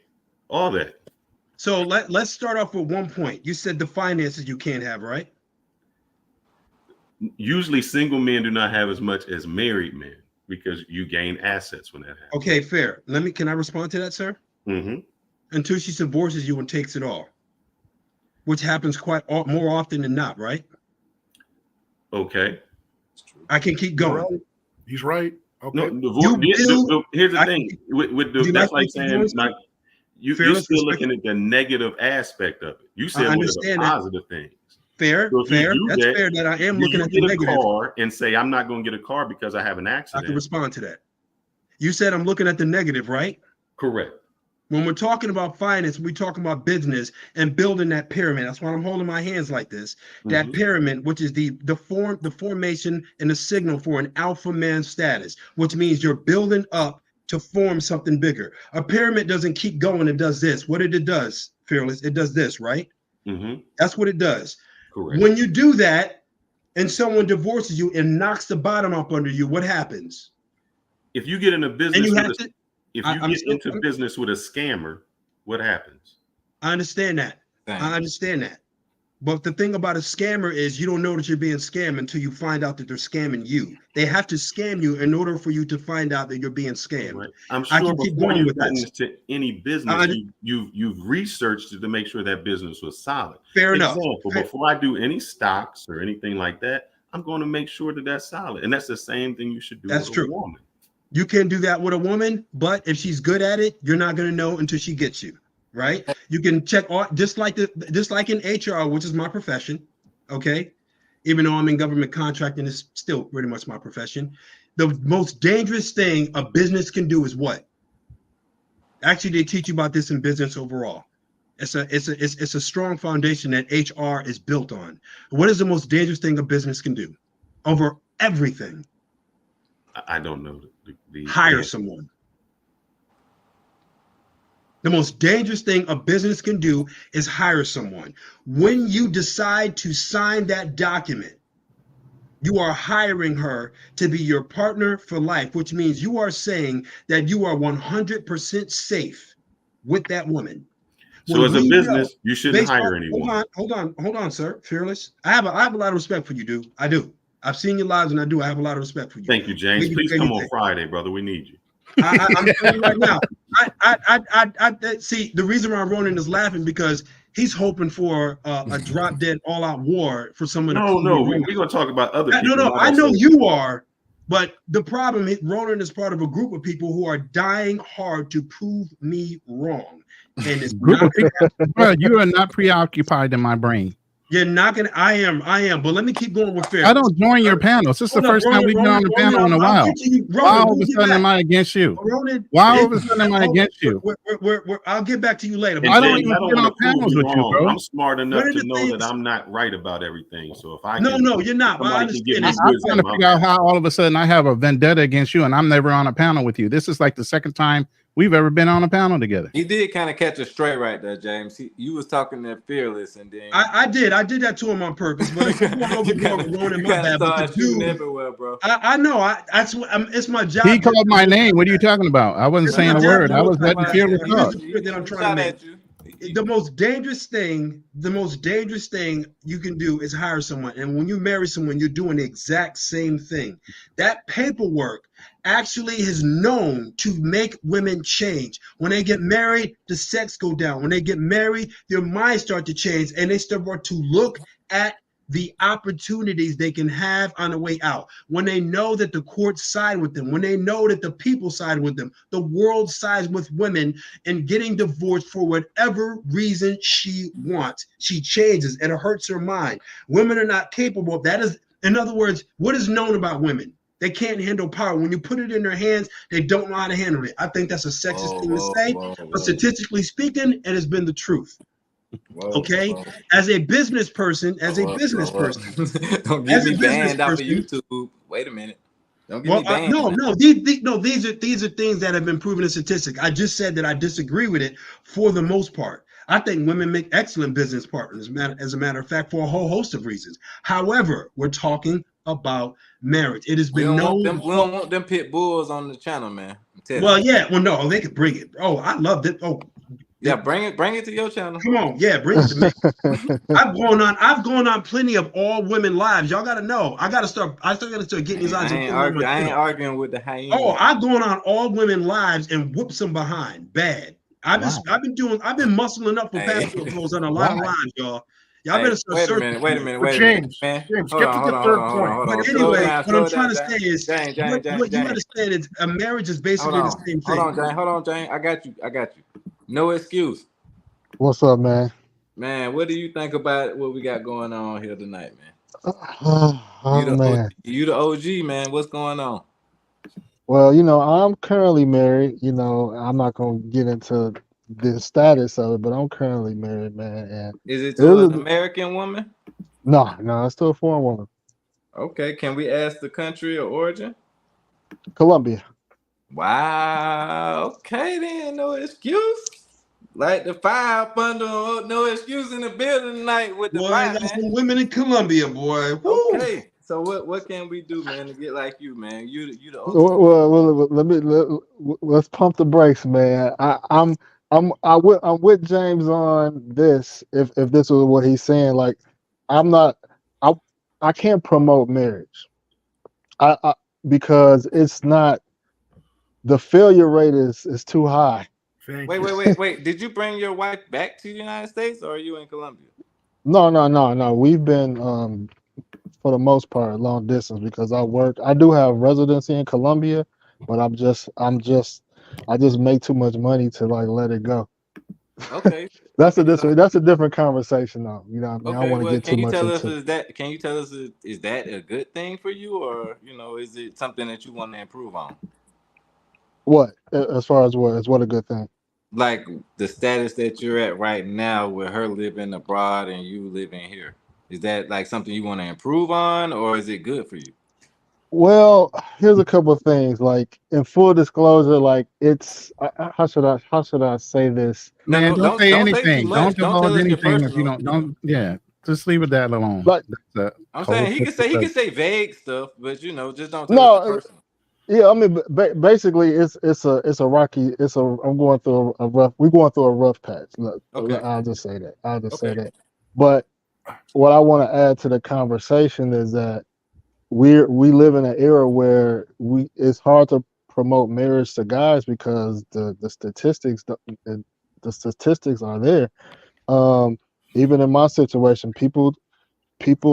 all that. So let's start off with one point. You said the finances you can't have, right? Usually single men do not have as much as married men because you gain assets when that happens. Okay, fair. Can I respond to that, sir? Mm-hmm. Until she divorces you and takes it all, which happens more often than not, right? Okay. I can keep going. He's right. Okay. No, here's the thing. That's like saying you're still looking at the negative aspect of it. You said the positive things. Fair. So fair. That's fair that I am looking at the negative. Car and say I'm not going to get a car because I have an accident. I can respond to that. You said I'm looking at the negative, right? Correct. When we're talking about finance, we're talking about business and building that pyramid. That's why I'm holding my hands like this. That pyramid, which is the formation and the signal for an alpha man status, which means you're building up to form something bigger. A pyramid doesn't keep going. It does this. What it does, Fearless, it does this, right? Mm-hmm. That's what it does. Correct. When you do that and someone divorces you and knocks the bottom up under you, what happens? If you get in a business business with a scammer, what happens? I understand that. I understand that. But the thing about a scammer is you don't know that you're being scammed until you find out that they're scamming you. They have to scam you in order for you to find out that you're being scammed. Right. I'm sure before you've gotten into any business, you've researched it to make sure that business was solid. Fair enough. Before I do any stocks or anything like that, I'm going to make sure that that's solid. And that's the same thing you should do with a woman. You can do that with a woman, but if she's good at it, you're not going to know until she gets you, right? You can check all, just like in HR, which is my profession, okay? Even though I'm in government contracting, it's still pretty much my profession. The most dangerous thing a business can do is what? Actually, they teach you about this in business overall. It's a strong foundation that HR is built on. What is the most dangerous thing a business can do over everything? I don't know. Hire someone. The most dangerous thing a business can do is hire someone. When you decide to sign that document, you are hiring her to be your partner for life, which means you are saying that you are 100% safe with that woman. So as a business, you shouldn't hire anyone. Hold on, sir. Fearless. I have a lot of respect for you, dude. I do. I've seen your lives, and I have a lot of respect for you. Thank you, James. Please come on Friday, brother. We need you. I'm telling you right now. I see the reason why Ronan is laughing because he's hoping for a drop dead all out war for someone. No, we're gonna talk about other people. No, I know you are, but the problem is Ronan is part of a group of people who are dying hard to prove me wrong, and it's not well, you are not preoccupied in my brain. You're not gonna. I am. But let me keep going with fair. I don't join your panels. This is the first time we've been on the panel in a while. Why all of a sudden am I against you? Why all of a sudden am I against you? I'll get back to you later. I don't even get on panels with you, bro. I'm smart enough to know that I'm not right about everything. So if I no, you're not. I'm trying to figure out how all of a sudden I have a vendetta against you, and I'm never on a panel with you. This is like the second time we've ever been on a panel together. He did kind of catch a straight right there, James. You was talking to Fearless, and then I did that to him on purpose. But everywhere, bro. I know. It's my job. He called my name. What are you talking about? I wasn't saying a word. I was letting Fearless talk. That I'm trying to make. the most dangerous thing you can do is hire someone. And when you marry someone, you're doing the exact same thing. That paperwork actually is known to make women change. When they get married, the sex go down. When they get married, their minds start to change and they start to look at the opportunities they can have on the way out. When they know that the courts side with them, when they know that the people side with them, the world sides with women, and getting divorced for whatever reason she wants, she changes and it hurts her mind. Women are not capable. That is, in other words, what is known about women? They can't handle power. When you put it in their hands, they don't know how to handle it. I think that's a sexist thing to say, but statistically speaking, it has been the truth. Okay, as a business person, don't get me banned off of YouTube. Wait a minute. Don't get me banned. These are things that have been proven in statistics. I just said that I disagree with it for the most part. I think women make excellent business partners, as a matter of fact, for a whole host of reasons. However, we're talking about marriage. It has been known. We don't want them pit bulls on the channel, man. Well, yeah. Well, no, they could bring it. Oh, I love it. Oh. Yeah, bring it to your channel. Come on, yeah, bring it to me. I've gone on plenty of all women lives. Y'all gotta know. I still gotta start getting these odds. I ain't arguing with the hyena. Oh, I've gone on all women lives and whooped some behind bad. I've been muscling up for passport clothes on a lot of lives, y'all. Y'all better start searching. Wait a minute, man. James, get to the third point. But anyway, what I'm trying to say is, what you understand is a marriage is basically the same thing. Hold on, Jane. I got you. No excuse. What's up, man? Man, what do you think about what we got going on here tonight, man? You the OG, man. What's going on? Well, I'm currently married. I'm not gonna get into the status of it, but I'm currently married, man. And is it to an American woman? No, it's to a foreign woman. Okay, can we ask the country of origin? Colombia. Wow. Okay, then no excuse. Like the fire bundle, no excuse in the building tonight with the fire, man. Some women in Colombia, boy. Woo. Okay. So what can we do, man, to get like you, man? You the well, let's pump the brakes, man. I'm with James on this. If this was what he's saying, like I can't promote marriage. Because it's not, the failure rate is too high. Wait. Did you bring your wife back to the United States, or are you in Colombia? No. We've been for the most part long distance because I do have residency in Colombia, but I just make too much money to like let it go. Okay. That's a different conversation though. You know what I mean? Okay, I want to get too much into. Can you tell us is that a good thing for you, or is it something that you want to improve on? What? As far as what? Is what a good thing? Like the status that you're at right now with her living abroad and you living here. Is that like something you want to improve on, or is it good for you? Well, here's a couple of things. Like in full disclosure, like it's how should I say this? Man, don't say anything. Don't divulge anything if you don't. Yeah, just leave it that alone. Like I'm saying, he can say vague stuff, but just don't. Yeah, I mean, basically, it's a rocky. We're going through a rough patch. Look, okay. I'll just say that. But what I want to add to the conversation is that we live in an era where it's hard to promote marriage to guys because the statistics are there. Even in my situation, people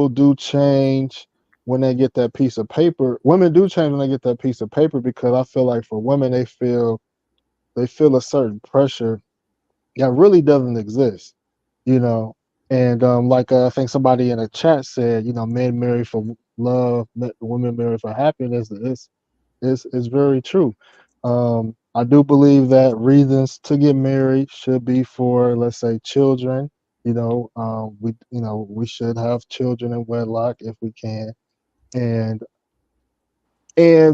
do change when they get that piece of paper. Women do change when they get that piece of paper because I feel like for women they feel a certain pressure that really doesn't exist, And like I think somebody in the chat said, men marry for love, women marry for happiness. It's very true. I do believe that reasons to get married should be for, let's say, children. We should have children in wedlock if we can. And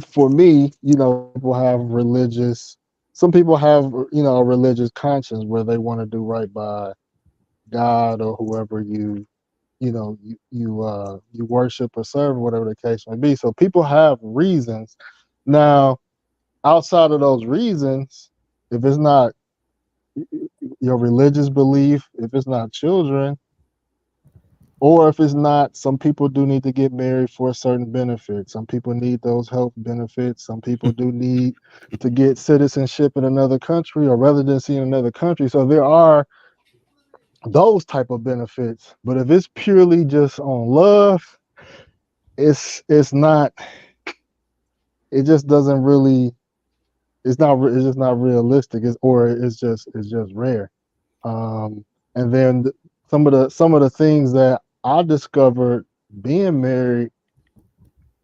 for me, people have some people have, a religious conscience where they want to do right by God or whoever you worship or serve, whatever the case may be. So people have reasons. Now, outside of those reasons, if it's not your religious belief, if it's not children, or if it's not, some people do need to get married for a certain benefit. Some people need those health benefits. Some people do need to get citizenship in another country or residency in another country. So there are those type of benefits. But if it's purely just on love, it's not. It just doesn't really. It's just not realistic. It's just rare. And then some of the things that I discovered being married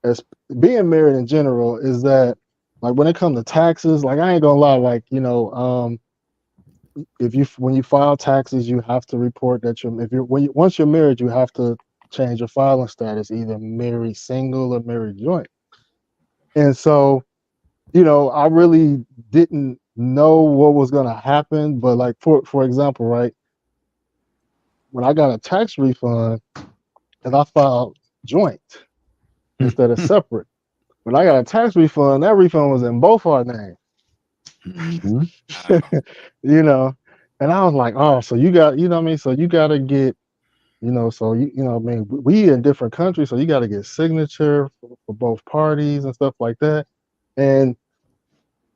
in general is that, like, when it comes to taxes, like, I ain't gonna lie, like, when you file taxes, you have to report that once you're married, you have to change your filing status, either married single or married joint. And so, I really didn't know what was gonna happen, but, like, for example, right, when I got a tax refund and I filed joint instead of separate, when I got a tax refund, that refund was in both our names. And I was like, oh, so you got, what I mean? So you got to get, so I mean, we in different countries, so you got to get signature for both parties and stuff like that. And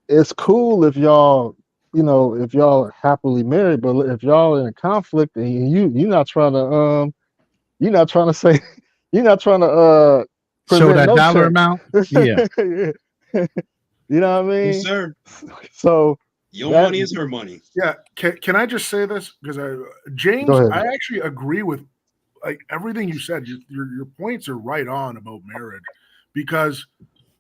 it's cool if y'all, if y'all are happily married, but if y'all in a conflict and you're not trying to say, you're not trying to show that dollar amount. Yeah. You know what I mean? Yes, sir. So your money is her money. Yeah. Can I just say this? Because James, I actually agree with like everything you said. Your points are right on about marriage, because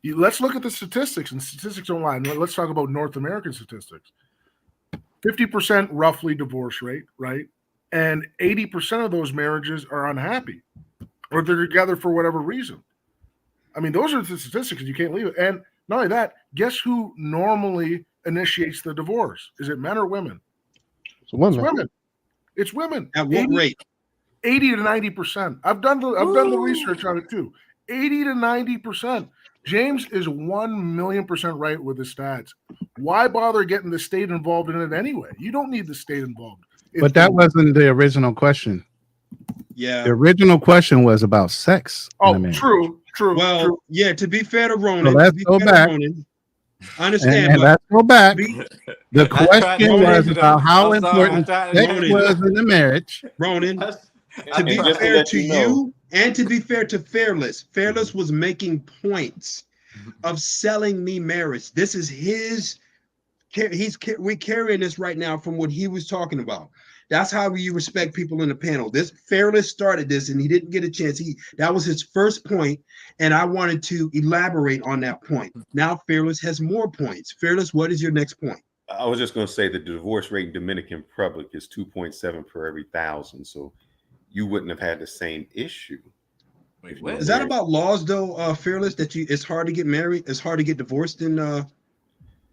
let's look at the statistics, and statistics don't lie. Let's talk about North American statistics. 50% roughly divorce rate, right? And 80% of those marriages are unhappy, or they're together for whatever reason. I mean, those are the statistics, and you can't leave it. And not only that, guess who normally initiates the divorce? Is it men or women? It's women. It's women. It's women. At what rate? 80 to 90%. I've done the research on it too. 80 to 90%. James is 1,000,000% right with the stats. Why bother getting the state involved in it anyway? You don't need the state involved. But that wasn't the original question. Yeah. The original question was about sex. Oh, true. Well, true. Yeah, to be fair to Ronan, so let's go back. I understand. And let's go back. The question was about how important sex was in the marriage. Ronan, to be fair to you and to be fair to Fearless, Fearless was making points of selling me marriage. This is we're carrying this right now from what he was talking about. That's how you respect people in the panel. This Fearless started this and he didn't get a chance. That was his first point, and I wanted to elaborate on that point. Now Fearless has more points. Fearless, what is your next point? I was just going to say that the divorce rate in Dominican Republic is 2.7 per every 1,000. So you wouldn't have had the same issue. Wait, what? Is that about laws though, Fearless, that it's hard to get married, it's hard to get divorced in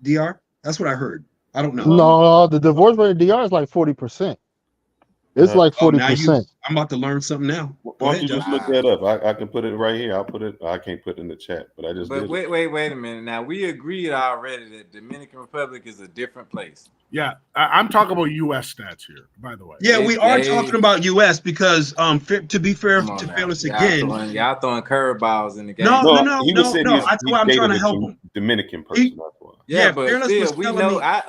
DR? That's what I heard. I don't know. No, the divorce rate in DR is like 40%. It's like 40%. I'm about to learn something now. Why don't you just look that up? I can put it right here. I'll put it. I can't put it in the chat, but I just. But wait a minute. Now we agreed already that Dominican Republic is a different place. Yeah, I'm talking about U.S. stats here, by the way. Yeah, we are talking about U.S. because to be fair to Fearless again, y'all throwing curveballs in the game. No. That's why I'm trying to help him. Dominican person. Yeah, but still,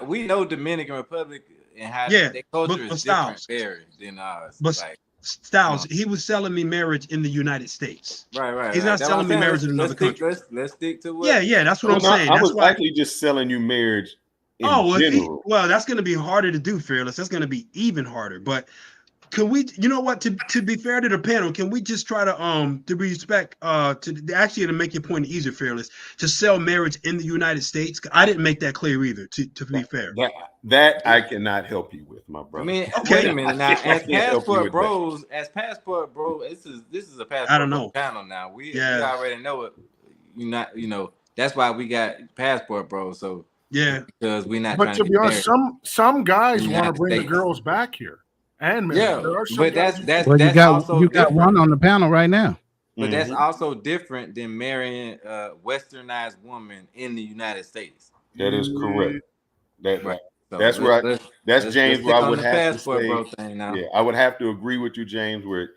we know Dominican Republic and how their culture is different, very than ours. But Styles, he was selling me marriage in the United States. Right. He's not selling me marriage in another country. Let's stick to what. Yeah, that's what I'm saying. I was actually just selling you marriage. Well, that's going to be harder to do, Fearless. That's going to be even harder. But can we, you know what? To be fair to the panel, can we just try to respect to make your point easier, Fearless, to sell marriage in the United States? I didn't make that clear either. To be fair, that I cannot help you with, my brother. I mean, wait a minute now. As passport bros, this is a passport. I don't know. Panel now. We already know it. That's why we got passport bros. So. Yeah, because we're not. But to be honest, some guys want to bring the girls back here, and but that's well, also you got one on the panel right now. But that's also different than marrying a westernized woman in the United States. That is correct. So That's right. That's James. Where I would have to say, thing now. yeah, I would have to agree with you, James. Where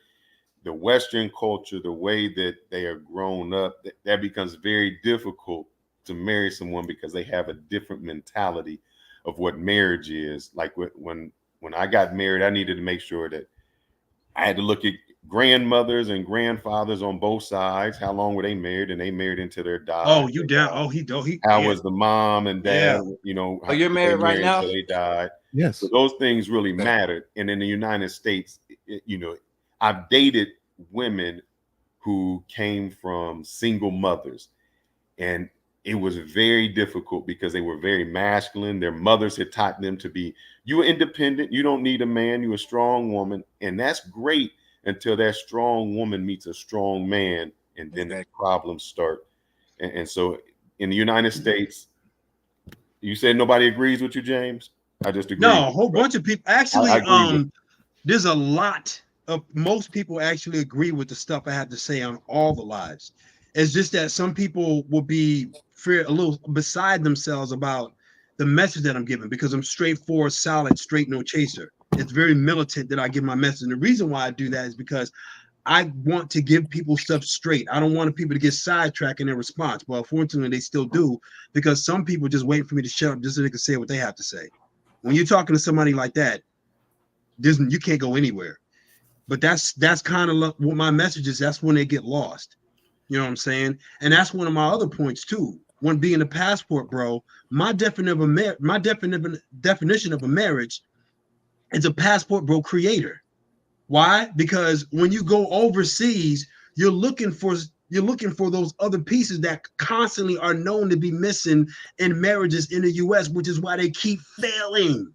the Western culture, the way that they are grown up, that becomes very difficult to marry someone because they have a different mentality of what marriage is. Like when I got married, I needed to make sure that I had to look at grandmothers and grandfathers on both sides. How long were they married? And they married into their die. Oh, you down? Oh, he. How was the mom and dad? Yeah. You know. Oh, you're married right now? Until they died. Yes. So those things really mattered. And in the United States, you know, I've dated women who came from single mothers, and it was very difficult because they were very masculine. Their mothers had taught them to be, you are independent. You don't need a man. You're a strong woman. And that's great until that strong woman meets a strong man. And then the problems start. And so in the United States, you said nobody agrees with you, James? I just agree. No, a whole bunch of people. Actually, there's a lot of, most people actually agree with the stuff I have to say on all the lives. It's just that some people will be a little beside themselves about the message that I'm giving, because I'm straightforward, solid, straight, no chaser. It's very militant that I give my message. And the reason why I do that is because I want to give people stuff straight. I don't want people to get sidetracked in their response. Well, fortunately, they still do, because some people just wait for me to shut up just so they can say what they have to say. When you're talking to somebody like that, you can't go anywhere. But that's kind of what my message is. That's when they get lost. You know what I'm saying? And that's one of my other points too. When being a passport bro, my definition of a marriage is a passport bro creator. Why? Because when you go overseas, you're looking for those other pieces that constantly are known to be missing in marriages in the US, which is why they keep failing.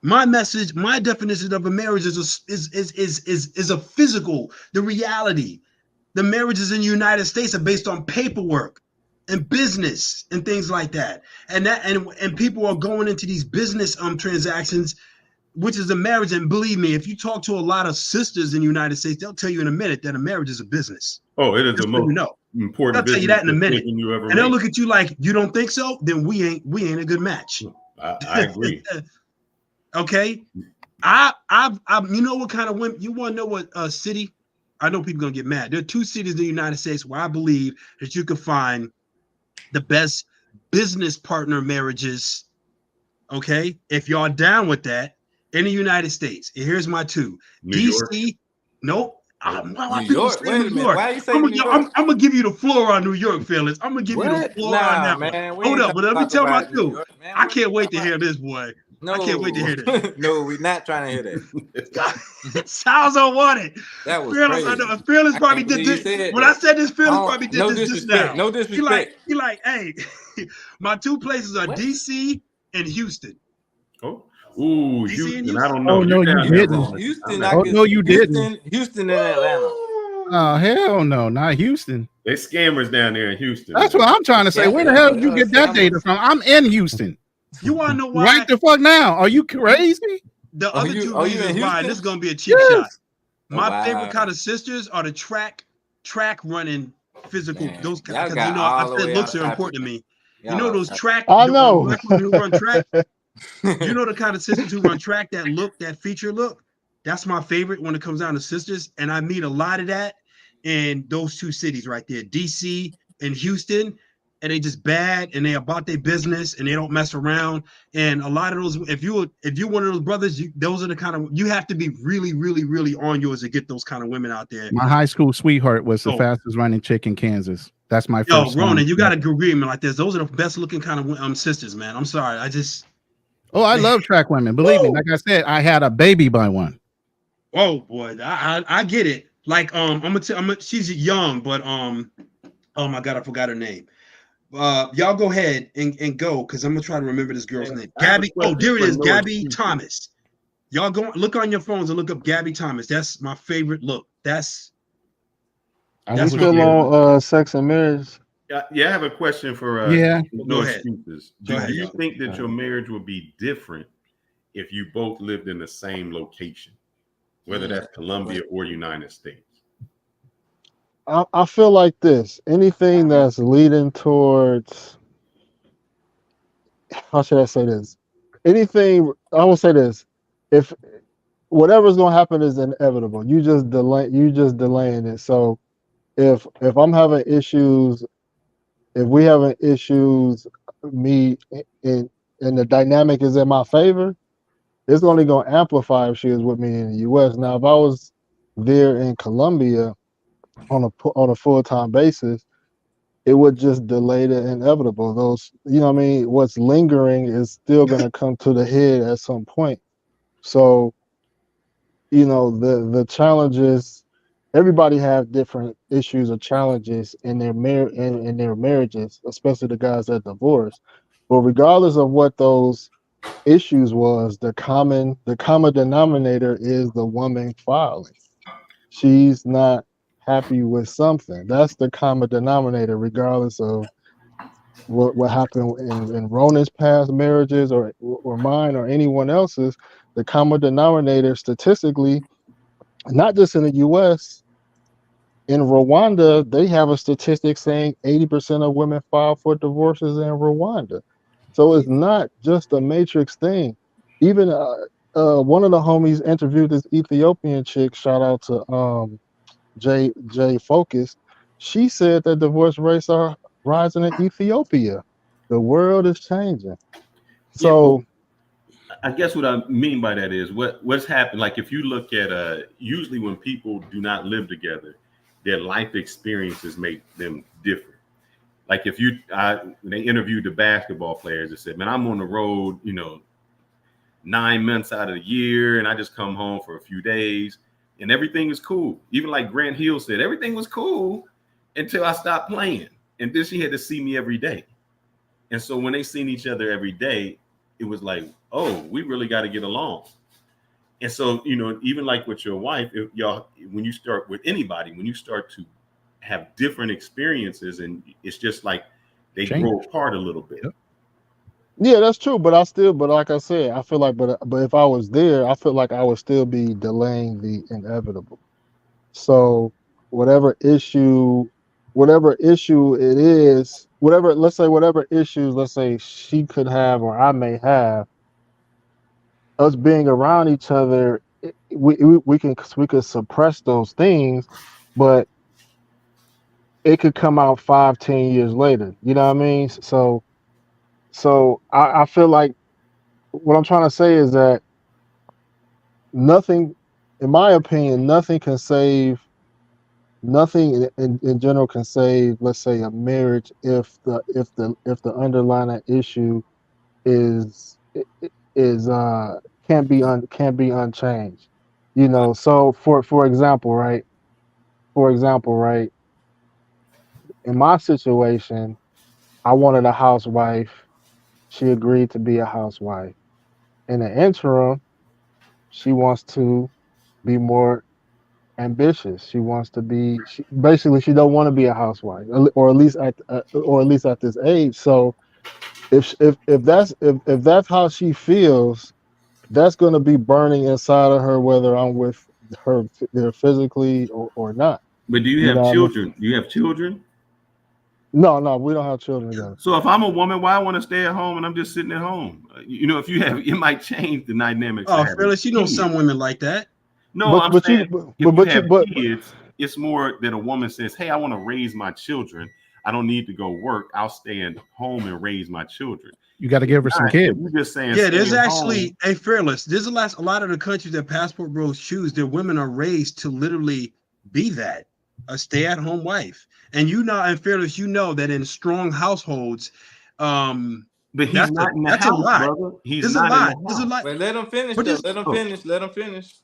My message, my definition of a marriage is a physical, the reality. The marriages in the United States are based on paperwork and business and things like that. And people are going into these business transactions, which is a marriage. And believe me, if you talk to a lot of sisters in the United States, they'll tell you in a minute that a marriage is a business. Oh, it is the most important. They'll tell you that in a minute. And they'll look at you like, you don't think so? Then we ain't a good match. I agree. Okay, I've you know what kind of women, you want to know what city? I know people gonna get mad. There are 2 cities in the United States where I believe that you can find the best business partner marriages. Okay, if y'all down with that, in the United States. And here's my 2. DC. Nope. New York. Wait a minute. Why are you saying New York? I'm gonna give you the floor on New York, Phyllis. I'm gonna give you the floor on that one. Hold up, but let me tell my 2. I can't wait to hear this, boy. No, I can't wait to hear this. No, we're not trying to hear that. Sounds don't want it. That was Fearless, crazy. I know, Fearless probably did this. When I said this, Fearless probably did this just now. No disrespect. He like, hey, my 2 places are DC and Houston. Oh, ooh, Houston. I don't know. Oh no, you didn't. Houston. Oh no, you didn't. Houston and Atlanta. Oh hell no, not Houston. They scammers down there in Houston. That's what I'm trying to say. Where the hell did you get that data from? I'm in Houston. You want to know why? Right the fuck now. Are you crazy? The other 2 reasons why, this is going to be a cheap shot. My favorite kind of sisters are the track running physical. Man, those because you know I said looks are important to me. You know those track. I know. Who run track. You know the kind of sisters who run track, that look, that feature look. That's my favorite when it comes down to sisters, and I meet a lot of that in those 2 cities right there, DC and Houston. And they just bad, and they about their business, and they don't mess around. And a lot of those, if you're one of those brothers, those are the kind of, you have to be really, really, really on yours to get those kind of women out there. My high school sweetheart was the fastest running chick in Kansas. That's my first. Yo, Ronan, you got to agree with me like this. Those are the best looking kind of sisters, man. I'm sorry, I love track women. Believe me, like I said, I had a baby by one. Oh boy, I get it. Like she's young, but oh my god, I forgot her name. Y'all go ahead and go, because I'm gonna try to remember this girl's name. Gabby. Oh, there it is, Gabby Thomas. Y'all go look on your phones and look up Gabby Thomas. That's my favorite look. That's we still on Sex and Marriage. Yeah, I have a question for Go ahead. Do you think that your marriage would be different if you both lived in the same location, whether that's Colombia or United States? I feel like this. Anything that's leading towards how should I say this? Anything I will say this: if whatever's gonna happen is inevitable, you just delaying it. So if I'm having issues, if we having issues, me and the dynamic is in my favor, it's only gonna amplify if she is with me in the U.S. Now, if I was there in Colombia on a full-time basis, it would just delay the inevitable. Those, you know what I mean? What's lingering is still going to come to the head at some point. So, you know, the challenges, everybody have different issues or challenges in their in their marriages, especially the guys that divorce. But regardless of what those issues was, the common denominator is the woman filing. She's not happy with something. That's the common denominator, regardless of what happened in Ronan's past marriages or mine or anyone else's. The common denominator statistically, not just in the US, in Rwanda, they have a statistic saying 80% of women file for divorces in Rwanda. So it's not just a matrix thing. Even one of the homies interviewed this Ethiopian chick, shout out to Jay Focus. She said that divorce rates are rising in Ethiopia. The world is changing. So I guess what I mean by that is what's happened. Like if you look at usually when people do not live together, their life experiences make them different. Like if when they interviewed the basketball players, they said, "Man, I'm on the road, 9 months out of the year, and I just come home for a few days, and everything is cool." Even like Grant Hill said, everything was cool until I stopped playing, and then she had to see me every day. And so when they seen each other every day, it was like, oh, we really got to get along. And so, even like with your wife, when you start with anybody, when you start to have different experiences, and it's just like they grow apart a little bit. Yeah, that's true. But like I said, I feel like, but if I was there, I feel like I would still be delaying the inevitable. So whatever issue it is, whatever issues, let's say she could have or I may have, us being around each other, we can suppress those things, but it could come out 5-10 years later. You know what I mean? So I feel like what I'm trying to say is that nothing, in my opinion, nothing in general can save, let's say, a marriage if the underlying issue is can't be unchanged. So for example, right? In my situation, I wanted a housewife. She agreed to be a housewife. In the interim, she wants to be more ambitious. She wants to be. She don't want to be a housewife, or at least at this age. So, if that's how she feels, that's going to be burning inside of her, whether I'm with her there physically or not. But do you have children? I mean? Do you have children? No, we don't have children together. So if I'm a woman, why I want to stay at home and I'm just sitting at home? If you have, it might change the dynamics. Oh, Phyllis, some women like that. No, I'm saying if you have kids, it's more that a woman says, "Hey, I want to raise my children. I don't need to go work. I'll stay at home and raise my children." You got to give her some kids. You're just saying, yeah, there's actually Fearless. There's a lot of the countries that passport bros choose, their women are raised to literally be that, a stay-at-home wife. And and Fearless, that in strong households, but he's not in the house, brother. He's not. There's a lot. Wait, let him finish. Let him finish.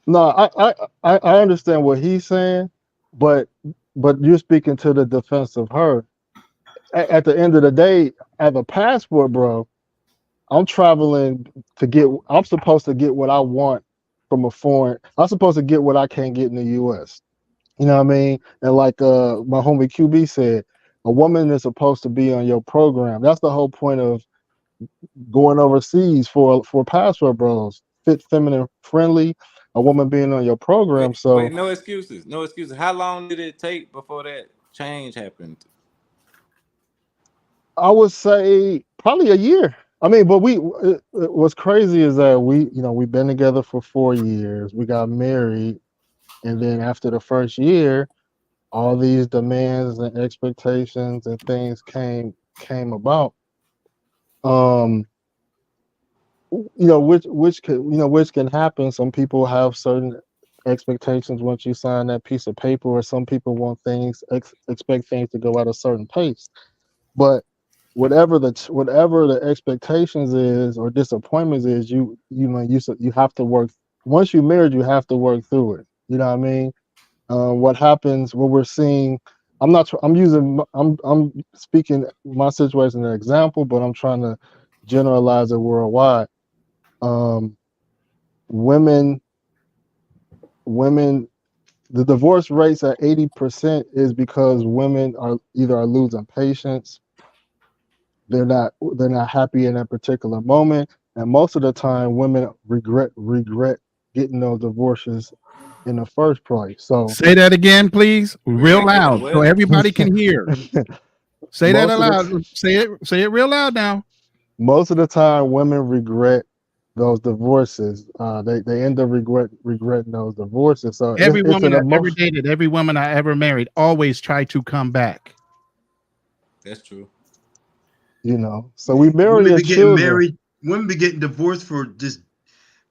No, I understand what he's saying, but you're speaking to the defense of her. At the end of the day, as a passport bro, I'm traveling I'm supposed to get what I want from a foreign. I'm supposed to get what I can't get in the US. You know what I mean? And like my homie QB said, a woman is supposed to be on your program. That's the whole point of going overseas for passport bros. Fit, feminine, friendly, a woman being on your program. Wait, no excuses. No excuses. How long did it take before that change happened? I would say probably a year. I mean, but what's crazy is that we've been together for 4 years. We got married, and then after the first year, all these demands and expectations and things came about. Um, which can happen. Some people have certain expectations once you sign that piece of paper, or some people want expect things to go at a certain pace. But whatever the expectations is or disappointments is, you have to work. Once you're married, you have to work through it. You know what I mean? What happens? What we're seeing. I'm speaking my situation as an example, but I'm trying to generalize it worldwide. Um, women, the divorce rates at 80% is because women are losing patience. They're not happy in that particular moment, and most of the time, women regret getting those divorces in the first place. So say that again, please, real loud, so everybody can hear. Say that aloud. Say it real loud now. Most of the time, women regret those divorces. They end up regretting those divorces. So every woman I ever dated, every woman I ever married, always tried to come back. That's true. So we marry women be getting married. Women be getting divorced for just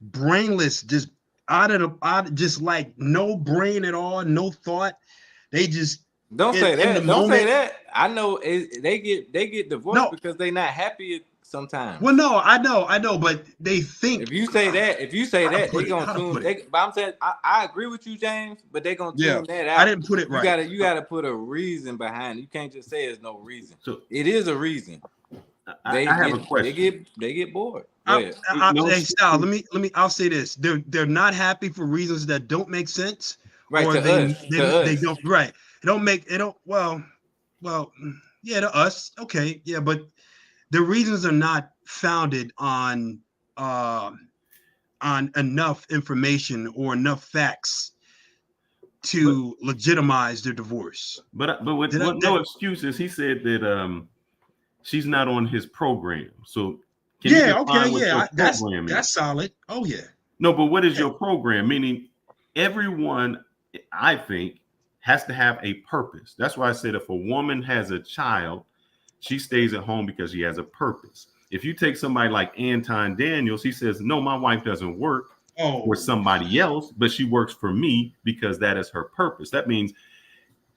brainless, just out, just like no brain at all, no thought. They just don't say that. Don't say that. I know they get divorced because they're not happy sometimes. Well, no, I know, but they think if you say that, they're gonna tune. But I'm saying I agree with you, James, but they're gonna tune that out. I didn't put it right. You gotta put a reason behind it. You can't just say there's no reason. So it is a reason. I have a question. They get bored. Hey, Sal, let me. I'll say this: they're not happy for reasons that don't make sense, right? Or they don't right. It don't make it don't. Well, yeah, to us, okay, yeah, but the reasons are not founded on enough information or enough facts to legitimize their divorce. But with no excuses, he said that she's not on his program. So that's solid. Oh yeah. No, but what is your program? Meaning everyone, I think, has to have a purpose. That's why I said if a woman has a child, she stays at home because she has a purpose. If you take somebody like Anton Daniels, he says, no, my wife doesn't work for somebody else, but she works for me because that is her purpose. That means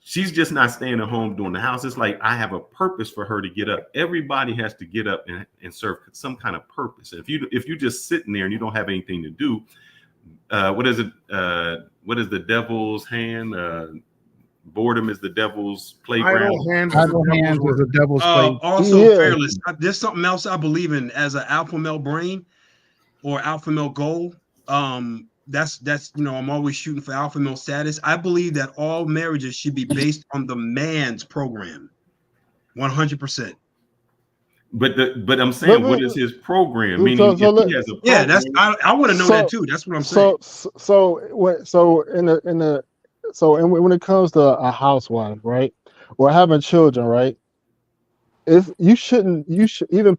she's just not staying at home doing the house. It's like I have a purpose for her to get up. Everybody has to get up and serve some kind of purpose. If you're just sitting there and you don't have anything to do, what is it? What is the devil's hand? Boredom is the devil's playground. Idle hands is the devil's playground. Also, fearless. There's something else I believe in as an alpha male brain or alpha male goal. That's I'm always shooting for alpha male status. I believe that all marriages should be based on the man's program, 100%. But I'm saying, what is his program? Meaning, if he has a program, I want to know that too. That's what I'm saying. So when it comes to a housewife, right, or having children, right, if you should even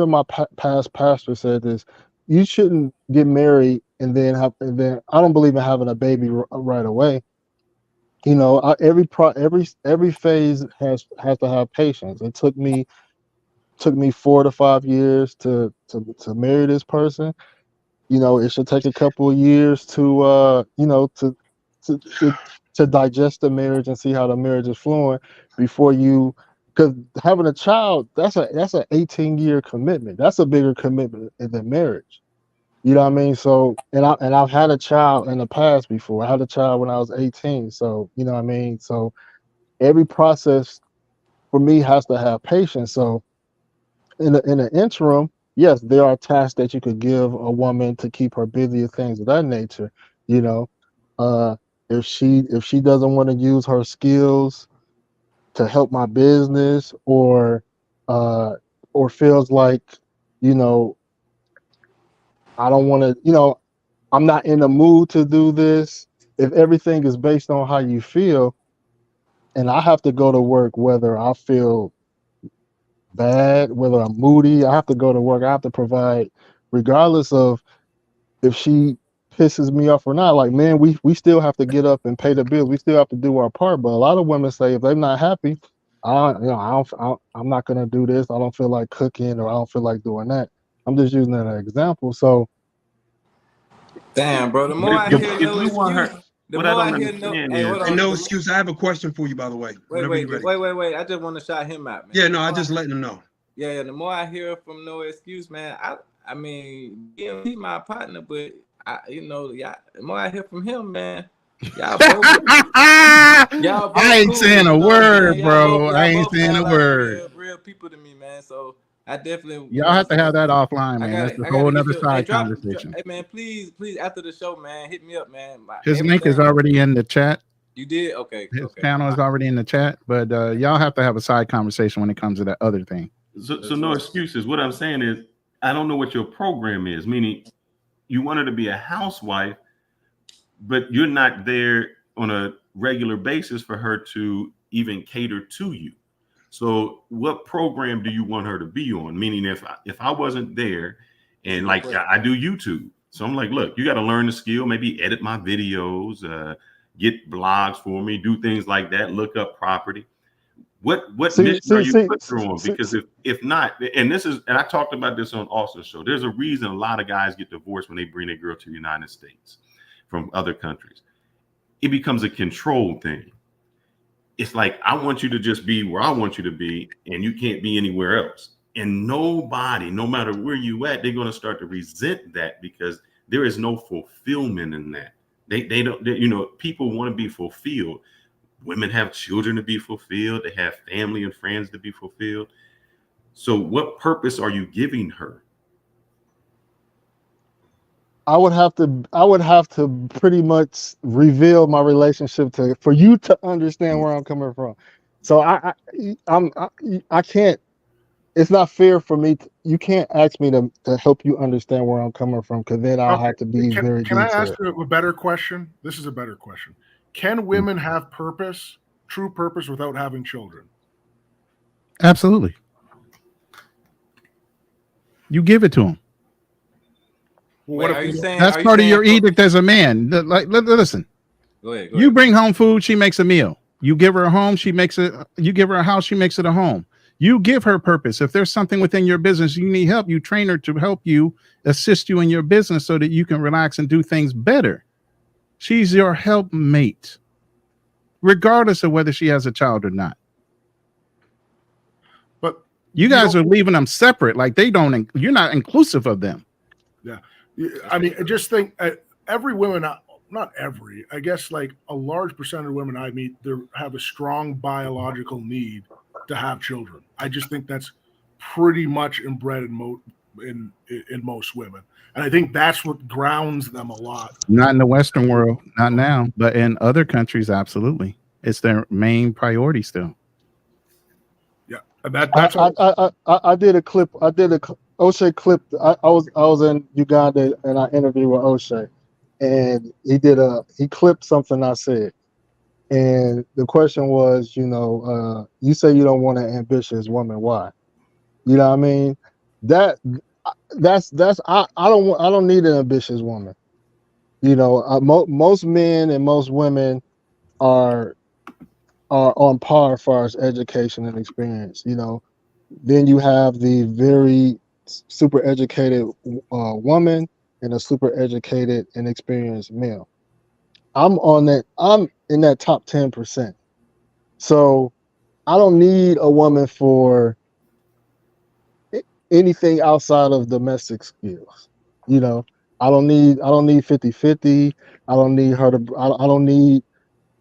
my past pastor said this, you shouldn't get married and then I don't believe in having a baby right away. Every phase has to have patience. It took me 4 to 5 years to marry this person. It should take a couple of years to digest the marriage and see how the marriage is flowing before because having a child, that's an 18-year commitment. That's a bigger commitment than marriage. You know what I mean? So, and I've had a child in the past before. I had a child when I was 18. So, you know what I mean? So every process for me has to have patience. So in the interim, yes, there are tasks that you could give a woman to keep her busy and things of that nature. If she doesn't want to use her skills to help my business or feels like, I don't want to, I'm not in the mood to do this. If everything is based on how you feel and I have to go to work, whether I feel bad, whether I'm moody, I have to go to work, I have to provide, regardless of if she pisses me off or not. Like, man, we still have to get up and pay the bills. We still have to do our part. But a lot of women say if they're not happy, I'm not gonna do this. I don't feel like cooking, or I don't feel like doing that. I'm just using that as an example. So, damn, bro. The more I hear no excuse, the more I hear no. Hey, hold on. No excuse. I have a question for you, by the way. Wait. I just want to shout him out, man. Yeah, no, I just letting him know. Yeah. The more I hear from no excuse, man. I mean, he's my partner, but the more I hear from him, man. Y'all both, I ain't saying a word, bro. I ain't saying a word. Real people to me, man. So I definitely y'all have to have that offline, man. That's a whole other side conversation. Hey, man, please, after the show, man, hit me up, man. His link is already in the chat. You did? Okay. His channel is already in the chat, but y'all have to have a side conversation when it comes to that other thing. So no excuses. What I'm saying is, I don't know what your program is, meaning you want her to be a housewife, but you're not there on a regular basis for her to even cater to you. So what program do you want her to be on? Meaning if I wasn't there, and like I do YouTube, so I'm like, look, you got to learn the skill, maybe edit my videos, get blogs for me, do things like that, look up property. What mission are you putting her on? Because if not, and I talked about this on Austin's show, there's a reason a lot of guys get divorced when they bring their girl to the United States from other countries. It becomes a control thing. It's like, I want you to just be where I want you to be, and you can't be anywhere else. And nobody, no matter where you at, they're going to start to resent that because there is no fulfillment in that. They don't, people want to be fulfilled. Women have children to be fulfilled. They have family and friends to be fulfilled. So what purpose are you giving her? I would have to pretty much reveal my relationship for you to understand where I'm coming from. So I can't. It's not fair for me. You can't ask me to help you understand where I'm coming from, because then I'll have to be very. Can I ask you a better question? This is a better question. Can women have purpose, true purpose, without having children? Absolutely. You give it to them. Wait, are you saying that's part of your edict as a man? Like, listen. Go ahead. You bring home food, she makes a meal. You give her a home, she makes it. You give her a house, she makes it a home. You give her purpose. If there's something within your business you need help, you train her to help you, assist you in your business so that you can relax and do things better. She's your helpmate, regardless of whether she has a child or not. But you guys are leaving them separate, like they don't. You're not inclusive of them. Yeah. I mean, I just think every woman, not every, I guess like a large percent of women I meet, they have a strong biological need to have children. I just think that's pretty much inbred in most women. And I think that's what grounds them a lot. Not in the Western world, not now, but in other countries, absolutely. It's their main priority still. Yeah. And that's I did a clip. O'Shea clip. I was in Uganda and I interviewed with O'Shea, and he clipped something I said, and the question was, you say you don't want an ambitious woman, why? You know what I mean? That's I don't need an ambitious woman. Most men and most women are on par as far as education and experience. Then you have the very super educated woman and a super educated and experienced male. I'm in that top 10%. So I don't need a woman for anything outside of domestic skills. I don't need 50-50. I don't need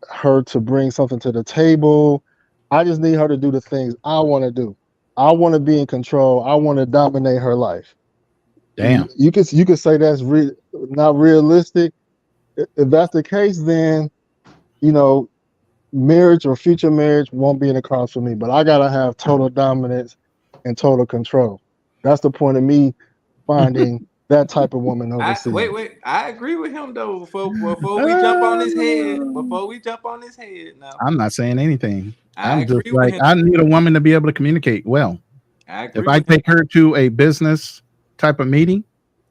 her to bring something to the table. I just need her to do the things I want to do. I want to be in control. I want to dominate her life. Damn. You could say that's not realistic. If that's the case, then marriage or future marriage won't be in the cards for me. But I gotta have total dominance and total control. That's the point of me finding that type of woman overseas. Wait. I agree with him though. Before we jump on his head. Now I'm not saying anything. I'm just like, I need a woman to be able to communicate well. If I take her to a business type of meeting,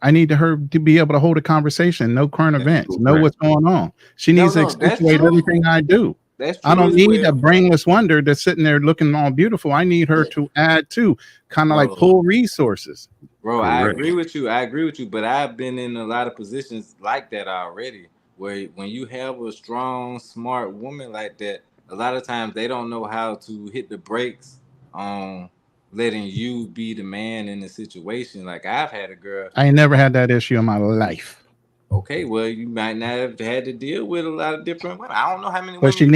I need her to be able to hold a conversation, know current events, know what's going on. She needs to accentuate everything I do. I don't need a brainless wonder that's sitting there looking all beautiful. I need her to add to, kind of like pull resources. Bro, I agree with you. But I've been in a lot of positions like that already, where when you have a strong, smart woman like that, a lot of times they don't know how to hit the brakes on letting you be the man in the situation. Like I've had a girl. I ain't never had that issue in my life. Okay, well, you might not have had to deal with a lot of different women. I don't know how many. But she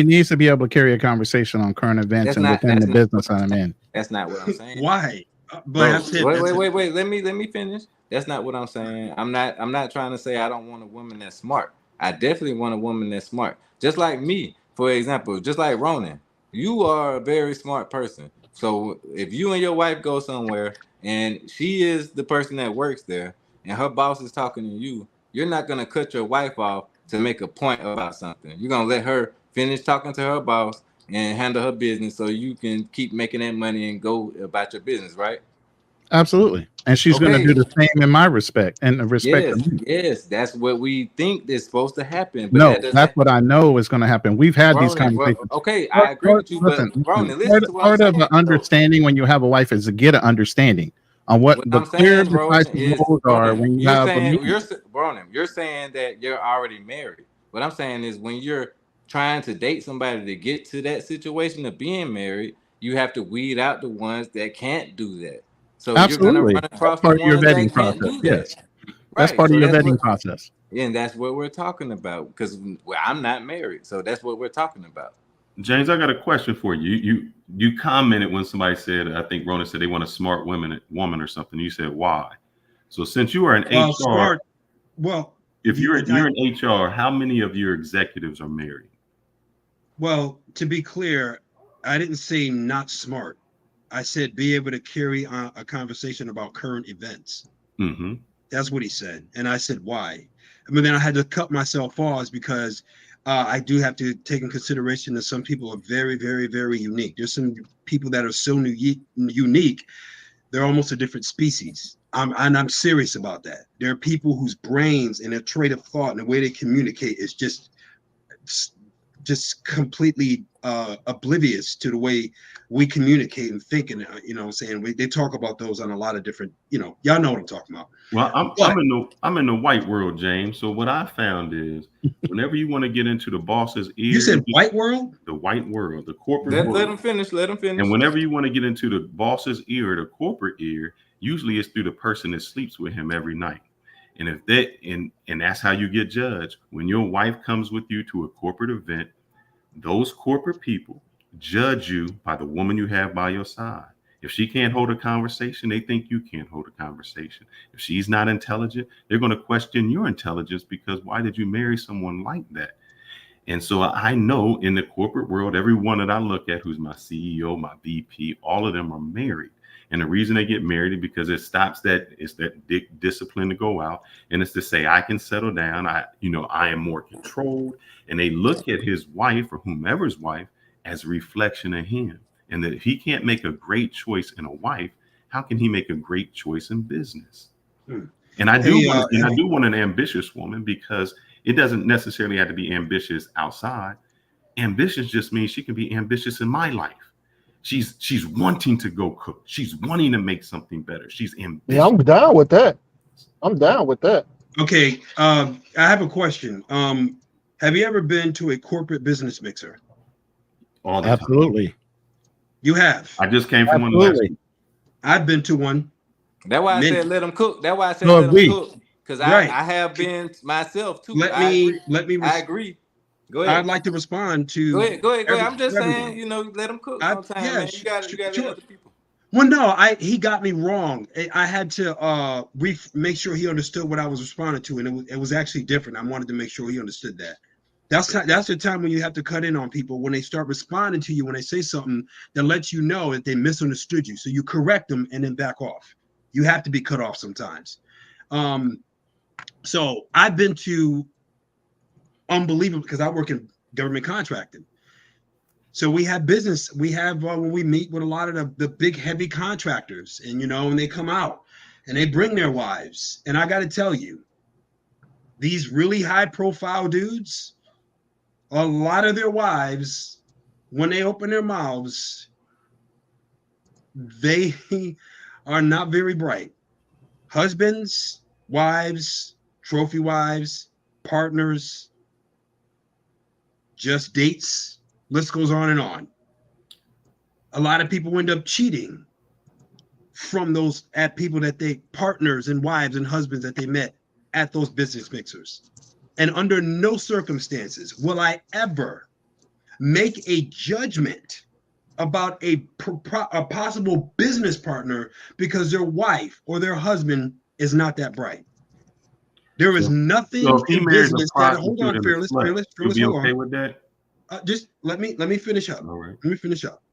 needs to be able to carry a conversation on current events within the business I'm in. That's not what I'm saying. Why? But wait. Let me finish. That's not what I'm saying. I'm not trying to say I don't want a woman that's smart. I definitely want a woman that's smart. Just like me, for example, just like Ronan. You are a very smart person. So if you and your wife go somewhere and she is the person that works there and her boss is talking to you, you're not going to cut your wife off to make a point about something. You're going to let her finish talking to her boss and handle her business so you can keep making that money and go about your business, right? Absolutely. And she's going to do the same in my respect and the respect of me. Yes, that's what we think is supposed to happen. But that's what I know is going to happen. We've had these conversations. I agree with you, but Ronan, listen to what part of the understanding when you have a wife is to get an understanding on what the clear roles are when you have Ronan, you're saying that you're already married. What I'm saying is when you're trying to date somebody to get to that situation of being married, you have to weed out the ones that can't do that. So absolutely, you're gonna run across that's part of your vetting process. Yes, that's part of your vetting process. And that's what we're talking about because I'm not married, so that's what we're talking about. James, I got a question for you. You commented when somebody said, I think Ronan said they want a smart woman or something. You said why? So since you are an HR, if you're in HR, how many of your executives are married? Well, to be clear, I didn't say not smart. I said be able to carry on a conversation about current events. Mm-hmm. That's what he said. And I said, why? I mean, then I had to cut myself off because I do have to take in consideration that some people are very, very, very unique. There's some people that are so unique, they're almost a different species. I'm serious about that. There are people whose brains and their trait of thought and the way they communicate is just completely oblivious to the way we communicate and think. And you know what I'm saying, they talk about those on a lot of different, y'all know what I'm talking about. Well, I'm in the white world, James. So what I found is whenever you want to get into the boss's ear, you said white world, the white world, the corporate world. Let him finish. And whenever you want to get into the boss's ear, the corporate ear, usually it's through the person that sleeps with him every night. And if that and that's how you get judged. When your wife comes with you to a corporate event, those corporate people judge you by the woman you have by your side. If she can't hold a conversation, they think you can't hold a conversation. If she's not intelligent, they're going to question your intelligence because why did you marry someone like that? And so I know in the corporate world, everyone that I look at who's my CEO, my VP, all of them are married. And the reason they get married is because it stops that discipline to go out. And it's to say, I can settle down. I am more controlled. And they look at his wife or whomever's wife as a reflection of him. And that if he can't make a great choice in a wife, how can he make a great choice in business? And I do want an ambitious woman because it doesn't necessarily have to be ambitious outside. Ambitious just means she can be ambitious in my life. She's wanting to go cook. She's wanting to make something better. She's ambitious. Yeah, I'm down with that. Okay, I have a question. Have you ever been to a corporate business mixer? All the Absolutely. time. You have. I just came from one last week. I've been to one. That's why I said let them cook. That's why I said let them cook. Because I have been myself too. Let me. I agree. Go ahead. I'd like to respond to. Go ahead. I'm just saying, let them cook sometimes, man. You got other people. Well, no, he got me wrong. I had to make sure he understood what I was responding to, and it was actually different. I wanted to make sure he understood that. That's the time when you have to cut in on people when they start responding to you when they say something that lets you know that they misunderstood you. So you correct them and then back off. You have to be cut off sometimes. So I've been to unbelievable because I work in government contracting. So we have business. We have when we meet with a lot of the big heavy contractors, and when they come out and they bring their wives, and I got to tell you, these really high profile dudes, a lot of their wives, when they open their mouths, they are not very bright. Husbands, wives, trophy wives, partners, just dates, list goes on and on. A lot of people end up cheating from those at people that they partners and wives and husbands that they met at those business mixers. And under no circumstances will I ever make a judgment about a possible business partner because their wife or their husband is not that bright. There is nothing in business that, hold on, fearless, you'll be okay with that? Just let me finish up. All right. Let me finish up.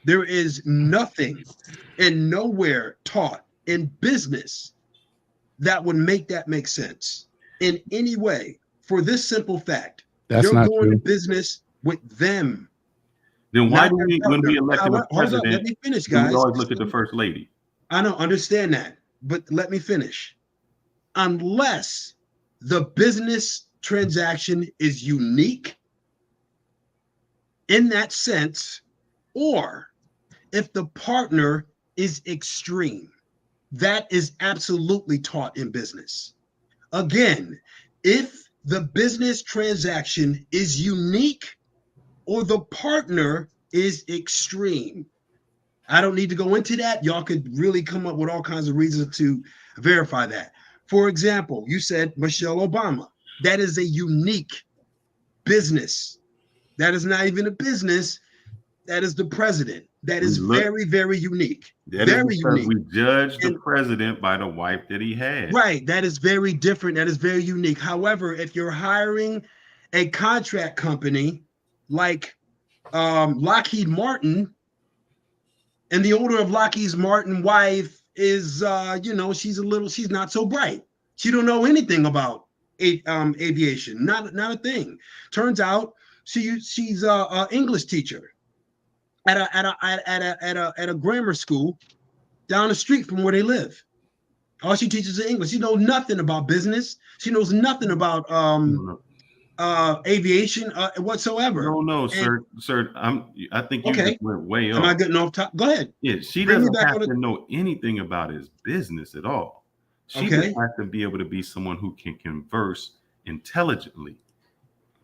There is nothing and nowhere taught in business that would make that make sense in any way for this simple fact. That's you're not going true. to business with them. Then why do we, when we elected a president, let me finish, guys. we always look at the first lady? I don't understand that, but let me finish. Unless the business transaction is unique in that sense, or if the partner is extreme, that is absolutely taught in business. Again, if the business transaction is unique or the partner is extreme, I don't need to go into that. Y'all could really come up with all kinds of reasons to verify that. For example, you said Michelle Obama. That is a unique business. That is not even a business. That is the president. That is very, very unique. Very unique. We judge the president by the wife that he had. Right. That is very different. That is very unique. However, if you're hiring a contract company like Lockheed Martin, and the owner of Lockheed Martin wife is, she's not so bright. She don't know anything about aviation. Not a thing. Turns out she's a English teacher at a grammar school down the street from where they live. All she teaches is English. She knows nothing about business. She knows nothing about aviation whatsoever. No, sir. I think you just went way up. Am I getting off top? Go ahead. Yeah, she doesn't have to know anything about his business at all. She just has to be able to be someone who can converse intelligently.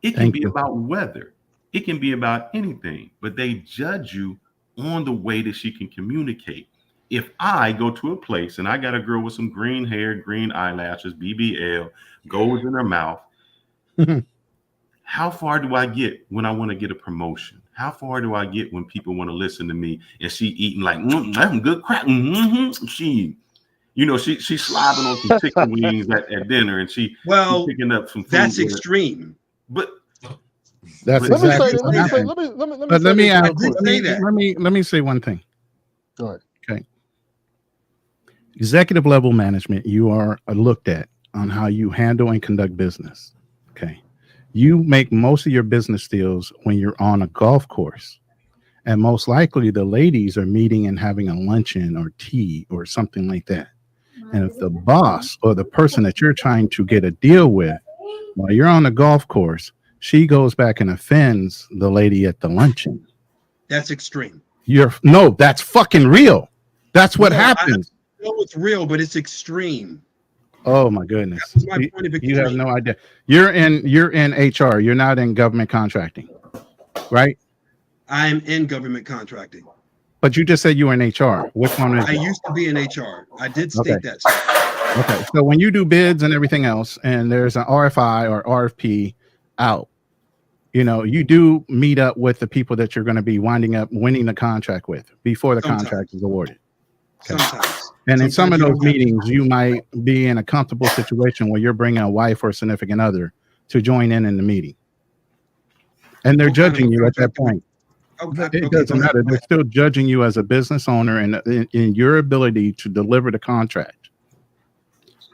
It can be about weather. It can be about anything, but they judge you on the way that she can communicate. If I go to a place and I got a girl with some green hair, green eyelashes, BBL, gold in her mouth, how far do I get when I want to get a promotion? How far do I get when people want to listen to me and she eating like, that's some good crap. She's slobbing on some chicken wings at dinner and she's picking up some food. That's extreme. But that's let exactly me say one thing. Go ahead. Okay. Executive level management, you are looked at on how you handle and conduct business. Okay. You make most of your business deals when you're on a golf course. And most likely the ladies are meeting and having a luncheon or tea or something like that. And if the boss or the person that you're trying to get a deal with, while you're on the golf course, she goes back and offends the lady at the luncheon. That's extreme. That's fucking real. That's what happens. I know it's real, but it's extreme. Oh my goodness. You have no idea. You're in HR. You're not in government contracting, right? I'm in government contracting. But you just said you were in HR. Which one is I used to be in HR. I did state that. Okay. So when you do bids and everything else, and there's an RFI or RFP out, you do meet up with the people that you're going to be winding up winning the contract with before the contract is awarded. Okay. Sometimes. And in some of those meetings, you might be in a comfortable situation where you're bringing a wife or a significant other to join in the meeting. And they're judging you at that point. It doesn't matter. They're still judging you as a business owner and in your ability to deliver the contract.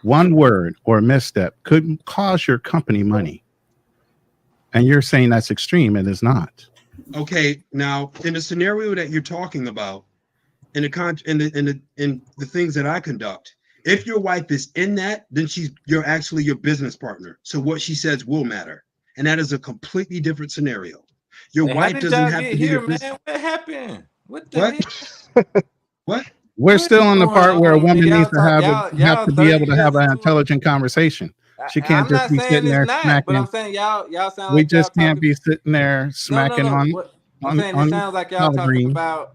One word or misstep could cost your company money. And you're saying that's extreme. It is not. Okay, now in the scenario that you're talking about, in the things that I conduct, if your wife is in that, then you're actually your business partner. So what she says will matter, and that is a completely different scenario. Your Hey, how wife did doesn't y'all have get to be here, your man? business. What happened? What the hell? What? What? We're What still is on the going part where a on, man? woman needs Y'all to talk, have y'all to be 30 able to years have an into it. intelligent conversation. She can't I'm just not be saying sitting it's there not, but I'm smacking. saying y'all sound We like y'all just can't talking. be sitting there No. smacking on What I'm on saying, it on sounds like y'all collard talking greens. about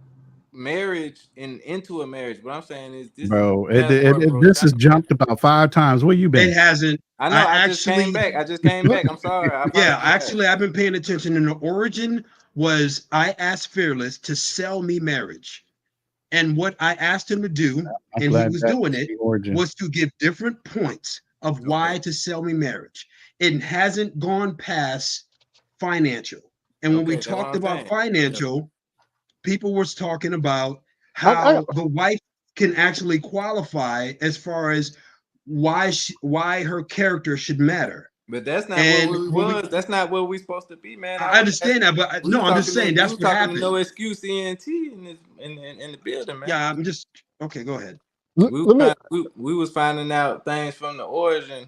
marriage and into a marriage. What I'm saying is this Bro, is passport bro this has channel. jumped about 5 times. Where you It been? hasn't. I know. I I just came actually, back. I'm sorry. I yeah, apologize. actually, I've been paying attention. And the origin was I asked Fearless to sell me marriage. And what I asked him to do, I'm and he glad was that doing was it, the origin. was to give different points of why to sell me marriage. It hasn't gone past financial. And when we Okay, that's what talked I'm about saying. financial, people was talking about I how the wife can actually qualify as far as why her character should matter. But that's not what And we when we, was. That's not where we supposed to be, man. I understand that, but no, I'm just saying We that's was what talking to happened. No Excuse ENT in the building, man. Yeah, I'm just okay. Go ahead. let me We was finding out things from the origin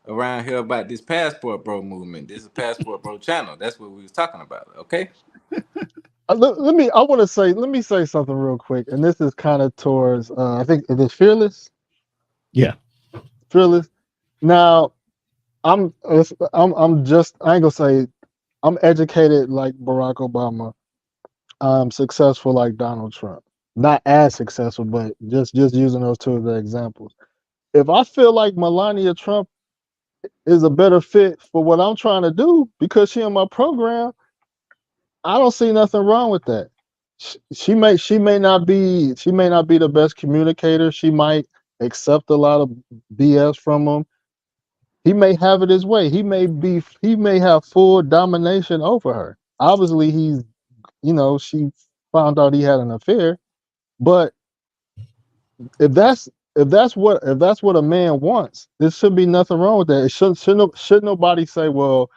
around here about this passport bro movement. This is passport bro channel. That's what we was talking about. Okay. let me I want to say let me say something real quick, and this is kind of towards I think it is Fearless. Yeah. Fearless. Now I'm just I ain't gonna say I'm educated like Barack Obama. I'm successful like Donald Trump. Not as successful, but just using those two as the examples. If I feel like Melania Trump is a better fit for what I'm trying to do because she in my program, I don't see nothing wrong with that. She may not be the best communicator. She might accept a lot of BS from him. He may have it his way. He may have full domination over her. Obviously, she found out he had an affair. But if that's if that's what a man wants, there should be nothing wrong with that. It should nobody say, well,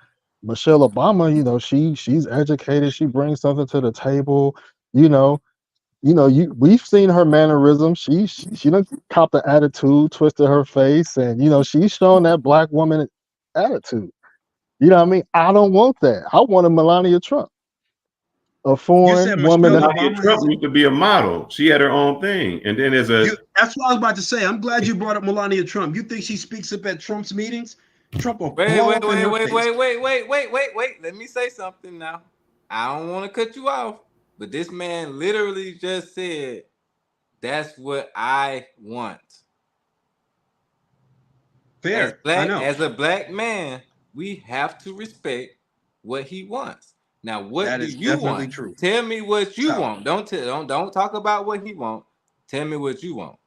Michelle Obama, she's educated, she brings something to the table, we've seen her mannerisms. She done copped the attitude, twisted her face, and she's shown that black woman attitude. You know what I mean? I don't want that. I want a Melania Trump, a You said foreign woman. Michelle Melania Obama Trump used to be a model. She had her own thing, and then as a that's what I was about to say. I'm glad you brought up Melania Trump. You think she speaks up at Trump's meetings? Trump will blow up in her face. Wait. Let me say something now. I don't want to cut you off, but this man literally just said, "That's what I want." Fair. I know. As a black man, we have to respect what he wants. Now, what That do is you definitely want? true. Tell me what you So, want. Don't talk about what he want. Tell me what you want.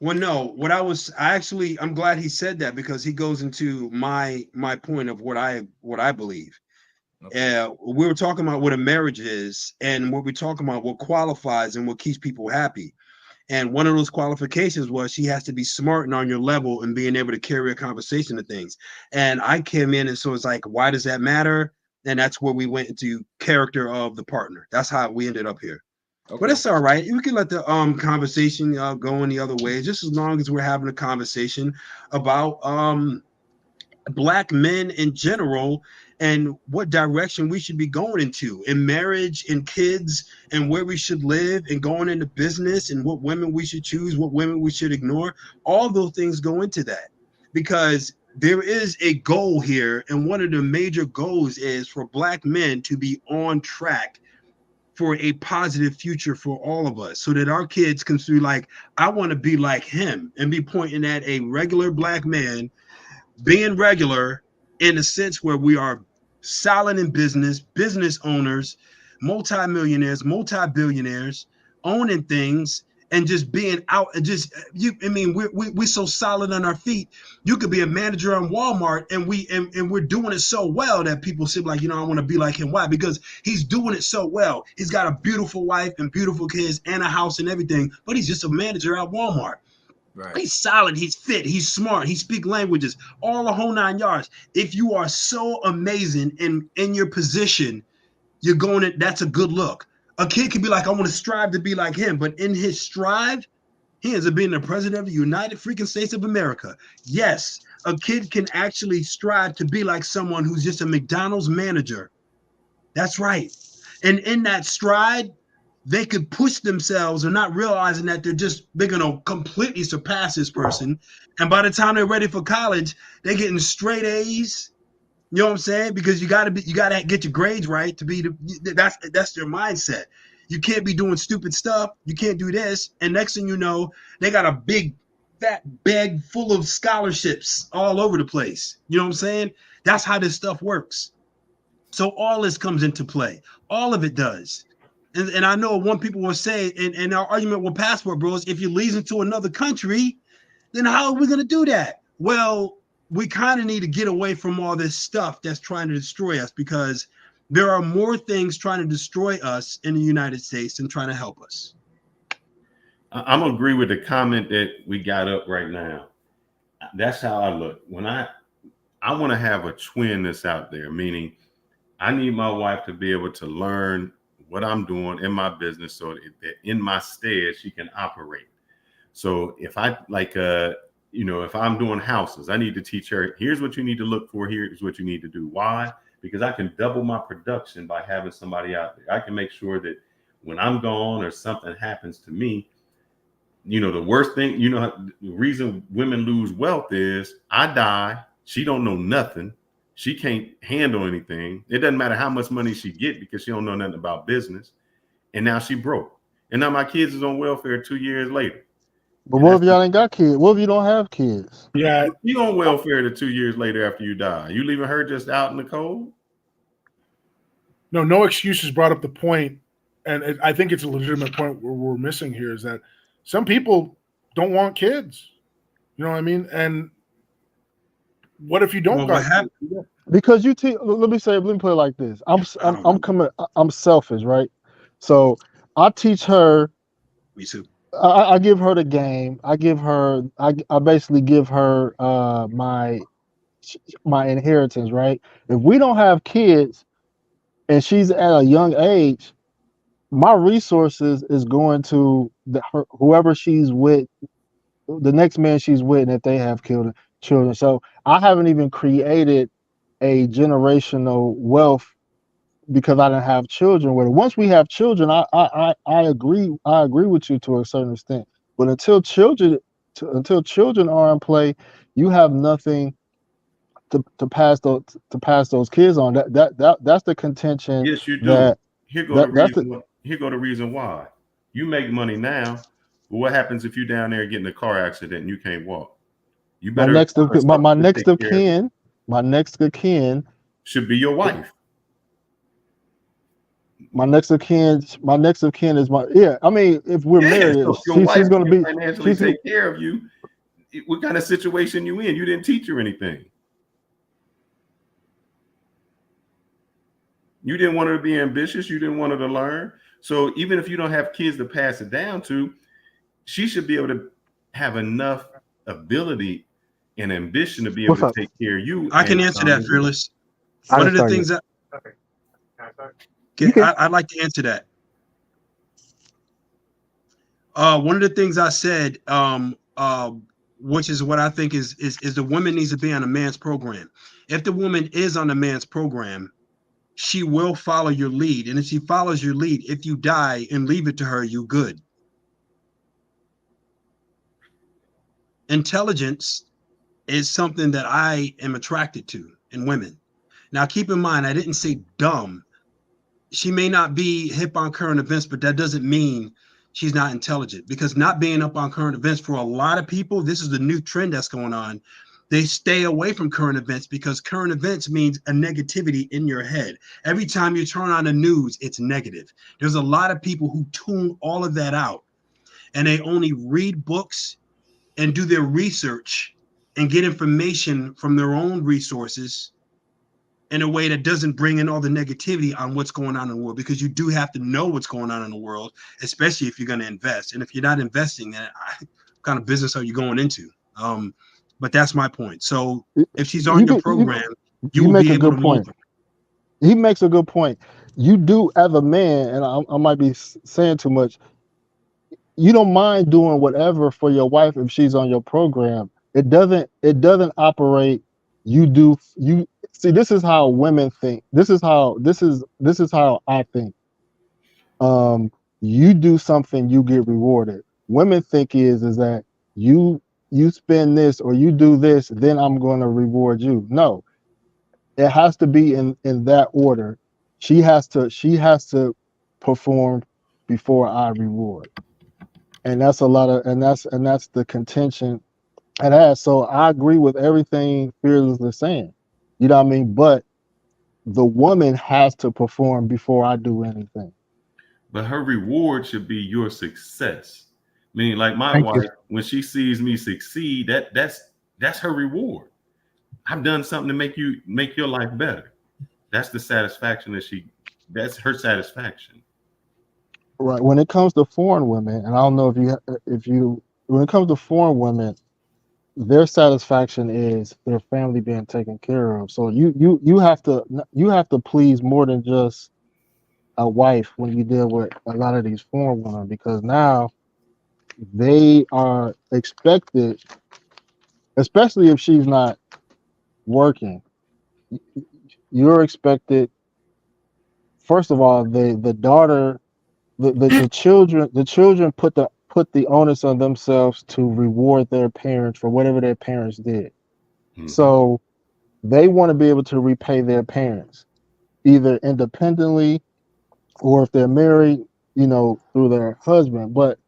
well, no, I'm glad he said that because he goes into my point of what I believe. Okay. We were talking about what a marriage is, and what we're talking about what qualifies and what keeps people happy. And one of those qualifications was she has to be smart and on your level and being able to carry a conversation to things. And I came in, and so it's like, why does that matter? And that's where we went into character of the partner. That's how we ended up here. Okay. But it's all right. We can let the conversation go in the other way, just as long as we're having a conversation about black men in general and what direction we should be going into in marriage and kids and where we should live and going into business and what women we should choose, what women we should ignore. All those things go into that because there is a goal here. And one of the major goals is for black men to be on track for a positive future for all of us so that our kids can see like, I want to be like him and be pointing at a regular black man being regular in a sense where we are solid in business owners, multimillionaires, multi-billionaires, owning things and just being out and just we're so solid on our feet. You could be a manager on Walmart and we're doing it so well that people say like, I want to be like him. Why? Because he's doing it so well. He's got a beautiful wife and beautiful kids and a house and everything, but he's just a manager at Walmart. Right. He's solid, he's fit, he's smart, he speaks languages, all the whole 9 yards. If you are so amazing in your position, you're going in, that's a good look. A kid could be like, I want to strive to be like him, but in his strive, he ends up being the president of the United freaking States of America. Yes, a kid can actually strive to be like someone who's just a McDonald's manager. That's right. And in that stride, they could push themselves and not realizing that they're going to completely surpass this person. And by the time they're ready for college, they're getting straight A's. You know what I'm saying? Because you got to get your grades right to be that's their mindset. You can't be doing stupid stuff. You can't do this. And next thing you know, they got a big fat bag full of scholarships all over the place. You know what I'm saying? That's how this stuff works. So all this comes into play. All of it does. And I know one people will say, and our argument with Passport Bros, if you leave into another country, then how are we going to do that? Well, we kind of need to get away from all this stuff that's trying to destroy us, because there are more things trying to destroy us in the United States than trying to help us. I'm gonna agree with the comment that we got up right now. That's how I look. When I want to have a twin that's out there, meaning I need my wife to be able to learn what I'm doing in my business so that in my stead she can operate. So if I if I'm doing houses, I need to teach her, here's what you need to look for, here's what you need to do. Why? Because I can double my production by having somebody out there. I can make sure that when I'm gone or something happens to me, the worst thing, the reason women lose wealth is I die, she don't know nothing, she can't handle anything. It doesn't matter how much money she get because she don't know nothing about business. And now she broke. And now my kids is on welfare 2 years later. But what if y'all ain't got kids? What if you don't have kids? Yeah, you on welfare to 2 years later after you die. You leaving her just out in the cold? No excuses brought up the point, and I think it's a legitimate point where we're missing here is that some people don't want kids. You know what I mean? And what if you don't got kids? Because let me put it like this. I'm selfish, right? So I teach her. Me too. I give her the game. I basically give her my inheritance, right? If we don't have kids and she's at a young age, my resources is going to whoever she's with, the next man she's with, and if they have children. So I haven't even created a generational wealth because I didn't have children with her. Once we have children, I agree with you to a certain extent. But until children are in play, you have nothing to pass those kids on. That's the contention. Yes, you do. Here go the reason why. You make money now, but what happens if you down there getting a car accident and you can't walk? You better my next of kin should be your wife. My next of kin is I mean, if we're married, she's going to be financially take care of you. What kind of situation you in? You didn't teach her anything. You didn't want her to be ambitious. You didn't want her to learn. So even if you don't have kids to pass it down to, she should be able to have enough ability and ambition to be able to take care of you. I can answer that, Fearless. One of the things that I'd like to answer that. One of the things I said, which is what I think is the woman needs to be on a man's program. If the woman is on a man's program, she will follow your lead. And if she follows your lead, if you die and leave it to her, you good. Intelligence is something that I am attracted to in women. Now, keep in mind, I didn't say dumb. She may not be hip on current events, but that doesn't mean she's not intelligent, because not being up on current events for a lot of people, this is the new trend that's going on. They stay away from current events because current events means a negativity in your head. Every time you turn on the news, it's negative. There's a lot of people who tune all of that out, and they only read books and do their research and get information from their own resources in a way that doesn't bring in all the negativity on what's going on in the world, because you do have to know what's going on in the world, especially if you're going to invest. And if you're not investing, then what kind of business are you going into? But that's my point. So if she's on your program, you will be able to move her. He makes a good point. you do as a man, and I might be saying too much. You don't mind doing whatever for your wife if she's on your program. It doesn't operate. You see. This is how women think. This is how I think. You do something, you get rewarded. Women think is that you spend this or you do this, then I'm going to reward you. No, it has to be in that order. She has to perform before I reward, and that's that's the contention it has. So I agree with everything Fearless is saying. You know what I mean? But the woman has to perform before I do anything. But her reward should be your success. Meaning, like my wife, when she sees me succeed, that's her reward. I've done something to make your life better. That's the satisfaction that's her satisfaction. Right. When it comes to foreign women, and I don't know when it comes to foreign women, their satisfaction is their family being taken care of. So you have to please more than just a wife when you deal with a lot of these foreign women, because now they are expected, especially if she's not working, you're expected, first of all, the daughter, the children put the onus on themselves to reward their parents for whatever their parents did. Mm-hmm. So they want to be able to repay their parents either independently or if they're married, through their husband. But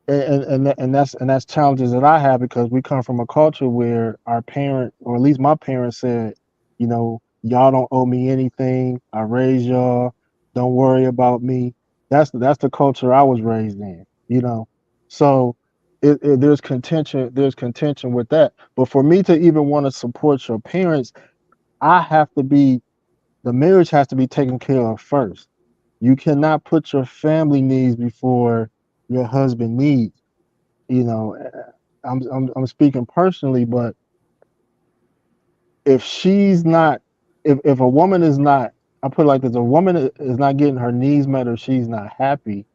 and that's challenges that I have, because we come from a culture where our parent, or at least my parents, said, y'all don't owe me anything. I raised y'all. Don't worry about me. That's the culture I was raised in. So there's contention with that. But for me to even want to support your parents, the marriage has to be taken care of first. You cannot put your family needs before your husband needs. I'm speaking personally, but if a woman is not, I put it like this, a woman is not getting her needs met or she's not happy,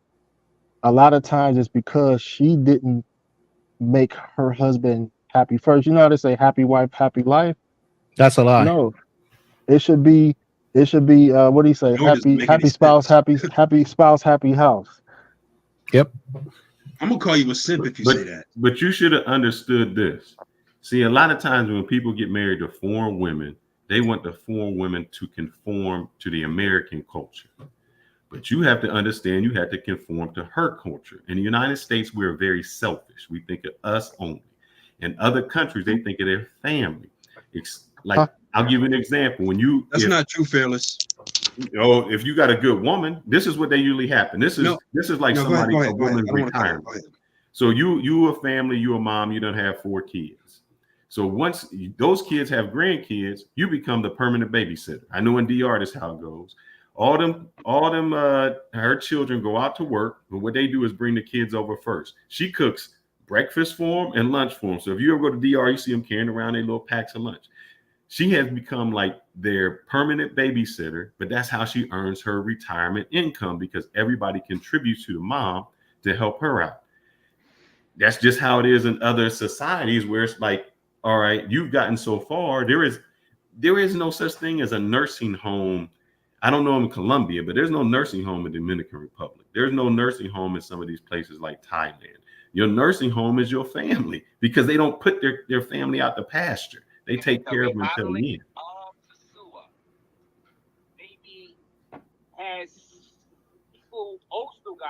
a lot of times it's because she didn't make her husband happy first. You know how they say happy wife, happy life? That's a lie. No, it should be what do you say? Happy spouse, happy spouse, happy house. Yep. I'm gonna call you a simp if you say that. But you should have understood this. See, a lot of times when people get married to foreign women, they want the foreign women to conform to the American culture. But you have to understand, you have to conform to her culture. In the United States, we're very selfish. We think of us only. In other countries, they think of their family. I'll give you an example. That's not true, Fearless. If you got a good woman, this is what they usually happen. This is like somebody, a woman retirement. So you a family, you a mom, you don't have 4 kids. So once those kids have grandkids, you become the permanent babysitter. I know in DR that's how it goes. All them her children go out to work, but what they do is bring the kids over first. She cooks breakfast for them and lunch for them. So if you ever go to DR, you see them carrying around their little packs of lunch. She has become like their permanent babysitter, but that's how she earns her retirement income, because everybody contributes to the mom to help her out. That's just how it is in other societies, where it's like, all right, you've gotten so far. There is no such thing as a nursing home. I don't know in Colombia, but there's no nursing home in the Dominican Republic. There's no nursing home in some of these places like Thailand. Your nursing home is your family, because they don't put their family out to pasture. They take care of them until the end.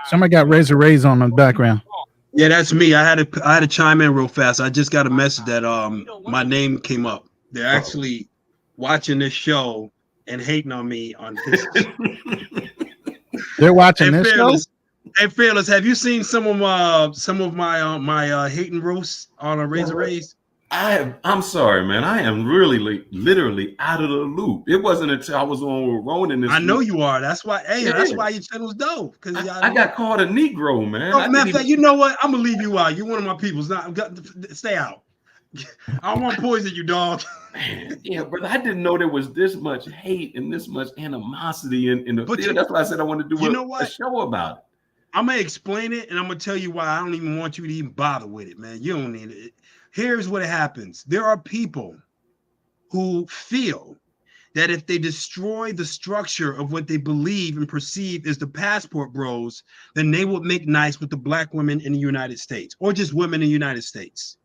Somebody got Razor Rays on the background. Yeah, that's me. I had to chime in real fast. I just got a message that my name came up. They're actually watching this show and hating on me on this. They're watching this show. Hey, Fearless, have you seen some of my hating roasts on a Razor Rays? I'm sorry, man. I am really literally out of the loop. It wasn't until I was on with Ronan this I know week. you are. That's why. Hey, that's why your channel's dope. Because I got called a Negro, man. Matter of fact, you know what? I'm gonna leave you out. You're one of my peoples. Stay out. I don't want to poison you, dog. Yeah, brother, I didn't know there was this much hate and this much animosity in the field. That's why I said I want to do a show about it. I'm gonna explain it, and I'm gonna tell you why I don't even want you to even bother with it, man. You don't need it. Here's what happens. There are people who feel that if they destroy the structure of what they believe and perceive as the passport bros, then they would make nice with the black women in the United States or just women in the United States.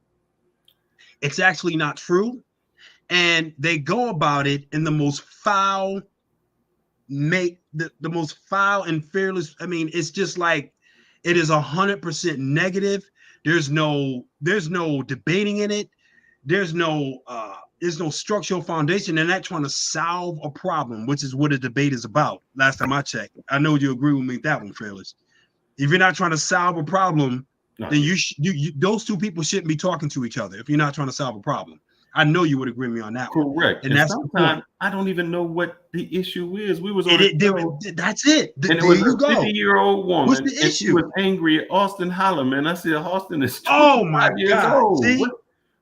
It's actually not true. And they go about it in the most foul, the most foul and fearless. I mean, it's just like it is 100% negative. There's no debating in it. There's no structural foundation. They're not trying to solve a problem, which is what a debate is about. Last time I checked, I know you agree with me with that one, Fearless. If you're not trying to solve a problem, then you those two people shouldn't be talking to each other. If you're not trying to solve a problem, I know you would agree with me on that. Correct. And that's sometimes I don't even know what the issue is. We was on that's it. And it was a 50-year-old woman. What's the issue? She was angry at Austin Holloman. I said, Austin is 25 years old. See?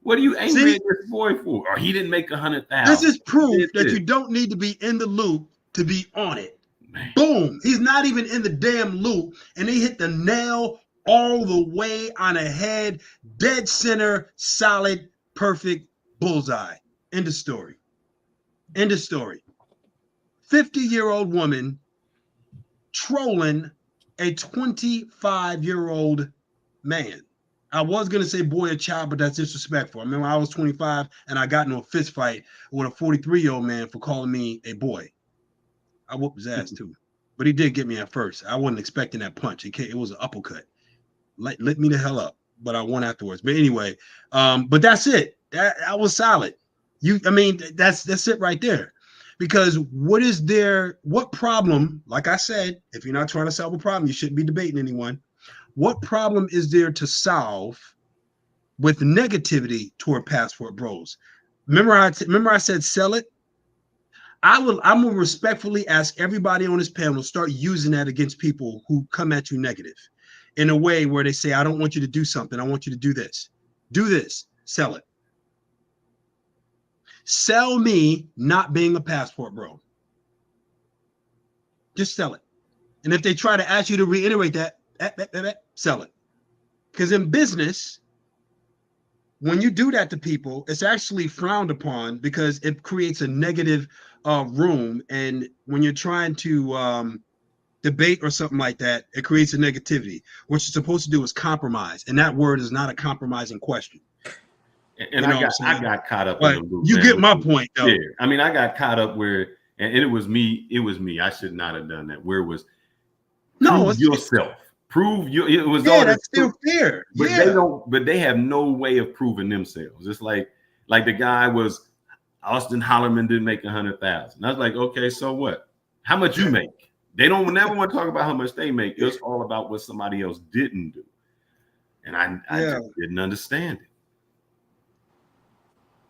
What are you angry at this boy for? Or he didn't make 100,000. This is proof that you don't need to be in the loop to be on it. Man. Boom. He's not even in the damn loop, and he hit the nail all the way on the head, dead center, solid, perfect bullseye. End of story. End of story. 50-year-old woman trolling a 25-year-old man. I was going to say boy or child, but that's disrespectful. I remember I was 25 and I got into a fist fight with a 43-year-old man for calling me a boy. I whooped his ass too, but he did get me at first. I wasn't expecting that punch. It was an uppercut. Lit me the hell up, but I won afterwards. But anyway, but that's it. That was solid. That's it right there. Because what problem, like I said, if you're not trying to solve a problem, you shouldn't be debating anyone. What problem is there to solve with negativity toward passport bros? Remember I said sell it? I'm gonna respectfully ask everybody on this panel to start using that against people who come at you negative in a way where they say, I don't want you to do something. I want you to do this. Do this. Sell it. Sell me not being a passport bro. Just sell it. And if they try to ask you to reiterate that, sell it. Because in business, when you do that to people, it's actually frowned upon because it creates a negative room. And when you're trying to debate or something like that, it creates a negativity. What you're supposed to do is compromise. And that word is not a compromising question. And I got caught up in the loop. You get my point, though. Yeah. I mean, I got caught up where, and it was me. I should not have done that. Where it was prove yourself. Prove you. It was all that's still fair. But they don't. But they have no way of proving themselves. It's like the guy was Austin Holloman didn't make 100,000. I was like, okay, so what? How much you make? They don't never want to talk about how much they make. It's all about what somebody else didn't do. And I just didn't understand it.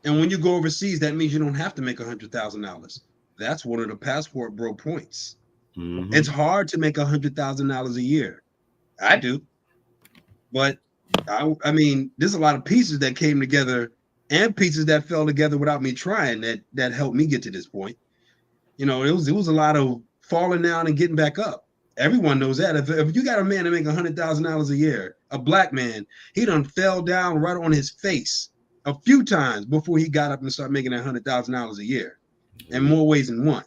And when you go overseas, that means you don't have to make $100,000. That's one of the passport bro points. Mm-hmm. It's hard to make $100,000 a year. I do, but I mean, there's a lot of pieces that came together and pieces that fell together without me trying that helped me get to this point. You know, it was a lot of falling down and getting back up. Everyone knows that. If you got a man to make $100,000 a year, a black man, he done fell down right on his face a few times before he got up and started making $100,000 a year, in more ways than one.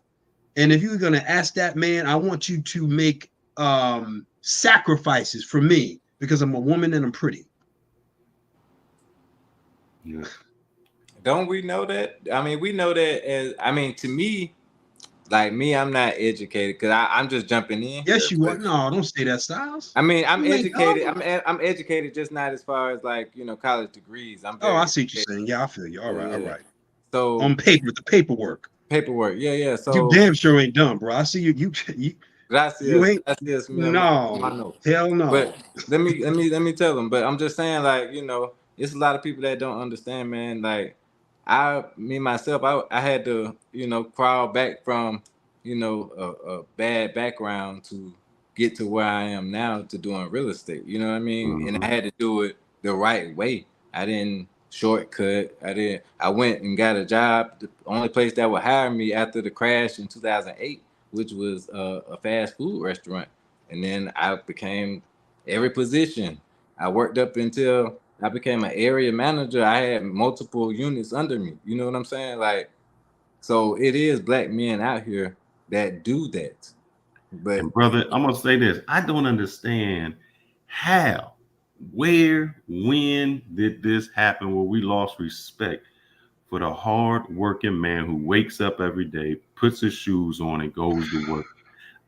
And if you're going to ask that man, I want you to make sacrifices for me because I'm a woman and I'm pretty. Yeah. Don't we know that? I mean, we know that to me, like me, I'm not educated because I'm just jumping in. Yes, you are. No, don't say that, Styles. I mean, I'm educated. I'm educated, just not as far as like, college degrees. I see what you're saying. Yeah, I feel you. All right, all right. So on paper, the paperwork. Yeah. So you damn sure ain't dumb, bro. I see you. You ain't. No, hell no. But let me tell them. But I'm just saying, like, it's a lot of people that don't understand, man. Like, myself, I had to, crawl back from, a bad background to get to where I am now to doing real estate. You know what I mean? Mm-hmm. And I had to do it the right way. I didn't shortcut. I went and got a job. The only place that would hire me after the crash in 2008, which was a fast food restaurant. And then I became every position. I worked up until I became an area manager. I had multiple units under me. You know what I'm saying? Like, so it is black men out here that do that. But and brother, I'm gonna say this. I don't understand how, where, when did this happen where we lost respect for the hard-working man who wakes up every day, puts his shoes on, and goes to work.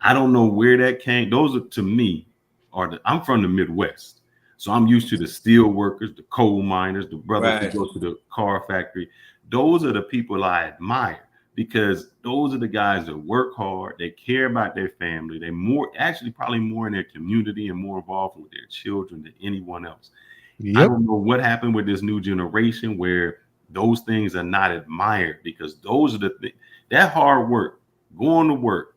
I don't know where that came. Those are, to me, I'm from the Midwest. So I'm used to the steel workers, the coal miners, the brothers who go to the car factory. Those are the people I admire because those are the guys that work hard. They care about their family. They probably more in their community and more involved with their children than anyone else. Yep. I don't know what happened with this new generation where those things are not admired because those are the things, that hard work, going to work,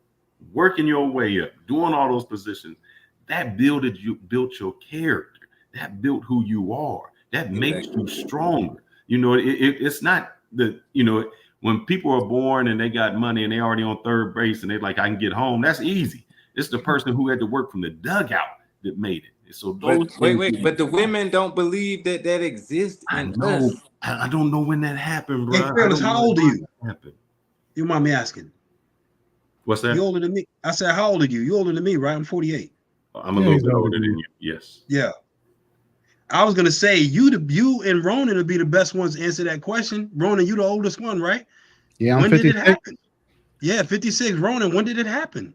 working your way up, doing all those positions, that built your character. That built who you are. That makes you stronger. You know, it's not when people are born and they got money and they already on third base and they're like, I can get home. That's easy. It's the person who had to work from the dugout that made it. So but the women don't believe that exists in us. I don't know when that happened, bro. Hey, Phyllis, how old are you? You mind me asking? What's that? You older than me? I said, how old are you? You older than me, right? I'm 48. I'm a little bit older than you. Yes. Yeah. I was gonna say you and Ronan would be the best ones to answer that question. Ronan, you the oldest one, right? Yeah, I'm when 56. did it happen? Yeah, 56. Ronan, when did it happen?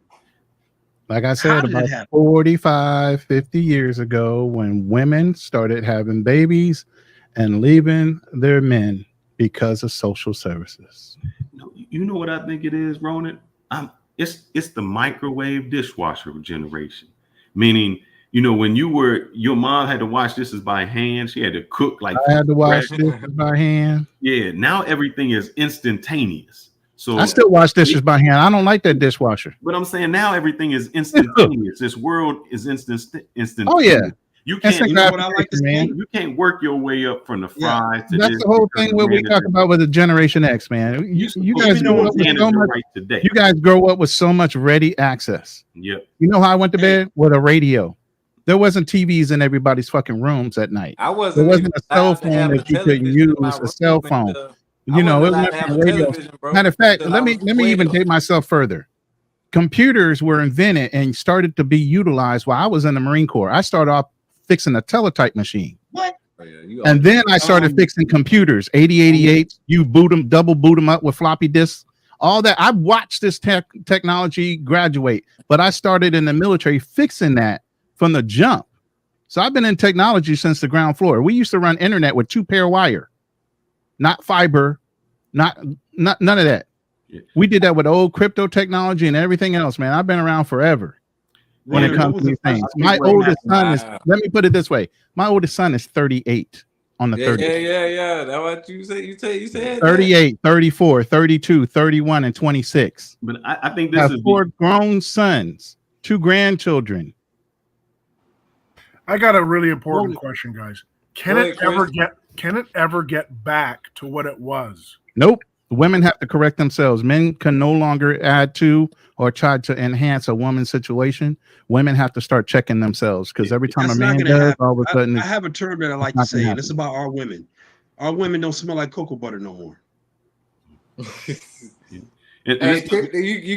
Like I said, about 45, 50 years ago, when women started having babies and leaving their men because of social services. You know what I think it is, Ronan? It's the microwave dishwasher generation. Meaning, you know, when your mom had to wash dishes by hand, she had to cook like I had to wash dishes by hand. Yeah, now everything is instantaneous. So I still wash dishes by hand. I don't like that dishwasher. But I'm saying now everything is instantaneous. This world is instant. Oh yeah. You can't. You know what I like to say? You can't work your way up from the fries to that's the whole thing. What we talk about with the Generation X, man. You guys grow up with so much. You guys grow up with so much ready access. Yep. You know how I went to bed with a radio. There wasn't TVs in everybody's fucking rooms at night. There wasn't a cell phone that you couldn't use. A cell phone. You know, it was a radio. Matter of fact, let me even take myself further. Computers were invented and started to be utilized while I was in the Marine Corps. I started off fixing a teletype machine. What? And then I started fixing computers, 8088. You double boot them up with floppy disks. All that. I watched this technology graduate, but I started in the military fixing that from the jump. So I've been in technology since the ground floor. We used to run internet with 2-pair wire, not fiber, not none of that. Yeah. We did that with old crypto technology and everything else, man. I've been around forever when it comes to these things. My oldest son is, let me put it this way. My oldest son is 38 on the 30th. Yeah. That's what you said. You said 38, 34, 32, 31, and 26. But I think this is 4 grown sons, 2 grandchildren. I got a really important question, guys. Can it ever get back to what it was? Nope. Women have to correct themselves. Men can no longer add to or try to enhance a woman's situation. Women have to start checking themselves because every time a man does, all of a sudden, I have a term that I like to say, and it's about our women. Our women don't smell like cocoa butter no more. You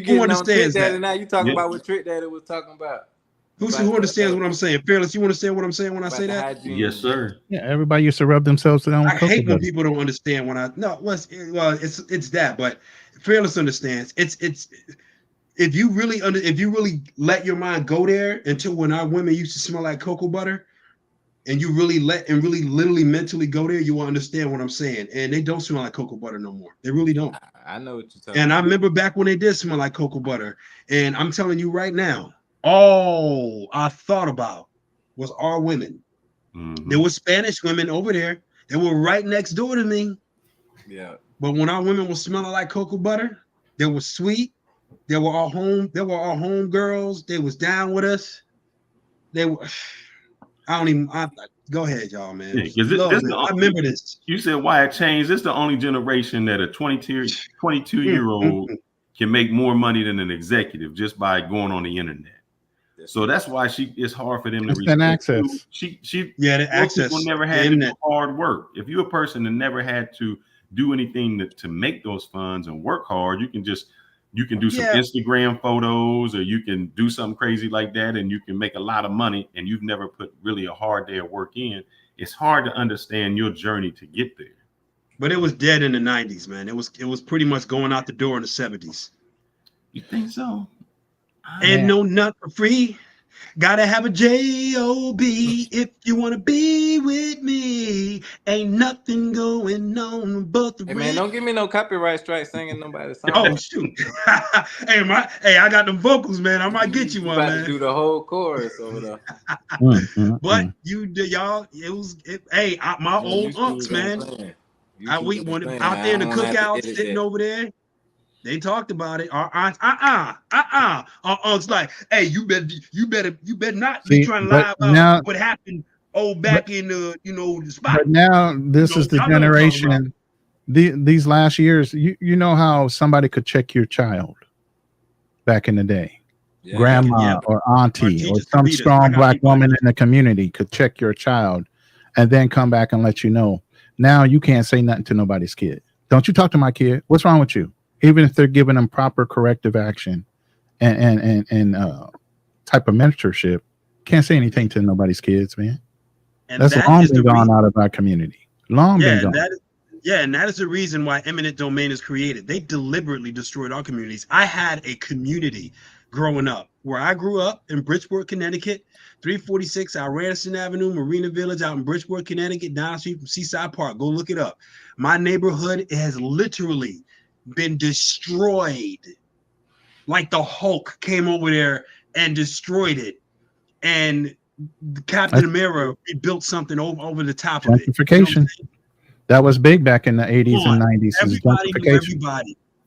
getting on Trick Daddy now? You talking about what Trick Daddy was talking about? Who understands what I'm saying? Fearless, you understand what I'm saying when I say that? Yes, sir. Yeah, everybody used to rub themselves down. I hate when people don't understand when it's that, but Fearless understands. It's if you really let your mind go there until when our women used to smell like cocoa butter, and you really literally mentally go there, you will understand what I'm saying. And they don't smell like cocoa butter no more. They really don't. I know what you're talking about. I remember back when they did smell like cocoa butter. And I'm telling you right now, all I thought about was our women. Mm-hmm. There were Spanish women over there. They were right next door to me. Yeah. But when our women were smelling like cocoa butter, they were sweet. They were our home girls. They was down with us. They were. Go ahead, y'all, man. Yeah, because I remember this. You said why it changed. This is the only generation that a 22-year-old can make more money than an executive just by going on the internet. So that's why it's hard for them to respect access. The access. People never had to do hard work. If you're a person that never had to do anything to make those funds and work hard, you can do some Instagram photos, or you can do something crazy like that, and you can make a lot of money, and you've never put really a hard day of work in. It's hard to understand your journey to get there. But it was dead in the 90s, man. It was pretty much going out the door in the 70s. You think so? Ain't no nut for free. Gotta have a J-O-B if you want to be with me. Ain't nothing going on but the man, don't give me no copyright strike singing nobody's song. Oh, shoot. Hey, I got the vocals, man. I might get you one, man. Do the whole chorus over there. But y'all, my old unks, man. We went out there in the cookout, sitting over there. They talked about it. Our aunts, Our aunts like, hey, you better not be trying to lie about what happened back in the the spot. But now this is the generation. These last years, you know how somebody could check your child back in the day. Grandma or auntie or some strong black woman in the community could check your child and then come back and let you know. Now you can't say nothing to nobody's kid. Don't you talk to my kid. What's wrong with you? Even if they're giving them proper corrective action and type of mentorship, can't say anything to nobody's kids, man. And that's long been gone out of our community. Long been gone. And that is the reason why eminent domain is created. They deliberately destroyed our communities. I had a community growing up where I grew up in Bridgeport, Connecticut, 346 out Randerson Avenue, Marina Village out in Bridgeport, Connecticut, down the street from Seaside Park. Go look it up. My neighborhood has literally been destroyed. Like the Hulk came over there and destroyed it, and Captain America built something over the top of it. Gentrification. That was big back in the 80s and 90s. Everybody.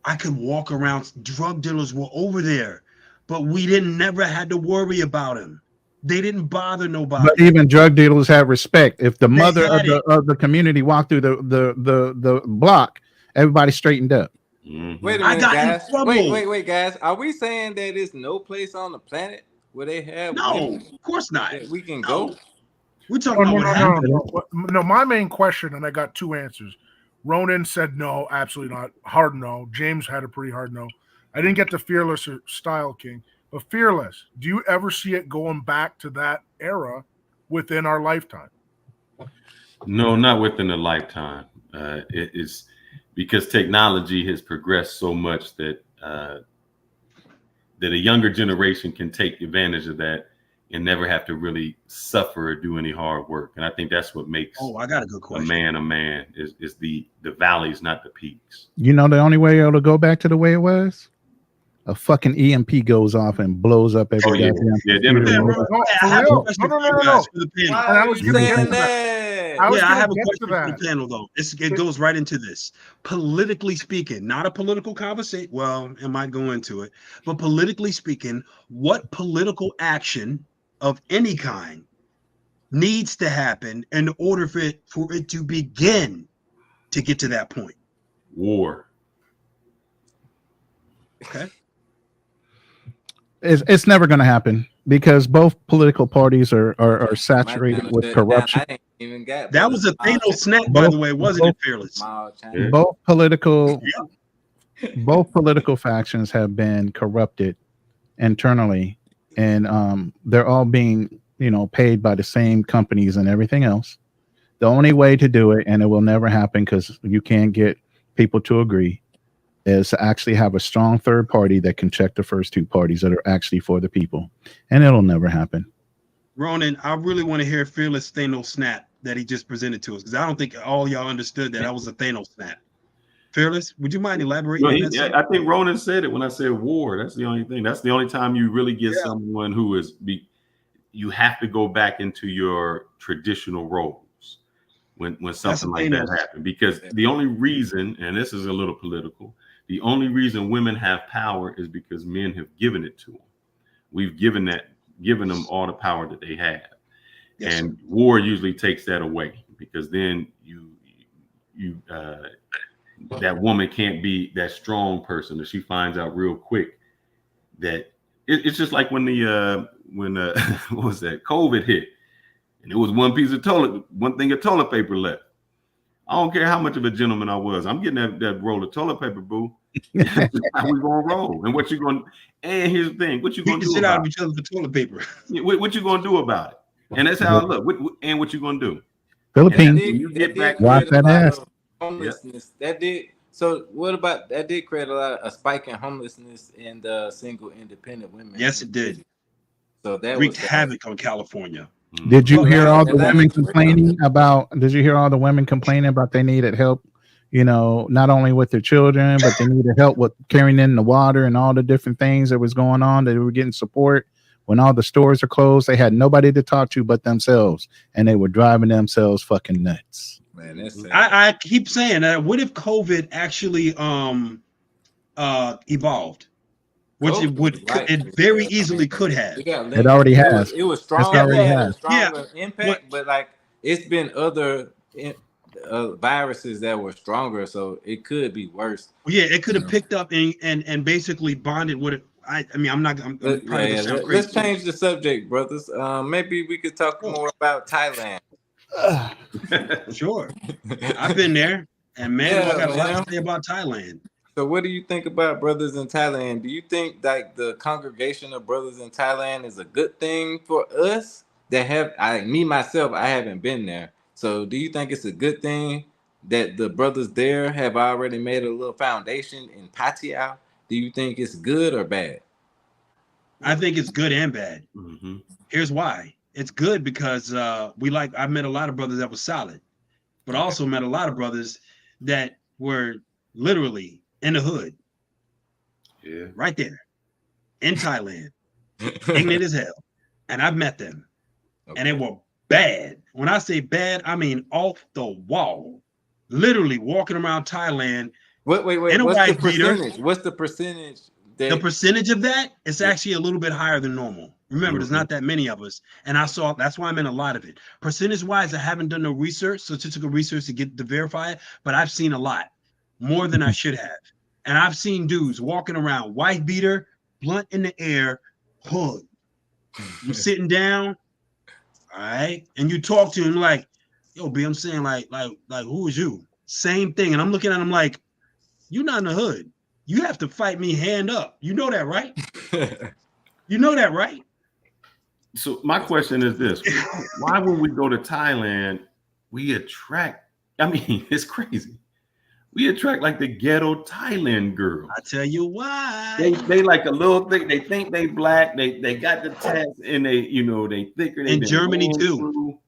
I could walk around. Drug dealers were over there, but we never had to worry about them. They didn't bother nobody. But even drug dealers had respect. If the mother of the community walked through the block, everybody straightened up. Mm-hmm. Wait a minute, guys. Wait, guys. Are we saying that there's no place on the planet where they have? No, of course not. We can go. We're talking about no. My main question, and I got two answers. Ronan said no, absolutely not. Hard no. James had a pretty hard no. I didn't get the Fearless or Style King, but Fearless. Do you ever see it going back to that era within our lifetime? No, not within a lifetime. It is. Because technology has progressed so much that a younger generation can take advantage of that and never have to really suffer or do any hard work. And I think that's what makes I got a good question. A man is the valleys, not the peaks. You know the only way it'll go back to the way it was? A fucking EMP goes off and blows up every No. I have a question for the panel, though. It goes right into this. Politically speaking, not a political conversation. Well, it might go into it, but politically speaking, what political action of any kind needs to happen in order for it to begin to get to that point? War. Okay. It's never going to happen because both political parties are saturated with corruption. That was a fatal snap, by the way, wasn't it, Fearless? Both political factions have been corrupted internally, and they're all being paid by the same companies and everything else. The only way to do it, and it will never happen because you can't get people to agree, is to actually have a strong third party that can check the first two parties that are actually for the people, and it'll never happen. Ronan, I really want to hear Fearless Thanos snap that he just presented to us, because I don't think all y'all understood that was a Thanos snap. Fearless, would you mind elaborating on that? I think Ronan said it when I said war. That's the only thing. That's the only time you really get someone who is you have to go back into your traditional roles when something like that happens, because the only reason, and this is a little political, the only reason women have power is because men have given it to them. We've given them all the power that they have. Yes, and war usually takes that away, because then you that woman can't be that strong person that she finds out real quick that it's just like when what was that, COVID hit, and it was one thing of toilet paper left. I don't care how much of a gentleman I was, I'm getting that roll of toilet paper, boo. How we gonna roll? And what you gonna? And here's the thing: what you gonna do out about of each other for toilet paper? What you gonna do about it? And that's how I look. What you gonna do? Philippines. You get back. Watch that ass. Homelessness. That did. So what about that? Did create a spike in homelessness and single independent women? Yes, it did. So that wreaked havoc on California. Did you hear all the women complaining about? Did you hear all the women complaining about they needed help? You know, not only with their children, but they needed help with carrying in the water and all the different things that was going on. They were getting support when all the stores are closed. They had nobody to talk to but themselves, and they were driving themselves fucking nuts. Man, that's sad. I keep saying that. What if COVID actually evolved? Which it very easily could have. It already has. It was strong. Stronger impact, but like it's been other viruses that were stronger, so it could be worse. Yeah, it could have picked up and basically bonded with it. I mean, I'm let's change the subject, brothers. Maybe we could talk more about Thailand. Sure, I've been there, and man, I got a lot to say about Thailand. So, what do you think about brothers in Thailand? Do you think like the congregation of brothers in Thailand is a good thing for us that have? I haven't been there. So, do you think it's a good thing that the brothers there have already made a little foundation in Pattaya? Do you think it's good or bad? I think it's good and bad. Mm-hmm. Here's why. It's good because I met a lot of brothers that were solid, but also met a lot of brothers that were literally in the hood. Yeah. Right there in Thailand. Ignorant as hell. And I've met them. Okay. And they were bad. When I say bad, I mean off the wall. Literally walking around Thailand. Wait. What's the percentage? What's the percentage? The percentage of that is actually a little bit higher than normal. Remember, there's not that many of us. And that's why I'm in a lot of it. Percentage-wise, I haven't done no research, statistical research to verify it, but I've seen a lot. More than I should have. And I've seen dudes walking around, white beater, blunt in the air, hood. You sitting down, all right, and you talk to him like, yo, B, I'm saying like who is you? Same thing. And I'm looking at him like, you're not in the hood. You have to fight me hand up. You know that, right? You know that, right? So my question is this: why when we go to Thailand, we attract? I mean, it's crazy. We attract like the ghetto Thailand girl. I tell you why. They like a little thing. They think they black. They got the tats and they thicker. In Germany too.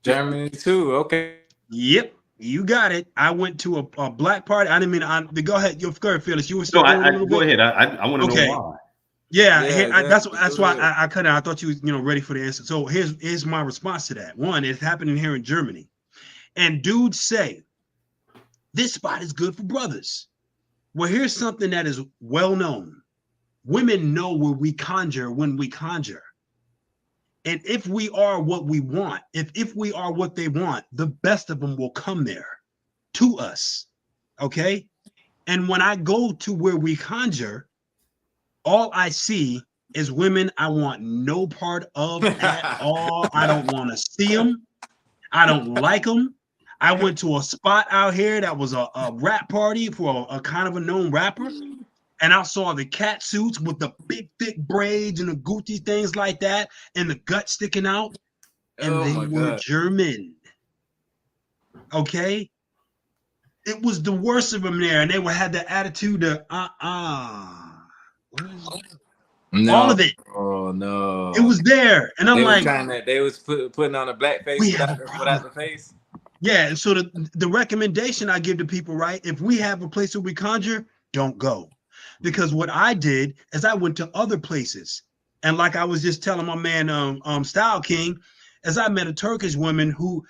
Germany too. Okay. Yep. You got it. I went to a black party. I didn't mean go ahead. You're Phyllis. You were still go ahead. I want to know why. Yeah, that's why I cut out. I thought you was ready for the answer. So here's my response to that. One, it's happening here in Germany, and dudes say this spot is good for brothers. Well, here's something that is well known. Women know where we conjure when we conjure. And if we are what we want, if we are what they want, the best of them will come there to us. Okay. And when I go to where we conjure, all I see is women I want no part of at all. I don't want to see them. I don't like them. I went to a spot out here that was a rap party for a kind of a known rapper. And I saw the cat suits with the big, thick braids and the Gucci things like that, and the gut sticking out. And they were German. Okay? It was the worst of them there. And they had the attitude of, No. All of it. Oh, no. It was there. And I'm like. They was putting on a black face without the face. Yeah. And so the recommendation I give to people, right? If we have a place where we conjure, don't go. Because what I did is I went to other places. And like I was just telling my man, Style King, as I met a Turkish woman who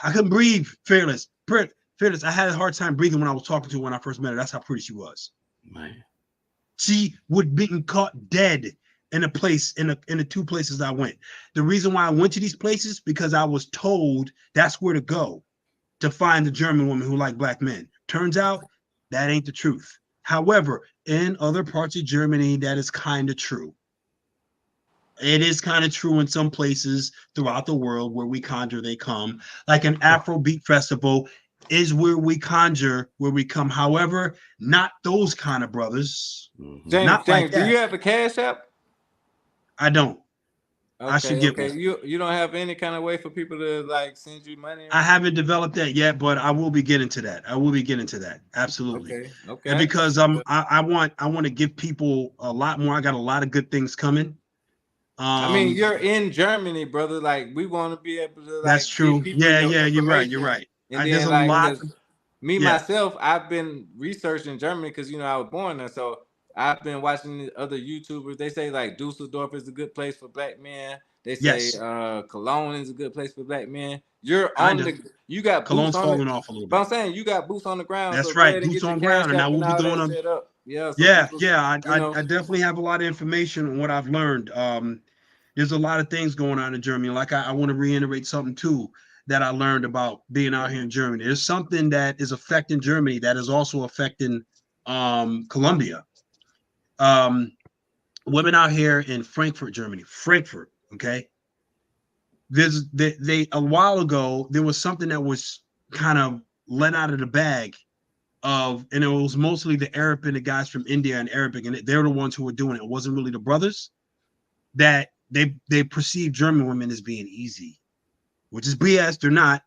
I couldn't breathe, Fearless. I had a hard time breathing when I was talking to her when I first met her. That's how pretty she was. Man. She would be caught dead in the two places I went. The reason why I went to these places because I was told that's where to go to find the German woman who like black men. Turns out that ain't the truth. However, in other parts of Germany, that is kind of true. It is kind of true in some places throughout the world where we conjure, they come. Like an Afrobeat festival is where we conjure, where we come. However, not those kind of brothers. James, not like do that. you have a Cash App? I don't. Okay, I should get one. You don't have any kind of way for people to like send you money? I haven't developed that yet, but I will be getting to that. Absolutely. Okay. And because I want to give people a lot more. I got a lot of good things coming. I mean, you're in Germany, brother. Like, we want to be able to. Like, that's true. Yeah, you're right. And there's then, a lot. Myself, I've been researching Germany because I was born there, so I've been watching other YouTubers. They say like Dusseldorf is a good place for black men. They say Cologne is a good place for black men. You got Cologne's boots falling off a little bit. But I'm saying you got boots on the ground. That's so right, boots on ground, and I will be going on. I definitely have a lot of information on what I've learned. There's a lot of things going on in Germany. Like I want to reiterate something too that I learned about being out here in Germany. There's something that is affecting Germany that is also affecting Colombia. Women out here in Frankfurt, Germany. Okay. A while ago there was something that was kind of let out of the bag and it was mostly the Arab and the guys from India and Arabic, and they're the ones who were doing it. It wasn't really the brothers. That they perceive German women as being easy, which is BS. They're not.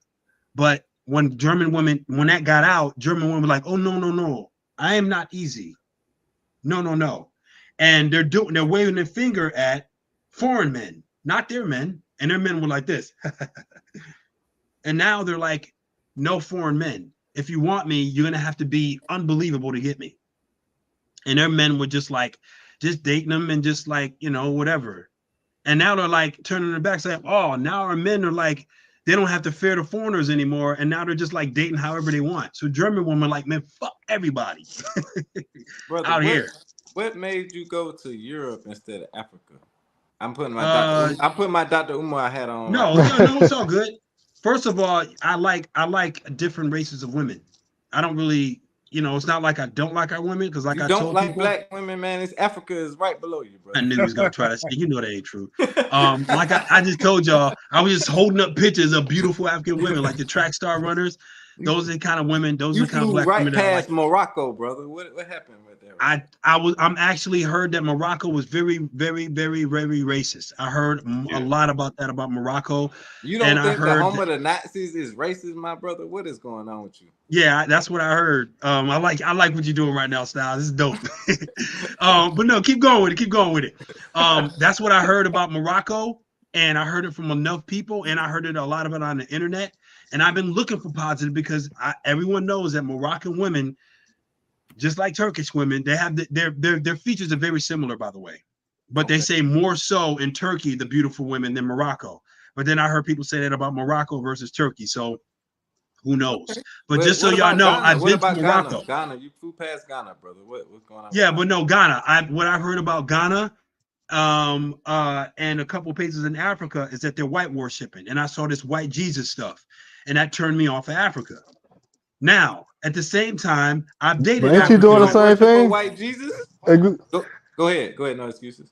But when that got out, German women were like, oh no, I am not easy. No. And they're waving their finger at foreign men, not their men. And their men were like this. And now they're like, no foreign men. If you want me, you're gonna have to be unbelievable to get me. And their men were just dating them and just like, whatever. And now they're like turning their backs like, oh, now our men are like, they don't have to fear the foreigners anymore. And now they're just like dating however they want. So German women like, man, fuck everybody. Brother, out here. What made you go to Europe instead of Africa? I'm putting my Dr. Umar hat on. No, it's all good. First of all, I like different races of women. I don't really, it's not like I don't like our women because like I told don't like people, black women, man. It's Africa is right below you, bro. I knew he was gonna try to say, that ain't true. Like I just told y'all, I was just holding up pictures of beautiful African women, like the track star runners. Those are the kind of women. Those are the kind of black women that I like. Past Morocco, brother. What happened with that? I'm actually heard that Morocco was very, very, very, very racist. I heard a lot about that about Morocco. You don't think the home of the Nazis is racist, my brother? What is going on with you? Yeah, that's what I heard. I like what you're doing right now, Styles. This is dope. But no, keep going with it. That's what I heard about Morocco, and I heard it from enough people, and I heard a lot of it on the internet. And I've been looking for positive because everyone knows that Moroccan women, just like Turkish women, they have their features are very similar, by the way. But they say more so in Turkey, the beautiful women, than Morocco. But then I heard people say that about Morocco versus Turkey. So who knows? Okay. But just so y'all know, I've been to Morocco. Ghana, you flew past Ghana, brother. What's going on? Yeah, but no, Ghana. What I heard about Ghana, and a couple of places in Africa is that they're white worshiping, and I saw this white Jesus stuff, and that turned me off of Africa. Now, at the same time, I've dated. But ain't you doing the same thing? White Jesus. Go ahead. No excuses.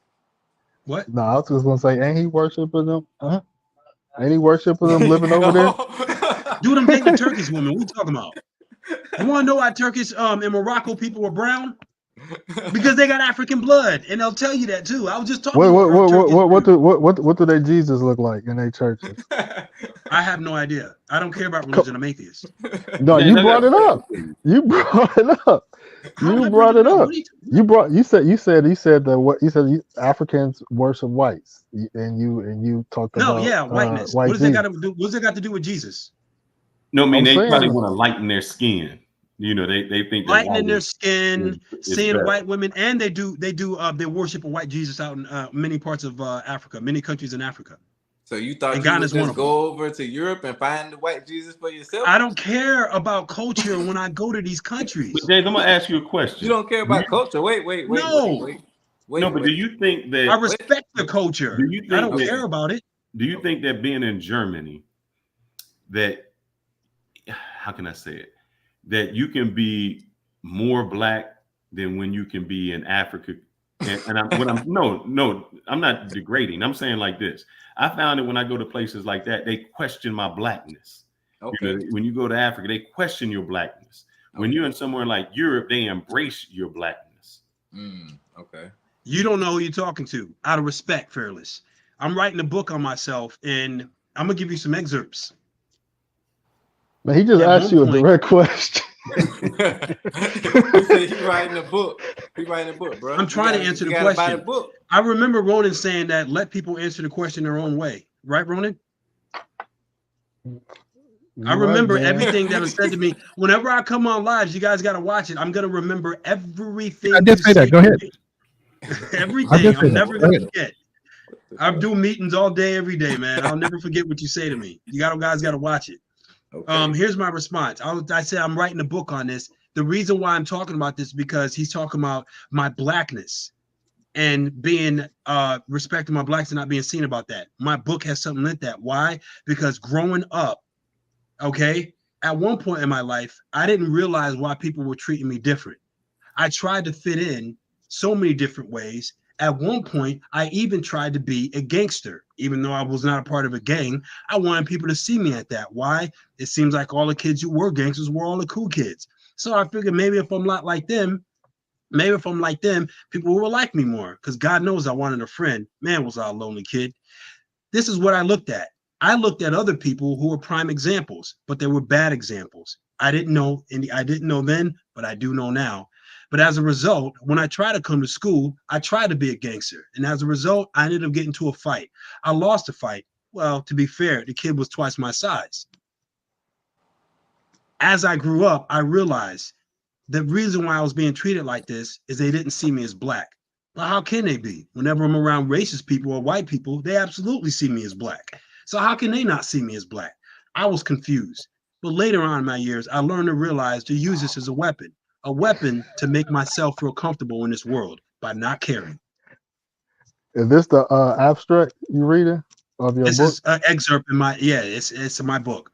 What? No, I was just gonna say, ain't he worshiping them? Ain't he worshiping them living over there? Dude, I'm dating a Turkish woman. What are you talking about? You want to know why Turkish and Morocco people were brown? Because they got African blood, and they'll tell you that too. I was just talking. What do their Jesus look like in their churches? I have no idea. I don't care about religion. I'm atheist. No, you brought it up. You said Africans worship whites, and you talked about whiteness. White what does that got to do? What's that got to do with Jesus? No, I mean they probably want to lighten their skin. They think lightening their skin, seeing white women, and they worship a white Jesus out in many parts of Africa, many countries in Africa. So you thought you would just go over to Europe and find the white Jesus for yourself? I don't care about culture when I go to these countries. But James, I'm gonna ask you a question. You don't care about culture? Wait. No. No, but do you think that I respect the culture? Do you think I don't that- care about it. Do you think that being in Germany, that how can I say it, that you can be more black than when you can be in Africa? And I'm not degrading. I'm saying like this. I found that when I go to places like that, they question my blackness. Okay. You know, when you go to Africa, they question your blackness. When you're in somewhere like Europe, they embrace your blackness. Okay. You don't know who you're talking to. Out of respect, Fearless. I'm writing a book on myself, and I'm gonna give you some excerpts. Man, he just asked you a direct question. He said he writing a book. He writing a book, bro. I'm trying to answer the question. Book. I remember Ronan saying that let people answer the question their own way. Right, Ronan? I remember everything that was said to me. Whenever I come on live, you guys got to watch it. I'm going to remember everything. I did say that. Go ahead. Everything. I'm never going to forget. I do meetings all day, every day, man. I'll never forget what you say to me. You guys got to watch it. Okay. Here's my response. I said I'm writing a book on this. The reason why I'm talking about this is because he's talking about my blackness and being respecting my blacks and not being seen about that. My book has something like that. Why? Because growing up, okay, at one point in my life, I didn't realize why people were treating me different. I tried to fit in so many different ways. At one point, I even tried to be a gangster, even though I was not a part of a gang. I wanted people to see me at that. Why? It seems like all the kids who were gangsters were all the cool kids. So I figured maybe if I'm not like them, people will like me more. Because God knows I wanted a friend. Man, was I a lonely kid. This is what I looked at. I looked at other people who were prime examples, but they were bad examples. I didn't know then, but I do know now. But as a result, when I tried to come to school, I tried to be a gangster. And as a result, I ended up getting into a fight. I lost a fight. Well, to be fair, the kid was twice my size. As I grew up, I realized the reason why I was being treated like this is they didn't see me as black. Well, how can they be? Whenever I'm around racist people or white people, they absolutely see me as black. So how can they not see me as black? I was confused. But later on in my years, I learned to realize to use this as a weapon to make myself feel comfortable in this world by not caring. Is this the abstract you reading of your book? This is an excerpt in my, it's in my book.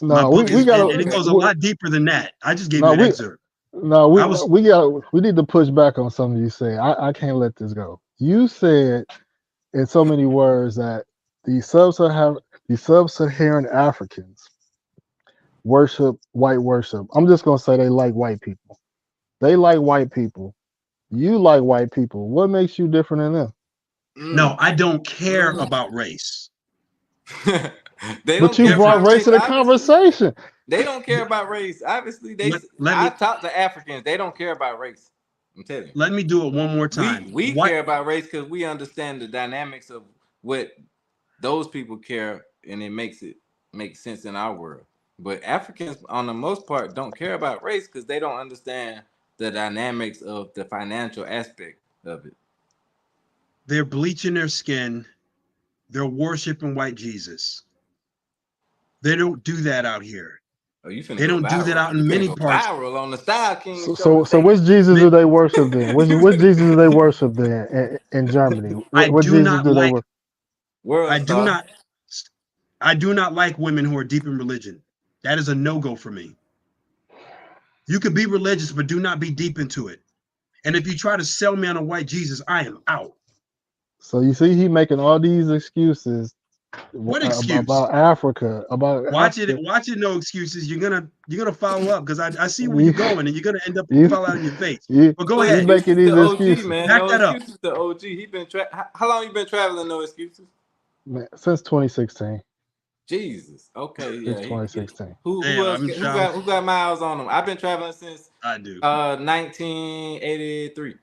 No, we got and it goes a lot deeper than that. I just gave you an excerpt. No, we need to push back on something you say. I can't let this go. You said in so many words that the sub-Saharan Africans worship white worship. I'm just gonna say they like white people. They like white people. You like white people. What makes you different than them? No, I don't care about race. But you brought race to the conversation. They don't care about race. Obviously, I talk to Africans. They don't care about race. I'm telling you. Let me do it one more time. We care about race because we understand the dynamics of what those people care, and it makes sense in our world. But Africans, on the most part, don't care about race because they don't understand the dynamics of the financial aspect of it. They're bleaching their skin. They're worshiping white Jesus. They don't do that out here. Oh, they don't do that out in many parts. Viral on the Style King. So which Jesus do they worship then? Which Jesus do they worship then in Germany? I do not like women who are deep in religion. That is a no-go for me. You could be religious, but do not be deep into it. And if you try to sell me on a white Jesus, I am out. So you see, he making all these excuses. What excuse about Africa? Watch it. No excuses. You're gonna follow up because I see where you're going, and you're gonna end up fall out of your face. But go ahead. He's making these excuses. Man. Back that up. The OG. He been how long you been traveling? No excuses. Man, since 2016. Jesus. Okay. Yeah. Since 2016. Who got miles on him? I've been traveling since 1983.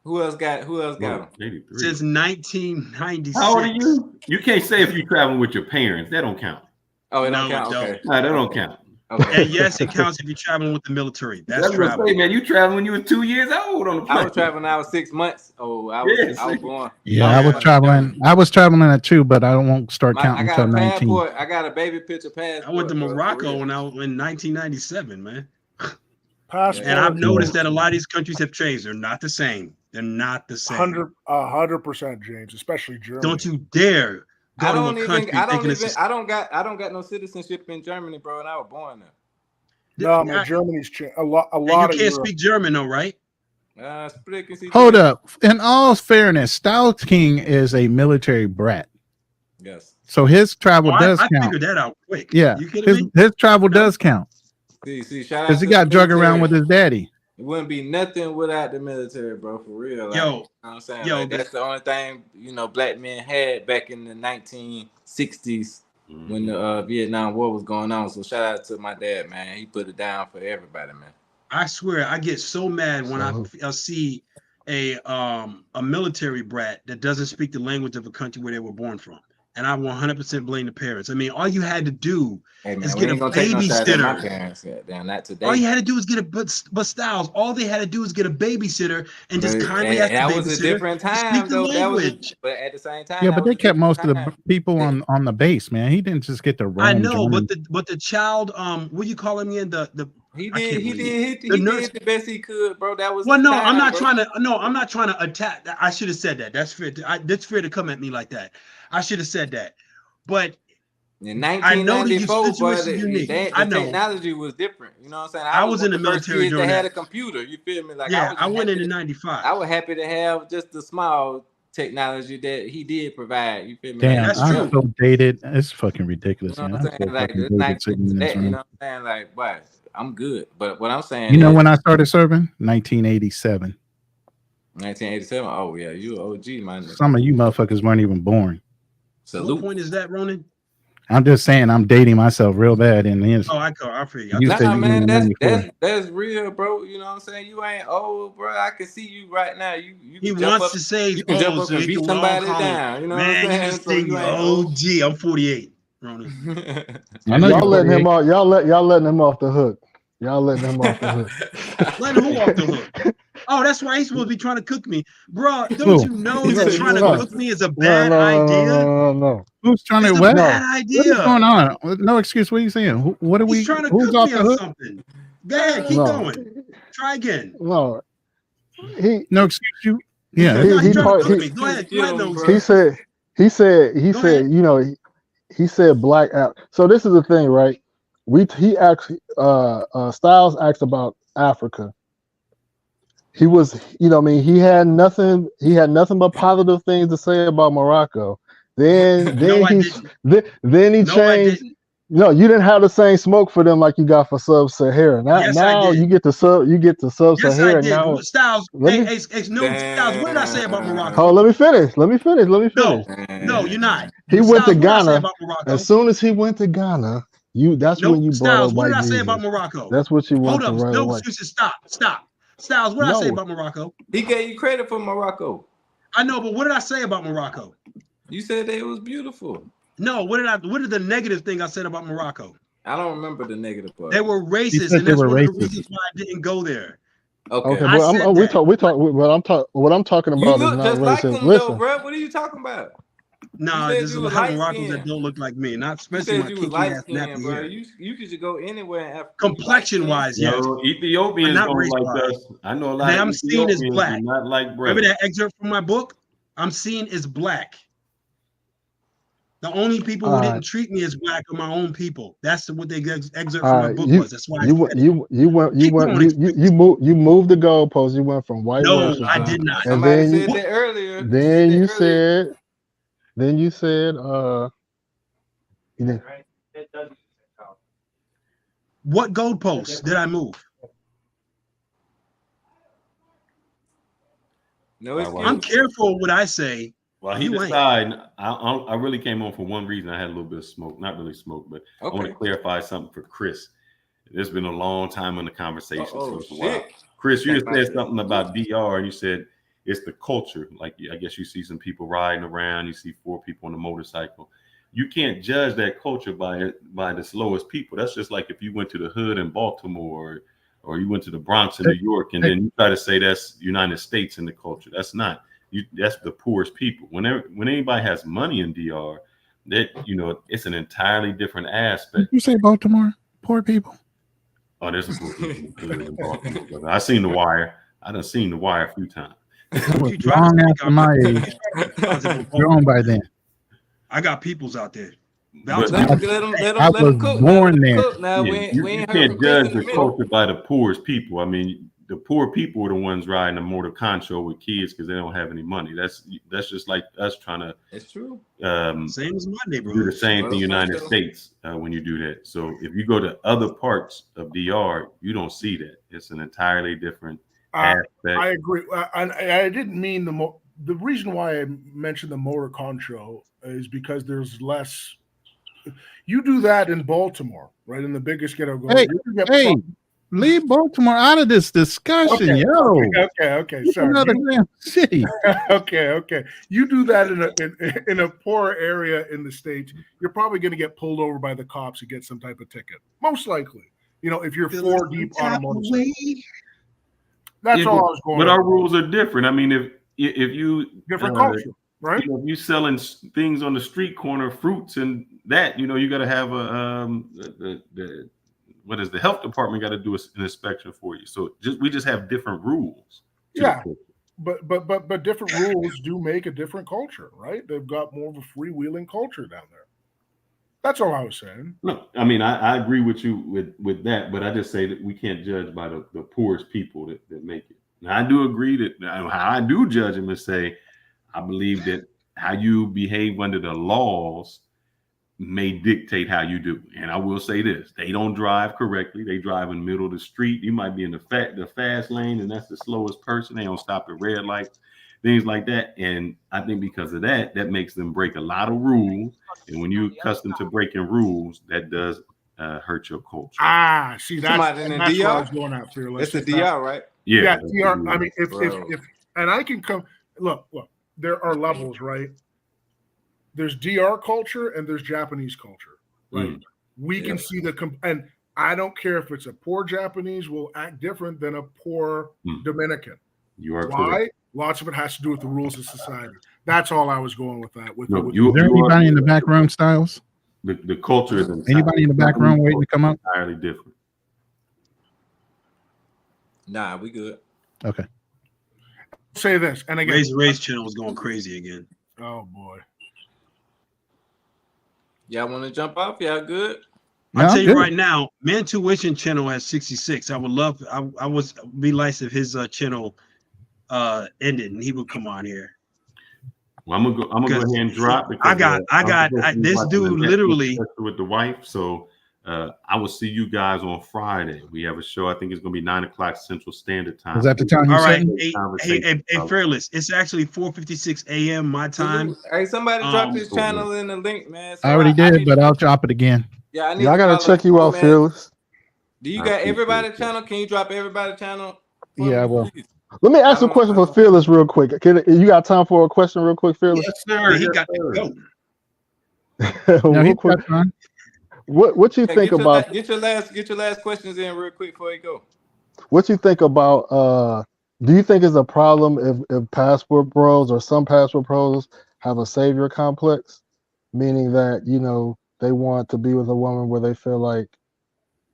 Who else got them? Since 1996. How old are you? You can't say if you're traveling with your parents. That don't count. Oh, it don't count. Okay. No, that don't count. Okay. And yes, it counts if you're traveling with the military. That's traveling. Say, man, you traveling when you were 2 years old on the plane. I was traveling. I was 6 months. Oh, I was going. Yeah, I was traveling. I was traveling at 2, but I won't start counting until 19. I got a baby picture passport. I went to Morocco when I was in 1997, man. Passport. And I've noticed that a lot of these countries have changed. They're not the same. They're not the same. 100%, James, especially Germany. Don't you dare go I to don't a even. country I don't thinking even. it's I don't got no citizenship in Germany, bro, and I was born there. No, man, Germany's changed a lot. A and lot you of can't Europe. speak German, though, right? Hold up. In all fairness, Styles King is a military brat. Yes. So his travel does I count. figured that out quick. Yeah, You kidding me? his travel does count See, shout out because he to got the drug around military. with his daddy. It wouldn't be nothing without the military, bro. For real. Like, Yo, you know what I'm saying? Like, that's the only thing, black men had back in the 1960s when the Vietnam War was going on. So shout out to my dad, man. He put it down for everybody, man. I swear, I get so mad when I see a military brat that doesn't speak the language of a country where they were born from, and I 100% blame the parents. I mean, all you had to do is get a babysitter. My parents, damn, not today. All you had to do is get but Styles. All they had to do is get a babysitter and just kindly ask the babysitter. That was a different time, speak the though. language. But at the same time, Yeah, but they kept most of the people on the base, man. He didn't just get to roam. I know, Germany. but the child, what you call him again? He did the best he could, bro. That was well. No, time, I'm not bro. trying to. No, I'm not trying to attack. I should have said that. That's fair. That's fair to come at me like that. I should have said that. But in 1994, the I know technology was different. You know what I'm saying? I was in the military during that. Had that. a computer. You feel me? Like yeah, I went into '95. I was happy to have just the small technology that he did provide. You feel me? Damn, That's I'm so dated. It's fucking ridiculous. You know Man. what I'm saying? Like, you know what I'm saying? Like, what? I'm good. But what I'm saying, you know, when I started serving, 1987. 1987. Oh yeah, you OG, man. Some of you motherfuckers weren't even born. Salute. What point is that, Ronan? I'm just saying, I'm dating myself real bad in the Oh, I figure. Nah, man, that's real, bro. You know what I'm saying? You ain't old, bro. I can see you right now. You he wants to say you can jump up and beat somebody down. You know what I'm saying? OG. I'm 48. Ronan. Y'all letting him off. Y'all letting him off the hook. Y'all letting him off the hook. Letting who off the hook? Oh, that's why he's supposed to be trying to cook me, bro. Don't you know that trying to cook me is a bad idea? No. Who's trying to what? Bad idea. What is going on? No excuse. What are you saying? What are we? Trying to who's cook off me the or hook? something? Go ahead, keep going. Try again. No. No excuse you. Yeah. He said, you know, he said black out. So this is the thing, right? He asked Styles asked about Africa. He was, you know, I mean, he had nothing but positive things to say about Morocco. Then he changed. No, you didn't have the same smoke for them like you got for Sub-Saharan. Now you get to Sub-Saharan. Now, Styles, Styles, what did I say about Morocco? Oh, let me finish. No, you're not. He went to Ghana. As soon as he went to Ghana, that's when you brought Styles, up what did I Jesus. say about Morocco? That's what you want. Hold to up, no away. excuses. Stop. Styles, what did I say about Morocco? He gave you credit for Morocco. I know, but what did I say about Morocco? You said that it was beautiful. No, what did the negative thing I said about Morocco? I don't remember the negative part. They were racist, and that's one of the reasons why I didn't go there. Okay, what I'm talking about is not racist. Listen, bro. What are you talking about? Nah, there's a lot of Moroccans that don't look like me, not especially my kinky ass nappy hair. You could just go anywhere in Africa. Complexion-wise, yes. Ethiopians don't like us. I know a lot. I'm seen as black. Not like remember that excerpt from my book? I'm seen as black. The only people who didn't treat me as black are my own people. That's what the excerpt from my book was. That's why you moved the goalpost. You went from white. No, I did not. And Somebody said that earlier. Then you said, what goalpost did I move? No, I'm careful what I say. Well, he decided. I really came on for one reason. I had a little bit of smoke, not really smoke, but I want to clarify something for Chris. There's been a long time in the conversation. Chris, you just said something about DR, and you said it's the culture. Like, I guess you see some people riding around, you see 4 people on a motorcycle. You can't judge that culture by the slowest people. That's just like if you went to the hood in Baltimore or you went to the Bronx in New York, and then you try to say that's United States in the culture. That's not. That's the poorest people. When anybody has money in DR, that it's an entirely different aspect. Did you say Baltimore? Poor people. Oh, there's a pool in Baltimore, brother. I seen The Wire. I done seen The Wire a few times. Long after my age. Grown by then. I got peoples out there. But let them I was cook. born there. Now yeah, we you ain't heard can't from Chris judge in a the minute. culture by the poorest people. I mean, the poor people are the ones riding the motor concho with kids because they don't have any money. That's just like us trying to. It's true. Same as my neighborhood. Do the same in the United States when you do that. So if you go to other parts of DR, you don't see that. It's an entirely different aspect. I agree. I didn't mean the reason why I mentioned the motor concho is because there's less. You do that in Baltimore, right? In the biggest ghetto. Hey, leave Baltimore out of this discussion, okay, yo. Okay. Sorry. Another damn city. Okay. You do that in a poor area in the States, you're probably going to get pulled over by the cops and get some type of ticket. Most likely, if you're 4 deep on a motorcycle. That's all I was going. But our rules are different. I mean, if you different culture. Right. If you're selling things on the street corner, fruits and that, you got to have the health department got to do an inspection for you. So we just have different rules. Yeah, but different rules do make a different culture, right? They've got more of a freewheeling culture down there. That's all I was saying. No, I mean I agree with you with that, but I just say that we can't judge by the poorest people that make it. Now, I do agree that how I do judge them is say, I believe that how you behave under the laws may dictate how you do. And I will say this, they don't drive correctly. They drive in the middle of the street. You might be in the fast lane, and that's the slowest person. They don't stop at red lights, things like that. And I think because of that makes them break a lot of rules. And when you're accustomed to breaking rules, that does hurt your culture. See, that's in the what DR? I was going at, Fearless. It's the DR, right? Yeah, DR. I mean, if and I can come look, there are levels, right? There's DR culture and there's Japanese culture, right? We can see and I don't care if it's a poor Japanese will act different than a poor Dominican. You are why? correct. Lots of it has to do with the rules of society. That's all I was going with that. Is there anybody in the back room, Styles? The culture is anybody in the back room waiting to come up? Entirely different. Nah, we good. Okay. Say this, and again, Race channel was going crazy again. Oh boy. Y'all want to jump off? Y'all good? I'll tell you right now, Man Tuition channel at 66. I would love. I would be nice if his channel ended and he would come on here. Well, I'm gonna go ahead and drop. I got this dude literally with the wife. So I will see you guys on Friday. We have a show. I think it's gonna be 9:00 Central Standard Time. Is that the time? All right. Hey, Fearless. It's actually 4:56 a.m. my time. Hey, somebody drop this channel in the link, man. So I already did, but I'll drop it again. Yeah, I gotta check you out, Fearless. Do you got everybody's channel? Can you drop everybody's channel? Yeah, well. Let me ask a question for Fearless real quick. You got time for a question real quick, Fearless? Yes, sir. Yeah, he got to go. Real quick. What you think about? Get your last questions in real quick before you go. What you think about? Do you think it's a problem if passport bros or some passport pros have a savior complex, meaning that they want to be with a woman where they feel like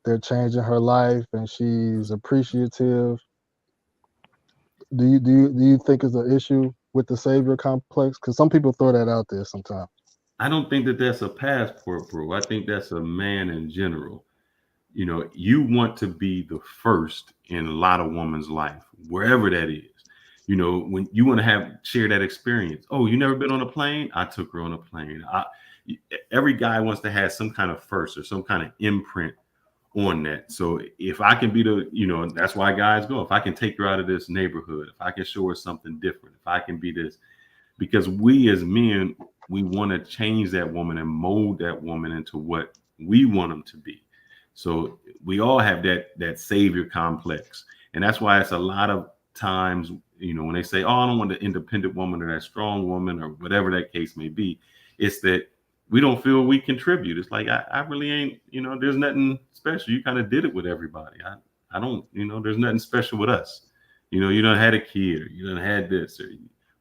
they're changing her life and she's appreciative? Do you think it's an issue with the savior complex? Because some people throw that out there sometimes. I don't think that that's a passport, bro. I think that's a man in general. You want to be the first in a lot of women's life, wherever that is. When you want to share that experience. Oh, you never been on a plane? I took her on a plane. Every guy wants to have some kind of first or some kind of imprint on that. So if I can be that's why guys go. If I can take her out of this neighborhood, if I can show her something different, if I can be this, because we as men, we want to change that woman and mold that woman into what we want them to be. So we all have that savior complex. And that's why it's a lot of times, when they say, oh, I don't want the independent woman or that strong woman or whatever that case may be, it's that we don't feel we contribute. It's like, I really ain't, there's nothing special. You kind of did it with everybody. I don't, there's nothing special with us. You done had a kid or you done had this or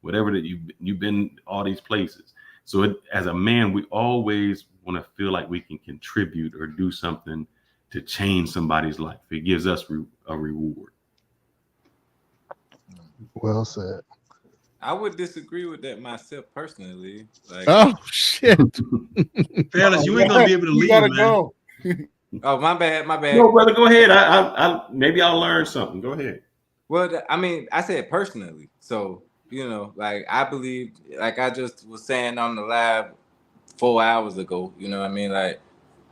whatever that you've been all these places. So as a man, we always want to feel like we can contribute or do something, to change somebody's life. It gives us a reward. Well said. I would disagree with that myself personally. Like, Oh shit! Fellas, you ain't gonna be able to leave, man. Go. oh, my bad. No, brother, go ahead. I maybe I'll learn something. Go ahead. Well, I mean, I said personally. So, like I believe, like I just was saying on the live 4 hours ago, you know what I mean? Like,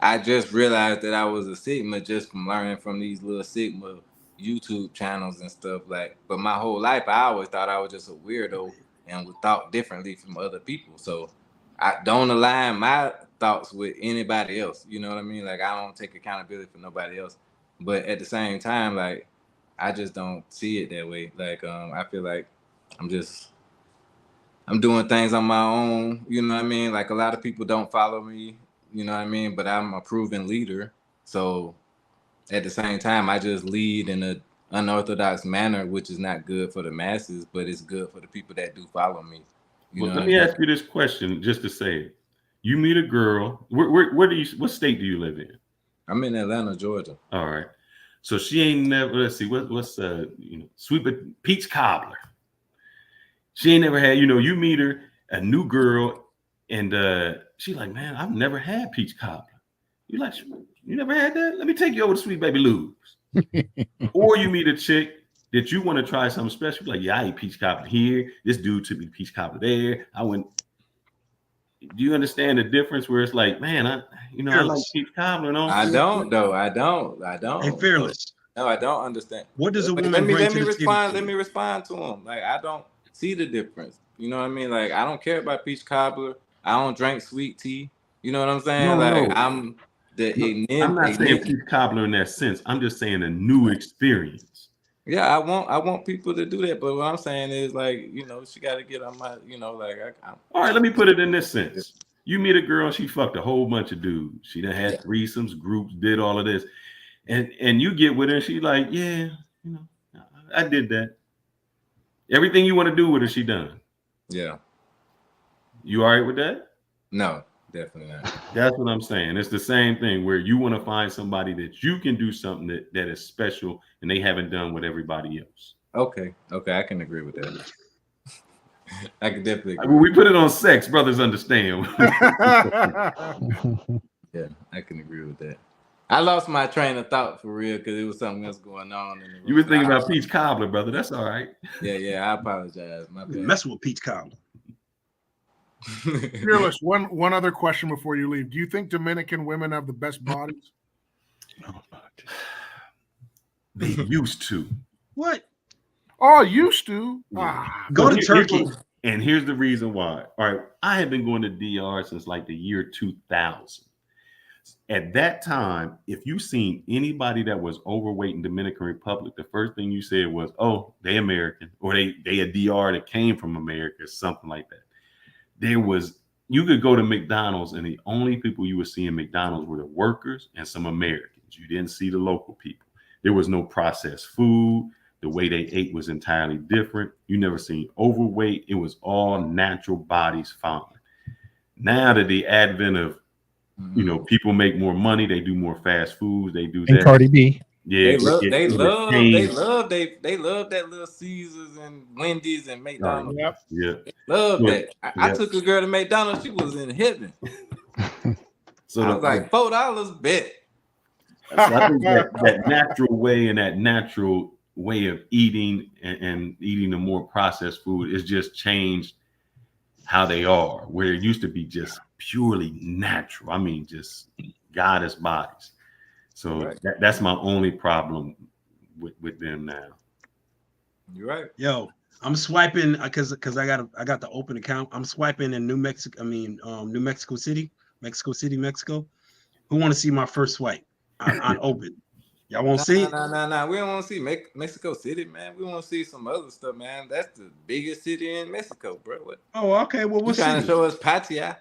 I just realized that I was a Sigma just from learning from these little Sigma YouTube channels and stuff. Like, but my whole life, I always thought I was just a weirdo and was thought differently from other people. So I don't align my thoughts with anybody else. You know what I mean? Like, I don't take accountability for nobody else. But at the same time, like, I just don't see it that way. Like, I feel like I'm doing things on my own. You know what I mean? Like, a lot of people don't follow me. You know what I mean? But I'm a proven leader. So at the same time, I just lead in an unorthodox manner, which is not good for the masses, but it's good for the people that do follow me. Well, let me ask you this question just to say it. You meet a girl. What state do you live in? I'm in Atlanta, Georgia. All right. So she ain't never, let's see, what's sweet peach cobbler. She ain't never had, you meet her, a new girl, and she like, man, I've never had peach cobbler. You like, you never had that? Let me take you over to Sweet Baby Lou's. Or you meet a chick that you want to try something special. Like, yeah, I eat peach cobbler here. This dude took me to peach cobbler there. I went. Do you understand the difference where it's like, man, I like peach cobbler. No, I don't, though. I don't. Hey, Fearless. No, I don't understand. What does a woman let me respond? Let me respond to him. Like, I don't see the difference. You know what I mean? Like, I don't care about peach cobbler. I don't drink sweet tea. You know what I'm saying? No. I'm not saying peach cobbler in that sense. I'm just saying a new experience. Yeah, I want people to do that, but what I'm saying is, like, she got to get on my, All right, let me put it in this sense. You meet a girl, she fucked a whole bunch of dudes. She done had threesomes, groups, did all of this, and you get with her, and she like, yeah, I did that. Everything you want to do with her, she done. Yeah. You all right with that? No, definitely not. That's what I'm saying. It's the same thing where you want to find somebody that you can do something that is special and they haven't done with everybody else. Okay, I can agree with that. I can definitely agree. We put it on sex, brothers understand. Yeah, I can agree with that. I lost my train of thought for real because it was something else going on. You were thinking about peach cobbler, brother. That's all right. Yeah, I apologize. My bad. Mess with peach cobbler. Fearless, one other question before you leave. Do you think Dominican women have the best bodies? They used to. What? Oh, used to. Go to Turkey. And here's the reason why. All right, I have been going to DR since like the year 2000. At that time, if you seen anybody that was overweight in Dominican Republic, the first thing you said was, "Oh, they American," or they a DR that came from America, something like that. You could go to McDonald's and the only people you would see in McDonald's were the workers and some Americans. You didn't see the local people. There was no processed food. The way they ate was entirely different. You never seen overweight. It was all natural bodies found. Now that the advent of, people make more money, they do more fast foods, they do and that. Cardi B. Yeah, they love that Little Caesars and Wendy's and McDonald's. Yeah. Love that. I took a girl to McDonald's. She was in heaven. So I was like, $4 bet. So I think that natural way and that natural way of eating and eating the more processed food is just changed how they are, where it used to be just purely natural. I mean, just goddess bodies. So that's my only problem with them now. You're right. Yo, I'm swiping because I got the open account. I'm swiping in New Mexico City, Mexico. Who want to see my first swipe on open? Y'all want to see it? Nah. We don't want to see Mexico City, man. We want to see some other stuff, man. That's the biggest city in Mexico, bro. What? Oh, okay. Well, what's trying to show us Patia?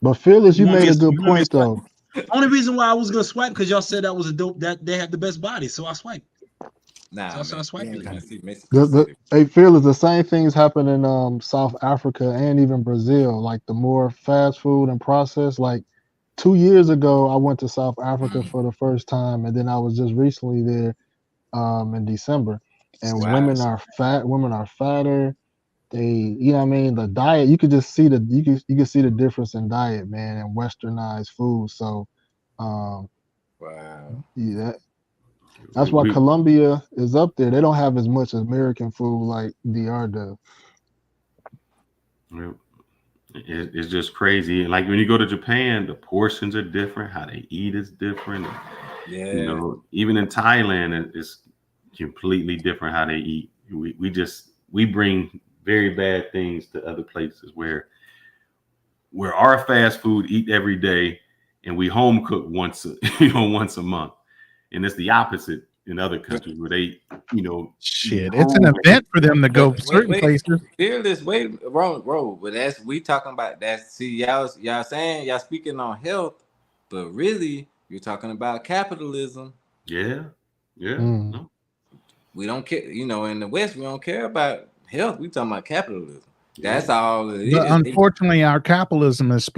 But Fearless, you made a good point though. Only reason why I was gonna swipe because y'all said that was a dope that they had the best body, so I swiped. Nah, so I swiped. Hey, Fearless, the same things happen in South Africa and even Brazil. Like the more fast food and processed, like 2 years ago, I went to South Africa for the first time, and then I was just recently there in December. And Wow. women are fat. Women are fatter. They, you know what I mean? The diet, you could just see you can see the difference in diet, man, and westernized food. So, Wow. yeah, that's why Colombia is up there. They don't have as much American food like DR does. It's just crazy. Like when you go to Japan, the portions are different. How they eat is different. Yeah. You know, even in Thailand, it's completely different how they eat. We bring very bad things to other places where our fast food eat every day, and we home cook once a month, and it's the opposite in other countries where they, shit, it's an event for them to go certain places. Fearless, wrong, but we talking about that. See, y'all saying y'all speaking on health, but really you're talking about capitalism. Yeah. Mm. We don't care, in the West we don't care about health. We talking about capitalism. That's all it is. But unfortunately, our capitalism is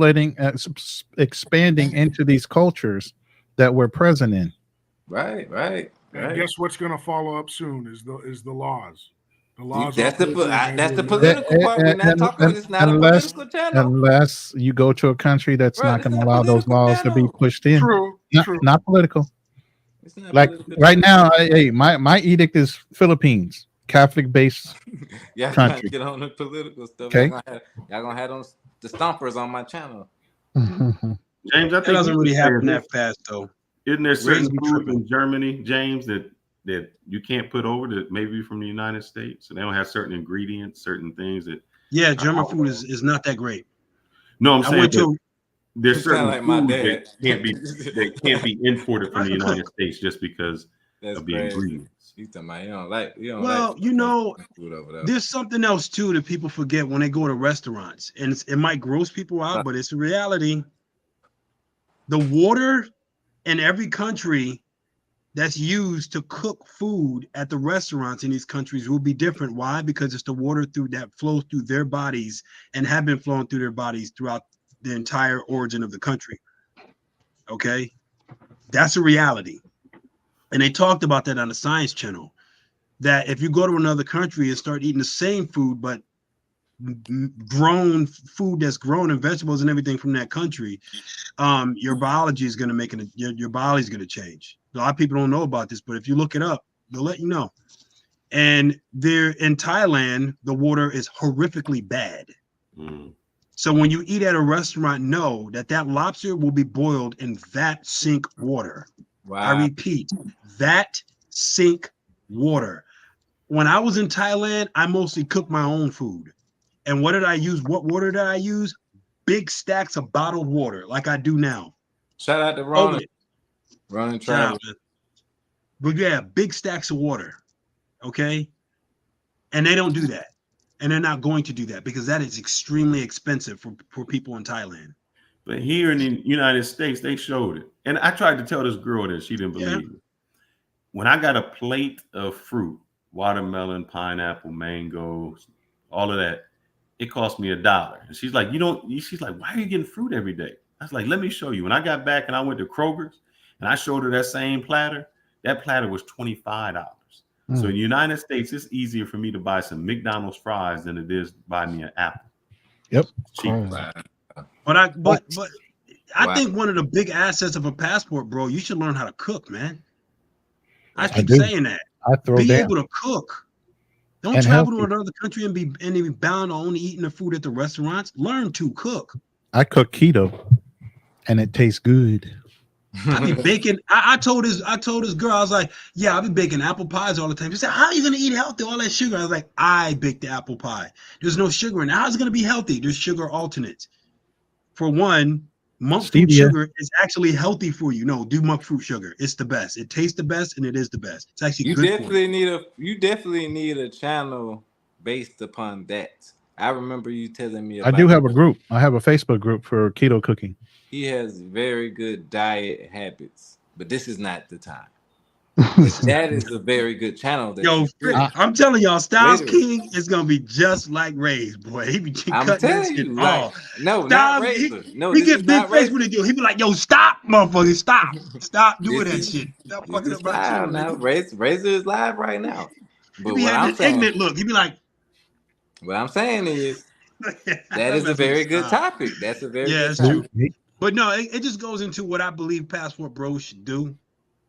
expanding into these cultures that we're present in. Right. And guess what's going to follow up soon is the laws. The laws. That's the political part. We're not talking. It's not a political channel. Unless you go to a country that's not going to allow those laws to be pushed in. True. Not political. It's not like political right now, my edict is Philippines, Catholic-based yeah, country. Get on the political stuff. Okay. Y'all gonna have the stompers on my channel. James, I think it doesn't really happen that fast though. Isn't there certain foods in Germany, James, that you can't put over that maybe from the United States? So they don't have certain ingredients, certain things that. Yeah, German food is not that great. No, I'm saying there's certain like foods that can't be imported from the United States just because of the ingredients. You talking about you don't well, like food over there. There's something else too that people forget when they go to restaurants, and it might gross people out, but it's a reality. The water in every country that's used to cook food at the restaurants in these countries will be different. Why? Because it's the water that flows through their bodies and have been flowing through their bodies throughout the entire origin of the country. Okay, that's a reality. And they talked about that on the Science Channel, that if you go to another country and start eating the same food, but grown food that's grown in vegetables and everything from that country, your biology is going to make it. Your body's going to change. A lot of people don't know about this, but if you look it up, they'll let you know. And there in Thailand, the water is horrifically bad. Mm. So when you eat at a restaurant, know that lobster will be boiled in that sink water. Wow. I repeat, that sink water. When I was in Thailand, I mostly cooked my own food. And what did I use? What water did I use? Big stacks of bottled water, like I do now. Shout out to Ron. Ron and Travis. But yeah, big stacks of water. Okay. And they don't do that. And they're not going to do that because that is extremely expensive for people in Thailand. But here in the United States, they showed it. And I tried to tell this girl that she didn't believe me. When I got a plate of fruit, watermelon, pineapple, mango, all of that, it cost me $1. And she's like, she's like, why are you getting fruit every day? I was like, let me show you. When I got back and I went to Kroger's and I showed her that same platter, that platter was $25. So in the United States, it's easier for me to buy some McDonald's fries than it is to buy me an apple. Yep. Cheap. But I think one of the big assets of a passport, bro, you should learn how to cook, man. I keep saying that. Be able to cook. Don't travel to another country and be bound on only eating the food at the restaurants. Learn to cook. I cook keto, and it tastes good. I be baking. I told this girl, I was like, yeah, I be baking apple pies all the time. She said, how are you gonna eat healthy? All that sugar. I was like, I baked the apple pie. There's no sugar in it. How's it gonna be healthy? There's sugar alternates. For one, monk fruit sugar is actually healthy for you. No, do monk fruit sugar. It's the best. It tastes the best, and it is the best. It's actually good for you. You definitely need a channel based upon that. I remember you telling me about I do have a group. I have a Facebook group for keto cooking. He has very good diet habits, but this is not the time. That is a very good channel. That Yo, you do. I'm telling y'all, Styles Literally. King is gonna be just like Ray's, boy. He be I'm cutting that telling shit you, like, off. no, not Styles, Razor. No, he this get is big not face when Razor. he do. He be like, "Yo, stop, motherfucker, stop doing This that is shit. Stop this fucking is up my live channel, now. nigga." Razor is live right now. He But be what having I'm this saying, ignorant look. He be like, is that "I is a mess with very good Styles." topic. That's a very Yeah, good it's true. topic. But no, it just goes into what I believe Passport Bro should do.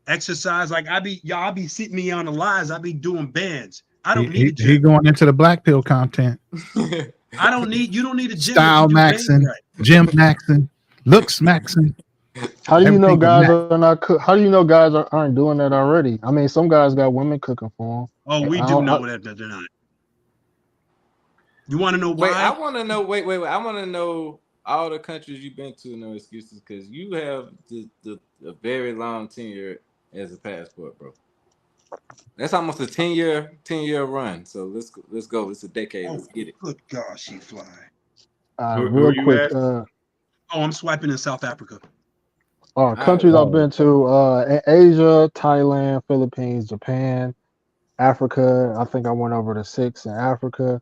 Exercise, like I be sitting me on the lives. I be doing bands. I don't need a He gym. going into the black pill content. I don't need. You don't need a gym if Style you do bands maxing, right. Jim maxing, looks maxing. How do you know Everything guys max. are not cook? How do you know guys aren't doing that already? I mean, some guys got women cooking for Oh, them. we do know that they're not. You want to know Wait, I why? want to know. Wait. I want to know all the countries you've been to. No excuses, because you have a very long tenure as a passport, bro. That's almost a 10-year run. So let's go. It's a decade. Oh, Let's get it. good God, she fly. Who Real are you quick. at? Oh, I'm swiping in South Africa. Countries Right. I've been to: Asia, Thailand, Philippines, Japan, Africa. I think I went over to 6 in Africa.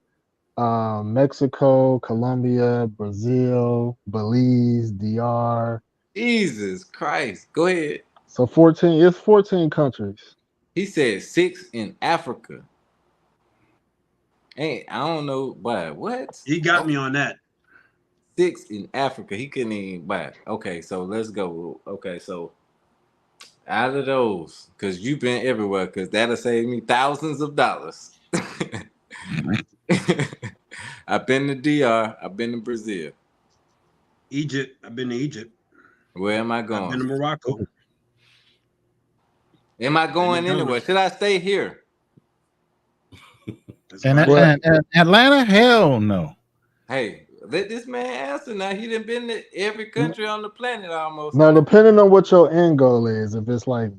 Mexico, Colombia, Brazil, Belize, DR. Jesus Christ. Go ahead. So 14. It's 14 countries. He said 6 in Africa. Hey, I don't know, but what? He got me on that. 6 in Africa. He couldn't even buy. Okay, so let's go. Okay, so out of those, because you've been everywhere, because that'll save me thousands of dollars. I've been to DR. I've been to Brazil. Egypt. I've been to Egypt. Where am I I've been to going? Morocco. Am I going anywhere? Should I stay here? And Atlanta, hell no. Hey, let this man answer now. He done been to every country on the planet almost. Now, depending on what your end goal is, if it's like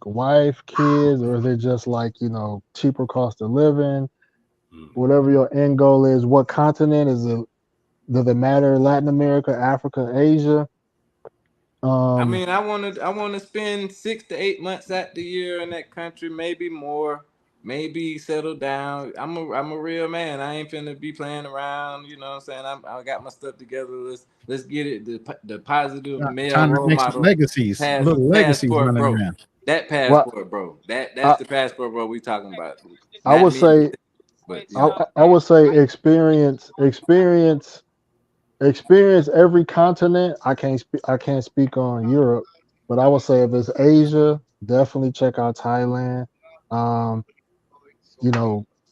wife, kids, or is it just like cheaper cost of living, whatever your end goal is, what continent is it? Does it matter? Latin America, Africa, Asia? I mean, I want to spend 6 to 8 months out the year in that country, maybe more. Maybe settle down. I'm a real man. I ain't finna be playing around. You know what I'm saying? I got my stuff together. Let's get it. The positive male Time to role make some model. legacies, little legacies Passport, running bro. around. That passport, bro. That's the passport, bro. We talking about. I would say, but I would say experience every continent. I can't speak on Europe, but I would say if it's Asia, definitely check out Thailand.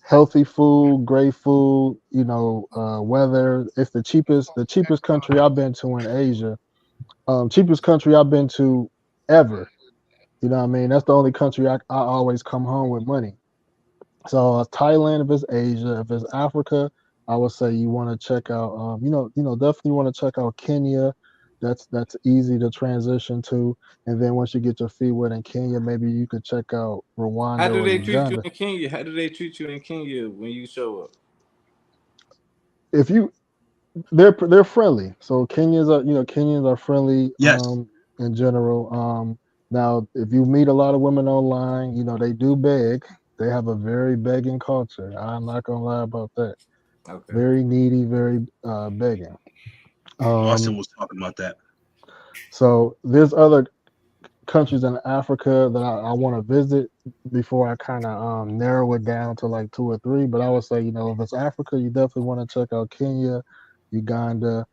Healthy food, great food, weather. It's the cheapest country I've been to in Asia. Cheapest country I've been to ever. You know what I mean? That's the only country I always come home with money. So Thailand, if it's Asia, if it's Africa, I would say you want to check out. Definitely want to check out Kenya. That's easy to transition to, and then once you get your feet wet in Kenya, maybe you could check out Rwanda how do or they treat you Uganda. in Kenya? How do they treat you in Kenya when you show up? If you, they're friendly. So Kenyans are friendly. Yes. In general. Now if you meet a lot of women online, they do beg. They have a very begging culture. I'm not gonna lie about that. Okay. Very needy, very begging. Austin was talking about that. So there's other countries in Africa that I want to visit before I kind of narrow it down to like 2 or 3. But I would say, if it's Africa, you definitely want to check out Kenya, Uganda,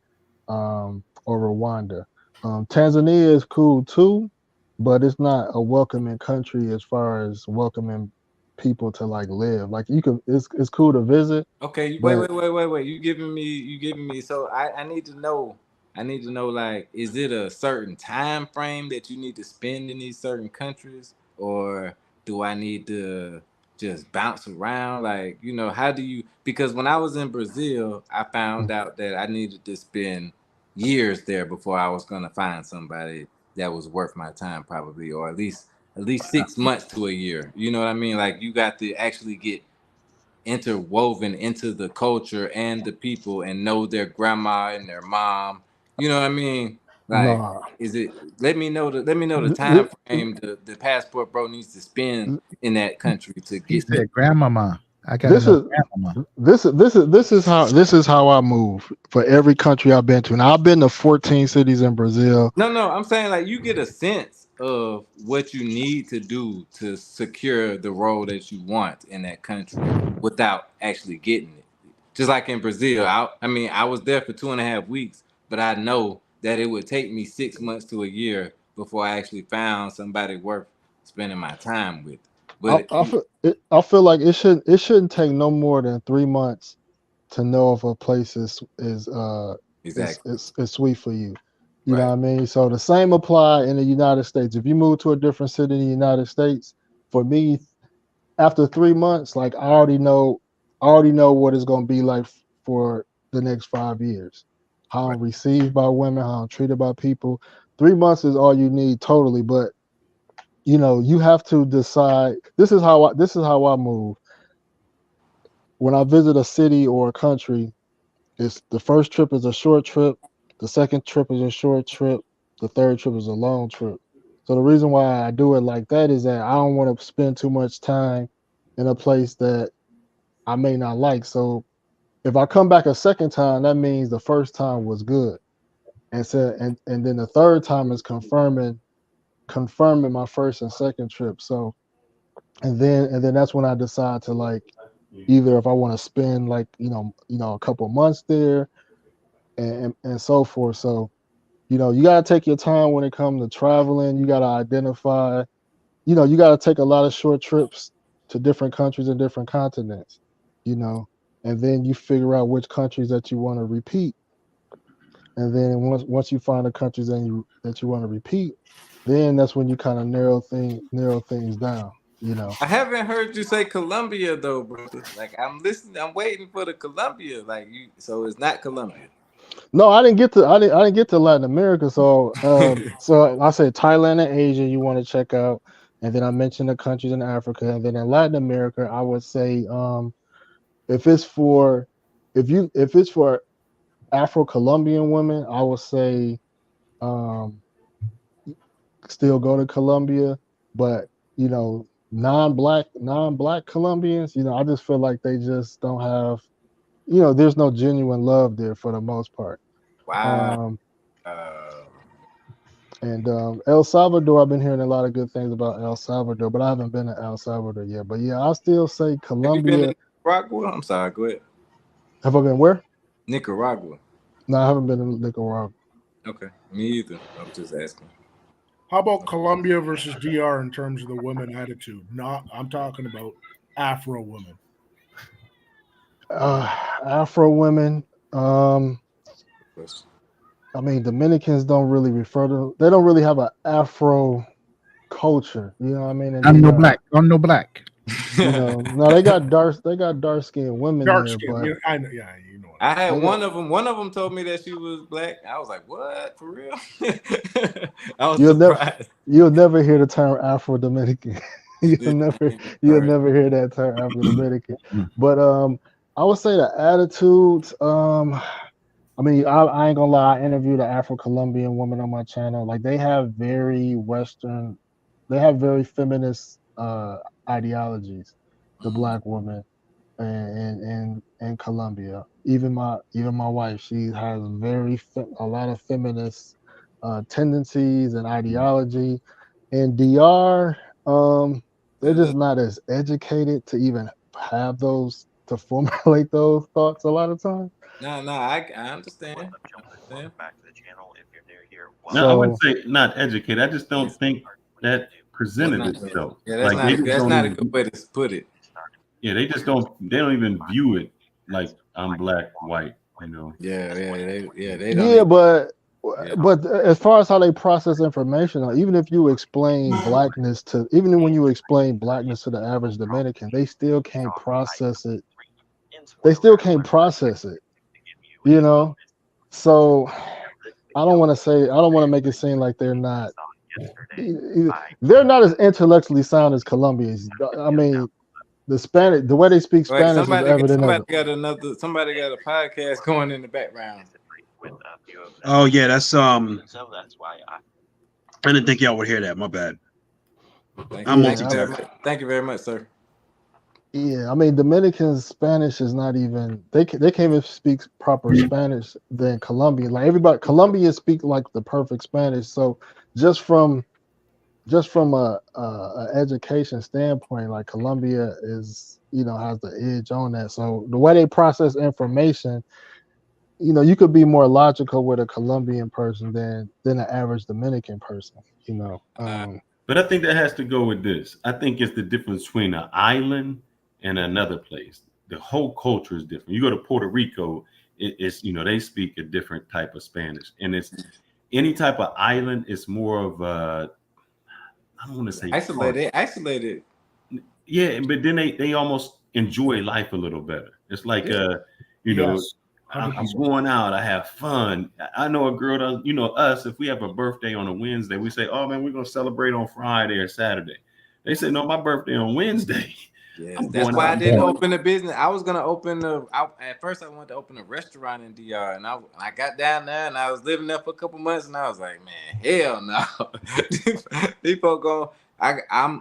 or Rwanda. Tanzania is cool too, but it's not a welcoming country as far as welcoming people to like live. Like it's cool to visit. Okay, but wait. You giving me. So I need to know. Like, is it a certain time frame that you need to spend in these certain countries, or do I need to just bounce around? Like, how do you? Because when I was in Brazil, I found out that I needed to spend years there before I was gonna find somebody that was worth my time, probably, or at least 6 months to a year. You know what I mean? Like, you got to actually get interwoven into the culture and the people and know their grandma and their mom. You know what I mean? Like, Nah. is it? Let me know the time frame the passport bro needs to spend in that country to He get. said, "Grandmama, I got This to know is grandmama." this is how I move for every country I've been to. Now I've been to 14 cities in Brazil. No, I'm saying like you get a sense of what you need to do to secure the role that you want in that country without actually getting it. Just like in Brazil, I mean, I was there for 2.5 weeks, but I know that it would take me 6 months to a year before I actually found somebody worth spending my time with. But I feel like it shouldn't take no more than 3 months to know if a place is exactly, is sweet for you. You know right. what I mean? So the same apply in the United States. If you move to a different city in the United States, for me, after 3 months, like I already know what it's gonna be like for the next 5 years. How I'm received by women, how I'm treated by people. 3 months is all you need totally, but you know, you have to decide. This is how I move. When I visit a city or a country, it's the first trip is a short trip, the second trip is a short trip, the third trip is a long trip. So the reason why I do it like that is that I don't want to spend too much time in a place that I may not like. So if I come back a second time, that means the first time was good. And so and then the third time is confirming my first and second trip. So and then that's when I decide to like either if I want to spend like a couple months there and so forth. So you got to take your time when it comes to traveling. You got to identify. You got to take a lot of short trips to different countries and different continents. And then you figure out which countries that you want to repeat. And then once you find the countries that you want to repeat, then that's when you kind of narrow things down. I haven't heard you say Colombia though, brother. Like I'm listening, I'm waiting for the Colombia. Like you, so it's not Colombia. No, I didn't get to Latin America. So so I said Thailand and Asia you want to check out, and then I mentioned the countries in Africa, and then in Latin America I would say if it's for Afro-Colombian women, I would say still go to Colombia, but non-black Colombians, I just feel like they just don't have, there's no genuine love there for the most part. Wow. And El Salvador, I've been hearing a lot of good things about El Salvador, but I haven't been to El Salvador yet. But yeah, I'll still say Colombia. Have you been to Nicaragua? I'm sorry, go ahead. Have I been where? Nicaragua. No, I haven't been to Nicaragua. Okay, me either. I'm just asking. How about Colombia versus DR in terms of the women attitude? I'm talking about Afro women. Afro women. I mean, Dominicans don't really they don't really have an Afro culture. You know what I mean? I'm no black. No, they got dark skinned women Dark there, skin. but Yeah, I know. Yeah, you know. I had one of them told me that she was black. I was like, what? For real? I was surprised. You'll never hear the term Afro Dominican. You'll never hear that term Afro Dominican. But I would say the attitudes. I mean, I ain't gonna lie. I interviewed an Afro-Colombian woman on my channel. Like they have very feminist ideologies. The black woman in Colombia. Even my wife, she has a lot of feminist tendencies and ideology. In DR, they're just not as educated to even have to formulate those thoughts a lot of times. No, I understand. Back to the channel if you're new here. No, I wouldn't say not educated. I just don't think that presented itself. Yeah, that's not a good way to put it. Yeah, they don't even view it like I'm black, white, they don't. Yeah, but as far as how they process information, even if you explain blackness even when you explain blackness to the average Dominican, they still can't process it. So I don't want to make it seem like they're not as intellectually sound as Colombians. I mean, the way they speak Spanish is evident. Somebody got a podcast going in the background. you of that. Oh yeah, that's So that's why I didn't think y'all would hear that. My bad. Thank I'm you multitasking. Thank you very much, sir. Yeah, I mean Dominicans Spanish is not even they can't even speak proper Spanish than Colombian. Like everybody, Colombians speak like the perfect Spanish. So just from a education standpoint, like Colombia is has the edge on that. So the way they process information, you could be more logical with a Colombian person than an average Dominican person. But I think that has to go with this. I think it's the difference between an island and another place. The whole culture is different. You go to Puerto Rico, it's they speak a different type of Spanish, and it's any type of island. It's more of a, I don't want to say isolated. Yeah, but then they almost enjoy life a little better. It's like Yes. I'm going out, I have fun. I know a girl does, us, if we have a birthday on a Wednesday, we say, oh man, we're gonna celebrate on Friday or Saturday. They say, no, my birthday on Wednesday. Yeah, that's why I didn't open a business. I was gonna open at first I wanted to open a restaurant in DR, and I got down there and I was living there for a couple months, and I was like, man, hell no. These folk I'm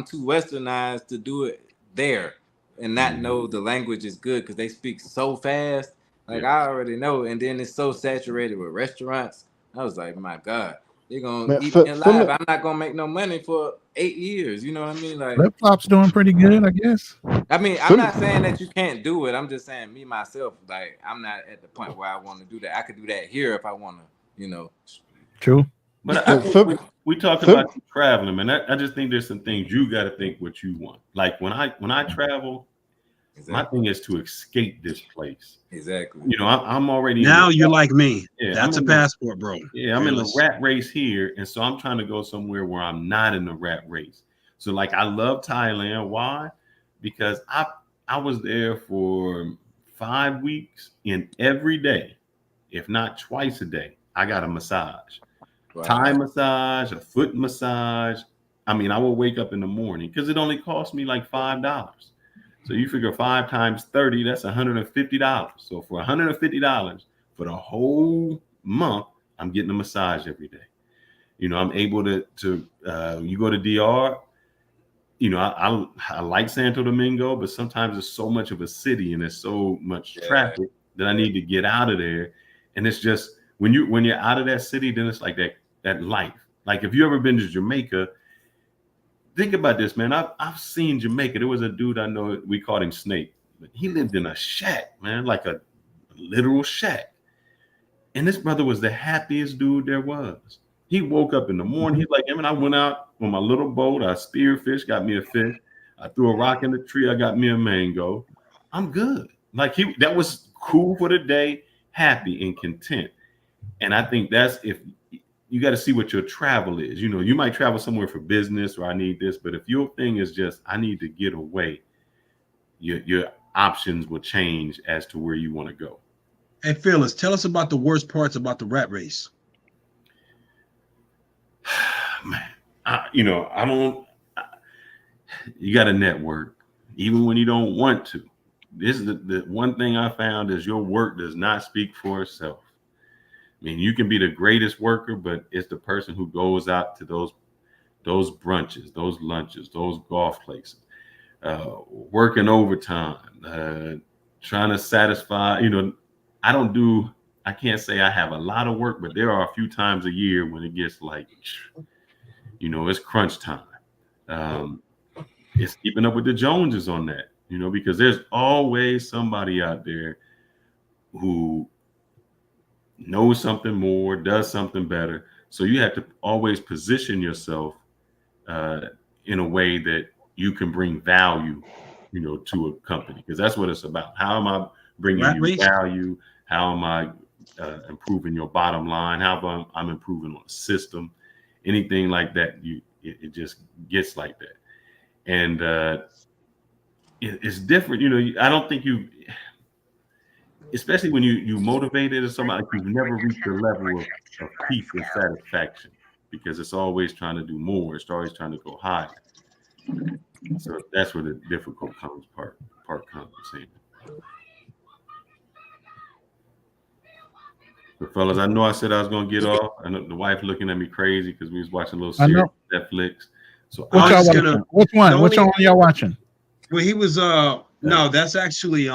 too westernized to do it there and not know the language is good because they speak so fast. Like I already know, and then it's so saturated with restaurants. I was like, my God, they're gonna eat me alive. I'm not gonna make no money for 8 years. You know what I mean? Like Flip Flop's doing pretty good, I guess. I mean, I'm not saying that you can't do it. I'm just saying me myself, like I'm not at the point where I want to do that. I could do that here if I want to, True. But I think we talked about traveling, man. I just think there's some things you got to think what you want. Like when I travel, my thing is to escape this place. Exactly. I'm already now you're like me. Yeah, that's a passport, bro. Yeah, I'm in the rat race here, and so I'm trying to go somewhere where I'm not in the rat race. So like I love Thailand. Why? Because I was there for 5 weeks, and every day, if not twice a day, I got a massage. Wow. Thai massage, a foot massage. I mean, I will wake up in the morning because it only cost me like $5. So you figure 5 times 30, that's $150. So for $150 for the whole month, I'm getting a massage every day. I'm able to you go to DR, I like Santo Domingo, but sometimes it's so much of a city and there's so much traffic that I need to get out of there. And it's just when you're out of that city, then it's like that life. Like if you ever been to Jamaica, think about this, man. I've seen Jamaica. There was a dude I know, we called him Snake, but he lived in a shack, man, like a literal shack. And this brother was the happiest dude there was. He woke up in the morning. He's like, I mean, I went out on my little boat. I spearfished, got me a fish. I threw a rock in the tree. I got me a mango. I'm good. Like that was cool for the day, happy and content. And I think that's if you got to see what your travel is. You might travel somewhere for business or I need this, but if your thing is just, I need to get away, your options will change as to where you want to go. Hey, Phyllis, tell us about the worst parts about the rat race. Man, you got to network even when you don't want to. This is the one thing I found is your work does not speak for itself. I mean, you can be the greatest worker, but it's the person who goes out to those brunches, those lunches, those golf places, working overtime, trying to satisfy, I can't say I have a lot of work, but there are a few times a year when it gets like, it's crunch time. It's keeping up with the Joneses on that, because there's always somebody out there who knows something more, does something better. So you have to always position yourself in a way that you can bring value, to a company, because that's what it's about. How am I bringing you value? How am I improving your bottom line? How I'm improving on a system? Anything like that, it just gets like that. And it's different. I don't think especially when you motivated or somebody, you've never reached a level of peace and satisfaction because it's always trying to do more. It's always trying to go higher. So that's where the difficult part comes. But fellas, I know I said I was gonna get off. I know the wife looking at me crazy because we was watching a little series on Netflix. So Which one are y'all watching? Well, he was no, that's actually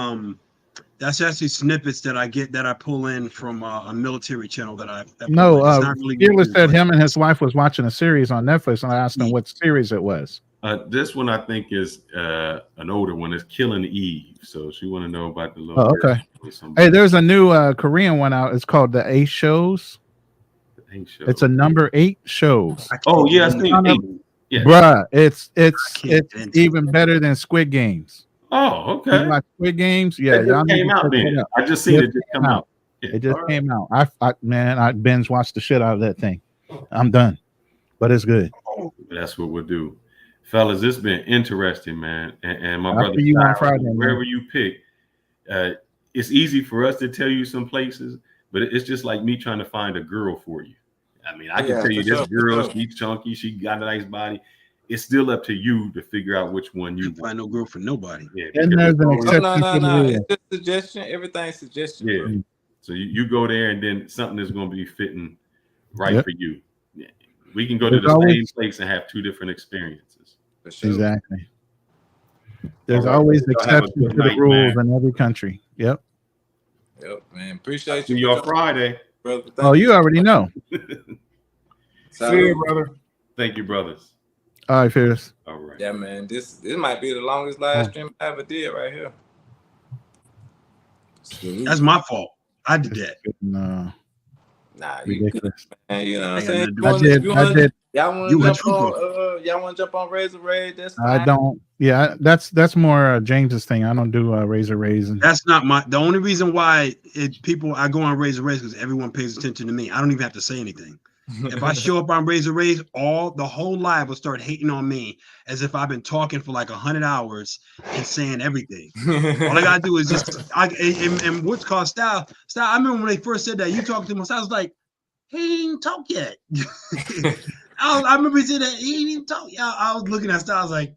snippets that I pull in from a military channel that Fearless said him and his wife was watching a series on Netflix, and I asked him what series it was. This one I think is an older one. It's Killing Eve. So she want to know about the little. Oh, okay. Hey, there's a new Korean one out. It's called The 8 Shows. It's a number 8 shows. Oh yeah, I seen 8. Yeah. Bruh, it's even better than Squid Games. Oh, okay. You like Squid Games? Yeah, it just came out then. I just seen it just come out. Yeah. It just came out. I binge watched the shit out of that thing. I'm done, but it's good. That's what we'll do, fellas. This has been interesting, man. And my brother, you on Friday, wherever you pick, it's easy for us to tell you some places, but it's just like me trying to find a girl for you. I mean, I can tell you this girl, she's chunky, she got a nice body. It's still up to you to figure out which one you find. No girl for nobody. Yeah, and there's an exception. No. It's just suggestion. Everything's suggestion. Yeah. Bro. So you go there, and then something is going to be fitting right for you. Yeah. We can go to the same place and have 2 different experiences. For sure. Exactly. There's always exceptions to the rules in every country. Yep, man. Appreciate you. See y'all Friday, brother. Oh, you already know. See you, brother. Thank you, brothers. All right, Fierce. All right. Yeah, man. This might be the longest live stream I ever did right here. That's my fault. I did that. No. Nah, ridiculous. Man, you know what I'm saying? I did. Y'all want to jump on Razor Raid? That's fine. I don't. Yeah, that's more James's thing. I don't do Razor Raids. That's not my. The only reason why I go on Razor Raids because everyone pays attention to me. I don't even have to say anything. If I show up on Razor Raids, the whole live will start hating on me as if I've been talking for like 100 hours and saying everything. All I gotta do is just and what's called style. I remember when they first said that you talked to him. I was like, he ain't talk yet. I remember he said that he ain't even talk. I was looking at style. I was like,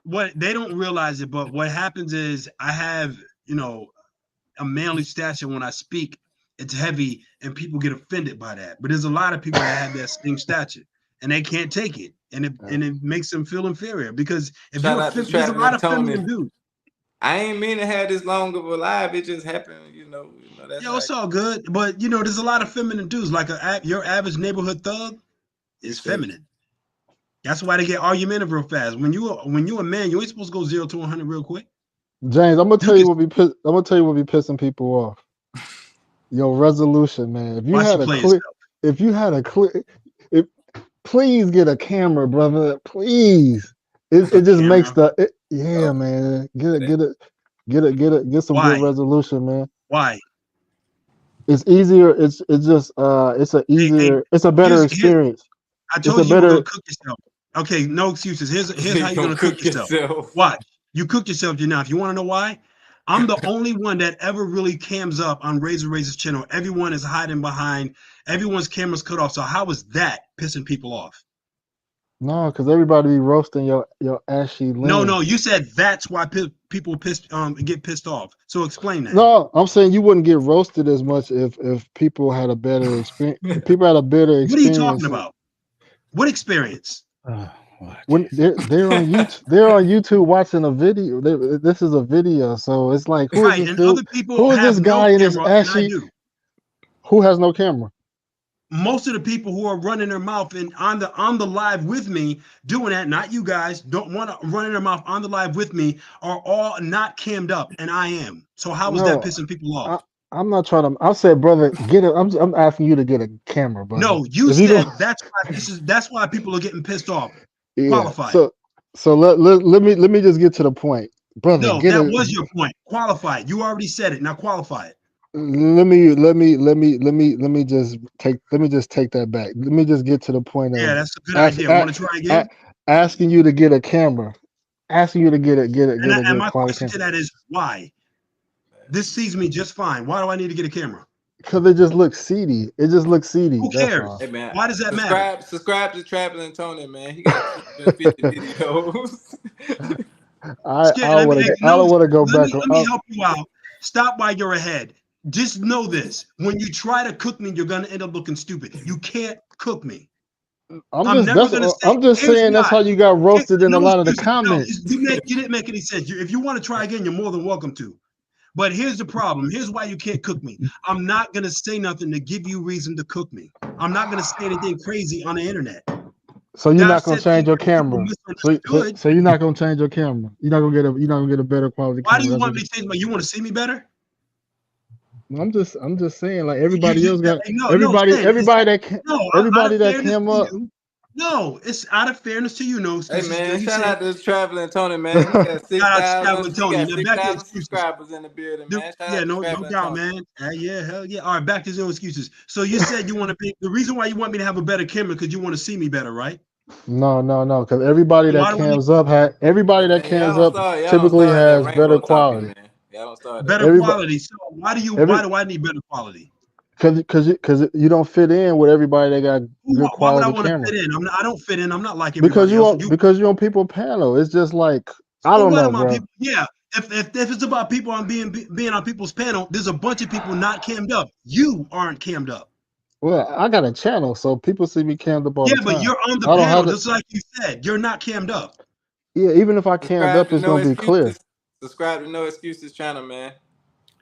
what they don't realize it, but what happens is I have a manly stature when I speak. It's heavy and people get offended by that. But there's a lot of people that have that same stature and they can't take it. And it makes them feel inferior because if there's a lot of feminine dudes. I ain't mean to have this long of a live. It just happened, that's it's all good. But there's a lot of feminine dudes. Like your average neighborhood thug is feminine. That's why they get argumentative real fast. When you a man, you ain't supposed to go 0 to 100 real quick. James, I'm gonna tell you what be pissing people off. Your resolution, man. Please get a camera, brother. Please. It just makes man. Get some good resolution, man. Why? It's easier. It's a better experience. I told you you're gonna cook yourself. Okay, no excuses. Here's how you're gonna cook yourself. Watch. You cook yourself, now. If you want to know why, I'm the only one that ever really cams up on Razor's channel. Everyone is hiding behind. Everyone's camera's cut off. So how is that pissing people off? No, because everybody be roasting your ashy linen. No. You said that's why people get pissed off. So explain that. No, I'm saying you wouldn't get roasted as much if people had a better experience. If people had a better experience. What are you talking about? What experience? When they're on YouTube, they're on YouTube watching a video. This is a video, so it's like who is this guy in his ashy? Who has no camera? Most of the people who are running their mouth and on the live with me doing that, not you guys, don't want to run their mouth on the live with me, are all not cammed up, and I am. So how is that pissing people off? I'm not trying to. I said, brother, get it. I'm asking you to get a camera, brother. No, you said that's why people are getting pissed off. Yeah. Qualified. So let me just get to the point, brother. No, that was your point. Qualified. You already said it. Now qualify it. Let me just take that back. Let me just get to the point. That's a good idea. Want to try again? Asking you to get a camera. Asking you to get a and my question to that is why? This sees me just fine. Why do I need to get a camera? Because it just looks seedy. Who cares? Hey, man, why does that matter? Subscribe to Traveling Tony, man. He got 50 videos. I don't want to go back. Let me help you out. Stop while you're ahead. Just know this: when you try to cook me, you're gonna end up looking stupid. You can't cook me. I'm just saying that's how you got roasted in a lot of the comments. You didn't make any sense. If you want to try again, you're more than welcome to. But here's the problem. Here's why you can't cook me. I'm not gonna say nothing to give you reason to cook me. I'm not gonna say anything crazy on the internet. So you're not gonna change your camera. So you're not gonna change your camera. You're not gonna get a better quality. Why do you want me to change my? You want to see me better? I'm just saying, like everybody else got everybody that came up. No, it's out of fairness to you. No, hey man, shout out to Traveling Tony, man. He got 6,000 subscribers in the building, man. No doubt, man. Yeah, hell yeah. All right, back to no excuses. So you said you want to be the reason why you want me to have a better camera because you want to see me better, right? No, because everybody that cams up typically has better quality. Better quality. So why do I need better quality? Because you don't fit in with everybody that got good quality. Why would I want to fit in? I don't fit in. I'm not like everybody else. Because you're on people panel. It's just like I don't know, bro. Yeah. If it's about people on being on people's panel, there's a bunch of people not cammed up. You aren't cammed up. Well, I got a channel, so people see me cammed up all the time. Yeah, but you're on the panel, just like you said. You're not cammed up. Yeah, even if I cammed up, it's gonna be clear. Subscribe to No Excuses channel, man.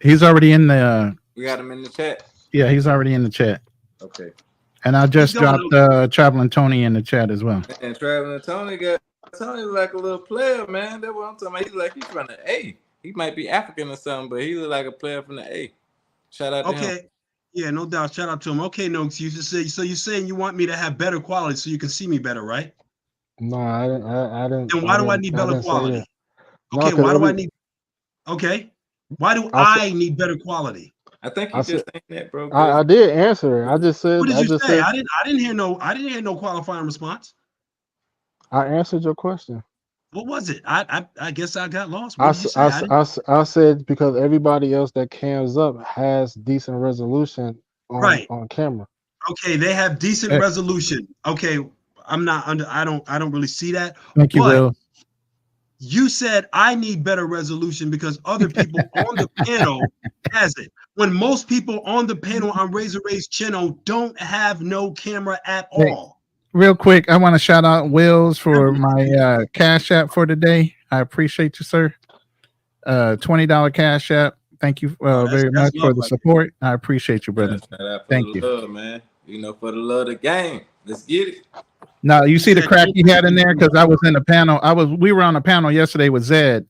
He's already in the. We got him in the chat. Yeah, he's already in the chat. Okay. And I just dropped Traveling Tony in the chat as well. And Traveling Tony like a little player, man. That's what I'm talking about. He's from the A. He might be African or something, but he look like a player from the A. Shout out to him. Yeah, no doubt. Shout out to him. Okay, no excuses. So you're saying you want me to have better quality so you can see me better, right? No, I didn't. Then why do I need better quality? Okay, why do I need? Okay, why do I need better quality? I think you just think that, bro. I did answer it. I just said. What did you say? I didn't hear no qualifying response. I answered your question. What was it? I guess I got lost. I said because everybody else that cams up has decent resolution on camera. Okay, they have decent resolution. Okay, I'm not under. I don't really see that. Thank you, Will. You said I need better resolution because other people on the panel has it. When most people on the panel on Razor Ray's channel don't have no camera at all. Real quick, I want to shout out Wills for my Cash App for today. I appreciate you, sir. $20 Cash App. Thank you very much for the support. I appreciate you, brother. Thank you. Love, man. For the love of the game. Let's get it. Now you see the crack he had in there because I was in the panel. We were on a panel yesterday with Zed,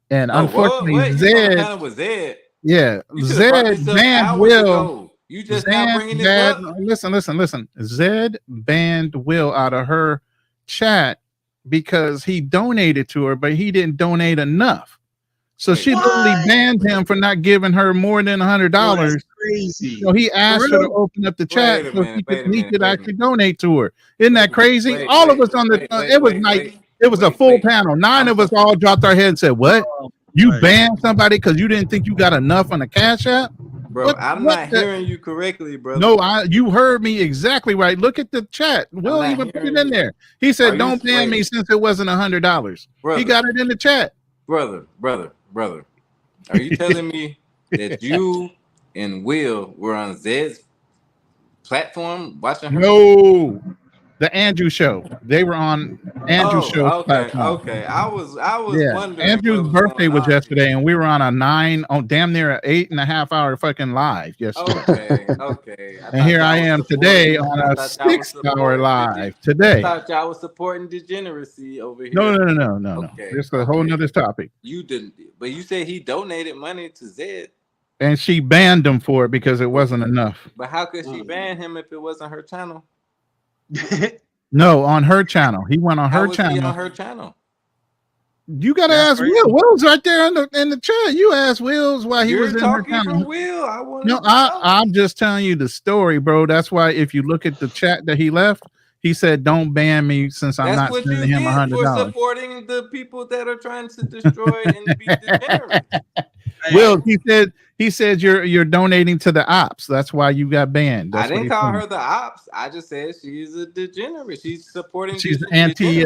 and unfortunately Zed was Zed. Yeah, Zed banned Will. You just not bringing it up. Listen. Zed banned Will out of her chat because he donated to her, but he didn't donate enough. So she literally banned him for not giving her more than $100. Crazy. So he asked her to open up the chat so he could actually donate to her. Isn't that crazy? All of us on the it was like it was a full panel. 9 of us all dropped our head and said, "What? You banned somebody because you didn't think you got enough on the Cash App?" Bro, I'm not hearing you correctly, bro. No, you heard me exactly right. Look at the chat. Will even put it in there. He said, "Don't ban me since it wasn't $100." He got it in the chat. Brother. Are you telling me that you and Will were on Zed's platform watching her? No, the Andrew show. They were on Andrew's show platform. Okay. I was wondering. Andrew's birthday was yesterday, and we were on a damn near 8.5 hour fucking live yesterday. Okay. And here I am today on a 6 hour live today. I thought y'all was supporting degeneracy over here. No. Okay. This is a whole nother topic. You didn't, but you said he donated money to Zed. And she banned him for it because it wasn't enough. But how could she ban him if it wasn't her channel? No, on her channel. He went on her channel. On her channel. You gotta ask Will. Will's right there in the chat. You asked Will's why he was in her channel. Will. I'm just telling you the story, bro. That's why if you look at the chat that he left, he said, "Don't ban me since I'm not sending him $100." For supporting the people that are trying to destroy and be degenerate. Will, he said you're donating to the ops. That's why you got banned. I didn't call her the ops. I just said she's a degenerate. She's supporting. She's anti.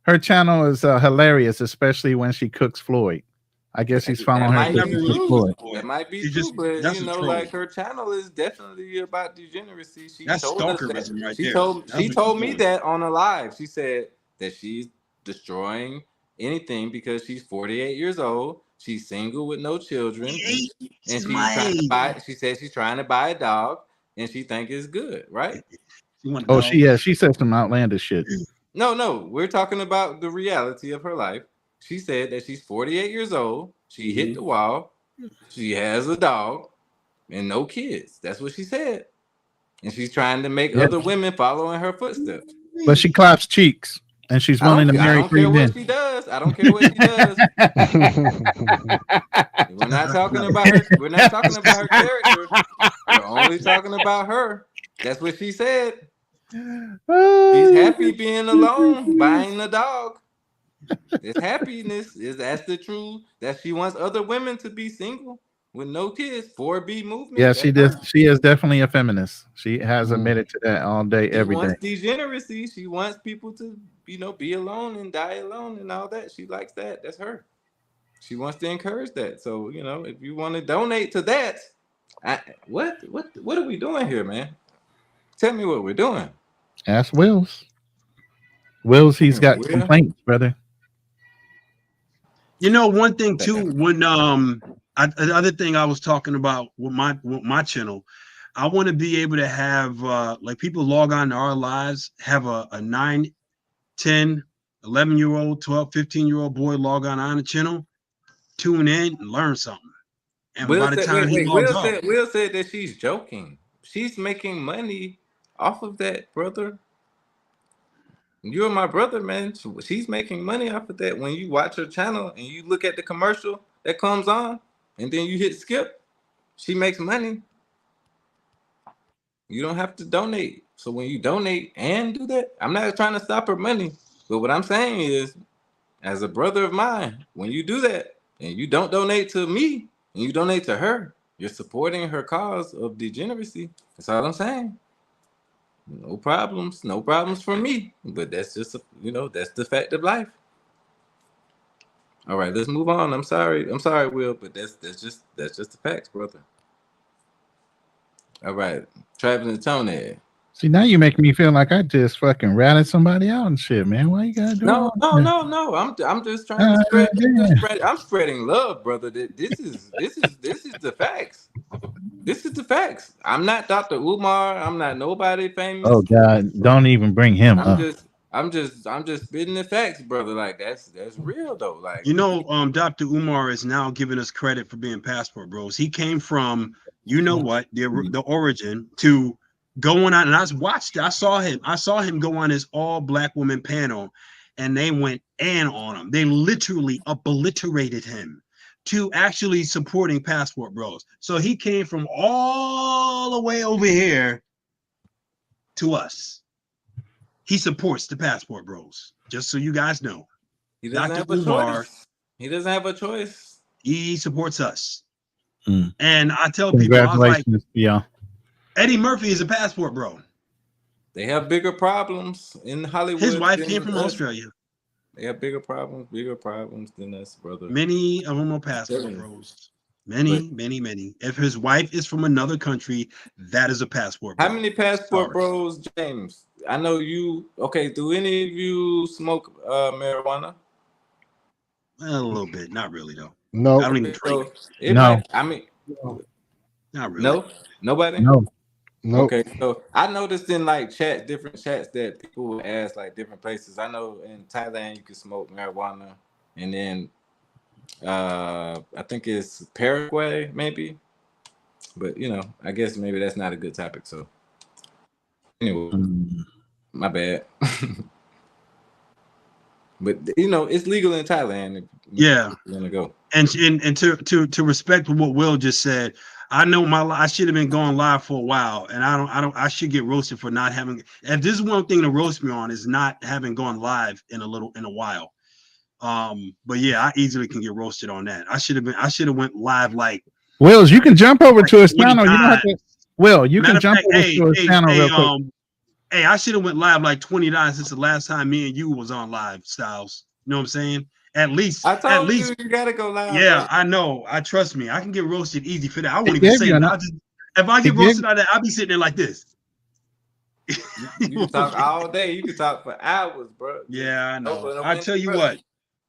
Her channel is hilarious, especially when she cooks Floyd. I guess he's That following her might because be she's true. employed. That might be She true, just but that's you a know, troll. like her channel is definitely about degeneracy. She That's told us that. stalkerism right She there. told That's she what told she's me doing. that on a live. She said that she's destroying anything because she's 48 years old. She's single with no children, and she's trying to buy. She said she's trying to buy a dog, and she think it's good, right? Oh, she said some outlandish shit. No, we're talking about the reality of her life. She said that she's 48 years old. She hit the wall. She has a dog and no kids. That's what she said. And she's trying to make other women follow in her footsteps. But she claps cheeks, and she's willing to marry 3 men. What she does. I don't care what she does. We're not talking about her. We're not talking about her character. We're only talking about her. That's what she said. She's happy being alone, buying a dog. This happiness that's the truth. That she wants other women to be single with no kids. 4B movement. Yeah, she did. She is definitely a feminist. She has admitted to that all day, every day. She wants degeneracy. She wants people to, be alone and die alone and all that. She likes that. That's her. She wants to encourage that. So, if you want to donate to that, what are we doing here, man? Tell me what we're doing. Ask Wills. Wills, he's got complaints, brother. One thing too, when the other thing I was talking about with my channel, I want to be able to have like people log on to our lives, have a 9, 10, 11-year-old, 12, 15-year-old boy log on the channel, tune in and learn something. And by the time he logs off, Will said that she's joking. She's making money off of that, brother. You're my brother, man. She's making money off of that. When you watch her channel and you look at the commercial that comes on, and then you hit skip, she makes money. You don't have to donate. So when you donate and do that, I'm not trying to stop her money. But what I'm saying is, as a brother of mine, when you do that and you don't donate to me and you donate to her, you're supporting her cause of degeneracy. That's all I'm saying. No problems for me. But that's just, that's the fact of life. All right, let's move on. I'm sorry, Will, but that's just the facts, brother. All right, Travis Tony. See, now you make me feel like I just fucking ratted somebody out and shit, man. Why you gotta do No. I'm just trying to spread. I'm spreading love, brother. This is the facts. This is the facts. I'm not Dr. Umar. I'm not nobody famous. Oh God, don't even bring him up. I'm just spitting the facts, brother. Like that's real though. Like Dr. Umar is now giving us credit for being passport bros. He came from the origin to going on, and I saw him go on his all black woman panel, and they went on him. They literally obliterated him to actually supporting passport bros. So he came from all the way over here to us. He supports the passport bros, just so you guys know. He doesn't have a choice. He doesn't have a choice. He supports us. And I tell people, I was like, Eddie Murphy is a passport bro. They have bigger problems in Hollywood. His wife came from Australia. They have bigger problems than us, brother. Many of them are passport bros. Many. If his wife is from another country, that is a passport bro. How many passport bros, James? I know you. Okay, do any of you smoke marijuana? A little bit, not really though. No, I don't even drink. Not really. No, nobody. No. Okay, so I noticed in different chats that people would ask like different places. I know in Thailand you can smoke marijuana, and then I think it's Paraguay maybe, but I guess maybe that's not a good topic. So anyway, my bad. But it's legal in Thailand. Yeah, you want to go. And to respect what Will just said, I know I should have been going live for a while, and I should get roasted for not having. If this is one thing to roast me on, is not having gone live in a while. But yeah, I easily can get roasted on that. I should have went live like Wills. You can jump over to his channel. You don't have to. Will, you can jump over to his channel real quick. Hey, I should have went live like 20 times since the last time me and you was on live, Styles. You know what I'm saying? At least, I told you gotta go live. Yeah, bro. I know. I trust me. I can get roasted easy for that. I won't He even gave say you that. an- If I he get gave- roasted out of that, I'll be sitting there like this. You can talk all day. You can talk for hours, bro. Yeah, I know. No I tell you what.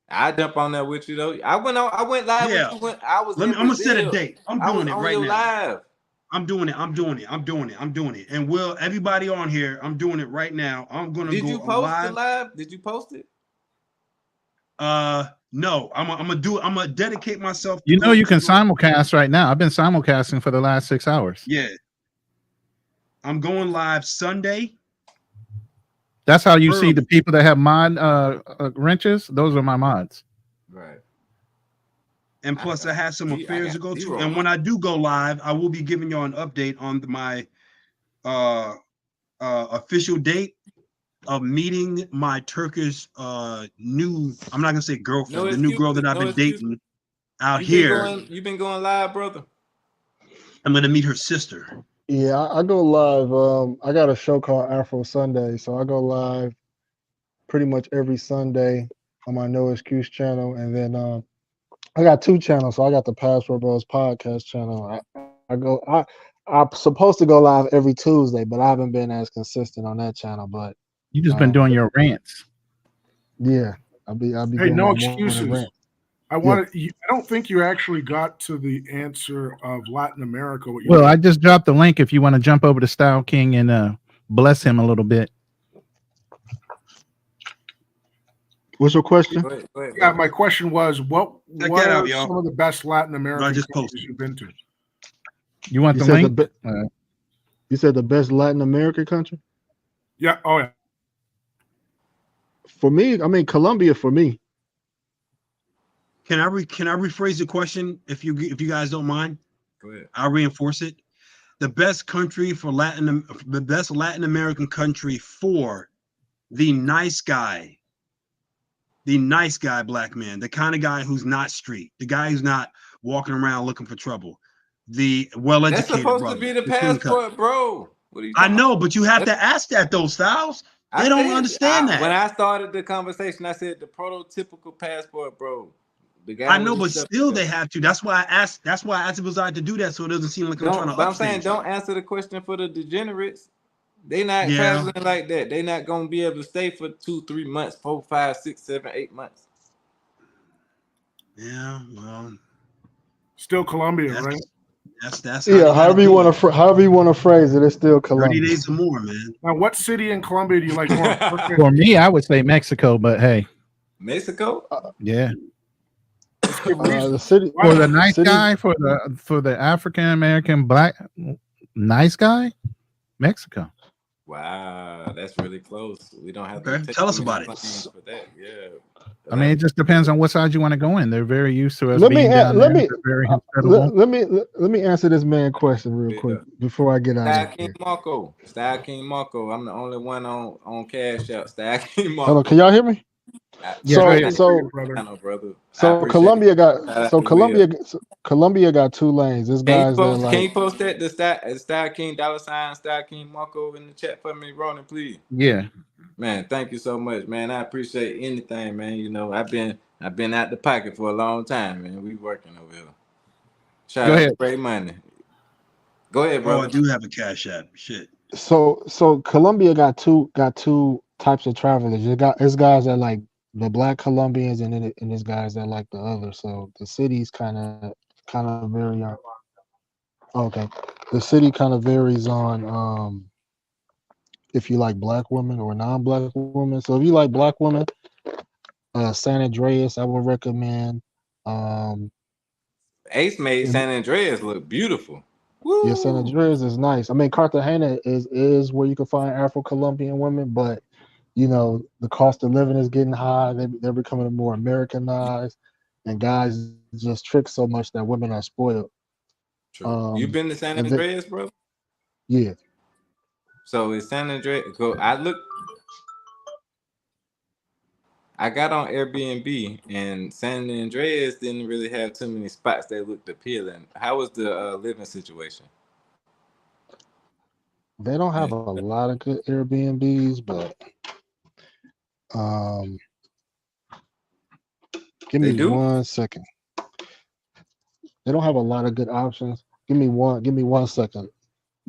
I jump on there with you though. I went live Yeah. with you when I was in I'm gonna set a Brazil. date. I'm I was doing it on right your now. live. I'm doing it. And will everybody on here, I'm doing it right now. I'm gonna Did go you post live. the live? Did you post it? No. I'm gonna dedicate myself. You know, you can simulcast right now. I've been simulcasting for the last 6 hours. Yeah. I'm going live Sunday. That's how you see the people that have mod wrenches. Those are my mods. Right. And plus, I had some affairs to go to. And when I do go live, I will be giving y'all an update on my official date of meeting my Turkish new. I'm not gonna say girlfriend, the new girl that I've been dating out here. You've been going live, brother. I'm gonna meet her sister. Yeah, I go live. I got a show called Afro Sunday, so I go live pretty much every Sunday on my No Excuse channel, and then I got 2 channels. So I got the Password Bros podcast channel. I'm supposed to go live every Tuesday, but I haven't been as consistent on that channel. But you just been doing your rants. Yeah, I'll be. Hey, doing no my morning excuses. rant. I don't think you actually got to the answer of Latin America. Well, I just dropped the link if you want to jump over to Style King and bless him a little bit. What's your question? Yeah, my question was, what out, are y'all. some of the best Latin American just countries you've been to? You want You the said link? You said the best Latin American country? Yeah. Oh yeah. For me, I mean Colombia. For me, Can I rephrase the question if you guys don't mind? Go ahead. I'll reinforce it. The best country for the best Latin American country for the nice guy black man, the kind of guy who's not street, the guy who's not walking around looking for trouble, the well-educated. That's supposed brother, to be the clean cut. passport, bro. What are you I know, but you have to ask that though, Styles. They don't understand that. When I started the conversation, I said the prototypical passport, bro. The guy I know, but still they have to. That's why I asked. That's why I asked Bazard to do that, so it doesn't seem like I'm trying to. But I'm saying, don't answer the question for the degenerates. They not traveling like that. They not gonna be able to stay for 2, 3 months, 4, 5, 6, 7, 8 months. Yeah, well, still Colombia, right? That's yeah. However you want to phrase it, it's still Colombia. 30 days or more, man. Now, what city in Colombia do you like more? For me, I would say Mexico, but hey, Mexico. Yeah. The city For the nice guy, for the African American black nice guy, Mexico. Wow, that's really close. We don't have to Okay, tell us about it. for that. Yeah. I mean, it just depends on what side you want to go in. They're very used to us Let being me down let there. me They're very hospitable. let me answer this man question real quick before I get out Style of King here. Marco. Style King Marco. I'm the only one on Cash App. Style King Marco. Hello, can y'all hear me? Colombia got 2 lanes. This guy's can you post that the Style King $ Style King Marco in the chat for me, Ronan, please? Yeah. Man, thank you so much, man. I appreciate anything, man. You know, I've been out the pocket for a long time, man. We working over here. Shout out to Great Money. Go ahead, bro. Oh, I do have a Cash App. Shit. So Colombia got two types of travelers. It's guys that like the black Colombians, and then there's guys that like the other. So the city's kind of vary on. Okay, the city kind of varies on if you like black women or non-black women. So if you like black women, San Andreas I would recommend. Ace made San Andreas look beautiful. Yeah, San Andreas is nice. I mean, Cartagena is where you can find Afro-Colombian women, but you know the cost of living is getting high. They're becoming more Americanized, and guys just trick so much that women are spoiled. You been to San Andreas, bro? Yeah. So it's San Andreas. I got on Airbnb, and San Andreas didn't really have too many spots that looked appealing. How was the living situation? They don't have a lot of good Airbnbs, but Give They me do? 1 second. They don't have a lot of good options. Give me 1 second.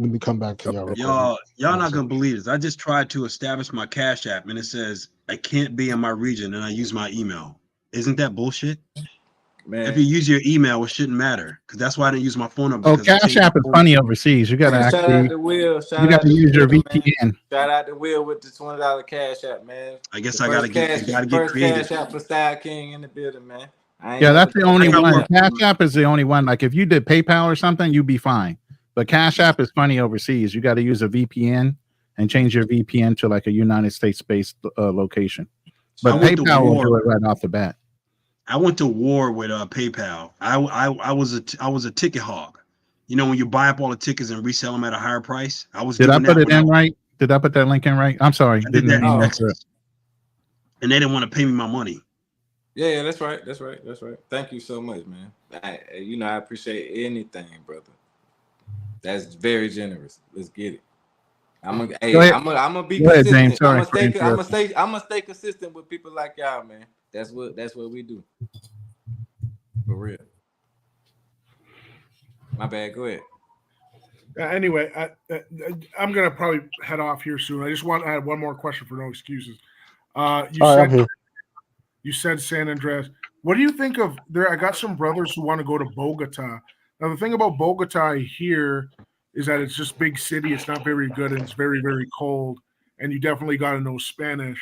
Let me come back to y'all real quick. Y'all 1 not second. gonna believe this. I just tried to establish my Cash App and it says I can't be in my region and I use my email. Isn't that bullshit? Man. If you use your email, it shouldn't matter because that's why I didn't use my phone number. Oh, because it Cash changed App my is phone funny number. overseas. You gotta Man, shout out actually, to Will. you Shout out gotta to use your Will, man. VPN. Shout out to Will with the $20 Cash App, man. I guess The I gotta get Cash creative. App for Style King in the building, man. I ain't Yeah, never that's the done only Cash one. App. Cash App is the only one. Like if you did PayPal or something, you'd be fine. But Cash App is funny overseas. You got to use a VPN and change your VPN to like a United States based location. But I went to PayPal will war. do it right off the bat. I went to war with PayPal. I was a ticket hog. You know when you buy up all the tickets and resell them at a higher price. I was Did I doing put that it in right? Did I put that link in right? I'm sorry. I did that in Oh. Texas. And they didn't want to pay me my money. Yeah, that's right. That's right. That's right. Thank you so much, man. I appreciate anything, brother. That's very generous. Let's get it. I'm gonna be Go ahead, consistent. James. Sorry I'm for gonna interrupting. stay consistent with people like y'all, man. That's what we do. For real. My bad. Go ahead. Anyway, I'm gonna probably head off here soon. I had one more question for no excuses. I'm here. You said San Andreas. What do you think of there? I got some brothers who want to go to Bogota. Now the thing about Bogota here is that it's just big city. It's not very good and it's very, very cold. And you definitely got to know Spanish.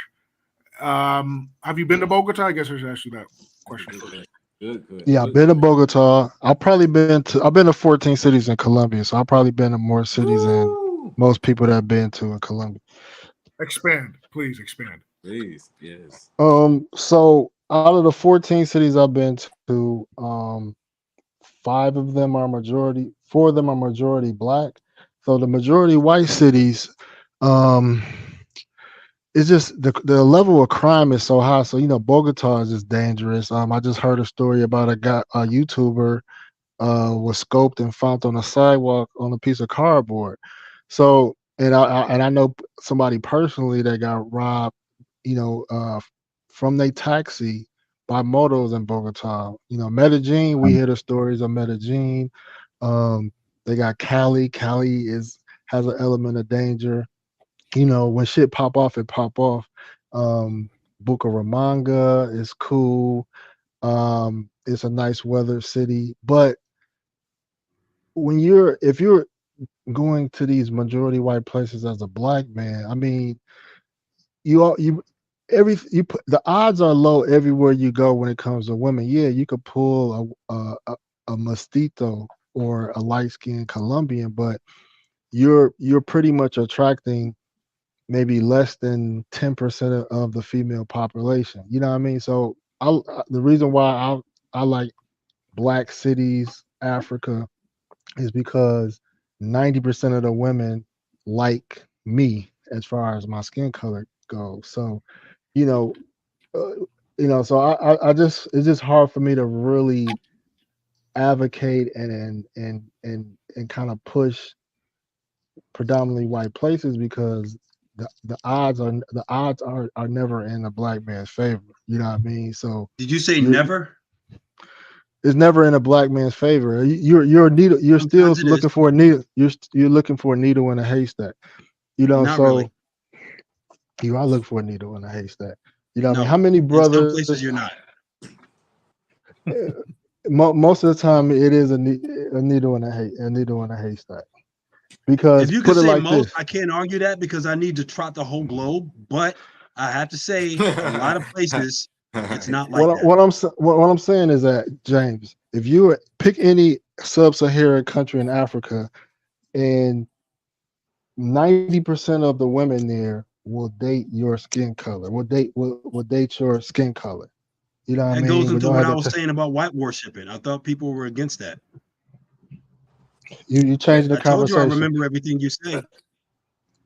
Have you been to Bogota? I guess I should ask you that question first. Good. Yeah, I've been to Bogota. I've been to 14 cities in Colombia, so I've probably been to more cities than most people that have been to in Colombia. Expand, please expand. Please, yes. So out of the 14 cities I've been to, 4 of them are majority black. So the majority white cities, it's just the level of crime is so high. So Bogota is just dangerous. I just heard a story about a YouTuber was scoped and found on a sidewalk on a piece of cardboard. So and I know somebody personally that got robbed, from their taxi by motos in Bogota. Medellin, we hear the stories of Medellin. They got Cali. Cali has an element of danger. When shit pop off, it pop off. Bucaramanga is cool. It's a nice weather city. But if you're going to these majority white places as a black man, I mean, the odds are low everywhere you go when it comes to women. Yeah, you could pull a mestizo or a light-skinned Colombian, but you're pretty much attracting maybe less than 10% of the female population. You know what I mean? So the reason why I like black cities, Africa, is because 90% of the women like me as far as my skin color goes. So, so I just, it's just hard for me to really advocate and kind of push predominantly white places because the odds are never in the black man's favor. You know what I mean? So did you say never? It's never in a black man's favor. You're a needle. You're still looking for a needle. You're looking for a needle in a haystack. Not so really. You are looking for a needle in a haystack. You know what I mean? How many brothers? In some places you're not. Most of the time, it is a needle in a haystack. Because if you put could it say like most, this, I can't argue that because I need to trot the whole globe. But I have to say, a lot of places, it's not like that. What I'm saying is that, James, if you pick any sub-Saharan country in Africa, and 90% of the women there will date your skin color. Will date your skin color. You know what I mean? That goes into what I was saying about white worshiping. I thought people were against that. You changed the I told conversation. you I remember everything you say.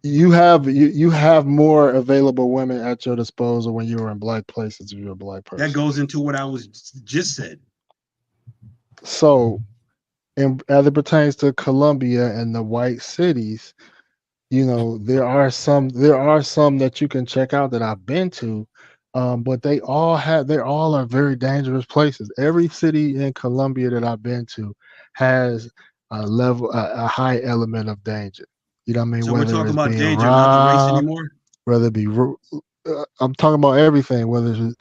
You have more available women at your disposal when you're in black places if you're a black person. That goes into what I was just said. So, and as it pertains to Colombia and the white cities, there are some that you can check out that I've been to, But they all are very dangerous places. Every city in Colombia that I've been to has a high element of danger. You know what I mean? So we're Whether talking it's about being danger, not the race robbed, anymore. whether it be I'm talking about everything, whether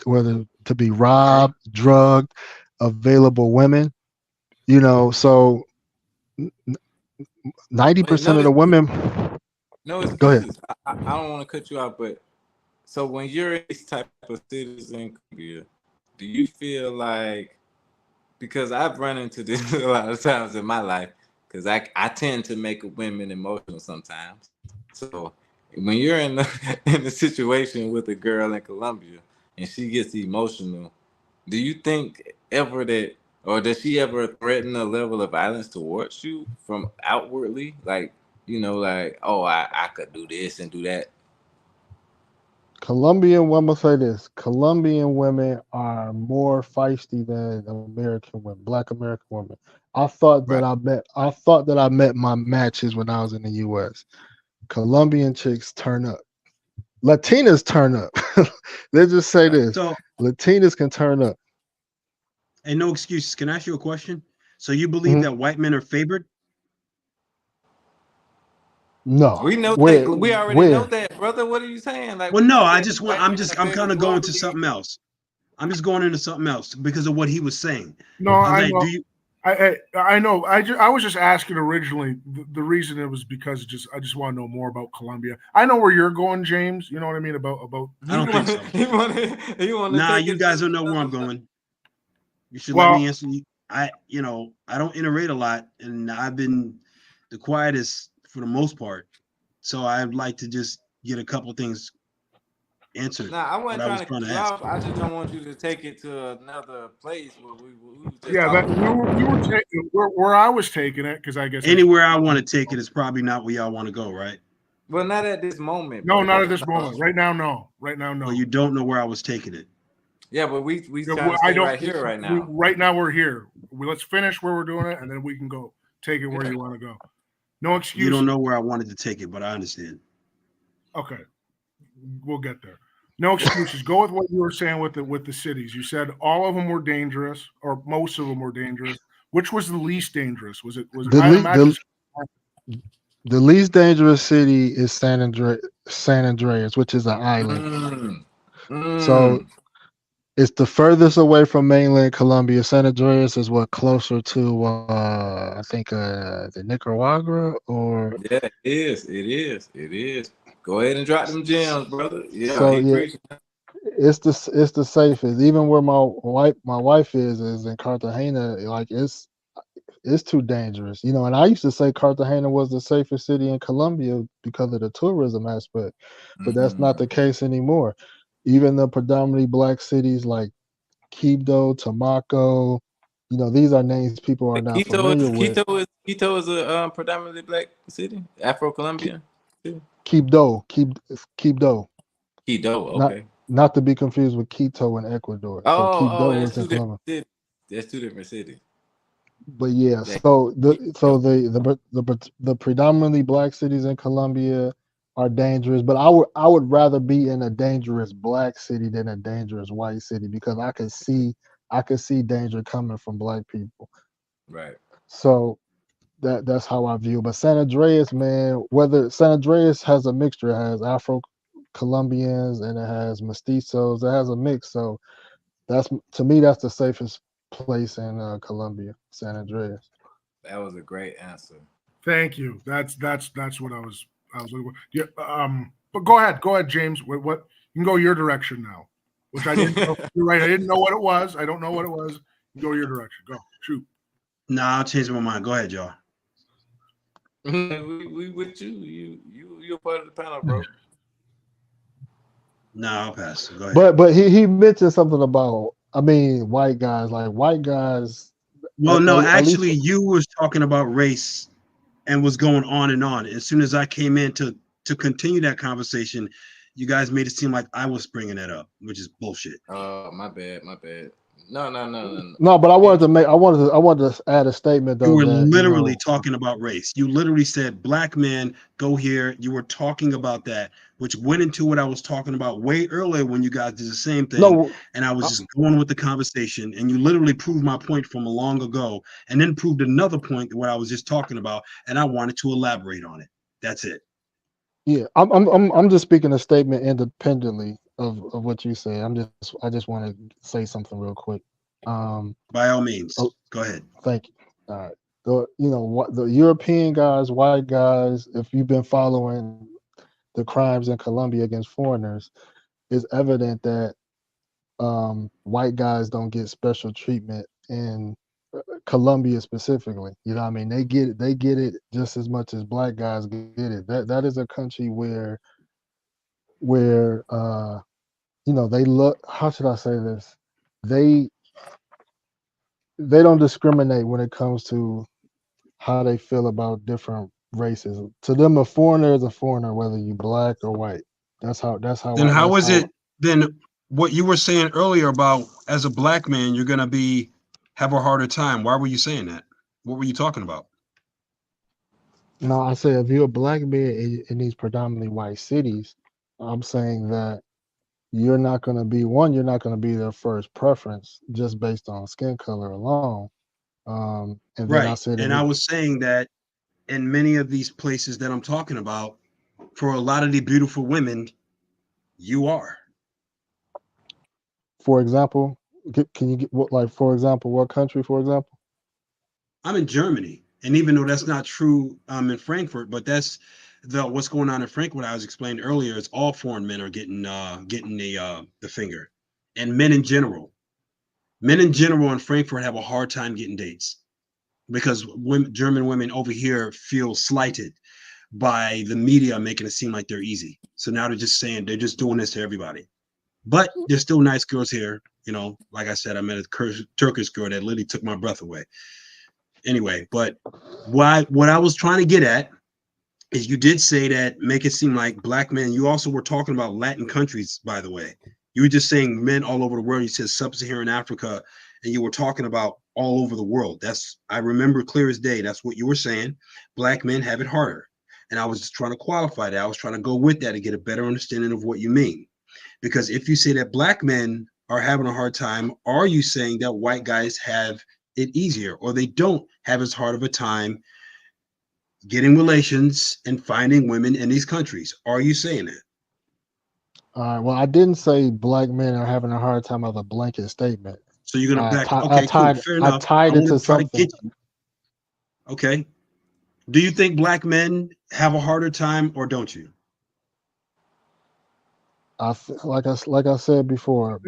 to be robbed, drugged, available women, you know. So 90% of the women. No Go ahead. excuses. I don't want to cut you out, but so when you're in these type of cities in Colombia, do you feel like, because I've run into this a lot of times in my life, because I tend to make women emotional sometimes. So when you're in a situation with a girl in Colombia and she gets emotional, do you think ever that, or does she ever threaten a level of violence towards you from outwardly, like, you know, like, oh, I could do this and do that? Colombian women, say this: Colombian women are more feisty than American women, Black American women. I thought that I met my matches when I was in the U.S. Colombian chicks turn up. Latinas turn up. Let's just say this: So, Latinas can turn up. and no excuses. Can I ask you a question? So you believe that white men are favored? No, We know where, that. We already know that, brother. What are you saying? Like, Well, we no, know I that just want. white men are I'm kind of favored going to globally. something else. I'm just going into something else because of what he was saying. No, I'm I like, know. do you? I know. I was just asking originally. The reason it was because I just want to know more about Colombia. I know where you're going, James. You know what I mean about. I don't think so. You want to Nah, take you it guys to don't know where I'm another going. You should let Well, me answer you. I don't iterate a lot, and I've been the quietest for the most part. So I'd like to just get a couple things answered. Nah, I What wasn't I was trying to trying cut to you ask. off. I just don't want you to take it to another place where we was just yeah, that talking. we were taking where I was taking it because I guess Anywhere I want to take it is probably not where y'all want to go, right? Well, not at this moment, no, bro. not at this moment. Right now, no. Right now, no. Well, you don't know where I was taking it. Yeah, but we Yeah, trying to I stay don't. right here, right now. Right now, we're here. Let's finish where we're doing it, and then we can go take it where you want to go. No excuses. You don't know where I wanted to take it, but I understand. Okay, we'll get there. No excuses. Go with what you were saying with the cities. You said all of them were dangerous, or most of them were dangerous. Which was the least dangerous? Was it? I imagine. The least dangerous city is San Andreas, which is an island. So it's the furthest away from mainland Colombia. San Andreas is what, closer to I think the Nicaragua, or Yeah, it is. It is. It is. Go ahead and drop them gems, brother. Yeah, so he yeah, preached. it's the safest. Even where my wife is in Cartagena. Like it's too dangerous, you know. And I used to say Cartagena was the safest city in Colombia because of the tourism aspect, but that's not the case anymore. Even the predominantly Black cities like Quibdó, Tumaco, you know, these are names people are not familiar with. Quito is a predominantly Black city, Afro-Colombian city. Quibdó. Quito, Not okay. not to be confused with Quito in Ecuador. So Quibdó that's is in two Colombia. different cities. That's two different cities. But yeah, so the predominantly Black cities in Colombia are dangerous. But I would rather be in a dangerous Black city than a dangerous white city, because I could see danger coming from Black people. Right. So that's how I view. But San Andreas, man, whether San Andreas has a mixture, it has Afro Colombians and it has mestizos, it has a mix. So to me that's the safest place in Colombia, San Andreas. That was a great answer. Thank you. That's what I was looking for. Yeah. But go ahead, James. What you can go your direction now, which I didn't know. You're right. I didn't know what it was. I don't know what it was. You go your direction. Go shoot. Nah, I'll change my mind. Go ahead, y'all. we with you. You're part of the panel, bro. Nah, I'll pass. Go ahead. But he mentioned something about, I mean, white guys. Like white guys. Well, no, actually, you was talking about race and was going on and on. As soon as I came in to continue that conversation, you guys made it seem like I was bringing that up, which is bullshit. My bad. No. No, but I wanted to add a statement You though were that literally talking about race. You literally said black men go here. You were talking about that, which went into what I was talking about way earlier when you guys did the same thing. No, And I was just going with the conversation, and you literally proved my point from a long ago, and then proved another point what I was just talking about, and I wanted to elaborate on it. That's it. yeah, I'm just speaking a statement independently of what you say. I just want to say something real quick. By all means, go ahead. Thank you. All right. What the European guys, white guys, if you've been following the crimes in Colombia against foreigners, it's evident that white guys don't get special treatment in Colombia specifically. You know what I mean? They get it just as much as black guys get it. That is a country where they look, how should I say this? They don't discriminate when it comes to how they feel about different races. To them, a foreigner is a foreigner, whether you black or white. That's how. Then how is it? Then what you were saying earlier about as a black man, you're gonna have a harder time. Why were you saying that? What were you talking about? No, I say if you're a black man in these predominantly white cities, I'm saying that you're not going to be their first preference just based on skin color alone. And then Right. I said, and I was saying that in many of these places that I'm talking about, for a lot of the beautiful women, you are. For example, can you get for example, what country, for example? I'm in Germany. And even though that's not true in Frankfurt, but that's what's going on in Frankfurt, I was explaining earlier, is all foreign men are getting the finger. And men in general in Frankfurt have a hard time getting dates because German women over here feel slighted by the media making it seem like they're easy. So now they're just doing this to everybody. But there's still nice girls here. Like I said, I met a Turkish girl that literally took my breath away. Anyway, but what I was trying to get at is you did say that, make it seem like black men. You also were talking about Latin countries, by the way. You were just saying men all over the world. You said sub-Saharan Africa, and you were talking about all over the world. I remember clear as day. That's what you were saying. Black men have it harder. And I was just trying to qualify that. I was trying to go with that to get a better understanding of what you mean. Because if you say that black men are having a hard time, are you saying that white guys have it easier, or they don't have as hard of a time getting relations and finding women in these countries? Are you saying that? All right. Well, I didn't say black men are having a hard time as a blanket statement. So you're gonna back? Cool. Fair enough. I tied it to something. Okay. Do you think black men have a harder time, or don't you? Like I said before,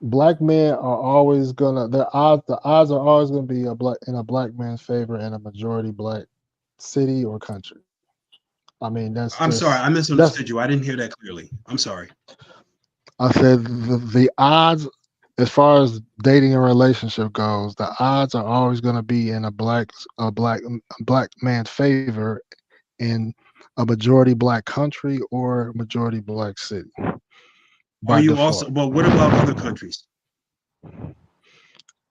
black men are always gonna. The odds are always gonna be in a black man's favor in a majority black city or country. I mean, I'm sorry, I misunderstood you. I didn't hear that clearly. I'm sorry. I said the odds, as far as dating and relationship goes, the odds are always going to be in a black man's favor in a majority black country or majority black city. Are you also? But what about other countries?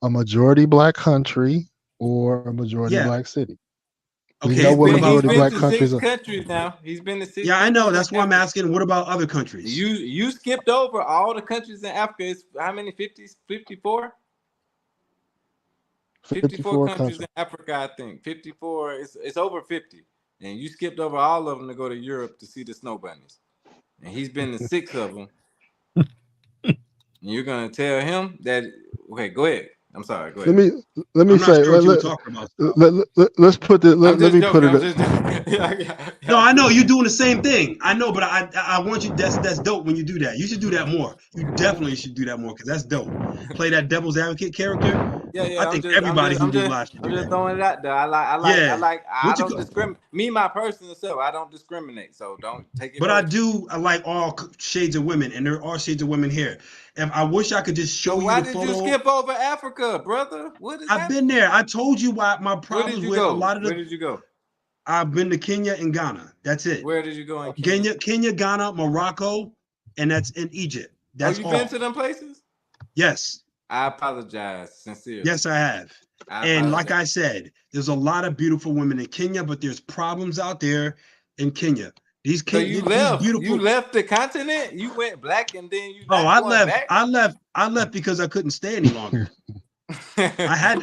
A majority black country or a majority black city. Okay, he's been to 6 countries now. He's been to 6. Yeah, I know. That's why I'm asking. What about other countries? You skipped over all the countries in Africa. It's how many? 54? 54 countries in Africa, I think. 54. It's over 50. And you skipped over all of them to go to Europe to see the snow bunnies. And he's been to 6 of them. And you're gonna tell him that? Okay, go ahead. I'm sorry. Go ahead. Let me say. Let's put it. Let me put it. No, I know you're doing the same thing. I know, but I want you. That's dope when you do that. You should do that more. You definitely should do that more because that's dope. Play that devil's advocate character. Yeah. I think everybody who do live should do that. I'm just throwing it out there. I don't discriminate. Me, my personal self, I don't discriminate. So don't take it. But I like all shades of women, and there are shades of women here. And I wish I could just show you the photo. Why did you skip over Africa, brother? I've been there. I told you why my problems with a lot of the. Where did you go? I've been to Kenya and Ghana. That's it. Where did you go in Kenya, Ghana, Morocco, and that's in Egypt. That's you all. been to them places? Yes. I apologize sincerely. Yes, I have. And apologize. like I said, there's a lot of beautiful women in Kenya, but there's problems out there in Kenya. These So you these left. beautiful. You left the continent. You went black, and then you. Oh, not going back? I left because I couldn't stay any longer. I had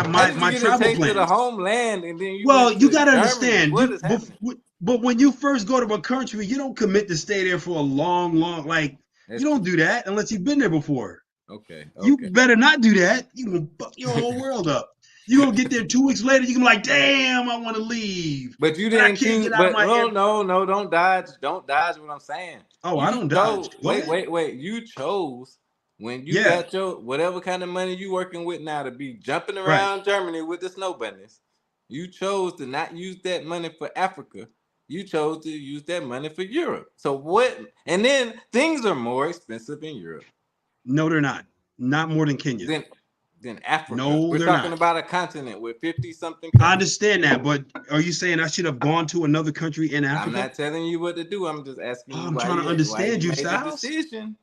my travel taste plans. of the homeland, and then you. Well, went you to got to Germany. understand. What is happening? But when you first go to a country, you don't commit to stay there for a long, like That's you don't do that unless you've been there before. Okay. You better not do that. You gonna fuck your whole world up. You gonna get there 2 weeks later. You can be like, damn, I want to leave. But you But I didn't can't choose. get out of But my no, don't dodge. Don't dodge what I'm saying. Oh, You I don't dodge. chose- Go ahead. Wait. You chose when you Yeah. got your whatever kind of money you working with now to be jumping Right. around Germany with the snow bunnies. You chose to not use that money for Africa. You chose to use that money for Europe. So what? And then things are more expensive in Europe No, they're not. Not more than Kenya. than Africa. No, We're they're talking not. about a continent with 50-something I countries. understand that, but are you saying I should have gone to another country in Africa? I'm not telling you what to do. I'm just asking you I'm why trying to why understand you, made the Styles. decision.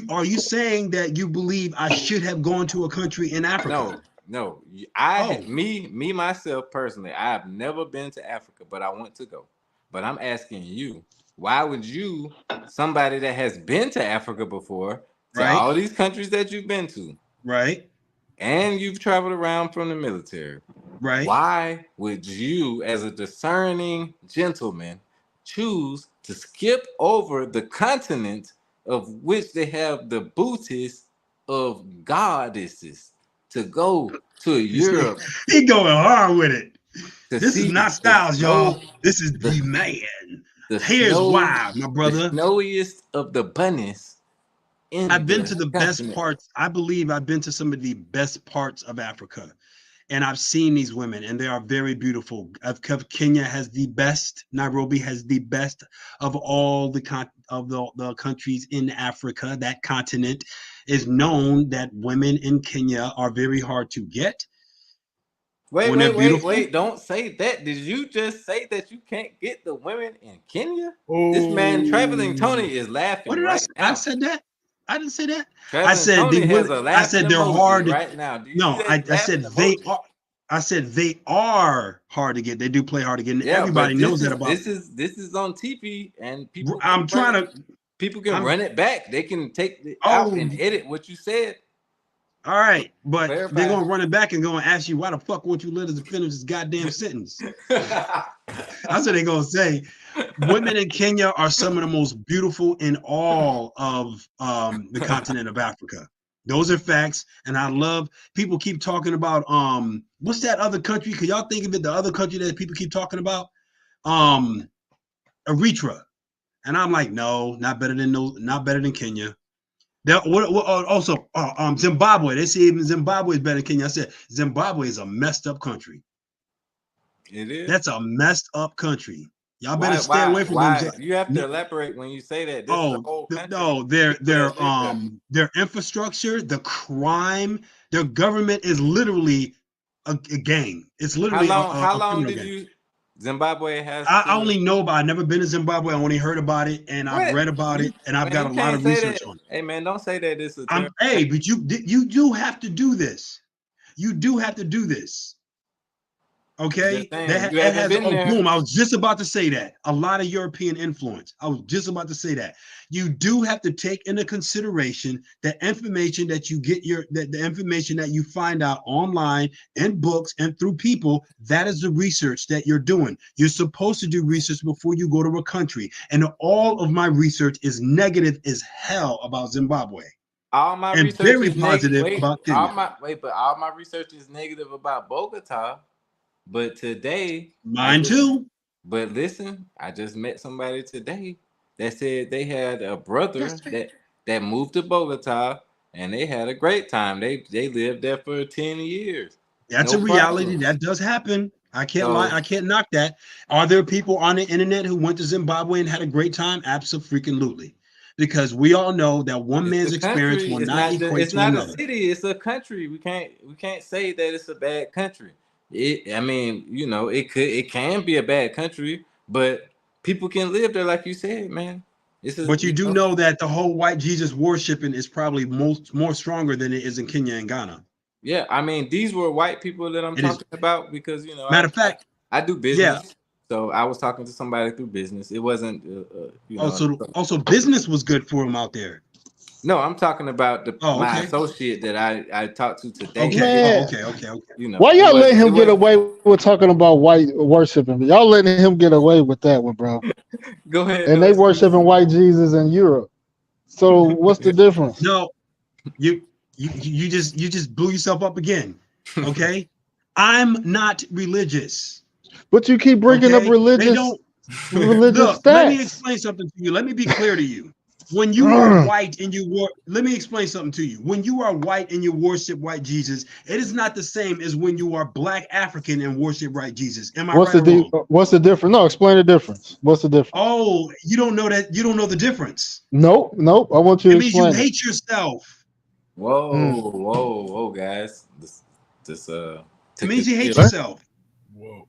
Are you saying that you believe I should have gone to a country in Africa? No. Oh. Me myself personally, I have never been to Africa, but I want to go. But I'm asking you, why would you, somebody that has been to Africa before, to Right. all these countries that you've been to, Right. and you've traveled around from the military, Right. why would you, as a discerning gentleman, choose to skip over the continent of which they have the booties of goddesses to go to Europe? He going hard with it. to This see is not the Styles, y'all. snow- This is the man. the Here's snow- why, my the brother. snowiest of the bunnies. I've been to the best parts. I believe I've been to some of the best parts of Africa, and I've seen these women, and they are very beautiful. Kenya has the best. Nairobi has the best of all the countries in Africa. That continent is known that women in Kenya are very hard to get. Wait, don't say that. Did you just say that you can't get the women in Kenya? This man, Traveling Tony, is laughing. What did right I say? now. I said that. I didn't say that. Traveling I said Tony has a I laughing said they're emoji hard to, right now. Do you no, see I that said laughing they emoji? are. I said they are hard to get. They do play hard to get. And Yeah, everybody but knows that about. this is on TV, and people. I'm trying to. People can I'm- run it back. They can take it out Oh. and edit what you said. All right, but Verify. they're gonna run it back and gonna ask you why the fuck won't you let us finish this goddamn sentence? That's what they're gonna say. Women in Kenya are some of the most beautiful in all of the continent of Africa. Those are facts, and I love people keep talking about what's that other country? Could y'all think of it? The other country that people keep talking about, Eritrea, and I'm like, no, not better than Kenya. Also, Zimbabwe. They say even Zimbabwe is better than Kenya. I said Zimbabwe is a messed up country. It is. That's a messed up country. Y'all better stay away from them. You have to elaborate when you say that. This is the whole country. No, their infrastructure, the crime, their government is literally a gang. It's literally How long criminal did gang. you? Zimbabwe has. I only know, but I've never been to Zimbabwe. I only heard about it, and I've read about it, and I've got a lot of research on it. Hey man, don't say that. This is. Hey, but you do have to do this. You do have to do this. Okay, that has boom. I was just about to say that. A lot of European influence. I was just about to say that. You do have to take into consideration the information that you get the information that you find out online in books and through people. That is the research that you're doing. You're supposed to do research before you go to a country. And all of my research is negative as hell about Zimbabwe. All my and research very is positive negative. about Kenya. All my research is negative about Bogota. But today, mine too. But listen, I just met somebody today that said they had a brother that moved to Bogota and they had a great time. They lived there for 10 years. That's a reality. That does happen. I can't lie. I can't knock that. Are there people on the internet who went to Zimbabwe and had a great time? Absolutely. Because we all know that one man's experience will not equate to another. It's not a city. It's a country. We can't say that it's a bad country. It can be a bad country, but people can live there, like you said, man. This is, But you do know that the whole white Jesus worshiping is probably more stronger than it is in Kenya and Ghana. Yeah, I mean, these were white people that I'm talking about because, you know, matter of fact, I do business. So I was talking to somebody through business. It wasn't, you know. Also, business was good for him out there. No, I'm talking about my associate that I talked to today. Okay. You know, why y'all letting him get away with talking about white worshiping? Y'all letting him get away with that one, bro. Go ahead. And they worshiping white Jesus in Europe. So what's the difference? No, you just blew yourself up again. Okay, I'm not religious. But you keep bringing up religious stats. Let me explain something to you. Let me be clear to you. When you are white and let me explain something to you. When you are white and you worship white Jesus, it is not the same as when you are Black African and worship white Jesus. Am I What's right or wrong? What's the difference? No, explain the difference. What's the difference? Oh, you don't know that. You don't know the difference. Nope. I want you to explain. It means you hate yourself. Whoa, guys. It means you hate yourself. Whoa.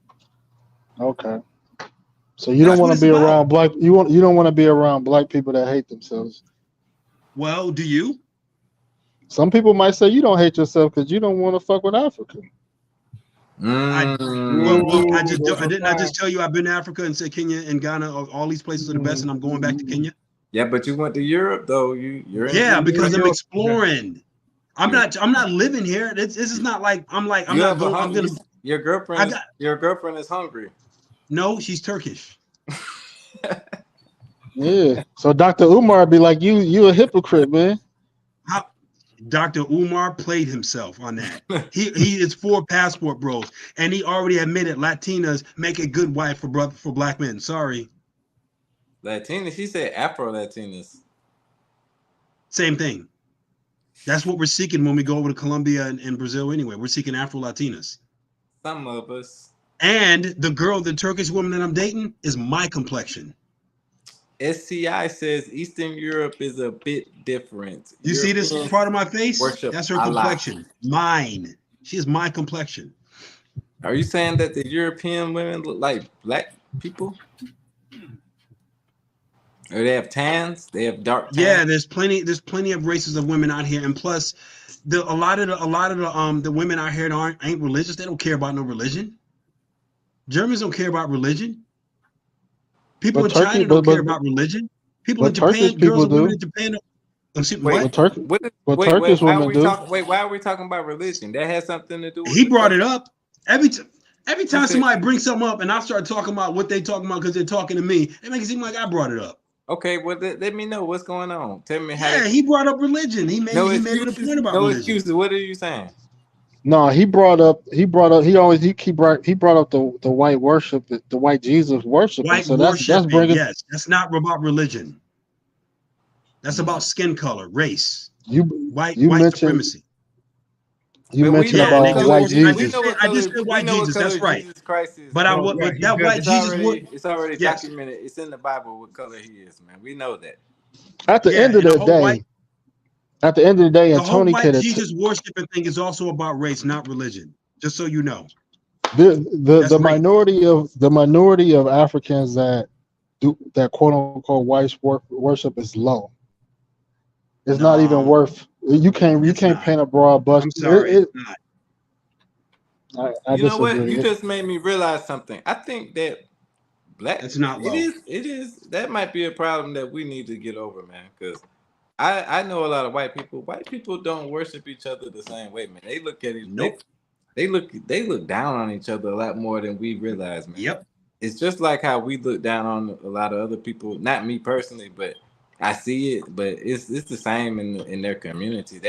Okay. So you don't want to be around black. You don't want to be around black people that hate themselves. Well, do you? Some people might say you don't hate yourself because you don't want to fuck with Africa. I just tell you I've been to Africa and said Kenya and Ghana. All these places are the best, and I'm going back to Kenya. Yeah, but you went to Europe though. You're because I'm exploring. I'm not living here. This is not like I'm gonna. Your girlfriend is hungry. No, she's Turkish. Yeah. So Dr. Umar be like, you a hypocrite, man. Dr. Umar played himself on that. he is for passport bros, and he already admitted Latinas make a good wife for black men. Sorry. Latinas, she said Afro Latinas. Same thing. That's what we're seeking when we go over to Colombia and Brazil anyway. We're seeking Afro Latinas. Some of us. And the Turkish woman that I'm dating is my complexion. SCI says Eastern Europe is a bit different. You see this part of my face? That's her complexion. Mine. She is my complexion. Are you saying that the European women look like black people? Or they have tans? They have dark tans? Yeah, there's plenty of races of women out here, and plus, a lot of the women out here ain't religious. They don't care about no religion. Germans don't care about religion. People in China don't care about religion. People in Japan, girls and women in Japan. Why are we talking about religion? That has something to do with He brought it up. Every time somebody brings something up and I start talking about what they talking about because they're talking to me, it makes it seem like I brought it up. Okay, well, let me know what's going on. Tell me how. Yeah, he brought up religion. He made it a point about religion. Excuses. What are you saying? No, he brought up the white worship, the white Jesus worship. White so worship, that's bringing. Yes, that's not about religion. That's about skin color, race. White supremacy. You mentioned about white Jesus. I just said white Jesus. That's right. But that white Jesus. It's already documented. It's in the Bible what color he is, man. We know that. At the end of the day. At the end of the day, and Tony could have. Jesus worshiping thing is also about race, not religion. Just so you know. The minority of Africans that do that quote unquote white worship is low. It's not even worth. You can't paint a broad brush. I'm sorry. You know what? You just made me realize something. I think that it's not low. It is. That might be a problem that we need to get over, man. Because I know a lot of white people. White people don't worship each other the same way, man. They look at each. Nope. They look down on each other a lot more than we realize, man. Yep. It's just like how we look down on a lot of other people. Not me personally, but I see it. But it's the same in their community.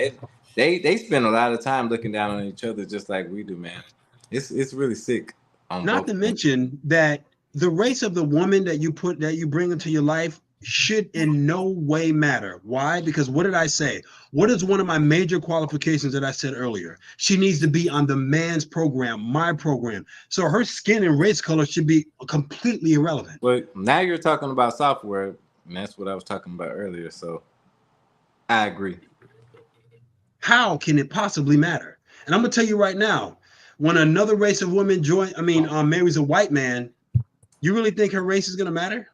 They spend a lot of time looking down on each other, just like we do, man. It's really sick. Not to mention that the race of the woman that you bring into your life should in no way matter. Why? Because what did I say? What is one of my major qualifications that I said earlier? She needs to be on the man's program, my program. So her skin and race color should be completely irrelevant. But now you're talking about software, and that's what I was talking about earlier. So I agree. How can it possibly matter? And I'm gonna tell you right now, when another race of women marries a white man, you really think her race is gonna matter?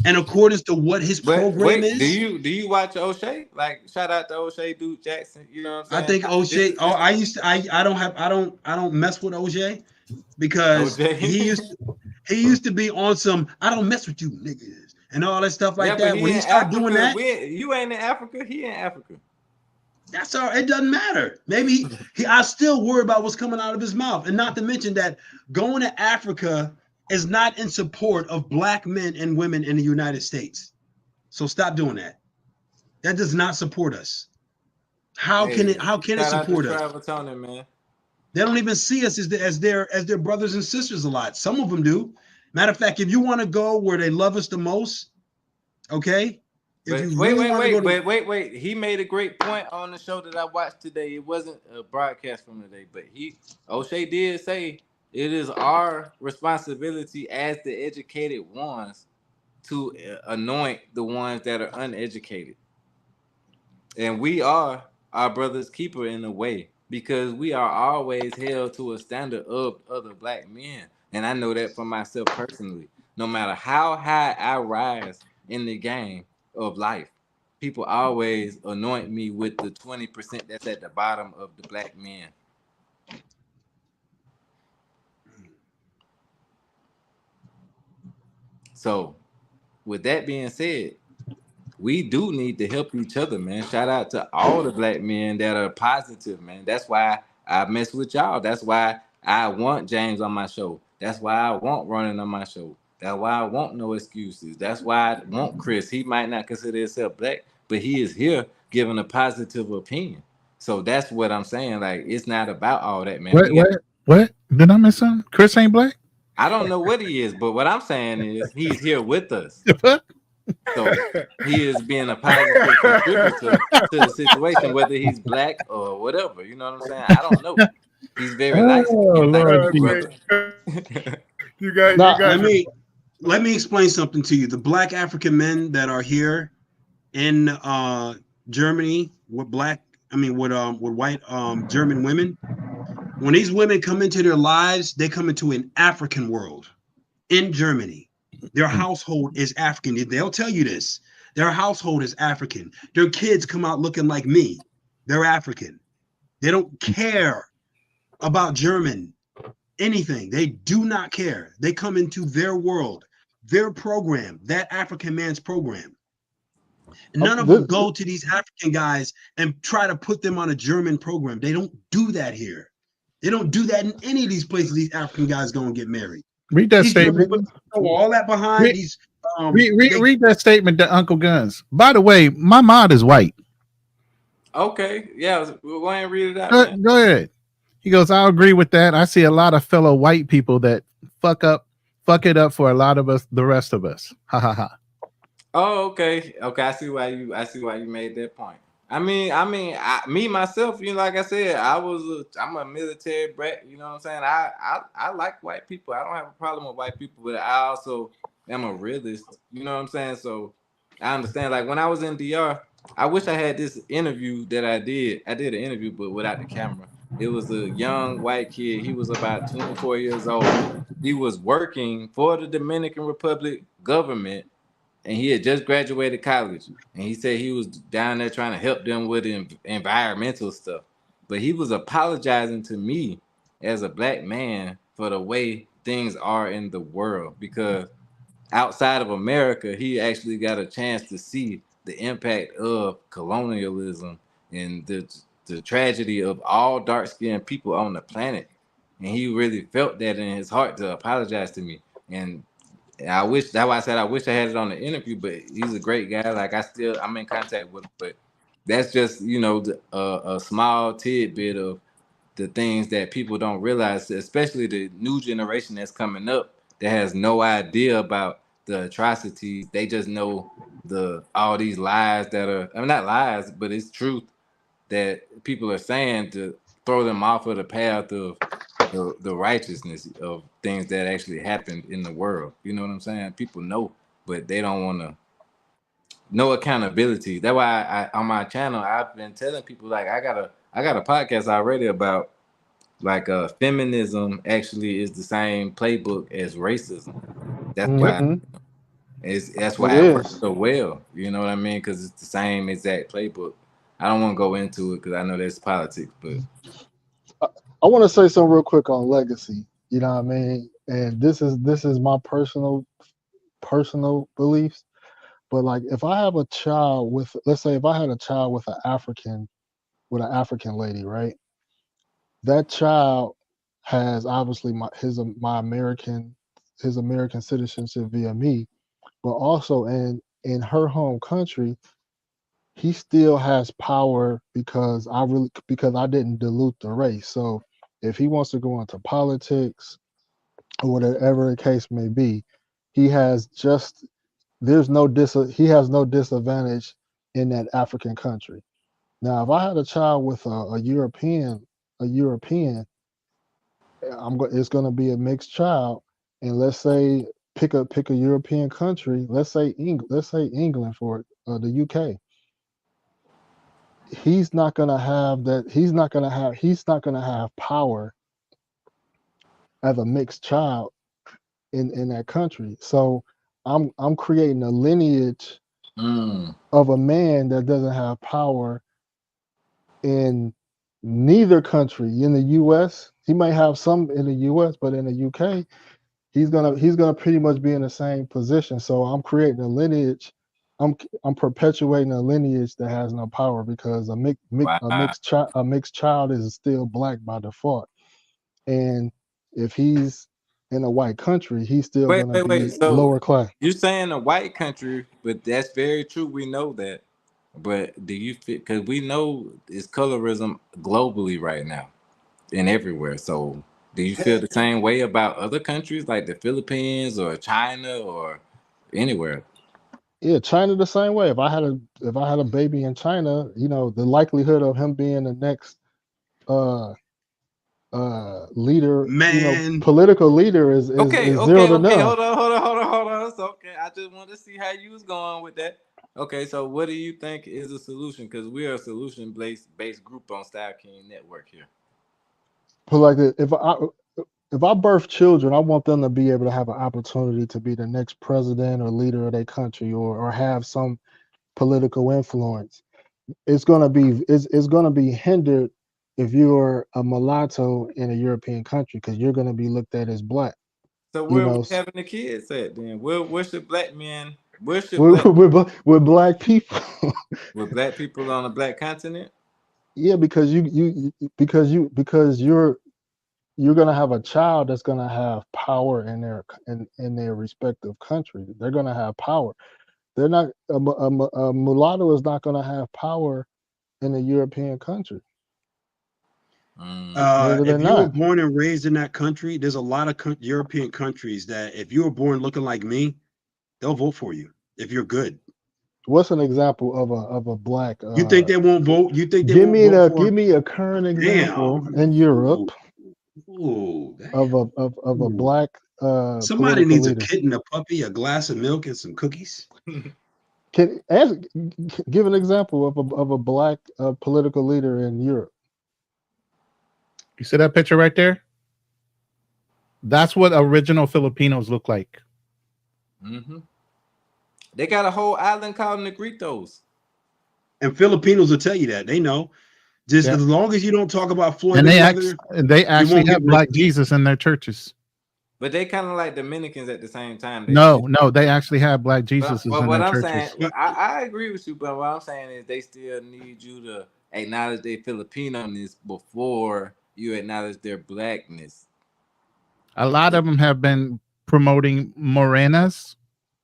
and according to what his program is. Do you watch O'Shea? Like, shout out to O'Shea Duke Jackson. You know what I'm saying? I think O'Shea. I don't mess with O'Shea because he used to be on some I don't mess with you niggas and all that stuff like that. When he started doing that, you ain't in Africa. He in Africa. That's all. It doesn't matter. Maybe I still worry about what's coming out of his mouth, and not to mention that going to Africa is not in support of black men and women in the United States. So stop doing that. That does not support us. How can it support us? Tony, man. They don't even see us as their brothers and sisters a lot. Some of them do. Matter of fact, if you want to go where they love us the most, okay. Wait. He made a great point on the show that I watched today. It wasn't a broadcast from today, but O'Shea did say it is our responsibility as the educated ones to anoint the ones that are uneducated. And we are our brother's keeper in a way, because we are always held to a standard of other black men. And I know that for myself personally. No matter how high I rise in the game of life, people always anoint me with the 20% that's at the bottom of the black men. So with that being said, we do need to help each other, man. Shout out to all the black men that are positive, man. That's why I mess with y'all. That's why I want James on my show. That's why I want Ronan on my show. That's why I want No Excuses. That's why I want Chris. He might not consider himself black, but he is here giving a positive opinion. So that's what I'm saying. Like, it's not about all that, man. What? Did I miss something? Chris ain't black? I don't know what he is, but what I'm saying is he's here with us. So he is being a positive contributor to the situation, whether he's black or whatever. You know what I'm saying? I don't know. He's very nice. You guys. Let me explain something to you. The black African men that are here in Germany with white German women, when these women come into their lives, they come into an African world in Germany. Their household is African. They'll tell you this. Their household is African. Their kids come out looking like me. They're African. They don't care about German anything. They do not care. They come into their world, their program, that African man's program. And none of them go to these African guys and try to put them on a German program. They don't do that here. They don't do that in any of these places. These African guys go and get married. Read that statement. All that behind these. Read that statement to Uncle Guns. By the way, my mod is white. Okay, yeah, go ahead and read it out. Go ahead. He goes, I agree with that. I see a lot of fellow white people that fuck it up for a lot of us, the rest of us. Ha ha ha. Oh, okay. I see why you made that point. I mean, me myself, you know, like I said, I'm a military brat. You know what I'm saying? I like white people. I don't have a problem with white people, but I also am a realist. You know what I'm saying? So I understand. Like when I was in DR, I wish I had this interview that I did. I did an interview, but without the camera. It was a young white kid. He was about 24 years old. He was working for the Dominican Republic government, and he had just graduated college. And he said he was down there trying to help them with environmental stuff. But he was apologizing to me as a black man for the way things are in the world, because outside of America, he actually got a chance to see the impact of colonialism and the tragedy of all dark-skinned people on the planet. And he really felt that in his heart to apologize to me. And that's why I said I wish I had it on the interview, but he's a great guy. Like I'm in contact with him, but that's just, you know, a small tidbit of the things that people don't realize, especially the new generation that's coming up that has no idea about the atrocities. They just know all these lies that are, I mean, not lies, but it's truth that people are saying to throw them off of the path of the righteousness of things that actually happened in the world. You know what I'm saying? People know, but they don't want to no accountability. That's why on my channel I've been telling people, like, I got a podcast already about like feminism actually is the same playbook as racism. That's why That's why it works so well. You know what I mean? Because it's the same exact playbook. I don't want to go into it because I know there's politics, but I want to say something real quick on legacy. You know what I mean? And this is my personal beliefs. But like, if I have a child with, let's say, if I had a child with an African lady, right? That child has obviously my American citizenship via me, but also in her home country, he still has power because I didn't dilute the race. So if he wants to go into politics or whatever the case may be, he has no disadvantage in that African country. Now, if I had a child with a European, it's going to be a mixed child, and let's say pick a European country, let's say England for the UK. He's not going to have that. He's not going to have power as a mixed child in that country. So I'm creating a lineage of a man that doesn't have power in neither country. In the US, he might have some in the US, but in the UK, he's gonna pretty much be in the same position. So I'm creating a lineage. I'm perpetuating a lineage that has no power because a mixed child is still black by default. And if he's in a white country, he's still gonna be lower class. You're saying a white country, but that's very true. We know that. But do you feel, because we know it's colorism globally right now and everywhere. So do you feel the same way about other countries like the Philippines or China or anywhere? Yeah, China the same way. If I had a baby in China, you know, the likelihood of him being the next leader, political leader is zero to none. Hold on. It's okay. I just want to see how you was going with that. Okay, so what do you think is a solution? Because we are a solution-based group on Style King Network here. But like, if I birth children, I want them to be able to have an opportunity to be the next president or leader of their country, or have some political influence. It's gonna be hindered if you're a mulatto in a European country, because you're gonna be looked at as black. So where are we having the kids at then? Where should black men? With black people. With black people on a black continent? Yeah, because you're gonna have a child that's gonna have power in their respective country. They're gonna have power. They're not a mulatto is not gonna have power in a European country. If you were born and raised in that country, there's a lot of European countries that if you were born looking like me, they'll vote for you if you're good. What's an example of a black? You think they won't vote? You think they give won't me a current example in Europe of a black? Somebody needs leader. A kitten, a puppy, a glass of milk, and some cookies. Give an example of a black political leader in Europe. You see that picture right there? That's what original Filipinos look like. Mm-hmm. They got a whole island called Negritos. And Filipinos will tell you that. They know. Just as long as you don't talk about Floyd. And they actually have Black Jesus in their churches. But they kind of like Dominicans at the same time. No, they actually have Black Jesus in what their I'm churches. saying, I agree with you, but what I'm saying is they still need you to acknowledge their Filipino-ness before you acknowledge their blackness. A lot of them have been promoting morenas.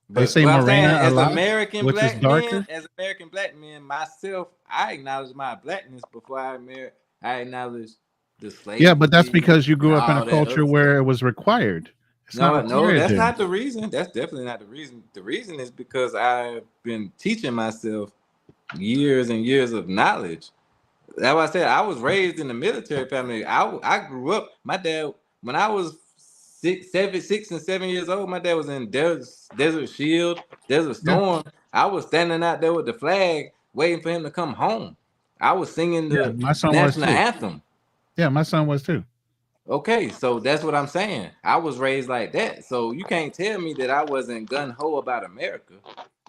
They say morena a lot, American which black is darker. men, as American black men, myself, I acknowledge my blackness before I acknowledge the slavery. Yeah, but that's because you grew up in a culture where it was required. No, that's not the reason. That's definitely not the reason. The reason is because I've been teaching myself years and years of knowledge. That's why I said I was raised in a military family. I grew up. My dad, when I was 6 and 7 years old, my dad was in Desert Shield, Desert Storm. I was standing out there with the flag, waiting for him to come home. I was singing the national anthem. Yeah, my son was too. Okay, so that's what I'm saying. I was raised like that. So you can't tell me that I wasn't gun-ho about America.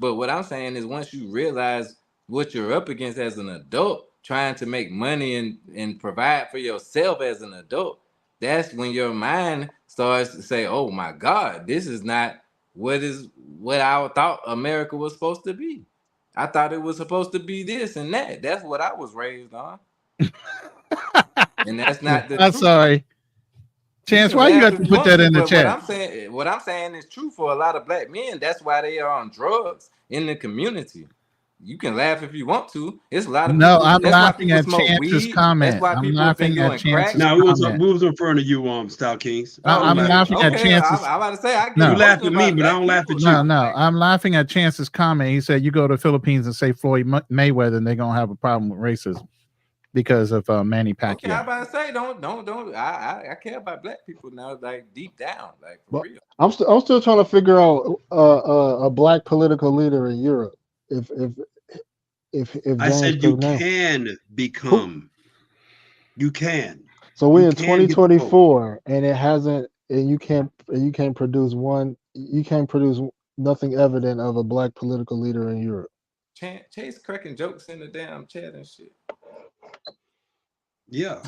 But what I'm saying is once you realize what you're up against as an adult, trying to make money and provide for yourself as an adult, that's when your mind starts to say, oh my God, this is not what I thought America was supposed to be. I thought it was supposed to be this and that. That's what I was raised on. And that's not the I'm truth. sorry. Chance, why you have to put that in the chat? What I'm saying is true for a lot of black men. That's why they are on drugs in the community. You can laugh if you want to. It's a lot of no. people. I'm That's laughing why at people smoke Chance's weed. comment. That's why I'm people have been laughing at doing crack. Chance's No, comment. we was referring to you, Style Kings. I'm laughing at Chance's. I'm about to say I get You laugh at me, but I don't laugh at you. No, I'm laughing at Chance's comment. He said you go to the Philippines and say Floyd Mayweather, and they're gonna have a problem with racism because of Manny Pacquiao. Okay, I'm about to say don't. I care about black people now, like deep down, like for real. I'm still trying to figure out a black political leader in Europe. If I said you can become, you can. So we're in 2024, and it hasn't, and you can't produce nothing evident of a black political leader in Europe. Chase cracking jokes in the damn chat and shit. Yeah.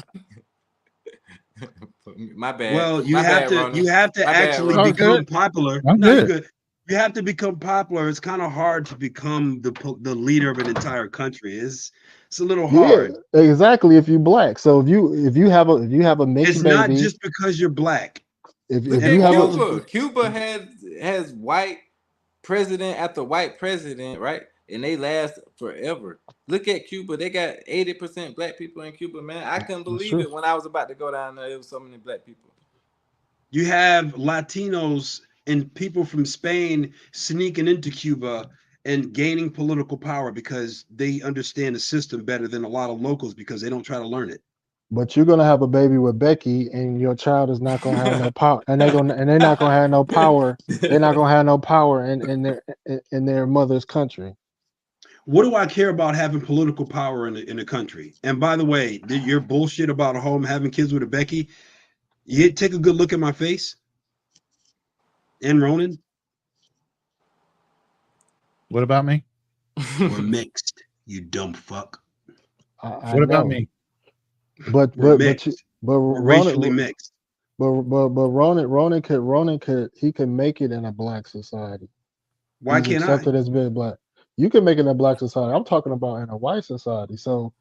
My bad. Well, you My have bad, to. You have to actually become popular. I'm good. You have to become popular. It's kind of hard to become the leader of an entire country. It's a little hard. Yeah, exactly. If you're black, so if you have a Mickey it's baby, not just because you're black. If you have Cuba has white president after white president, right? And they last forever. Look at Cuba. They got 80% black people in Cuba, man. I couldn't believe it when I was about to go down there. There was so many black people. You have Latinos and people from Spain sneaking into Cuba and gaining political power because they understand the system better than a lot of locals because they don't try to learn it. But you're gonna have a baby with Becky, and your child is not gonna have no power, and they're not gonna have no power. They're not gonna have no power in their mother's country. What do I care about having political power in the country? And by the way, your bullshit about a home having kids with a Becky, you take a good look at my face and Ronan. What about me? We're mixed, you dumb fuck. What about me? But we're racially mixed. But Ronan could make it in a black society. Why can't I? Accepted as being black. You can make it in a black society. I'm talking about in a white society. So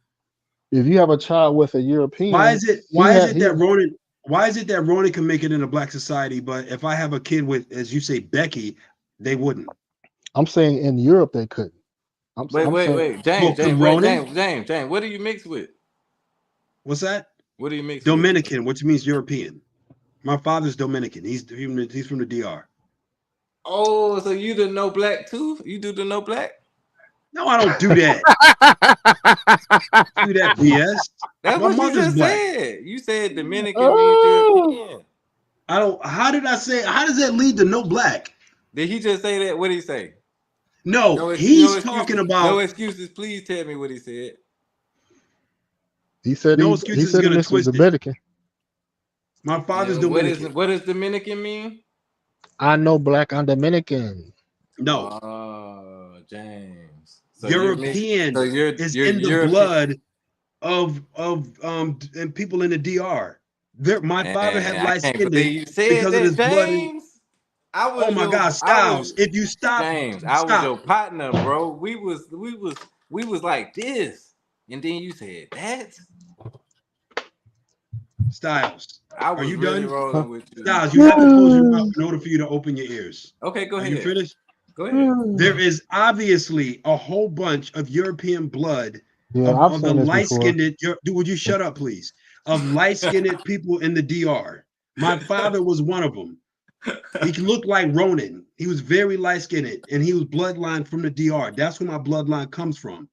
if you have a child with a European, why is it that Ronan can make it in a black society, but if I have a kid with, as you say, Becky, they wouldn't? I'm saying in Europe they couldn't. Wait, James, what do you mix with? What's that? What do you mix? Dominican, which means European. My father's Dominican. He's from the DR. Oh, so you the no black too? You do the no black? No, I don't do that. Do that BS. That's My what you just black. said. You said Dominican means European. I don't. How did I say? How does that lead to no black? Did he just say that? What did he say? No, he's talking about no excuses. Please tell me what he said. He said no excuses. He said gonna this was twist Dominican. My father's Dominican. What does Dominican mean? I know black. I'm Dominican. No. Oh, James. So European is in the blood of and people in the DR. My father had light skin because of his blood. Oh my God, Styles! If you stop, James, I was your partner, bro. We was like this, and then you said that. Styles, are you really done? Rolling with you. Styles, you have to close your mouth in order for you to open your ears. Okay, go ahead. Are you finished? Go ahead. There is obviously a whole bunch of European blood of the light-skinned. Would you shut up, please? Of light-skinned people in the DR. My father was one of them. He looked like Ronan. He was very light-skinned, and he was bloodline from the DR. That's where my bloodline comes from.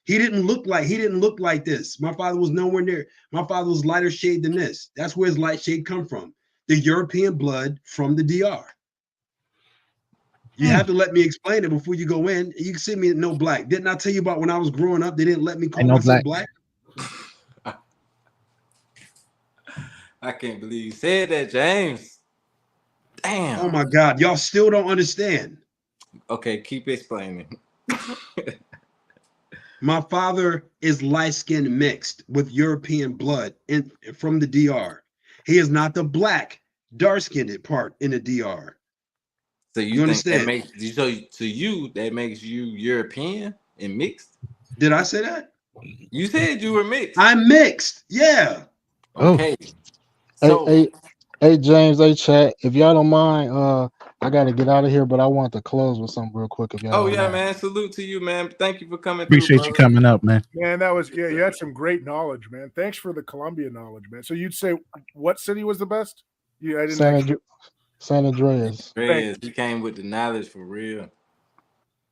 He didn't look like this. My father was nowhere near. My father was lighter shade than this. That's where his light shade come from. The European blood from the DR. You have to let me explain it before you go in. You can see me no black. Didn't I tell you about when I was growing up? They didn't let me call myself black. I can't believe you said that, James. Damn. Oh my God, y'all still don't understand. Okay, keep explaining. My father is light-skinned mixed with European blood from the DR. He is not the black, dark-skinned part in the DR. So you think understand? that makes to you that makes you European and mixed? Did I say that? You said you were mixed. I'm mixed. Yeah. Okay. So, hey, James, hey, chat. If y'all don't mind, I got to get out of here, but I want to close with something real quick. If y'all Oh don't yeah, mind. man. Salute to you, man. Thank you for coming Appreciate through, you coming up, man. Man, that was you had some great knowledge, man. Thanks for the Columbia knowledge, man. So you'd say what city was the best? Yeah, I didn't. San Andreas. He came with the knowledge for real.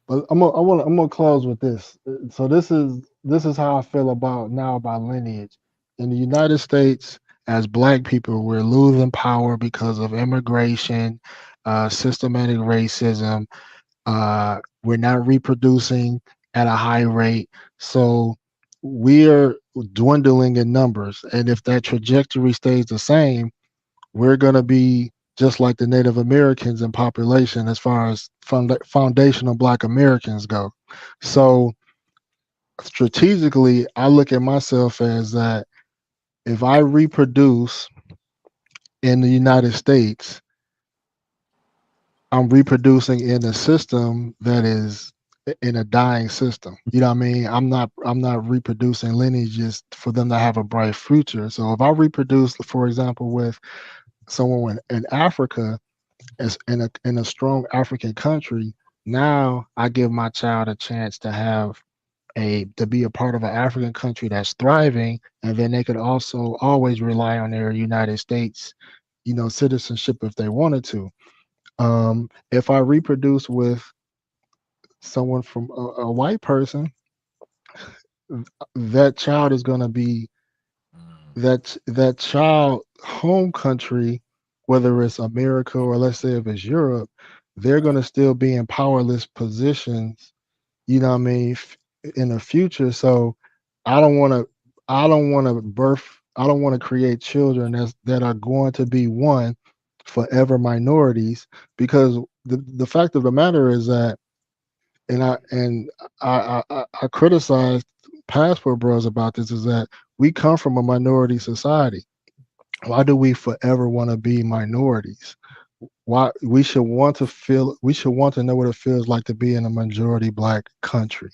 But I'm gonna close with this. So this is how I feel about lineage. In the United States, as Black people, we're losing power because of immigration, systematic racism. We're not reproducing at a high rate, so we're dwindling in numbers. And if that trajectory stays the same, we're gonna be just like the Native Americans in population as far as foundational Black Americans go. So strategically, I look at myself as that if I reproduce in the United States, I'm reproducing in a system that is in a dying system. You know what I mean? I'm not reproducing lineages for them to have a bright future. So if I reproduce, for example, with someone in Africa, as in a strong African country, now I give my child a chance to be a part of an African country that's thriving, and then they could also always rely on their United States, citizenship if they wanted to. If I reproduce with someone from a white person, that child is going to be that child home country, whether it's America or let's say if it's Europe, they're going to still be in powerless positions, you know what I mean, in the future. So I don't want to create children that are going to be forever minorities, because the fact of the matter is that, and I criticized Passport Bros about this, is that we come from a minority society. Why do we forever want to be minorities? Why we should want to know what it feels like to be in a majority Black country,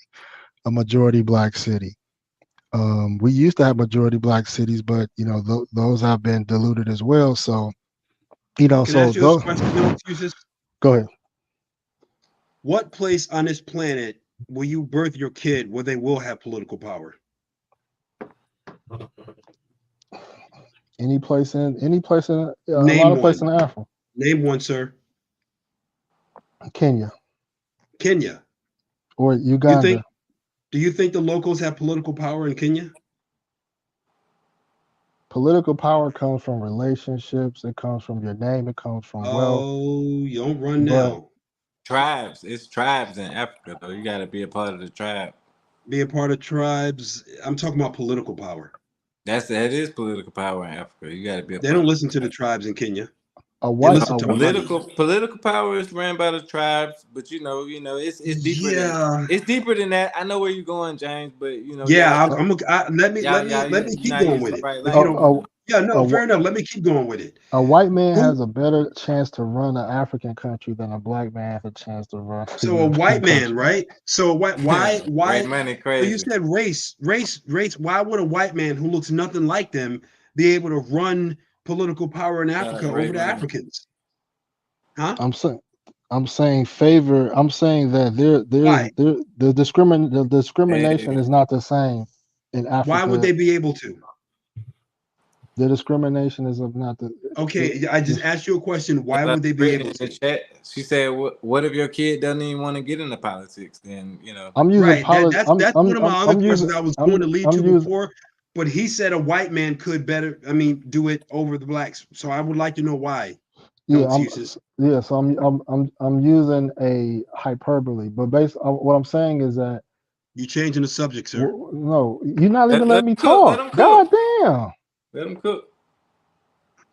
a majority Black city. We used to have majority Black cities, but those have been diluted as well. So, Can I ask you a question, Jesus? Go ahead. What place on this planet will you birth your kid where they will have political power? Any place in a lot of places in Africa. Name one, sir. Kenya. Or Uganda. Do you think the locals have political power in Kenya? Political power comes from relationships. It comes from your name. It comes from wealth. Oh, you don't run now. Tribes. It's tribes in Africa, though. You got to be a part of the tribe. Be a part of tribes. I'm talking about political power. That is political power in Africa. You got to be. They don't listen to the tribes in Kenya. Political power is ran by the tribes, but it's deeper. Yeah, it's deeper than that. I know where you're going, James, but Yeah, let me keep going with it. Fair enough. Let me keep going with it. A white man has a better chance to run an African country than a Black man has a chance to run. So a white man, right? So why? Money crazy. You said race. Why would a white man who looks nothing like them be able to run political power in Africa over the Africans? Huh? I'm saying favor. I'm saying that the discrimination is not the same in Africa. Why would they be able to? The discrimination is not the. Okay, I just asked you a question. Why would they be able to? She said, "What if your kid doesn't even want to get into politics?" Then I'm using That's one of my other questions I was going to lead to before. But he said a white man could do it over the blacks. So I would like to know why. So I'm using a hyperbole, but what I'm saying is that you're changing the subject, sir. No, you're not even letting me talk. God damn. Let him cook.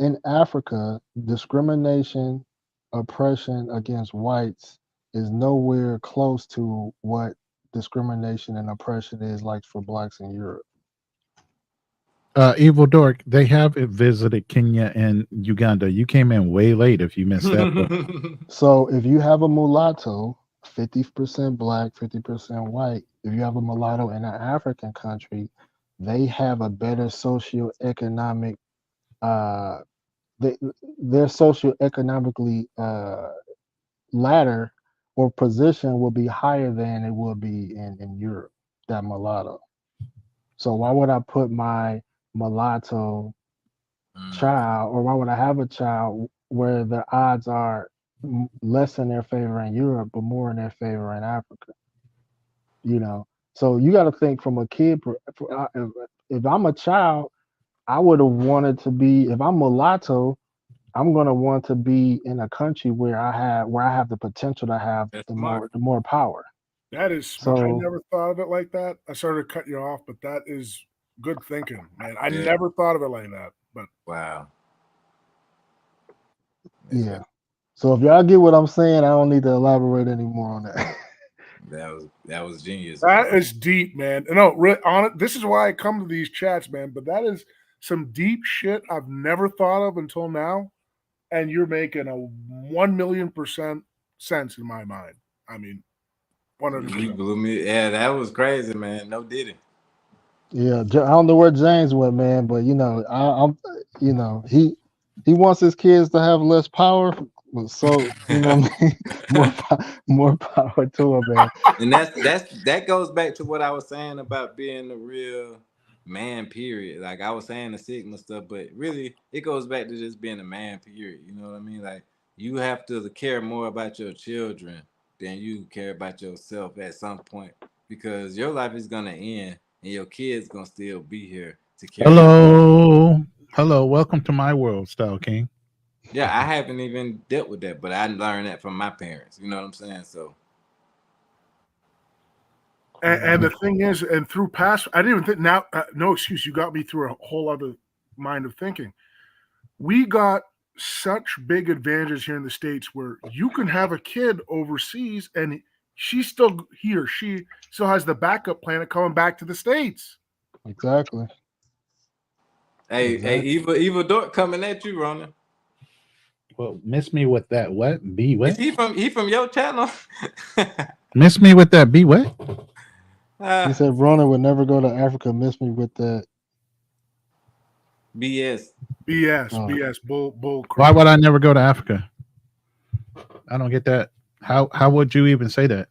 in Africa, discrimination, oppression against whites is nowhere close to what discrimination and oppression is like for blacks in Europe. Evil Dork, they have visited Kenya and Uganda. You came in way late if you missed that. So if you have a mulatto, 50% black, 50% white, if you have a mulatto in an African country, they have a better socioeconomic their socioeconomically ladder or position will be higher than it will be in Europe, that mulatto. So why would I put my mulatto child, or why would I have a child where the odds are less in their favor in Europe but more in their favor in Africa? You know, so you got to think from a kid. If I'm a child, I would have wanted to be. If I'm mulatto, I'm gonna want to be in a country where I have the potential to have the more power. That is smart. I never thought of it like that. I started to cut you off, but that is good thinking, man. I never thought of it like that. But wow. Yeah. So if y'all get what I'm saying, I don't need to elaborate anymore on that. That was genius. That is deep, man. No, on it. This is why I come to these chats, man. But that is some deep shit I've never thought of until now, and you're making a 1,000,000% sense in my mind. I mean, 100%. You blew me. Yeah, that was crazy, man. No diddy. Yeah, I don't know where James went, man, but you know, I'm, you know, he wants his kids to have less power, so you know, what I mean? more power to him, man. And that goes back to what I was saying about being a real man, period. Like I was saying the Sigma stuff, but really it goes back to just being a man, period. You know what I mean? Like you have to care more about your children than you care about yourself at some point, because your life is gonna end and your kids gonna still be here to care. Hello, welcome to my world, Style King. Yeah, I haven't even dealt with that, but I learned that from my parents. You know what I'm saying? So. And the thing is, and through past, I didn't even think now. No excuse, you got me through a whole other mind of thinking. We got such big advantages here in the States where you can have a kid overseas and she still has the backup plan of coming back to the States. Exactly. Hey, Evil Dork coming at you, Ronan. Well, miss me with that. What? Be what? Is he from your channel? Miss me with that. Be what? He said Ronan would never go to Africa. Miss me with that. BS. Bull. Why would I never go to Africa? I don't get that. How would you even say that?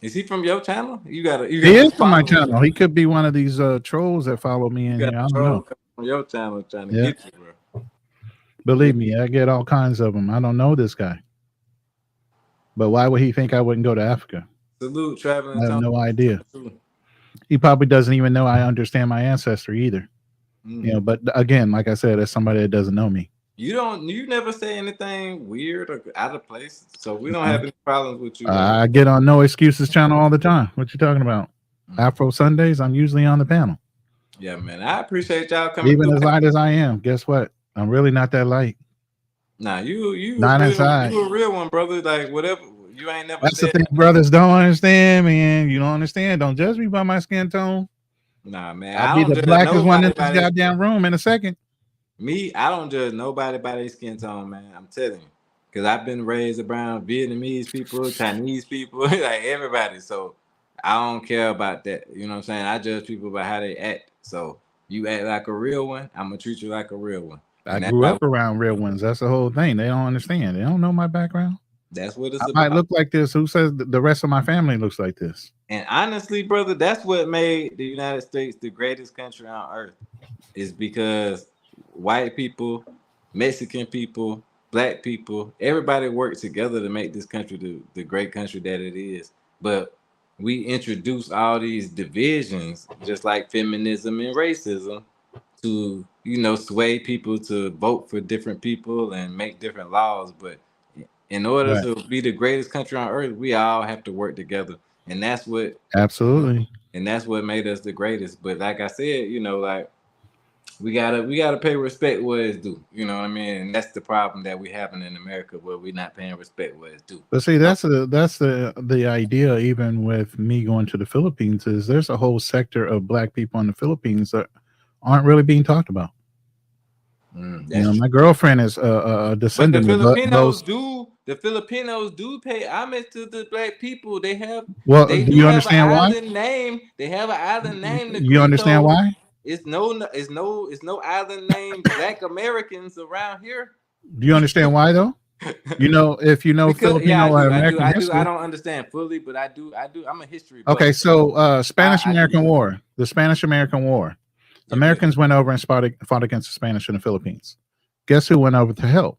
Is he from your channel? He is from my channel. He could be one of these trolls that follow me in here. I don't know. From your channel trying to get you, bro. Believe me, I get all kinds of them. I don't know this guy. But why would he think I wouldn't go to Africa? Salute, traveling. I have no idea. He probably doesn't even know I understand my ancestry either. You know, but again, like I said, that's somebody that doesn't know me. You never say anything weird or out of place, so we don't have any problems with you. I get on No Excuses channel all the time. What you talking about? Afro Sundays, I'm usually on the panel. Yeah, man, I appreciate y'all coming. Even as light as I am, guess what? I'm really not that light. Nah, you not inside. You a real one, brother. Like whatever. You ain't never. That's the thing brothers don't understand, man. You don't understand. Don't judge me by my skin tone. Nah, man. I'll be the blackest one in this goddamn room in a second. Me, I don't judge nobody by their skin tone, man. I'm telling you. Because I've been raised around Vietnamese people, Chinese people, like everybody. So I don't care about that. You know what I'm saying? I judge people by how they act. So you act like a real one, I'm going to treat you like a real one. I grew up around real ones. That's the whole thing. They don't understand. They don't know my background. That's what it's about. I might look like this. Who says the rest of my family looks like this? And honestly, brother, that's what made the United States the greatest country on earth, is because white people, Mexican people, black people, everybody worked together to make this country the great country that it is. But we introduced all these divisions, just like feminism and racism, to, you know, sway people to vote for different people and make different laws. But in order to be the greatest country on earth, we all have to work together. And that's what absolutely. And that's what made us the greatest. But like I said, you know, like we gotta pay respect where it's due. You know what I mean? And that's the problem that we having in America, where we're not paying respect where it's due. But see, that's the idea. Even with me going to the Philippines, is there's a whole sector of black people in the Philippines that aren't really being talked about. My girlfriend is a descendant but the Filipinos of those. The Filipinos do pay homage to the black people. They have. Well, they do you understand why? Island name. They have an island name. You understand why? It's no island name Black Americans around here. Do you understand why though? If you know Filipino or American history. I don't understand fully, but I do. I'm a history buff. Okay, so Spanish-American War, the Spanish-American War. Americans went over and fought against the Spanish in the Philippines. Guess who went over to help?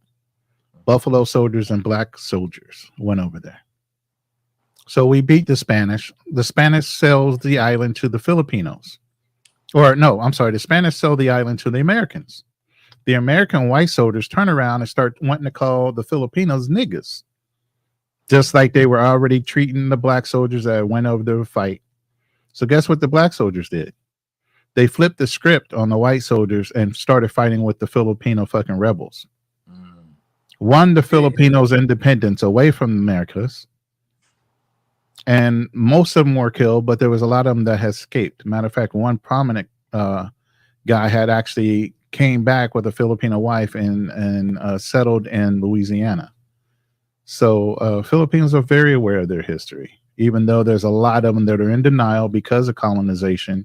Buffalo soldiers and black soldiers went over there. So we beat the Spanish. The Spanish sells the island to the Filipinos. Or no, I'm sorry, the Spanish sell the island to the Americans. The American white soldiers turn around and start wanting to call the Filipinos niggas. Just like they were already treating the black soldiers that went over to fight. So guess what the black soldiers did? They flipped the script on the white soldiers and started fighting with the Filipino fucking rebels. Won the Filipinos' independence away from the Americas. And most of them were killed, but there was a lot of them that had escaped. Matter of fact, one prominent guy had actually came back with a Filipino wife and settled in Louisiana. So Filipinos are very aware of their history, even though there's a lot of them that are in denial because of colonization.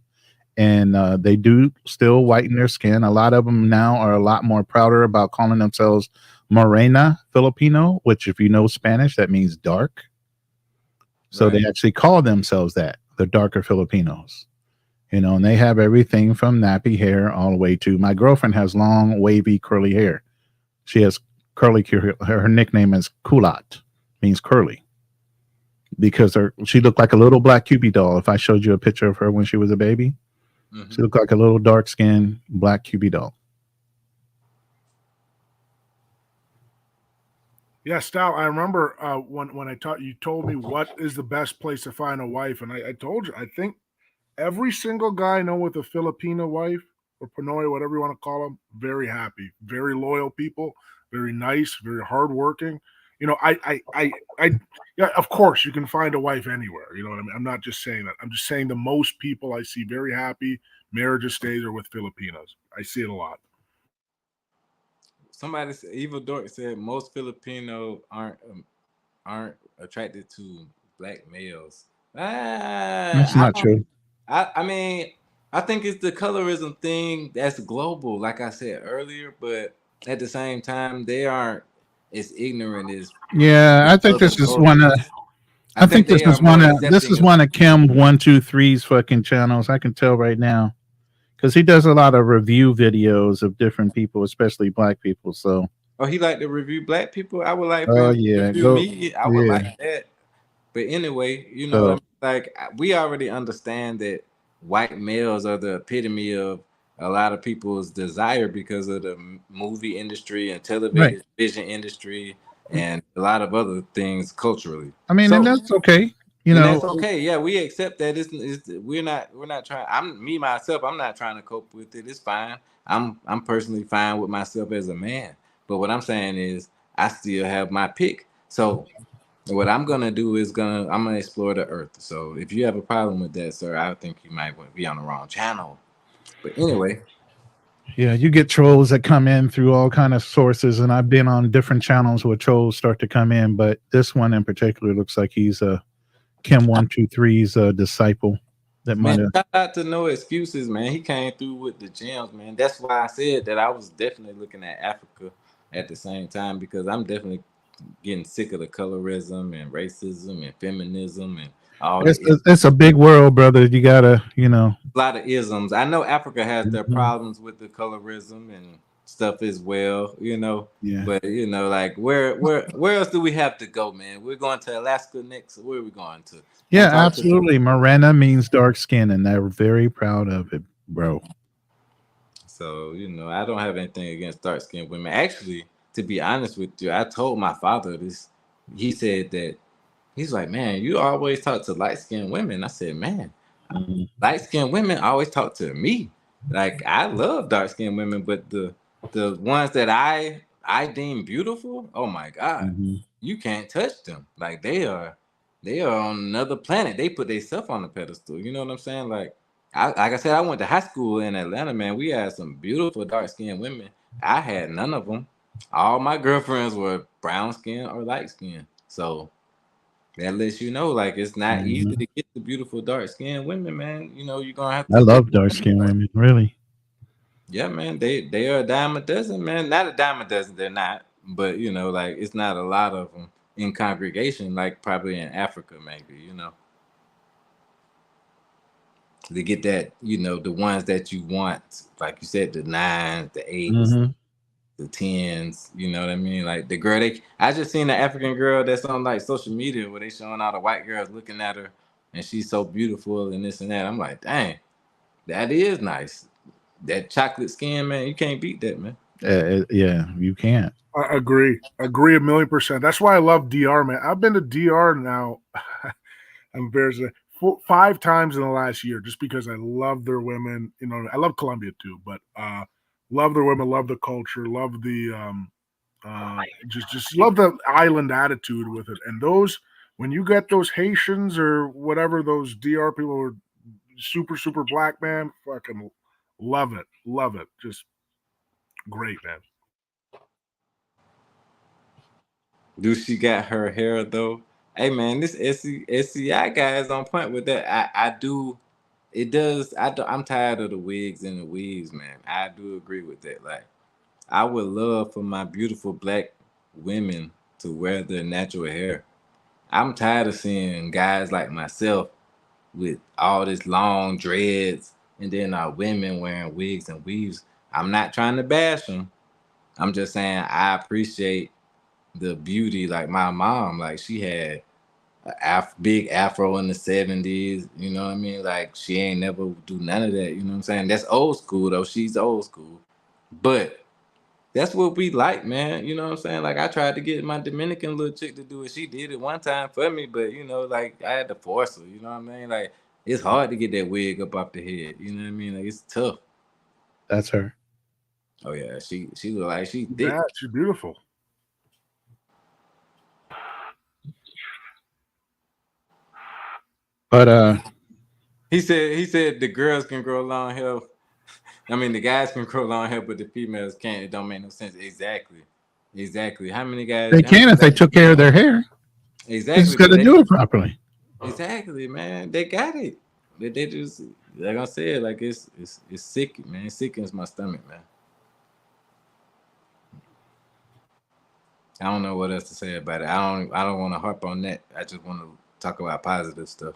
And they do still whiten their skin. A lot of them now are a lot more prouder about calling themselves Morena Filipino, which if you know Spanish, that means dark. So they actually call themselves that, the darker Filipinos. And they have everything from nappy hair all the way to, my girlfriend has long, wavy, curly hair. She has curly, her nickname is Kulat, means curly. Because she looked like a little black Cupid doll. If I showed you a picture of her when she was a baby, she looked like a little dark-skinned black Cupid doll. Yeah, Stal, I remember when I taught you told me what is the best place to find a wife, and I told you I think every single guy I know with a Filipino wife or Pinoy, whatever you want to call them, very happy, very loyal people, very nice, very hardworking. Yeah, of course you can find a wife anywhere. You know what I mean? I'm not just saying that. I'm just saying the most people I see very happy marriages stays are with Filipinos. I see it a lot. Somebody said, Evil Dork said most Filipino aren't attracted to black males. That's not true. I mean, I think it's the colorism thing that's global, like I said earlier, but at the same time, they aren't as ignorant as. Yeah, I think this is one of. I think this is one of Kim 123's fucking channels. I can tell right now. Because he does a lot of review videos of different people, especially black people. So, he like to review black people. I would like review me. I would like that. But anyway, like we already understand that white males are the epitome of a lot of people's desire because of the movie industry and television industry and a lot of other things culturally. I mean, and that's okay. That's okay. Yeah, we accept that. We're not trying. I'm not trying to cope with it. It's fine. I'm personally fine with myself as a man. But what I'm saying is, I still have my pick. So what I'm gonna do is I'm gonna explore the earth. So if you have a problem with that, sir, I think you might be on the wrong channel. But anyway. Yeah, you get trolls that come in through all kind of sources, and I've been on different channels where trolls start to come in. But this one in particular looks like he's a Kim 123's disciple. That might have. Shout out to No Excuses, man. He came through with the gems, man. That's why I said that I was definitely looking at Africa at the same time, because I'm definitely getting sick of the colorism and racism and feminism and all. It's a big world, brother. You gotta, a lot of isms. I know Africa has their problems with the colorism and stuff as well, Yeah. But like where else do we have to go, man? We're going to Alaska next. Where are we going to? Yeah, absolutely. Morena means dark skin, and they're very proud of it, bro. So I don't have anything against dark skinned women. Actually, to be honest with you, I told my father this. He said that he's like, man, you always talk to light skinned women. I said, man, light skinned women always talk to me. Like I love dark skinned women, but the ones that I deem beautiful, oh my God, you can't touch them. Like they are on another planet. They put themselves on the pedestal. You know what I'm saying? Like I said, I went to high school in Atlanta, man. We had some beautiful dark skinned women. I had none of them. All my girlfriends were brown skin or light skin. So that lets you know, like, it's not easy to get the beautiful dark skinned women, man. You know, you're gonna have to. I love dark skinned women, really. Yeah, man, they are a dime a dozen, man. Not a dime a dozen, they're not. But you know, like, it's not a lot of them in congregation, like probably in Africa, maybe. You know, to get that, you know, the ones that you want, like you said, the 9s, the 8s, the 10s. You know what I mean? Like the girl, I just seen the African girl that's on like social media where they showing all the white girls looking at her, and she's so beautiful and this and that. I'm like, dang, that is nice. That chocolate skin, man, you can't beat that, man. Yeah, you can't. I agree 1,000,000%. That's why I love DR, man. I've been to DR now. I'm embarrassed. 5 times in the last year, just because I love their women. You know, I love Colombia too, but love their women, love the culture, love the just love the island attitude with it. And those, when you get those Haitians or whatever, those DR people are super black, man, fucking love it, just great, man. Do she got her hair though? Hey man, this SCI guy is on point with that. I do. It does. I'm tired of the wigs and the weaves, man. I do agree with that. Like, I would love for my beautiful black women to wear their natural hair. I'm tired of seeing guys like myself with all this long dreads and then women wearing wigs and weaves. I'm not trying to bash them. I'm just saying I appreciate the beauty. Like my mom, like she had a big afro in the 70s. You know what I mean? Like she ain't never do none of that. You know what I'm saying? That's old school though. She's old school, but that's what we like, man. You know what I'm saying? Like I tried to get my Dominican little chick to do it. She did it one time for me, but you know, like I had to force her. You know what I mean? Like it's hard to get that wig up off the head. You know what I mean? Like it's tough. That's her. Oh yeah, she look like she thick. Yeah, she's beautiful. But he said the girls can grow long hair. I mean the guys can grow long hair, but the females can't. It don't make no sense. Exactly. How many guys? They can if they took care of their hair. Exactly. They just got to do it properly. Exactly, man. They got it. They just, like I said, like it's sick, man. It sickens my stomach, man. I don't know what else to say about it. I don't want to harp on that. I just want to talk about positive stuff.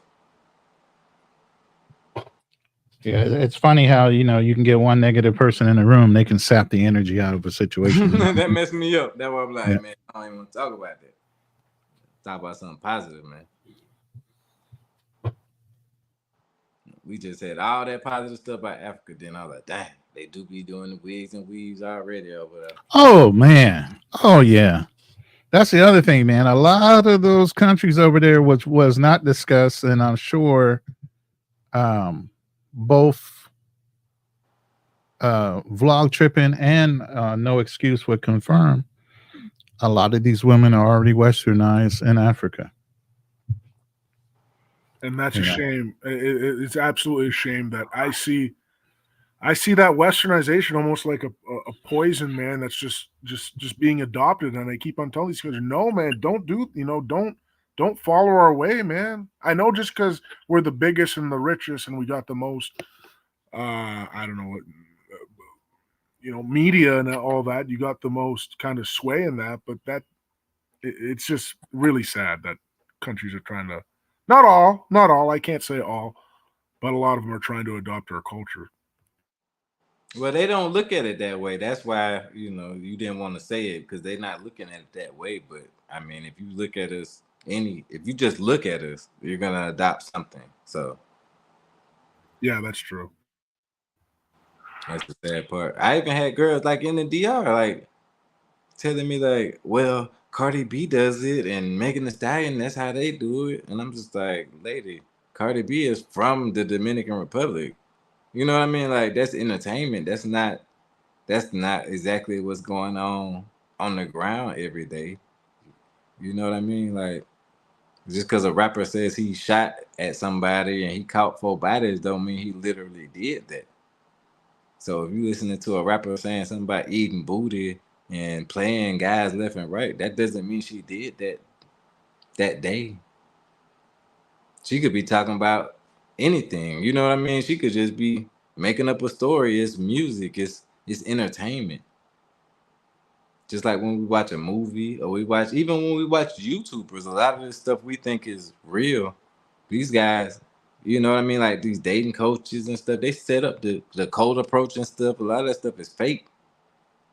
Yeah, it's funny how you can get one negative person in the room, they can sap the energy out of a situation. That messed me up. That's why I'm like, man, I don't even want to talk about that. Talk about something positive, man. We just had all that positive stuff about Africa. Then I was like, dang, they do be doing the wigs and weaves already over there. Oh man. Oh yeah. That's the other thing, man. A lot of those countries over there, which was not discussed, and I'm sure both Vlog Tripping and No Excuse would confirm, a lot of these women are already westernized in Africa. And that's a shame. It's absolutely a shame that I see that westernization almost like a poison, man. That's just being adopted. And I keep on telling these guys, no, man, don't follow our way, man. I know just because we're the biggest and the richest and we got the most, I don't know what, media and all that. You got the most kind of sway in that, but it's just really sad that countries are trying to. Not all. I can't say all, but a lot of them are trying to adopt our culture. Well, they don't look at it that way. That's why, you didn't want to say it because they're not looking at it that way. But I mean, if you look at us, if you just look at us, you're gonna adopt something. So, yeah, that's true. That's the sad part. I even had girls like in the DR, like telling me like, well, Cardi B does it and Megan Thee Stallion, that's how they do it. And I'm just like, lady, Cardi B is from the Dominican Republic. You know what I mean? Like that's entertainment. That's not exactly what's going on the ground every day. You know what I mean? Like just because a rapper says he shot at somebody and he caught 4 bodies don't mean he literally did that. So if you listening to a rapper saying something about eating booty and playing guys left and right, that doesn't mean she did that day. She could be talking about anything. You know what I mean? She could just be making up a story. It's music. It's entertainment. Just like when we watch a movie or even when we watch YouTubers, a lot of this stuff we think is real. These guys, you know what I mean? Like these dating coaches and stuff, they set up the cold approach and stuff. A lot of that stuff is fake.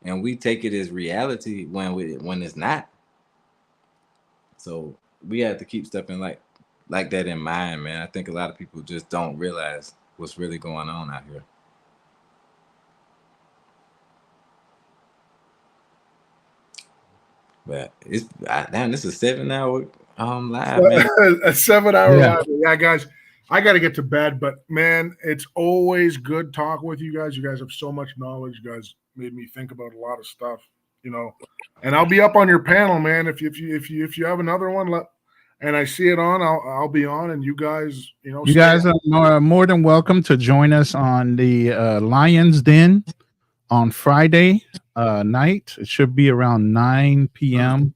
And we take it as reality when it's not. So we have to keep stuff in like that in mind, man. I think a lot of people just don't realize what's really going on out here. But it's damn, this is 7-hour live, man. A 7-hour Yeah. live. Yeah, guys, I got to get to bed, but man, it's always good talking with you guys. You guys have so much knowledge. You guys made me think about a lot of stuff, you know. And I'll be up on your panel, man. If you have another one, and I see it on, I'll be on. And you guys, you know, You guys are more than welcome to join us on the Lion's Den on Friday night. It should be around 9 p.m.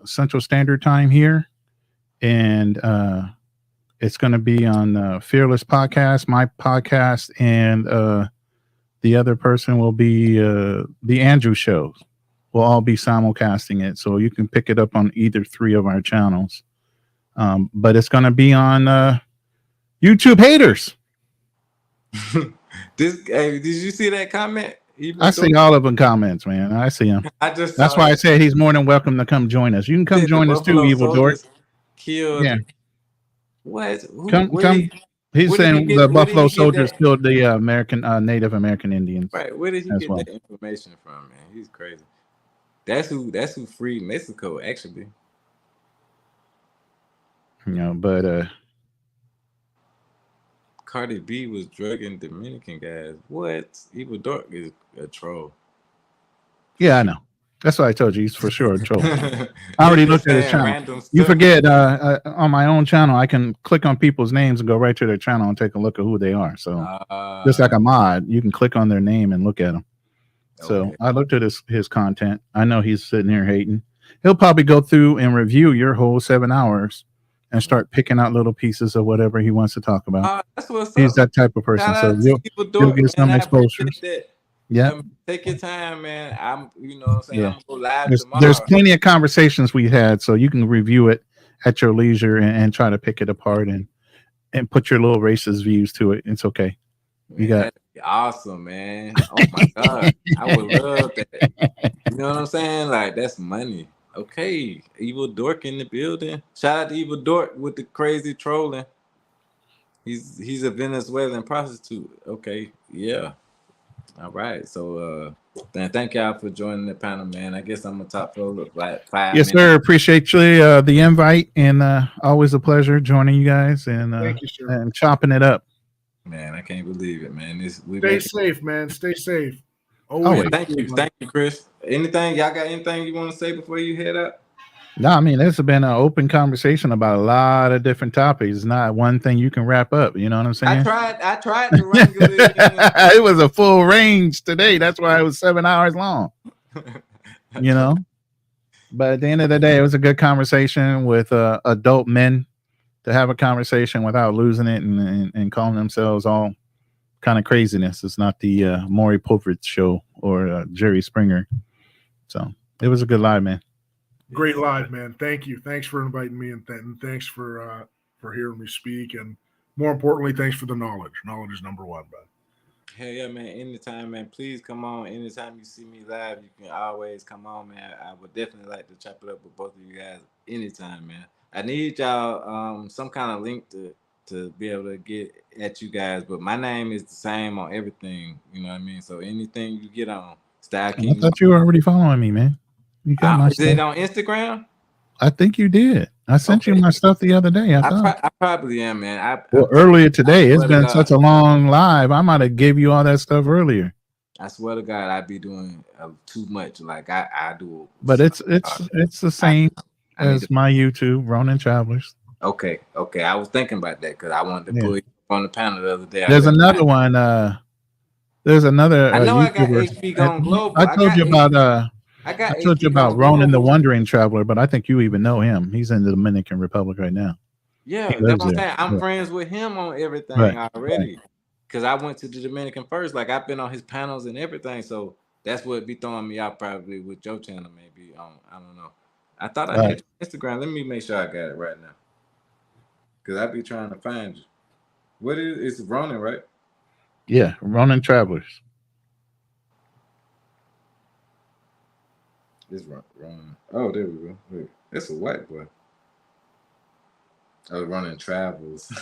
Central Standard Time here. And it's going to be on Fearless Podcast, my podcast, and the other person will be the Andrew Show. We'll all be simulcasting it. So you can pick it up on either 3 of our channels. But it's going to be on YouTube Haters. Hey, did you see that comment? I see all of them comments, man. I see them. That's why I said he's more than welcome to come join us. You can come join us too, Evil Dork. Killed. Yeah. What? Come. He's saying the Buffalo Soldiers killed the Native American Indians. Right. Where did he get that information from, man? He's crazy. That's who freed Mexico, actually. You know, but Cardi B was drugging Dominican guys. What? Evil Dork is a troll. Yeah, I know. That's what I told you. He's for sure a troll. I already looked at his channel. You forget, on my own channel, I can click on people's names and go right to their channel and take a look at who they are. So just like a mod, you can click on their name and look at them. So I looked at his content. I know he's sitting here hating. He'll probably go through and review your whole 7 hours and start picking out little pieces of whatever he wants to talk about. That's what's He's up. that type of person. So you'll get some exposures. Yeah. Take your time, man. I'm what I'm saying. I'm gonna go live tomorrow. There's plenty of conversations we had, so you can review it at your leisure and try to pick it apart and put your little racist views to it. It's okay. You got awesome, man. Oh my god, I would love that. You know what I'm saying? Like that's money. Okay, Evil Dork in the building. Shout out to Evil Dork with the crazy trolling. He's a Venezuelan prostitute. Okay, yeah. All right. So thank y'all for joining the panel, man. I guess I'm a top floor like 5 Yes, minutes. sir. Appreciate you the invite and always a pleasure joining you guys and Thank you, sir. and chopping it up. Man, I can't believe it, man. Stay safe, man. Stay safe. Always. Thank you, Chris. Anything y'all got? Anything you want to say before you head up? No, I mean, this has been an open conversation about a lot of different topics. It's not one thing you can wrap up. You know what I'm saying? I tried to wrangle it. It was a full range today. That's why it was 7 hours long. You know? But at the end of the day, it was a good conversation with adult men to have a conversation without losing it and calling themselves all kind of craziness. It's not the Maury Povich show or Jerry Springer. So it was a good live, man. Great live, man. Thank you. Thanks for inviting me, and thanks for hearing me speak, and more importantly, thanks for the knowledge. Knowledge is number one, man. Hell yeah, man. Anytime, man. Please come on. Anytime you see me live, you can always come on, man. I would definitely like to chop it up with both of you guys anytime, man. I need y'all some kind of link to be able to get at you guys, but my name is the same on everything. You know what I mean? So anything you get on, Style King. I thought you were already following me, man. You got my is it on Instagram? I think you did. I sent you my stuff the other day. I thought. I probably am, man. Well, earlier today. It's been such a long live. I might have gave you all that stuff earlier. I swear to God, I be doing too much. Like I do. But it's the same as my YouTube, Ronin Travelers. Okay. I was thinking about that because I wanted to put you on the panel the other day. There's another one. There's another. I know YouTuber. I got HB Gone Global. I told you about. I told you about Ronin the Wandering Traveler, but I think you even know him. He's in the Dominican Republic right now. Yeah, that's what I'm saying. I'm friends with him on everything already. Because I went to the Dominican first. Like I've been on his panels and everything. So that's what be throwing me out probably with your channel, maybe. I don't know. I thought I had Instagram. Let me make sure I got it right now. Because I be trying to find you. What is it's Ronin, right? Yeah, Ronin Travelers. This Ronin. Oh, there we go. Wait, that's a white boy. Oh, Ronin Travels.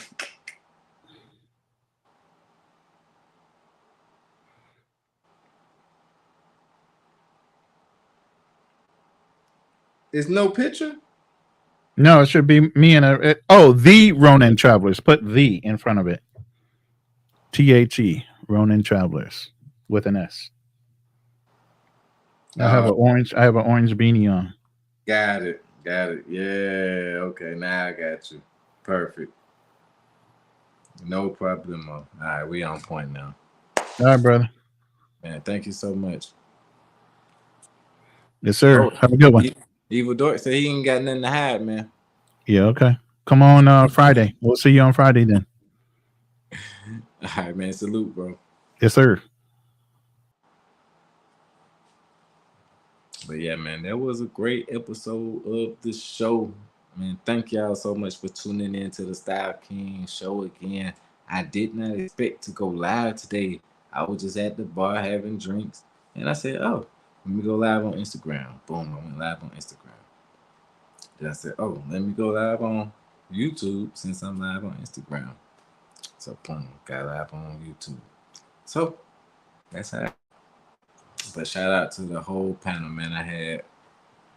Is no picture? No, it should be me and the Ronin Travelers. Put the in front of it. THE Ronin Travelers with an S. I have an orange beanie on. Got it. Yeah. Okay, now I got you. Perfect. No problem. All right, we on point now. All right, brother. Man, thank you so much. Yes, sir. Have a good one. Evil Dork said he ain't got nothing to hide, man. Yeah, okay. Come on Friday. We'll see you on Friday then. All right, man. Salute, bro. Yes, sir. But yeah, man, that was a great episode of the show. Man, thank y'all so much for tuning in to the Style King show again. I did not expect to go live today. I was just at the bar having drinks. And I said, oh, let me go live on Instagram. Boom, I went live on Instagram. Then I said, oh, let me go live on YouTube since I'm live on Instagram. So boom, got live on YouTube. So that's how. But shout out to the whole panel, man. I had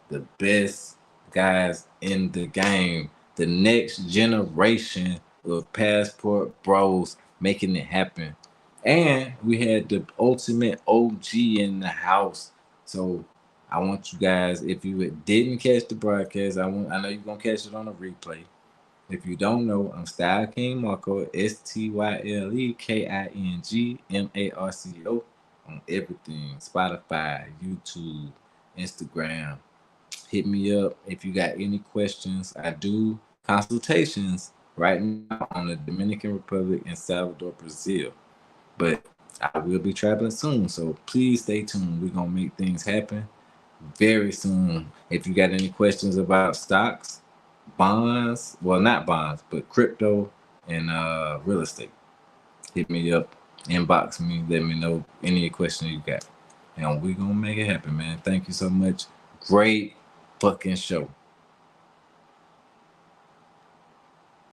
the best guys in the game. The next generation of Passport Bros making it happen. And we had the ultimate OG in the house. So I want you guys, if you didn't catch the broadcast, I know you're going to catch it on a replay. If you don't know, I'm Style King Marco, StyleKingMarco on everything, Spotify, YouTube, Instagram. Hit me up if you got any questions. I do consultations right now on the Dominican Republic and Salvador, Brazil. But I will be traveling soon, so please stay tuned. We're going to make things happen very soon. If you got any questions about stocks, bonds, well, not bonds, but crypto and real estate, hit me up, inbox me, let me know any question you got. And we're going to make it happen, man. Thank you so much. Great fucking show.